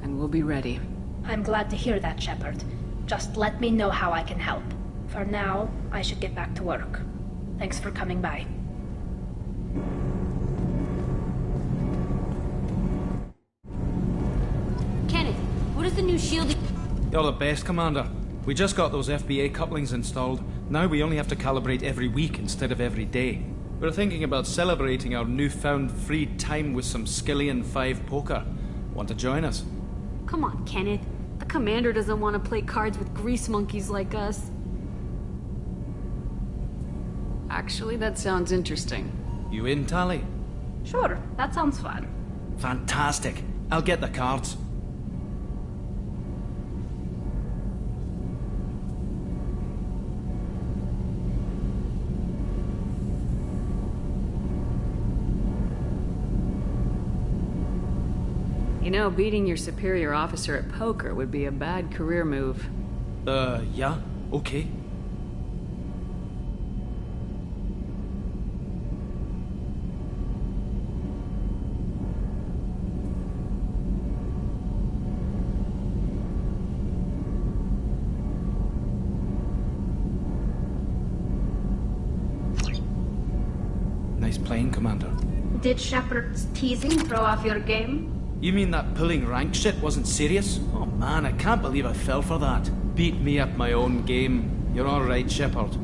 and we'll be ready. I'm glad to hear that, Shepard. Just let me know how I can help. For now, I should get back to work. Thanks for coming by. Kenneth, what is the new shield? You're the best, Commander. We just got those FBA couplings installed. Now we only have to calibrate every week instead of every day. We're thinking about celebrating our newfound free time with some Skillian 5 poker. Want to join us? Come on, Kenneth. The commander doesn't want to play cards with grease monkeys like us. Actually, that sounds interesting. You in, Tali? Sure, that sounds fun. Fantastic. I'll get the cards. You know, beating your superior officer at poker would be a bad career move. Yeah? Okay. Nice playing, Commander. Did Shepard's teasing throw off your game? You mean that pulling rank shit wasn't serious? Oh man, I can't believe I fell for that. Beat me at my own game. You're alright, Shepard.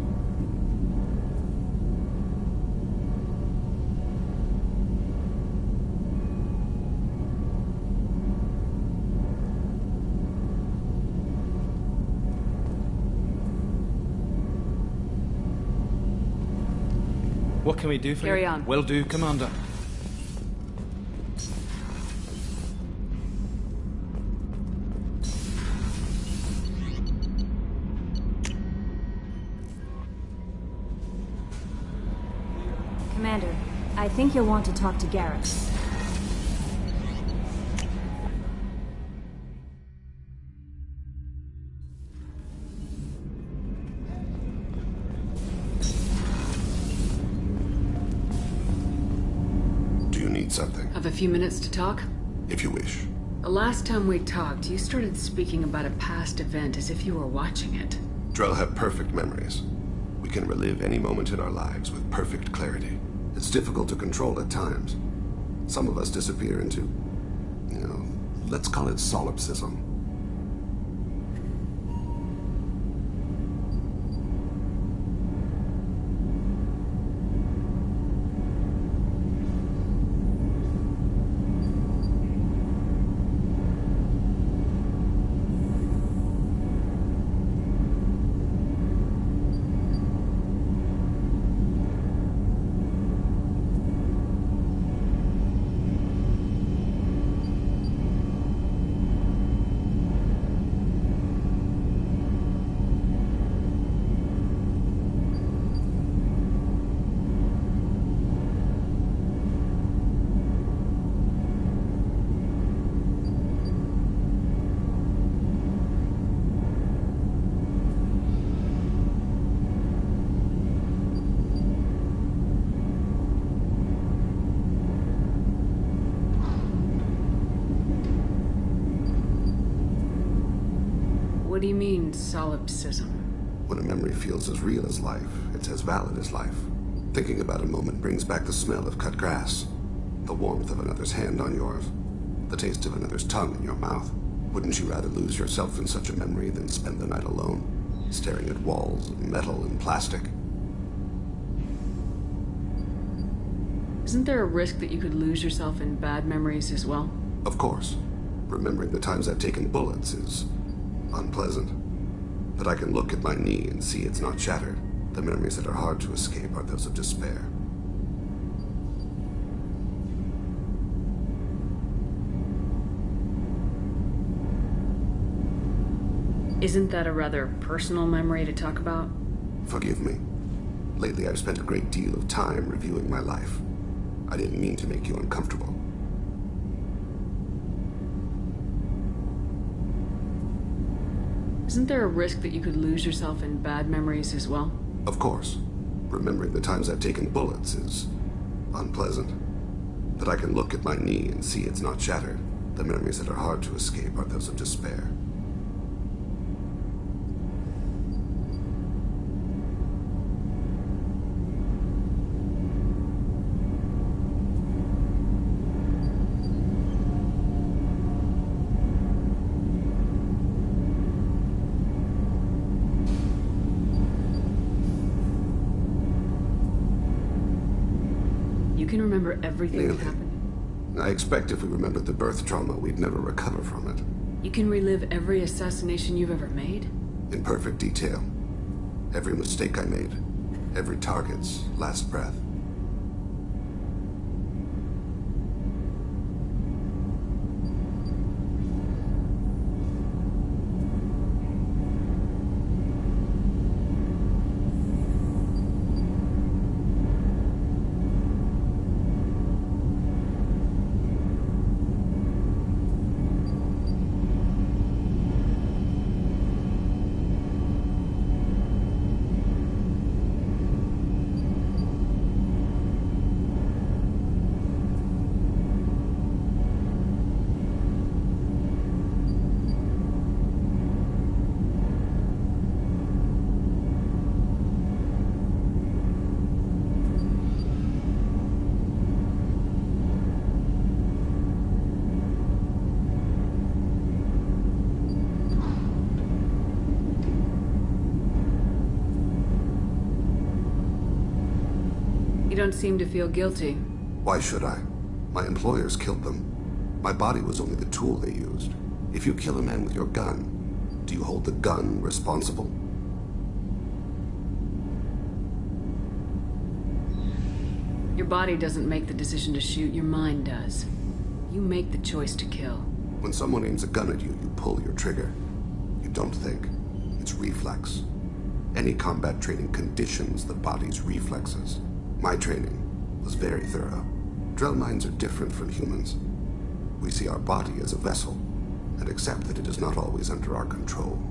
What can we do for you? Carry on. Will do, Commander. Commander, I think you'll want to talk to Garrett. Do you need something? Have a few minutes to talk? If you wish. The last time we talked, you started speaking about a past event as if you were watching it. Drell have perfect memories. We can relive any moment in our lives with perfect clarity. It's difficult to control at times. Some of us disappear into, let's call it solipsism. What do you mean, solipsism? When a memory feels as real as life, it's as valid as life. Thinking about a moment brings back the smell of cut grass, the warmth of another's hand on yours, the taste of another's tongue in your mouth. Wouldn't you rather lose yourself in such a memory than spend the night alone, staring at walls of metal and plastic? Isn't there a risk that you could lose yourself in bad memories as well? Of course. Remembering the times I've taken bullets is unpleasant. But I can look at my knee and see it's not shattered. The memories that are hard to escape are those of despair. Isn't that a rather personal memory to talk about? Forgive me. Lately I've spent a great deal of time reviewing my life. I didn't mean to make you uncomfortable. Isn't there a risk that you could lose yourself in bad memories as well? Of course. Remembering the times I've taken bullets is unpleasant. That I can look at my knee and see it's not shattered. The memories that are hard to escape are those of despair. You can remember everything that happened? I expect if we remembered the birth trauma, we'd never recover from it. You can relive every assassination you've ever made? In perfect detail. Every mistake I made. Every target's last breath. You don't seem to feel guilty. Why should I? My employers killed them. My body was only the tool they used. If you kill a man with your gun, do you hold the gun responsible? Your body doesn't make the decision to shoot, your mind does. You make the choice to kill. When someone aims a gun at you, you pull your trigger. You don't think. It's reflex. Any combat training conditions the body's reflexes. My training was very thorough. Drell minds are different from humans. We see our body as a vessel, and accept that it is not always under our control.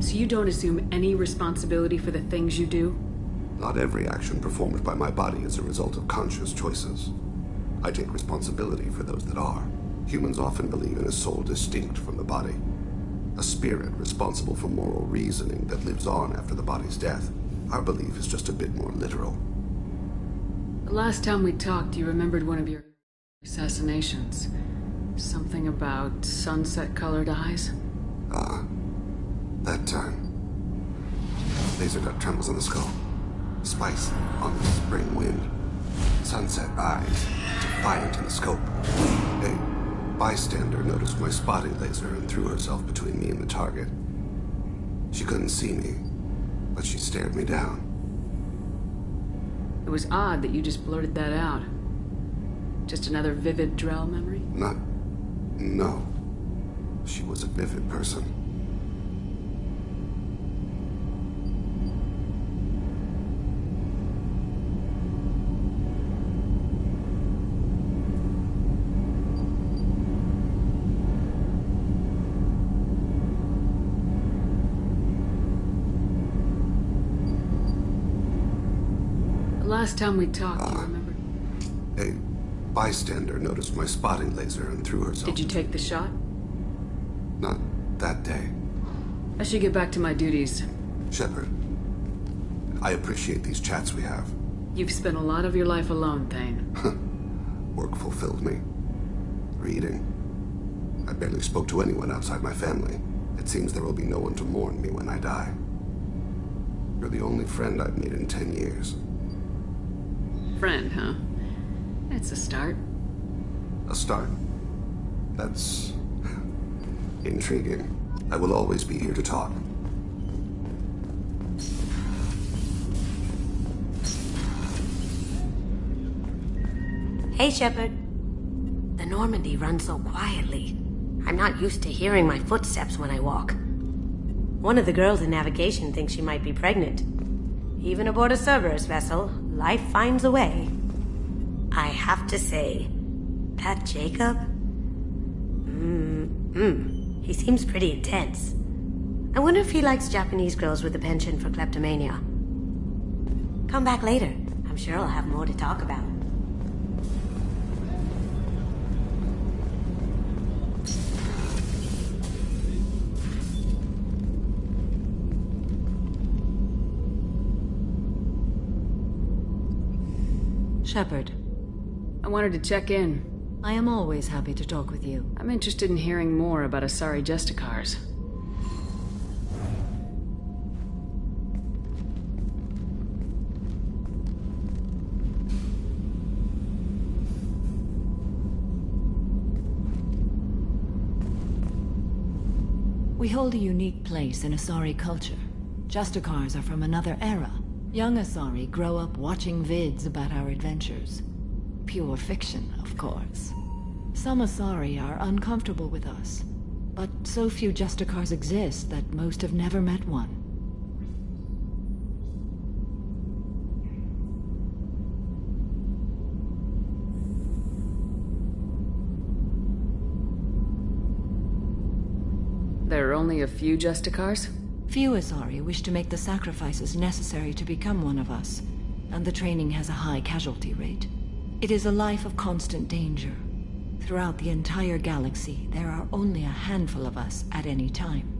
So you don't assume any responsibility for the things you do? Not every action performed by my body is a result of conscious choices. I take responsibility for those that are. Humans often believe in a soul distinct from the body. A spirit responsible for moral reasoning that lives on after the body's death. Our belief is just a bit more literal. The last time we talked, you remembered one of your assassinations. Something about sunset-colored eyes? That time. Laser dot trembles on the skull. Spice on the spring wind. Sunset eyes, defiant in the scope. A bystander noticed my spotting laser and threw herself between me and the target. She couldn't see me, but she stared me down. It was odd that you just blurted that out. Just another vivid Drell memory? No. She was a vivid person. Last time we talked, you remember? A bystander noticed my spotting laser and threw herself. Did you take the shot? Not that day. I should get back to my duties. Shepard, I appreciate these chats we have. You've spent a lot of your life alone, Thane. Work fulfilled me. Reading. I barely spoke to anyone outside my family. It seems there will be no one to mourn me when I die. You're the only friend I've made in 10 years. Friend, huh? That's a start. A start? That's intriguing. I will always be here to talk. Hey, Shepard. The Normandy runs so quietly. I'm not used to hearing my footsteps when I walk. One of the girls in navigation thinks she might be pregnant. Even aboard a Cerberus vessel, life finds a way. I have to say, that Jacob? He seems pretty intense. I wonder if he likes Japanese girls with a penchant for kleptomania. Come back later. I'm sure I'll have more to talk about. Shepard. I wanted to check in. I am always happy to talk with you. I'm interested in hearing more about Asari Justicars. We hold a unique place in Asari culture. Justicars are from another era. Young Asari grow up watching vids about our adventures. Pure fiction, of course. Some Asari are uncomfortable with us, but so few Justicars exist that most have never met one. There are only a few Justicars? Few Asari wish to make the sacrifices necessary to become one of us, and the training has a high casualty rate. It is a life of constant danger. Throughout the entire galaxy, there are only a handful of us at any time.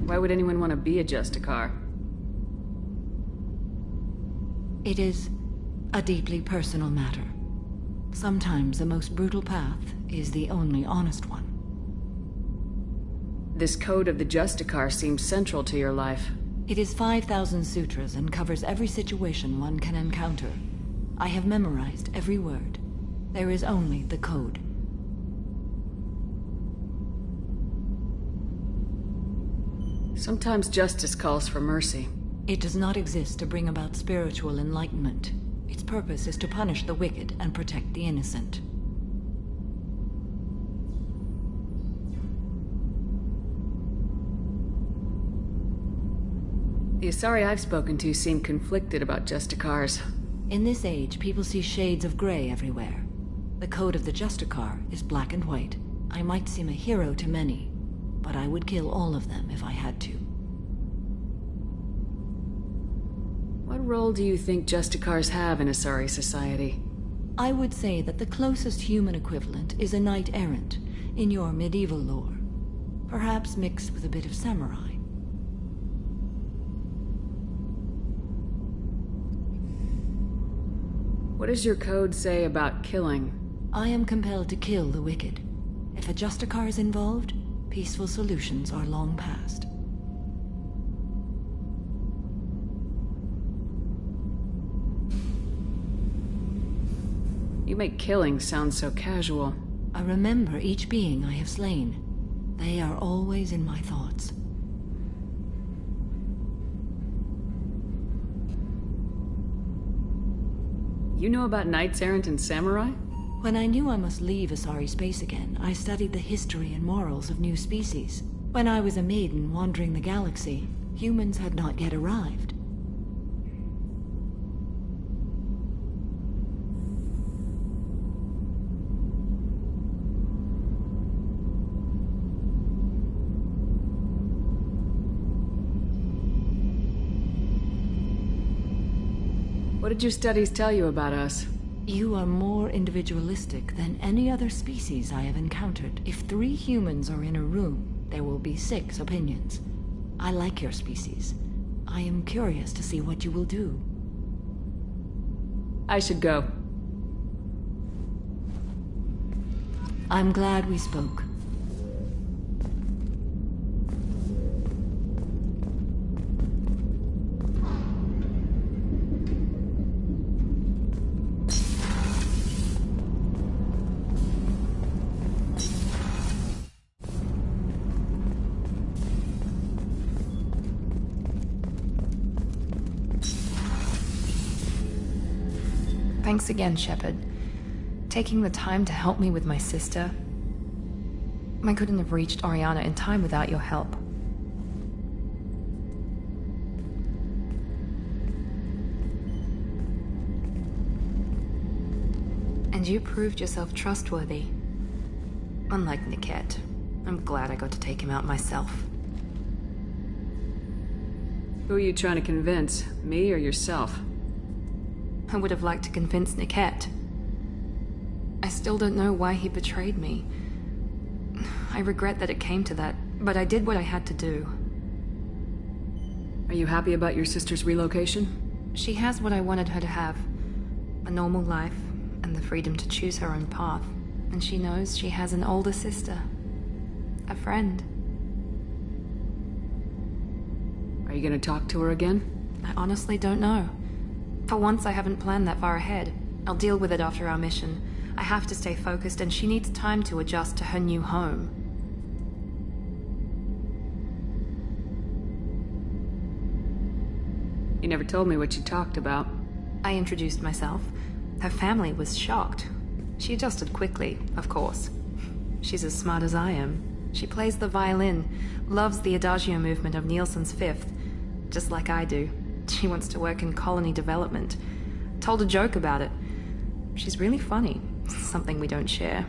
Why would anyone want to be a Justicar? It is a deeply personal matter. Sometimes the most brutal path is the only honest one. This code of the Justicar seems central to your life. It is 5,000 sutras and covers every situation one can encounter. I have memorized every word. There is only the code. Sometimes justice calls for mercy. It does not exist to bring about spiritual enlightenment. Its purpose is to punish the wicked and protect the innocent. The Asari I've spoken to seem conflicted about Justicars. In this age, people see shades of gray everywhere. The code of the Justicar is black and white. I might seem a hero to many, but I would kill all of them if I had to. What role do you think Justicars have in Asari society? I would say that the closest human equivalent is a knight-errant in your medieval lore. Perhaps mixed with a bit of samurai. What does your code say about killing? I am compelled to kill the wicked. If a Justicar is involved, peaceful solutions are long past. You make killing sound so casual. I remember each being I have slain. They are always in my thoughts. You know about knights errant and samurai? When I knew I must leave Asari space again, I studied the history and morals of new species. When I was a maiden wandering the galaxy, humans had not yet arrived. What did your studies tell you about us? You are more individualistic than any other species I have encountered. If 3 humans are in a room, there will be 6 opinions. I like your species. I am curious to see what you will do. I should go. I'm glad we spoke. Thanks again, Shepard. Taking the time to help me with my sister. I couldn't have reached Oriana in time without your help. And you proved yourself trustworthy. Unlike Niket, I'm glad I got to take him out myself. Who are you trying to convince? Me or yourself? I would have liked to convince Niket. I still don't know why he betrayed me. I regret that it came to that, but I did what I had to do. Are you happy about your sister's relocation? She has what I wanted her to have. A normal life, and the freedom to choose her own path. And she knows she has an older sister. A friend. Are you gonna talk to her again? I honestly don't know. For once, I haven't planned that far ahead. I'll deal with it after our mission. I have to stay focused, and she needs time to adjust to her new home. You never told me what you talked about. I introduced myself. Her family was shocked. She adjusted quickly, of course. She's as smart as I am. She plays the violin, loves the Adagio movement of Nielsen's Fifth, just like I do. She wants to work in colony development. Told a joke about it. She's really funny, something we don't share.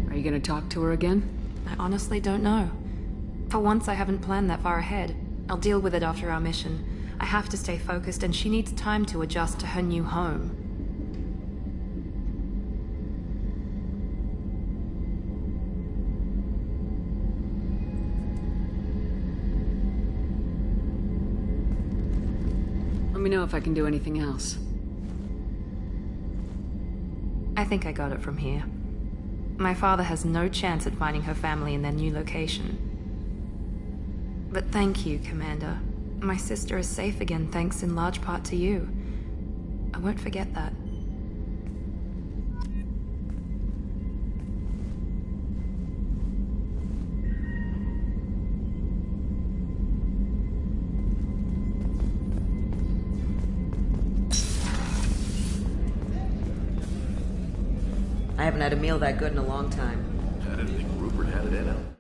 Are you gonna talk to her again? I honestly don't know. For once, I haven't planned that far ahead. I'll deal with it after our mission. I have to stay focused, and she needs time to adjust to her new home. Let me know if I can do anything else. I think I got it from here. My father has no chance at finding her family in their new location. But thank you, Commander. My sister is safe again thanks in large part to you. I won't forget that. I haven't had a meal that good in a long time. I didn't think Rupert had it in him.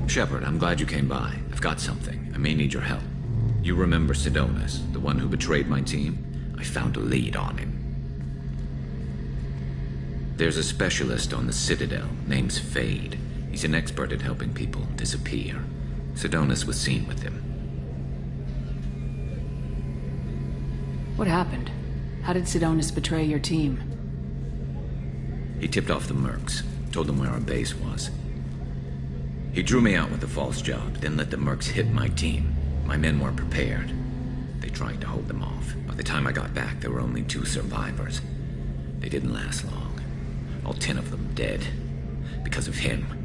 Shepard, I'm glad you came by. I've got something. I may need your help. You remember Sidonis, the one who betrayed my team? I found a lead on him. There's a specialist on the Citadel, name's Fade. He's an expert at helping people disappear. Sidonis was seen with him. What happened? How did Sidonis betray your team? He tipped off the mercs, told them where our base was. He drew me out with a false job, then let the mercs hit my team. My men weren't prepared. They tried to hold them off. By the time I got back, there were only 2 survivors. They didn't last long. All 10 of them dead. Because of him.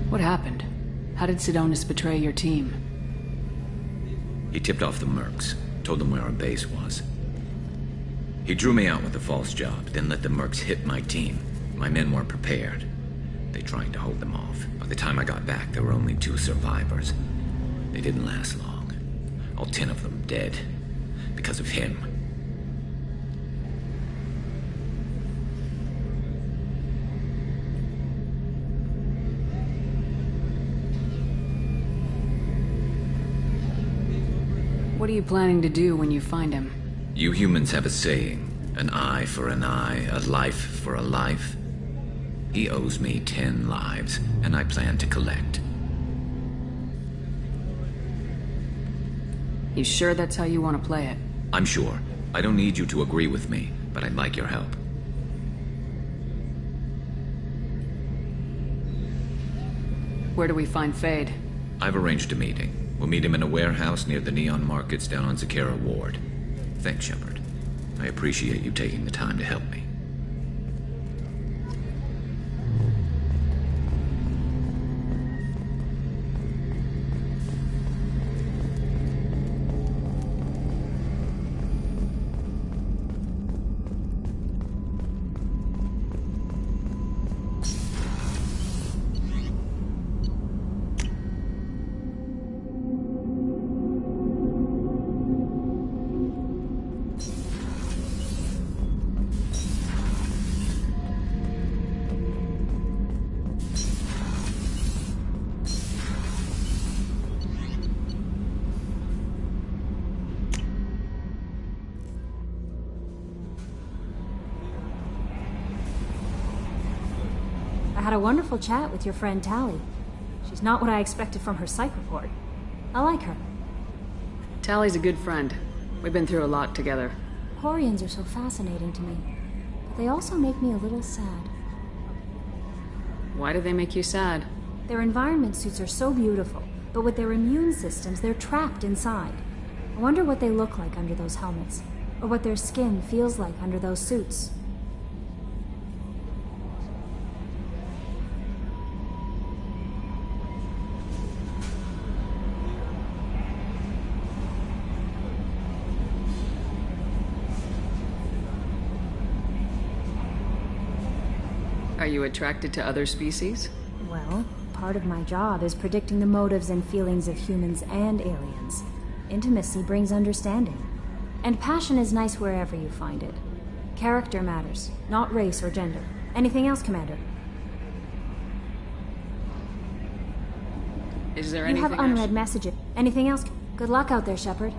What happened? How did Sidonis betray your team? He tipped off the mercs, told them where our base was. He drew me out with a false job, then let the mercs hit my team. My men weren't prepared. They tried to hold them off. By the time I got back, there were only 2 survivors. They didn't last long. All 10 of them dead. Because of him. What are you planning to do when you find him? You humans have a saying. An eye for an eye, a life for a life. He owes me 10 lives, and I plan to collect. You sure that's how you want to play it? I'm sure. I don't need you to agree with me, but I'd like your help. Where do we find Fade? I've arranged a meeting. We'll meet him in a warehouse near the Neon Markets down on Zakera Ward. Thanks, Shepard. I appreciate you taking the time to help me. I had a wonderful chat with your friend Tally. She's not what I expected from her psych report. I like her. Tally's a good friend. We've been through a lot together. Quarians are so fascinating to me, but they also make me a little sad. Why do they make you sad? Their environment suits are so beautiful, but with their immune systems, they're trapped inside. I wonder what they look like under those helmets, or what their skin feels like under those suits. Are you attracted to other species? Well, part of my job is predicting the motives and feelings of humans and aliens. Intimacy brings understanding. And passion is nice wherever you find it. Character matters, not race or gender. Anything else, Commander? Is there You anything have unread messages. Anything else? Good luck out there, Shepard.